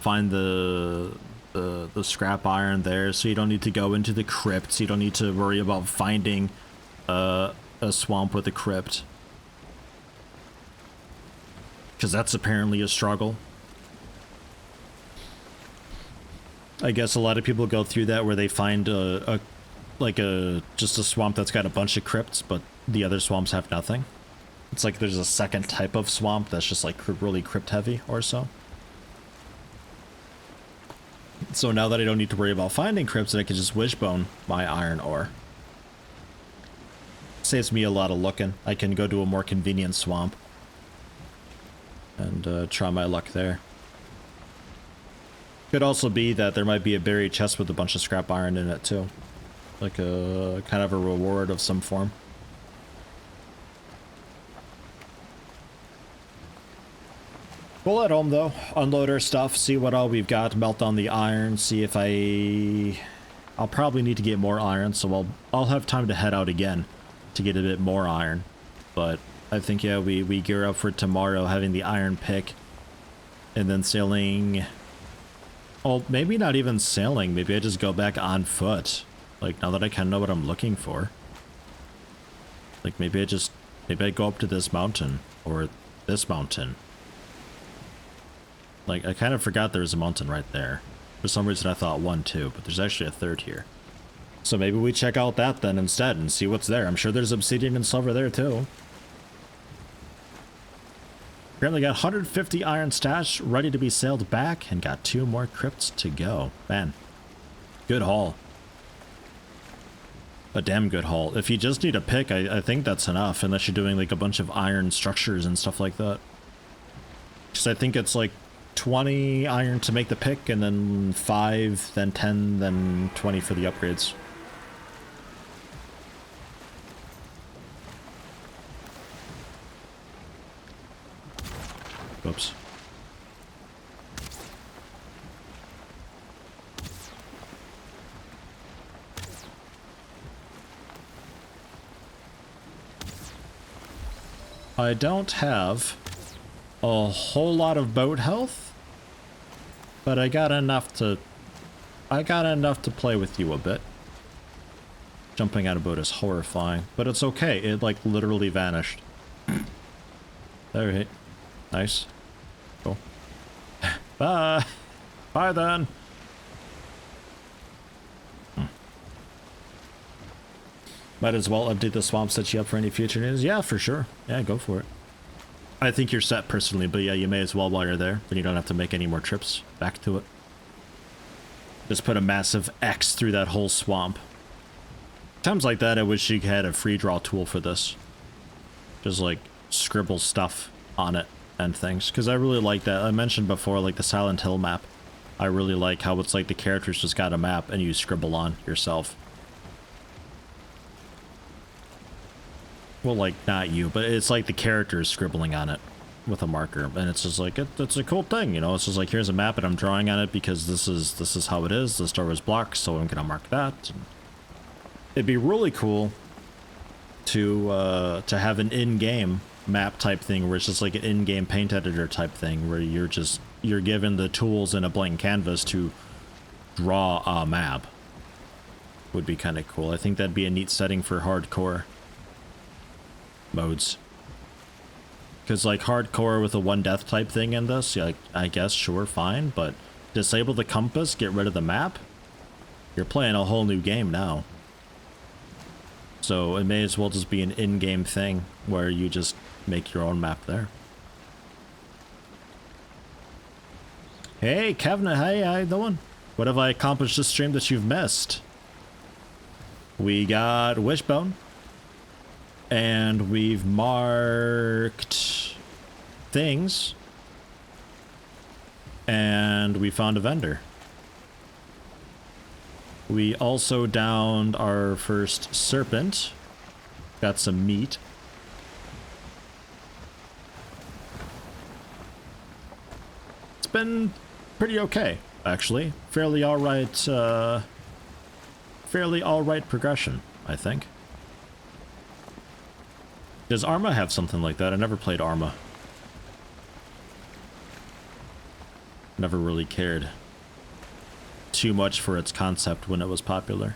Find the scrap iron there, so you don't need to go into the crypts. You don't need to worry about finding a swamp with a crypt. Because that's apparently a struggle. I guess a lot of people go through that where they find just a swamp that's got a bunch of crypts, but the other swamps have nothing. It's like there's a second type of swamp that's just like really crypt heavy or so. So now that I don't need to worry about finding crypts, I can just wishbone my iron ore. Saves me a lot of looking. I can go to a more convenient swamp and try my luck there. Could also be that there might be a buried chest with a bunch of scrap iron in it too. Like a kind of a reward of some form. We'll head home though, unload our stuff, see what all we've got, melt down the iron, see if I'll probably need to get more iron, so I'll have time to head out again to get a bit more iron. But I think, yeah, we gear up for tomorrow, having the iron pick, and then sailing. Well, maybe not even sailing, maybe I just go back on foot. Like, now that I kind of know what I'm looking for. Like, maybe I go up to this mountain, or this mountain. Like, I kind of forgot there was a mountain right there. For some reason I thought one too, but there's actually a third here. So maybe we check out that then instead and see what's there. I'm sure there's obsidian and silver there too. Apparently got 150 iron stash ready to be sailed back and got 2 more crypts to go. Man, good haul. A damn good haul. If you just need a pick, I think that's enough, unless you're doing like a bunch of iron structures and stuff like that. Because I think it's like 20 iron to make the pick, and then 5, then 10, then 20 for the upgrades. Whoops. I don't have a whole lot of boat health, but I got enough to play with you a bit. Jumping out of boat is horrifying, but it's okay. It like literally vanished. Alright. Nice. Cool. Bye. Bye then. Might as well update the swamp, set you up for any future news. Yeah, for sure. Yeah, go for it. I think you're set personally, but yeah, you may as well while you're there. Then you don't have to make any more trips back to it. Just put a massive X through that whole swamp. Times like that, I wish you had a free draw tool for this. Just like scribble stuff on it and things. Because I really like that. I mentioned before, like the Silent Hill map. I really like how it's like the characters just got a map and you scribble on yourself. Well, like, not you, but it's like the characters scribbling on it with a marker, and it's just like, it's a cool thing, you know? It's just like, here's a map and I'm drawing on it because this is how it is. The store was blocked, so I'm gonna mark that. And it'd be really cool to have an in-game map type thing where it's just like an in-game paint editor type thing where you're given the tools in a blank canvas to draw a map. Would be kind of cool. I think that'd be a neat setting for hardcore modes. Because like hardcore with a 1 death type thing in this, yeah, I guess, sure, fine, but disable the compass, get rid of the map, you're playing a whole new game now. So it may as well just be an in-game thing where you just make your own map there. Hey, Kevin, hey, how you doing? What have I accomplished this stream that you've missed? We got Wishbone. And we've marked things. And we found a vendor. We also downed our first serpent. Got some meat. It's been pretty okay, actually. Fairly alright progression, I think. Does Arma have something like that? I never played Arma. Never really cared too much for its concept when it was popular.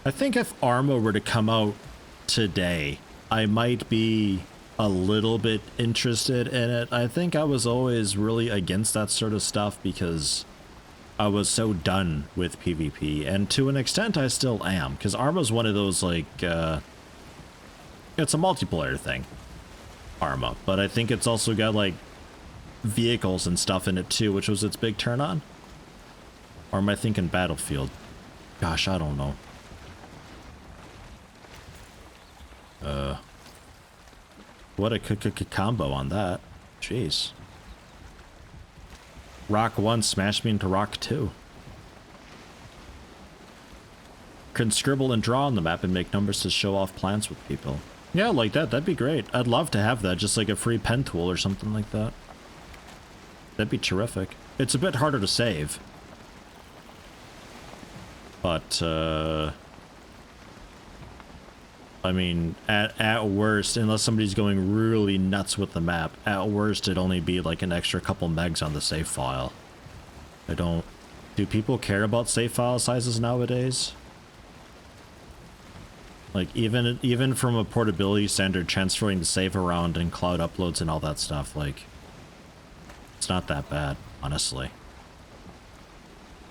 I think if Arma were to come out today, I might be a little bit interested in it. I think I was always really against that sort of stuff because I was so done with PvP, and to an extent I still am, because Arma's one of those, like, it's a multiplayer thing, Arma, but I think it's also got, like, vehicles and stuff in it too, which was its big turn on. Or am I thinking Battlefield? Gosh, I don't know. What a combo on that. Jeez. Rock 1 smashed me into Rock 2. Can scribble and draw on the map and make numbers to show off plans with people. Yeah, like that. That'd be great. I'd love to have that, just like a free pen tool or something like that. That'd be terrific. It's a bit harder to save. But, I mean, at worst, unless somebody's going really nuts with the map, at worst it'd only be like an extra couple megs on the save file. Do people care about save file sizes nowadays? Like, even from a portability standard, transferring the save around and cloud uploads and all that stuff, like, it's not that bad, honestly.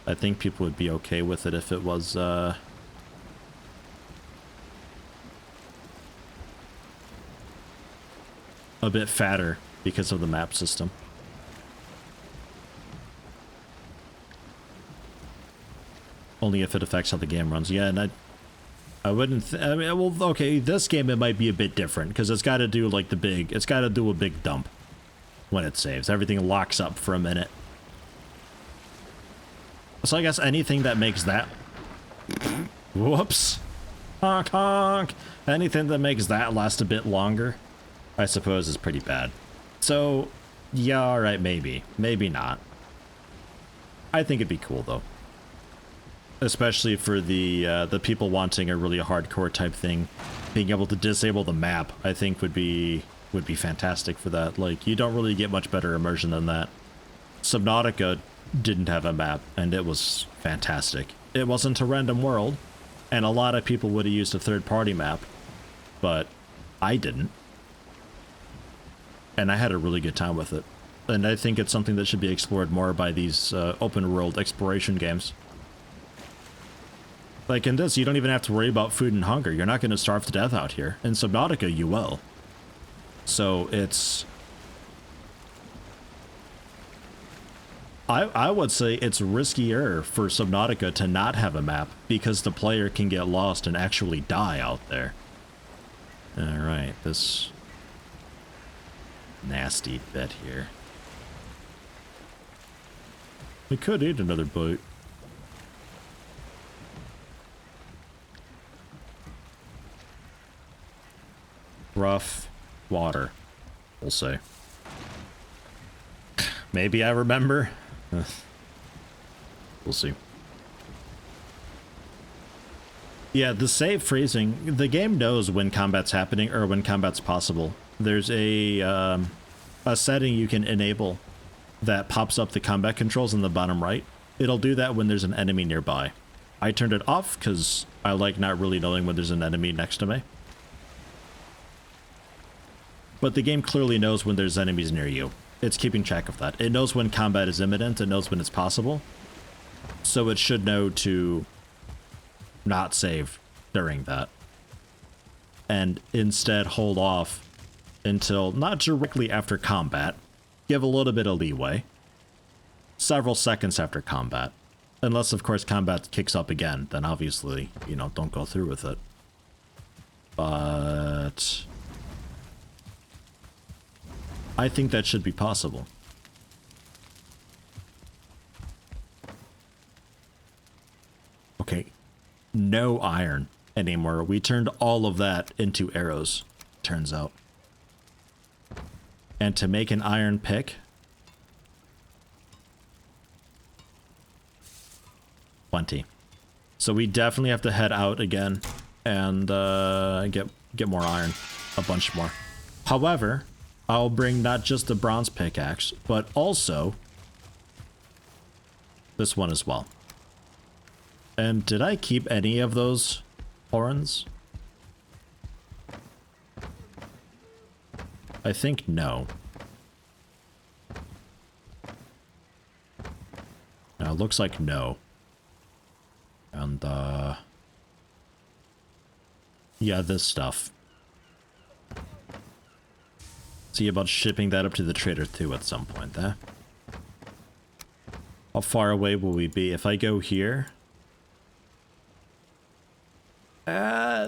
I think people would be okay with it if it was, a bit fatter because of the map system. Only if it affects how the game runs. Yeah, and I wouldn't, I mean, well, okay, this game it might be a bit different because it's got to do like it's got to do a big dump when it saves. Everything locks up for a minute. So I guess anything that makes that, whoops, honk honk, anything that makes that last a bit longer, I suppose is pretty bad. So, yeah, alright, maybe. Maybe not. I think it'd be cool, though. Especially for the people wanting a really hardcore type thing. Being able to disable the map, I think would be fantastic for that. Like, you don't really get much better immersion than that. Subnautica didn't have a map, and it was fantastic. It wasn't a random world, and a lot of people would have used a third-party map, but I didn't. And I had a really good time with it. And I think it's something that should be explored more by these open world exploration games. Like in this, you don't even have to worry about food and hunger. You're not going to starve to death out here. In Subnautica, you will. So it's... I would say it's riskier for Subnautica to not have a map because the player can get lost and actually die out there. Alright, this... nasty bit here. We could eat another bite. Rough water, we'll say. Maybe I remember. We'll see. Yeah, the save freezing, the game knows when combat's happening or when combat's possible. There's a setting you can enable that pops up the combat controls in the bottom right. It'll do that when there's an enemy nearby. I turned it off because I like not really knowing when there's an enemy next to me. But the game clearly knows when there's enemies near you. It's keeping track of that. It knows when combat is imminent. It knows when it's possible. So it should know to not save during that. And instead hold off until not directly after combat. Give a little bit of leeway. Several seconds after combat. Unless, of course, combat kicks up again. Then obviously, you know, don't go through with it. But I think that should be possible. Okay. No iron anymore. We turned all of that into arrows, turns out. And to make an iron pick, 20. So we definitely have to head out again and get more iron, a bunch more. However, I'll bring not just the bronze pickaxe, but also this one as well. And did I keep any of those horns? I think no. Now, it looks like no. And, yeah, this stuff. See about shipping that up to the trader, too, at some point, eh? How far away will we be? If I go here...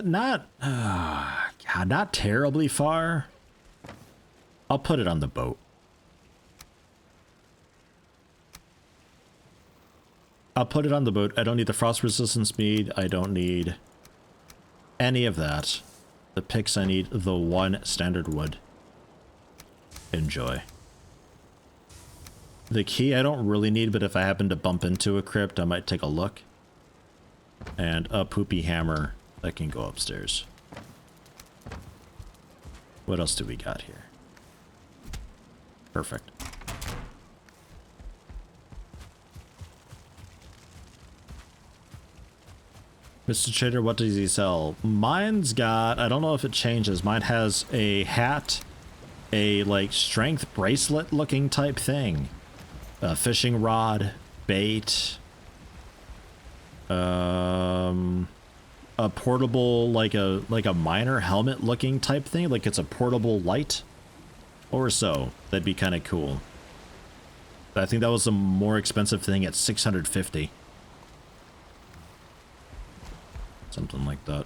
not terribly far. I'll put it on the boat. I'll put it on the boat. I don't need the frost resistance mead. I don't need any of that. The picks, I need the one standard wood. Enjoy. The key I don't really need, but if I happen to bump into a crypt, I might take a look. And a poopy hammer that can go upstairs. What else do we got here? Perfect. Mr. Trader, what does he sell? Mine's got, I don't know if it changes. Mine has a hat, a like strength bracelet looking type thing. A fishing rod, bait. A portable, like a miner helmet looking type thing. Like it's a portable light or so. That'd be kind of cool. I think that was a more expensive thing at 650. Something like that.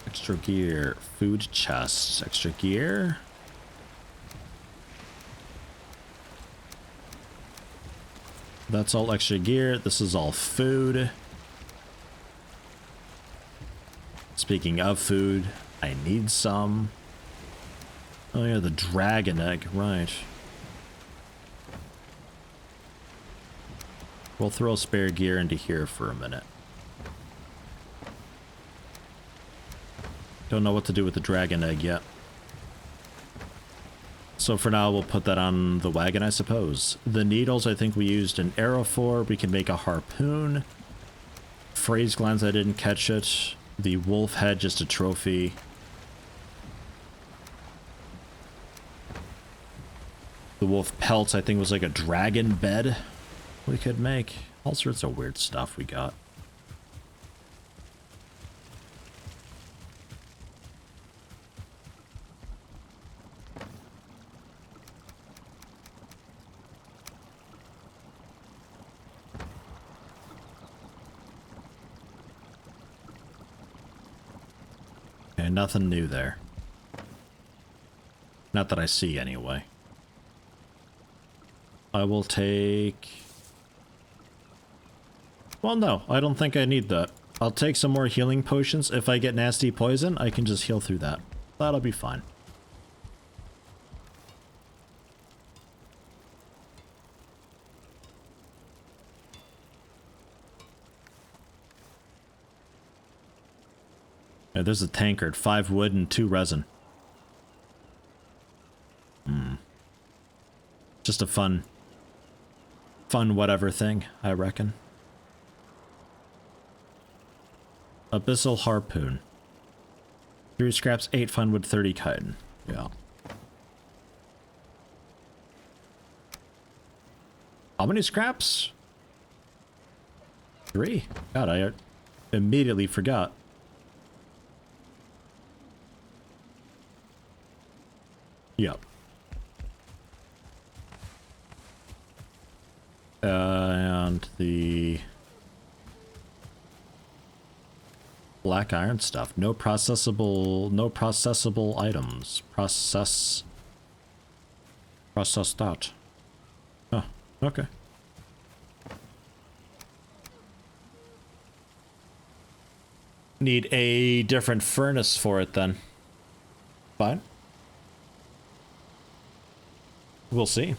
Extra gear. Food chests. Extra gear. That's all extra gear. This is all food. Speaking of food, I need some. Oh yeah, the dragon egg, right. We'll throw spare gear into here for a minute. Don't know what to do with the dragon egg yet. So for now, we'll put that on the wagon, I suppose. The needles, I think we used an arrow for. We can make a harpoon. Phrase glands, I didn't catch it. The wolf head, just a trophy. The wolf pelts, I think, was like a dragon bed we could make. All sorts of weird stuff we got. Okay, nothing new there. Not that I see, anyway. I will take... Well, no, I don't think I need that. I'll take some more healing potions. If I get nasty poison, I can just heal through that. That'll be fine. Yeah, there's a tankard. 5 wood and 2 resin. Just a fun whatever thing, I reckon. Abyssal harpoon. 3 scraps, 8 fine wood, 30 chitin. Yeah. How many scraps? 3. God, I immediately forgot. Yep. And the black iron stuff. No processable items. Process that. Huh. Okay. Need a different furnace for it then. Fine. We'll see.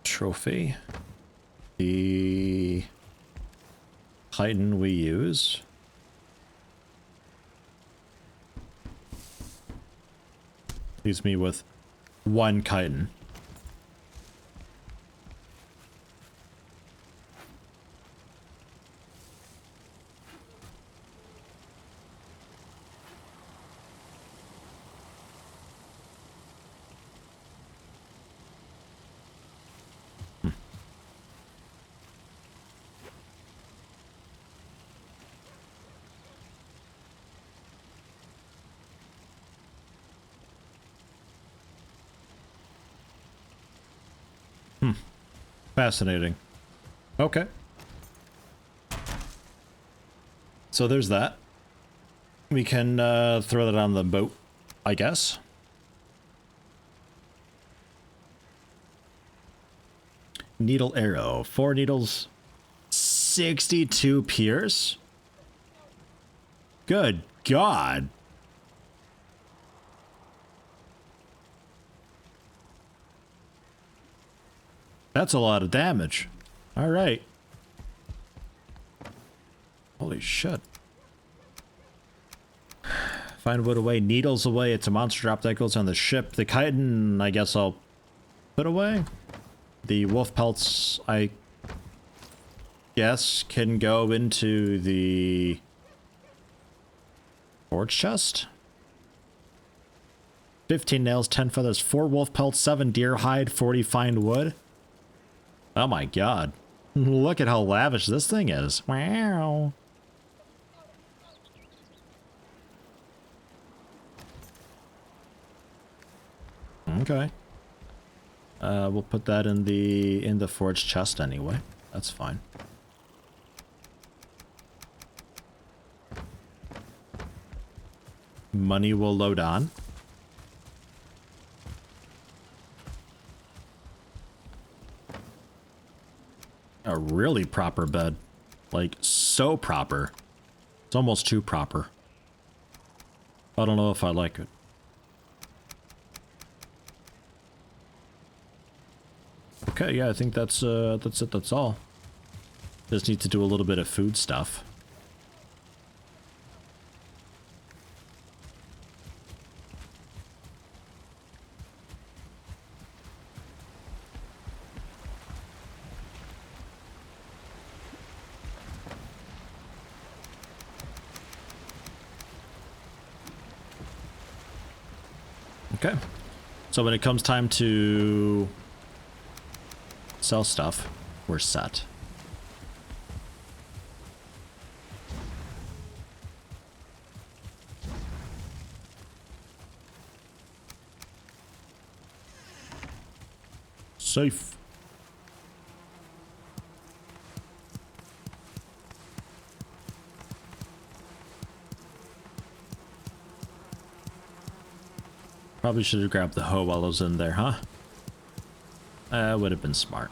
Trophy. The chitin we use. Leaves me with 1 chitin. Fascinating. Okay. So there's that. We can throw that on the boat, I guess. Needle arrow. 4 needles. 62 pierce? Good God. That's a lot of damage. All right. Holy shit. Find wood away, needles away. It's a monster drop that goes on the ship. The chitin, I guess I'll put away. The wolf pelts, I guess, can go into the forge chest. 15 nails, 10 feathers, 4 wolf pelts, 7 deer hide, 40 fine wood. Oh my God. Look at how lavish this thing is. Wow. Okay. We'll put that in the forge chest anyway. That's fine. Money will load on. A really proper bed. Like, so proper. It's almost too proper. I don't know if I like it. Okay, yeah, I think that's it, that's all. Just need to do a little bit of food stuff. Okay, so when it comes time to sell stuff, we're set. Safe. Probably should have grabbed the hoe while I was in there, huh? Would have been smart.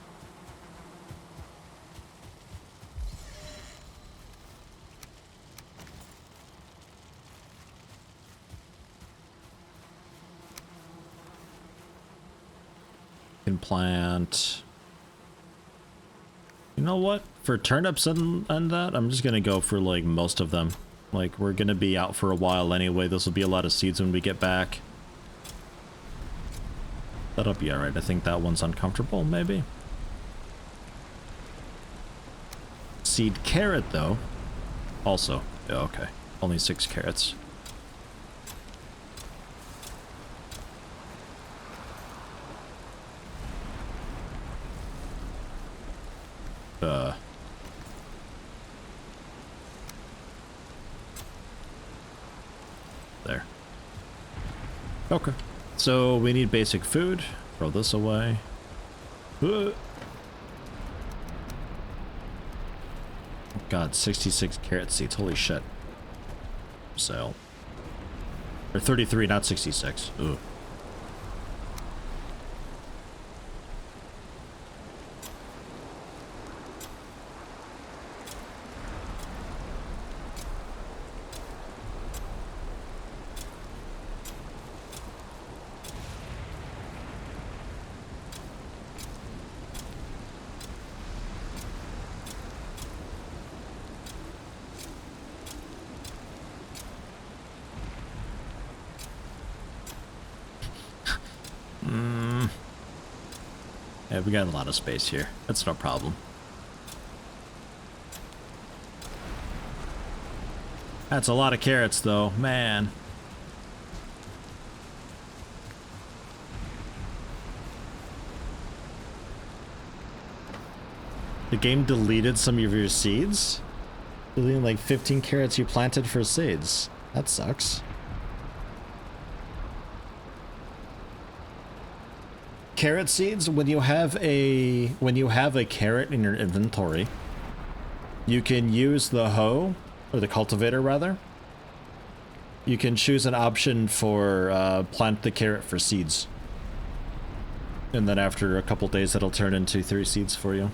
Can plant. You know what? For turnips and that, I'm just gonna go for like most of them. Like, we're gonna be out for a while anyway. This will be a lot of seeds when we get back. That'll be alright. I think that one's uncomfortable, maybe. Seed carrot, though. Also. Yeah, okay. Only 6 carrots. There. Okay. So we need basic food. Throw this away. Oh God, 66 carrot seeds. Holy shit. Sale. Or 33, not 66. Ooh. Yeah, we got a lot of space here. That's no problem. That's a lot of carrots, though. Man. The game deleted some of your seeds? Deleting like 15 carrots you planted for seeds. That sucks. Carrot seeds, when you have a carrot in your inventory, you can use the hoe, or the cultivator rather. You can choose an option for plant the carrot for seeds. And then after a couple days it'll turn into 3 seeds for you.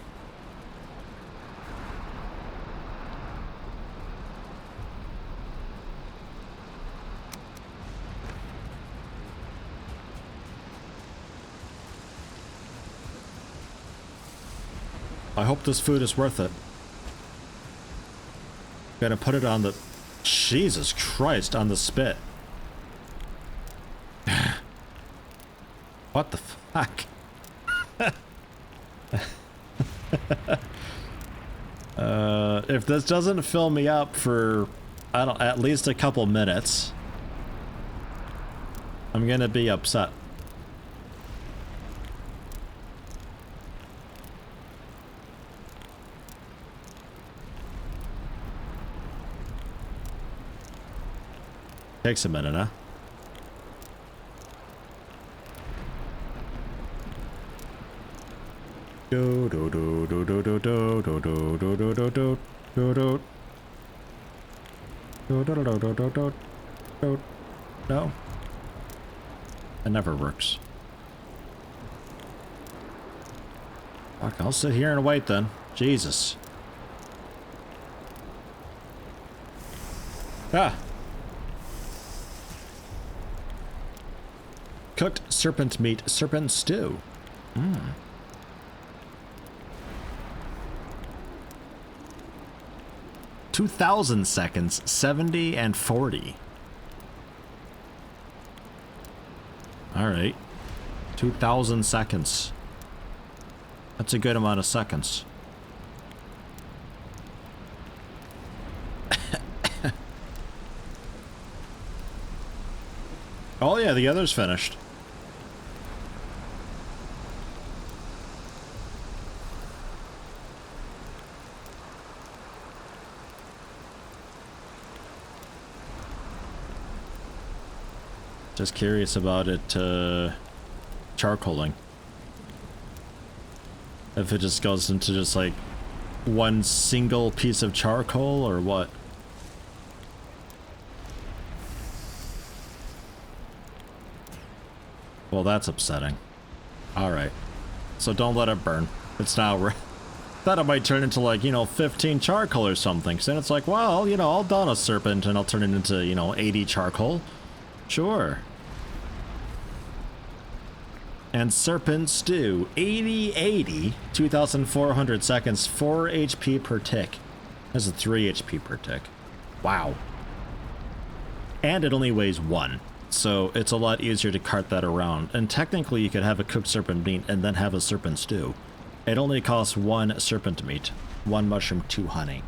I hope this food is worth it. Gonna put it on the... Jesus Christ, on the spit. What the fuck? If this doesn't fill me up for, I don't, at least a couple minutes, I'm gonna be upset. Takes a minute, huh? Do do do do do do do do do do do do do do do. Do do do do do do do. No. It never works. Fuck, I'll sit here and wait then. Jesus. Ah. Cooked serpent meat, serpent stew. Mmm. 2,000 seconds, 70 and 40. Alright. 2,000 seconds. That's a good amount of seconds. Oh yeah, the other's finished. Just curious about it, charcoaling. If it just goes into just like one single piece of charcoal or what? Well, that's upsetting. Alright. So don't let it burn. It's now... Thought it might turn into like, you know, 15 charcoal or something. So then it's like, well, you know, I'll don a serpent and I'll turn it into, you know, 80 charcoal. Sure. And serpent stew. 80, 2,400 seconds, 4 HP per tick. That's a 3 HP per tick. Wow. And it only weighs 1. So it's a lot easier to cart that around. And technically you could have a cooked serpent meat and then have a serpent stew. It only costs 1 serpent meat, 1 mushroom, 2 honey.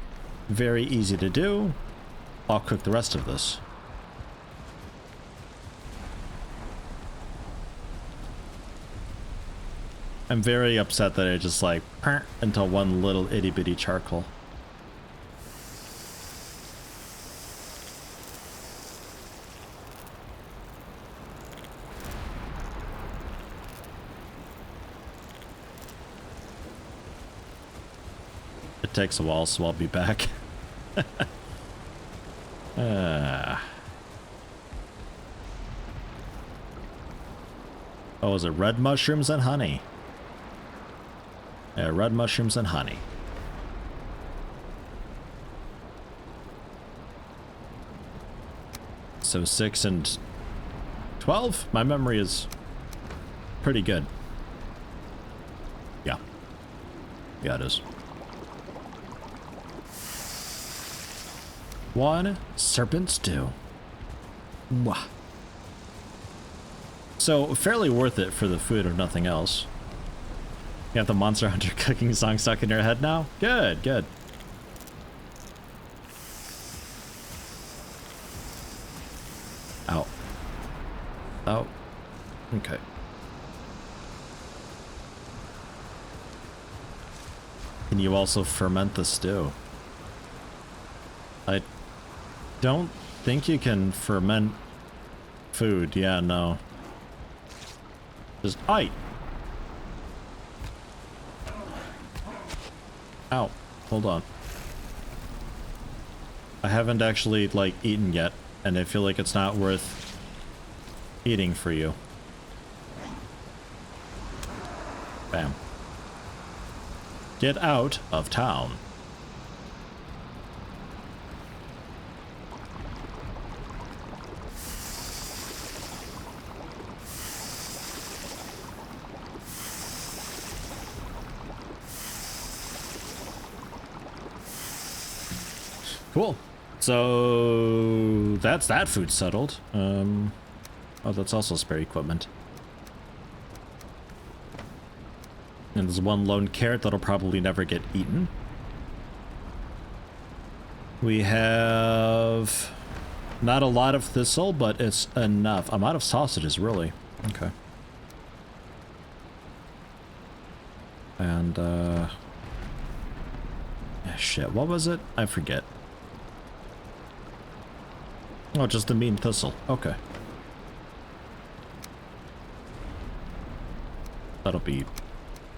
Very easy to do. I'll cook the rest of this. I'm very upset that I just like into one little itty bitty charcoal. It takes a while, so I'll be back. Oh, is it red mushrooms and honey? Yeah, red mushrooms and honey. So 6 and 12? My memory is pretty good. Yeah. Yeah, it is. 1 serpent stew. Mwah. So, fairly worth it for the food if nothing else. You have the Monster Hunter cooking song stuck in your head now? Good, good. Ow. Oh. Okay. Can you also ferment the stew? I don't think you can ferment food. Yeah, no. Just, aye. Ow, hold on. I haven't actually, like, eaten yet, and I feel like it's not worth eating for you. Bam. Get out of town. Cool. So that's that food settled. Oh, that's also spare equipment. And there's 1 lone carrot that'll probably never get eaten. We have not a lot of thistle, but it's enough. I'm out of sausages, really. Okay. And shit, what was it? I forget. Oh, just the mean thistle. Okay. That'll be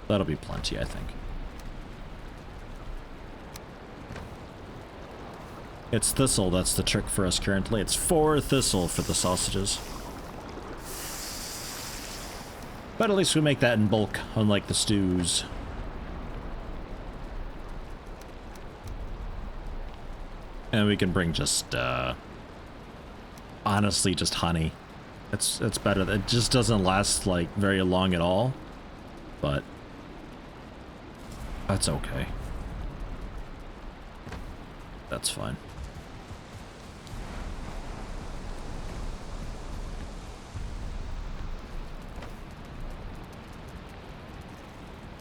plenty, I think. It's thistle that's the trick for us currently. It's 4 thistle for the sausages. But at least we make that in bulk, unlike the stews. And we can bring just, honestly, just honey. It's better. It just doesn't last, like, very long at all. But that's okay. That's fine.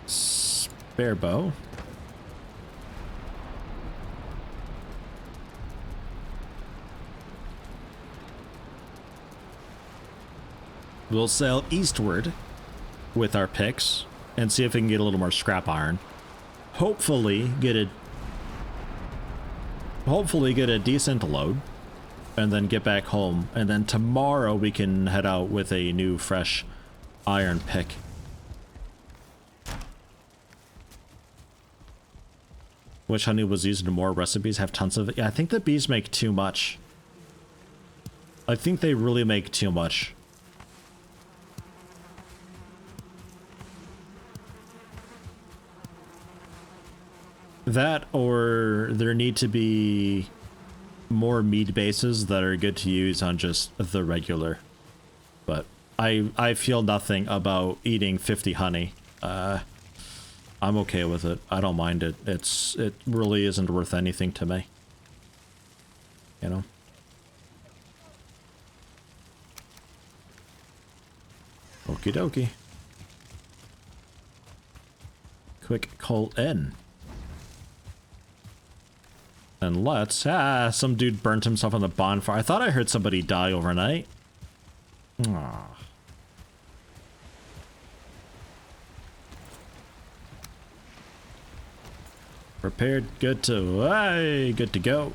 Spare bow. We'll sail eastward with our picks and see if we can get a little more scrap iron. Hopefully get a decent load and then get back home. And then tomorrow we can head out with a new fresh iron pick. Which honey was used in more recipes? Have tons of it. Yeah, I think the bees make too much. I think they really make too much. That, or there need to be more mead bases that are good to use on just the regular. But I feel nothing about eating 50 honey. I'm okay with it. I don't mind it. It really isn't worth anything to me. You know? Okie dokie. Quick call in. And let's... some dude burnt himself on the bonfire. I thought I heard somebody die overnight. Aww. Prepared, good to go.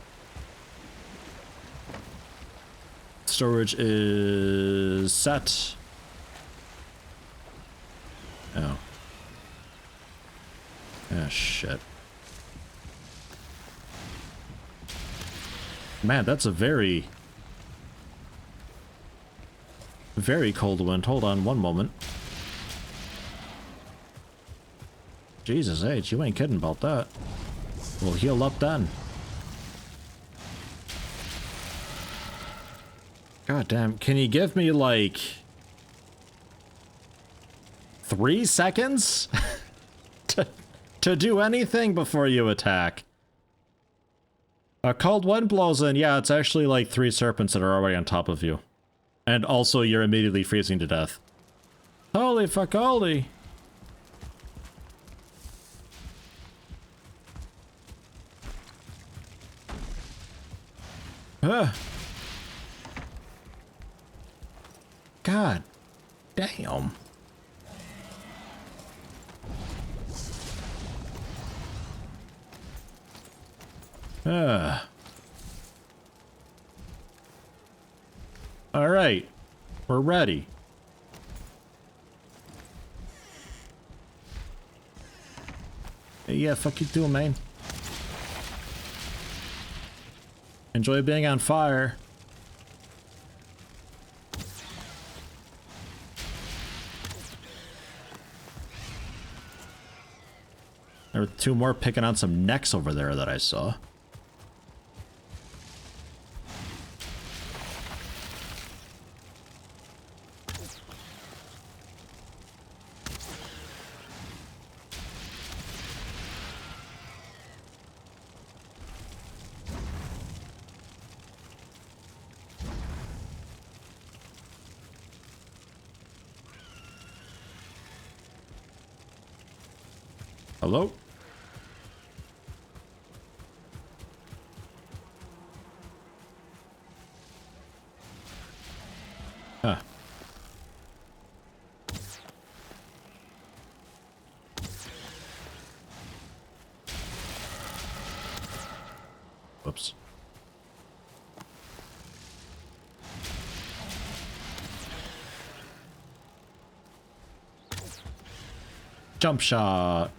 Storage is set. Oh. Ah, shit. Man, that's a very cold wind. Hold on one moment. Jesus H, you ain't kidding about that. We'll heal up then. God damn, can you give me like 3 seconds to do anything before you attack? A cold wind blows in. Yeah, it's actually like 3 serpents that are already on top of you. And also you're immediately freezing to death. Holy fuck, holy. God damn. All right, we're ready. Yeah, fuck you too, man. Enjoy being on fire. There were 2 more picking on some necks over there that I saw. Hello? Huh. Whoops. Jump shot.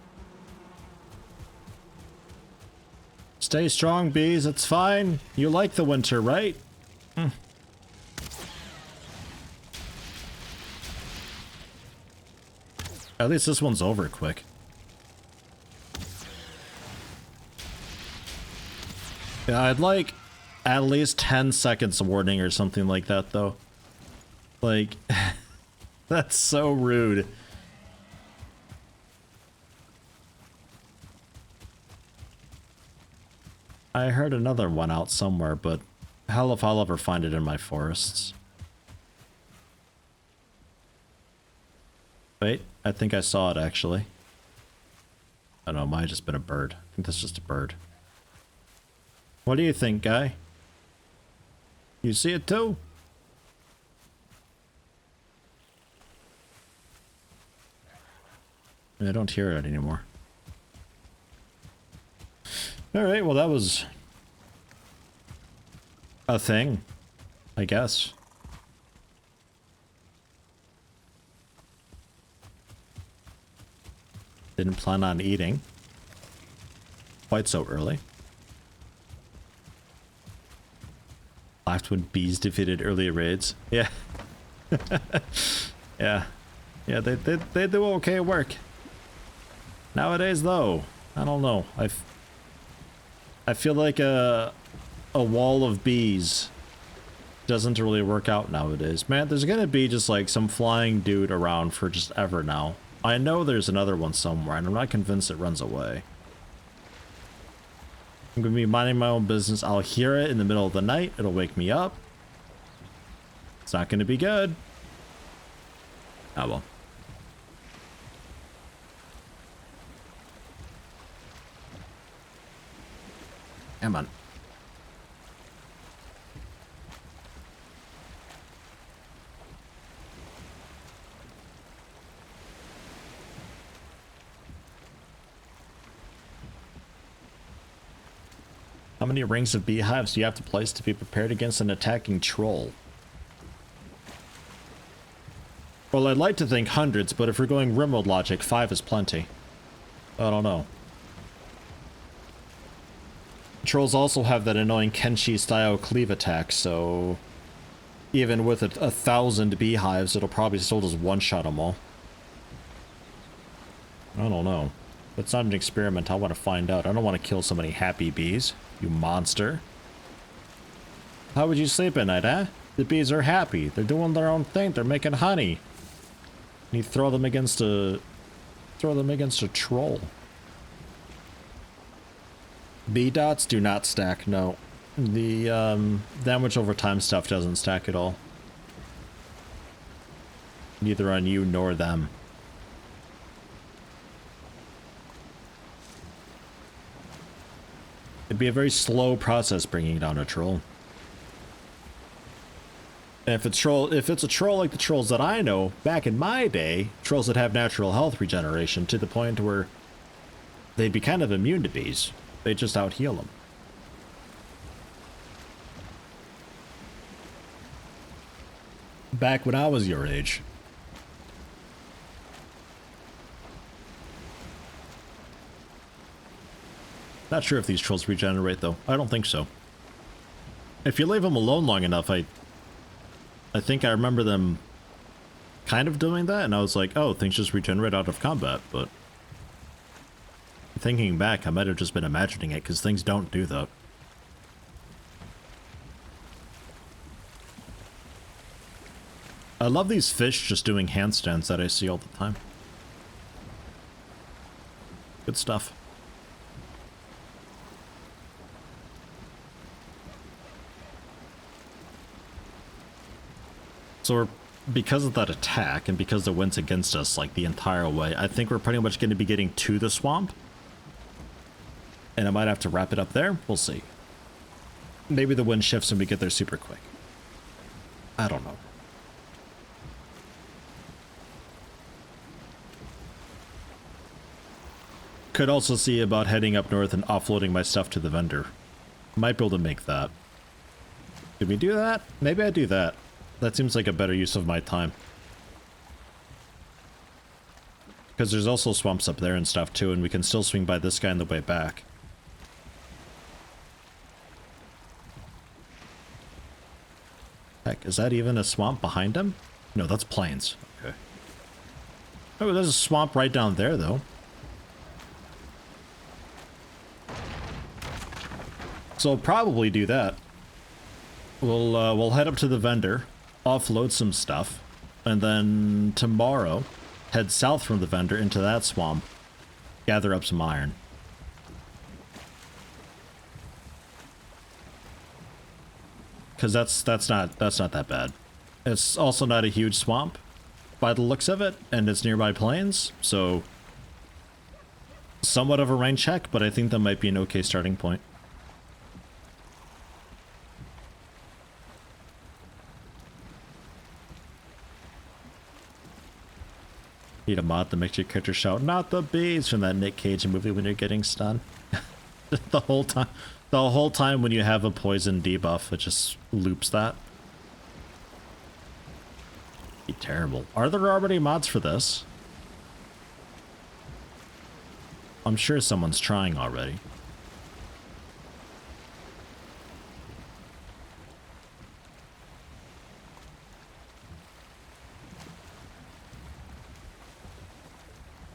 Stay strong, bees. It's fine. You like the winter, right? At least this one's over quick. Yeah, I'd like at least 10 seconds warning or something like that, though. Like, that's so rude. I heard another one out somewhere, but hell if I'll ever find it in my forests. Wait, I think I saw it actually. I don't know, it might have just been a bird. I think that's just a bird. What do you think, guy? You see it too? I don't hear it anymore. Alright, well that was a thing, I guess. Didn't plan on eating quite so early. Laughed when bees defeated earlier raids. Yeah. Yeah. Yeah, they do okay work. Nowadays though, I don't know. I feel like a wall of bees doesn't really work out nowadays. Man, there's gonna be just like some flying dude around for just ever now. I know there's another one somewhere, and I'm not convinced it runs away. I'm gonna be minding my own business. I'll hear it in the middle of the night. It'll wake me up. It's not gonna be good. Oh well. Come on. How many rings of beehives do you have to place to be prepared against an attacking troll? Well, I'd like to think hundreds, but if we're going Rimworld logic, 5 is plenty. I don't know. Trolls also have that annoying Kenshi-style cleave attack, so even with 1,000 beehives, it'll probably still just one-shot them all. I don't know. It's not an experiment. I want to find out. I don't want to kill so many happy bees, you monster. How would you sleep at night, eh? The bees are happy. They're doing their own thing. They're making honey. And you throw them against a troll. Bee dots do not stack, no. The damage over time stuff doesn't stack at all. Neither on you nor them. It'd be a very slow process bringing down a troll. And if it's a troll like the trolls that I know, back in my day, trolls that have natural health regeneration to the point where they'd be kind of immune to bees. They just out-heal them. Back when I was your age. Not sure if these trolls regenerate, though. I don't think so. If you leave them alone long enough, I think I remember them kind of doing that, and I was like, oh, things just regenerate out of combat, but thinking back, I might have just been imagining it, because things don't do that. I love these fish just doing handstands that I see all the time. Good stuff. So because of that attack, and because the wind's against us like the entire way, I think we're pretty much going to be getting to the swamp. And I might have to wrap it up there. We'll see. Maybe the wind shifts and we get there super quick. I don't know. Could also see about heading up north and offloading my stuff to the vendor. Might be able to make that. Did we do that? Maybe I do that. That seems like a better use of my time. Because there's also swamps up there and stuff too, and we can still swing by this guy on the way back. Heck, is that even a swamp behind him? No, that's plains. Okay. Oh, there's a swamp right down there, though. So I'll probably do that. We'll head up to the vendor, offload some stuff, and then tomorrow head south from the vendor into that swamp, gather up some iron. Because that's not that bad. It's also not a huge swamp by the looks of it, and it's nearby plains, so somewhat of a rain check, but I think that might be an okay starting point. Need a mod that makes your character shout, "Not the bees," from that Nick Cage movie when you're getting stunned. The whole time when you have a poison debuff, it just loops that. Be terrible. Are there already mods for this? I'm sure someone's trying already.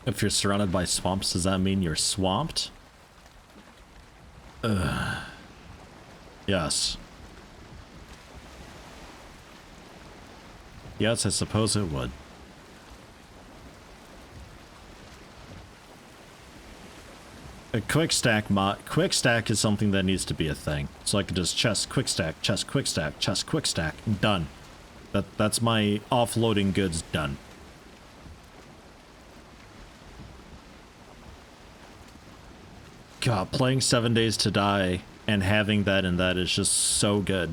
If you're surrounded by swamps, does that mean you're swamped? Yes. Yes, I suppose it would. A quick stack mod. Quick stack is something that needs to be a thing. So I could just chest, quick stack, chest, quick stack, chest, quick stack, done. That's my offloading goods done. God, playing 7 Days to Die and having that and that is just so good.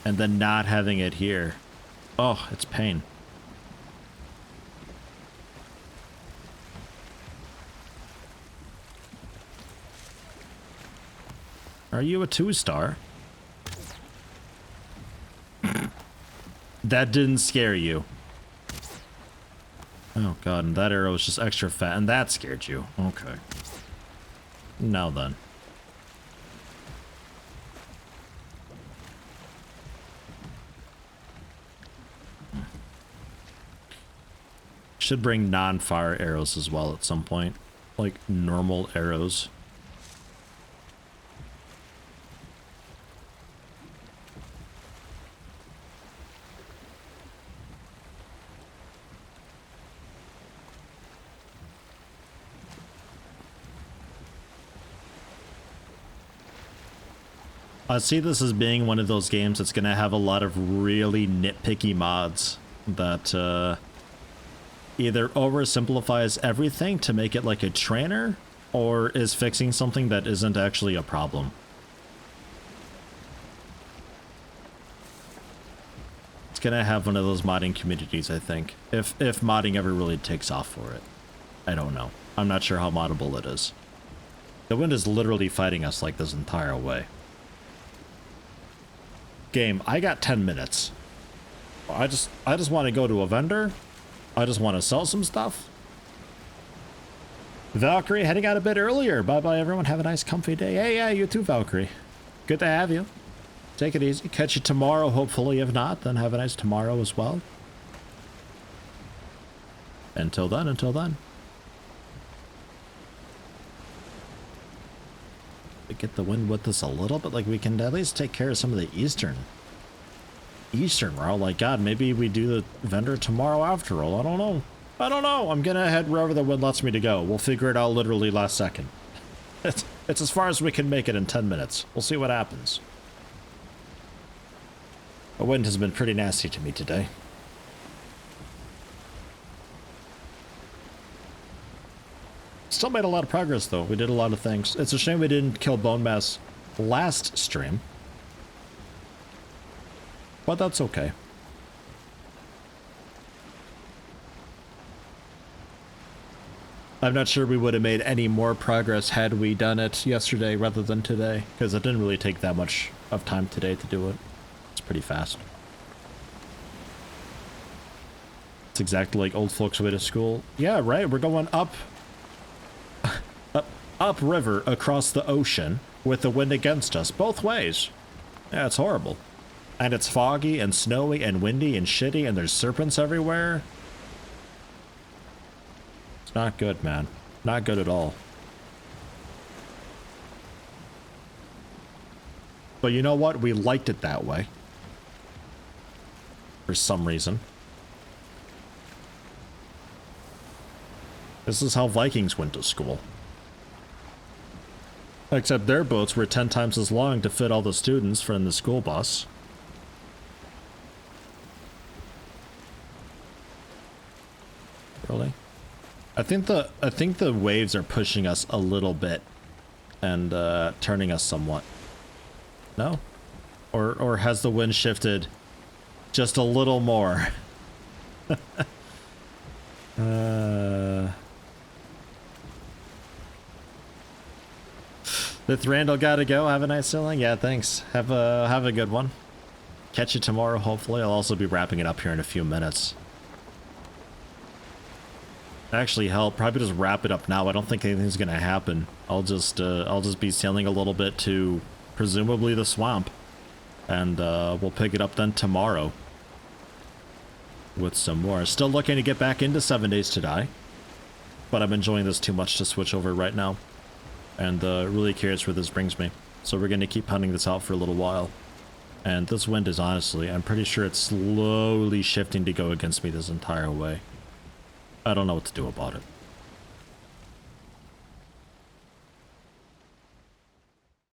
And then not having it here. Oh, it's pain. Are you a 2-star? That didn't scare you. Oh god, and that arrow was just extra fat, and that scared you. Okay. Now then. Should bring non-fire arrows as well at some point. Like normal arrows. I see this as being one of those games that's going to have a lot of really nitpicky mods that either oversimplifies everything to make it like a trainer or is fixing something that isn't actually a problem. It's going to have one of those modding communities, I think, if modding ever really takes off for it. I don't know. I'm not sure how moddable it is. The wind is literally fighting us like this entire way. Game, I got 10 minutes. I just want to go to a vendor. I just want to sell some stuff. Valkyrie heading out a bit earlier. Bye-bye, everyone. Have a nice, comfy day. Hey, yeah, you too, Valkyrie. Good to have you. Take it easy. Catch you tomorrow, hopefully. If not, then have a nice tomorrow as well. Until then, until then. Get the wind with us a little bit, like we can at least take care of some of the eastern route. Like, god, maybe we do the vendor tomorrow after all. I don't know. I'm gonna head wherever the wind lets me to go. We'll figure it out literally last second. It's as far as we can make it in 10 minutes. We'll see what happens. The wind has been pretty nasty to me today. Still made a lot of progress, though. We did a lot of things. It's a shame we didn't kill Bone Mass last stream. But that's okay. I'm not sure we would have made any more progress had we done it yesterday rather than today, because it didn't really take that much of time today to do it. It's pretty fast. It's exactly like old folks' way to school. Yeah, right? We're going up river across the ocean with the wind against us both ways. Yeah, it's horrible. And it's foggy and snowy and windy and shitty and there's serpents everywhere. It's not good, man. Not good at all. But you know what? We liked it that way. For some reason. This is how Vikings went to school. Except their boats were 10 times as long to fit all the students for in the school bus. Really? I think the waves are pushing us a little bit and turning us somewhat. No? Or has the wind shifted just a little more? With Randall gotta go. Have a nice sailing. Yeah, thanks. Have a good one. Catch you tomorrow, hopefully. I'll also be wrapping it up here in a few minutes. Actually, hell, probably just wrap it up now. I don't think anything's gonna happen. I'll just be sailing a little bit to presumably the swamp, and we'll pick it up then tomorrow with some more. Still looking to get back into 7 Days to Die, but I'm enjoying this too much to switch over right now. And really curious where this brings me. So we're going to keep hunting this out for a little while. And this wind is honestly, I'm pretty sure it's slowly shifting to go against me this entire way. I don't know what to do about it.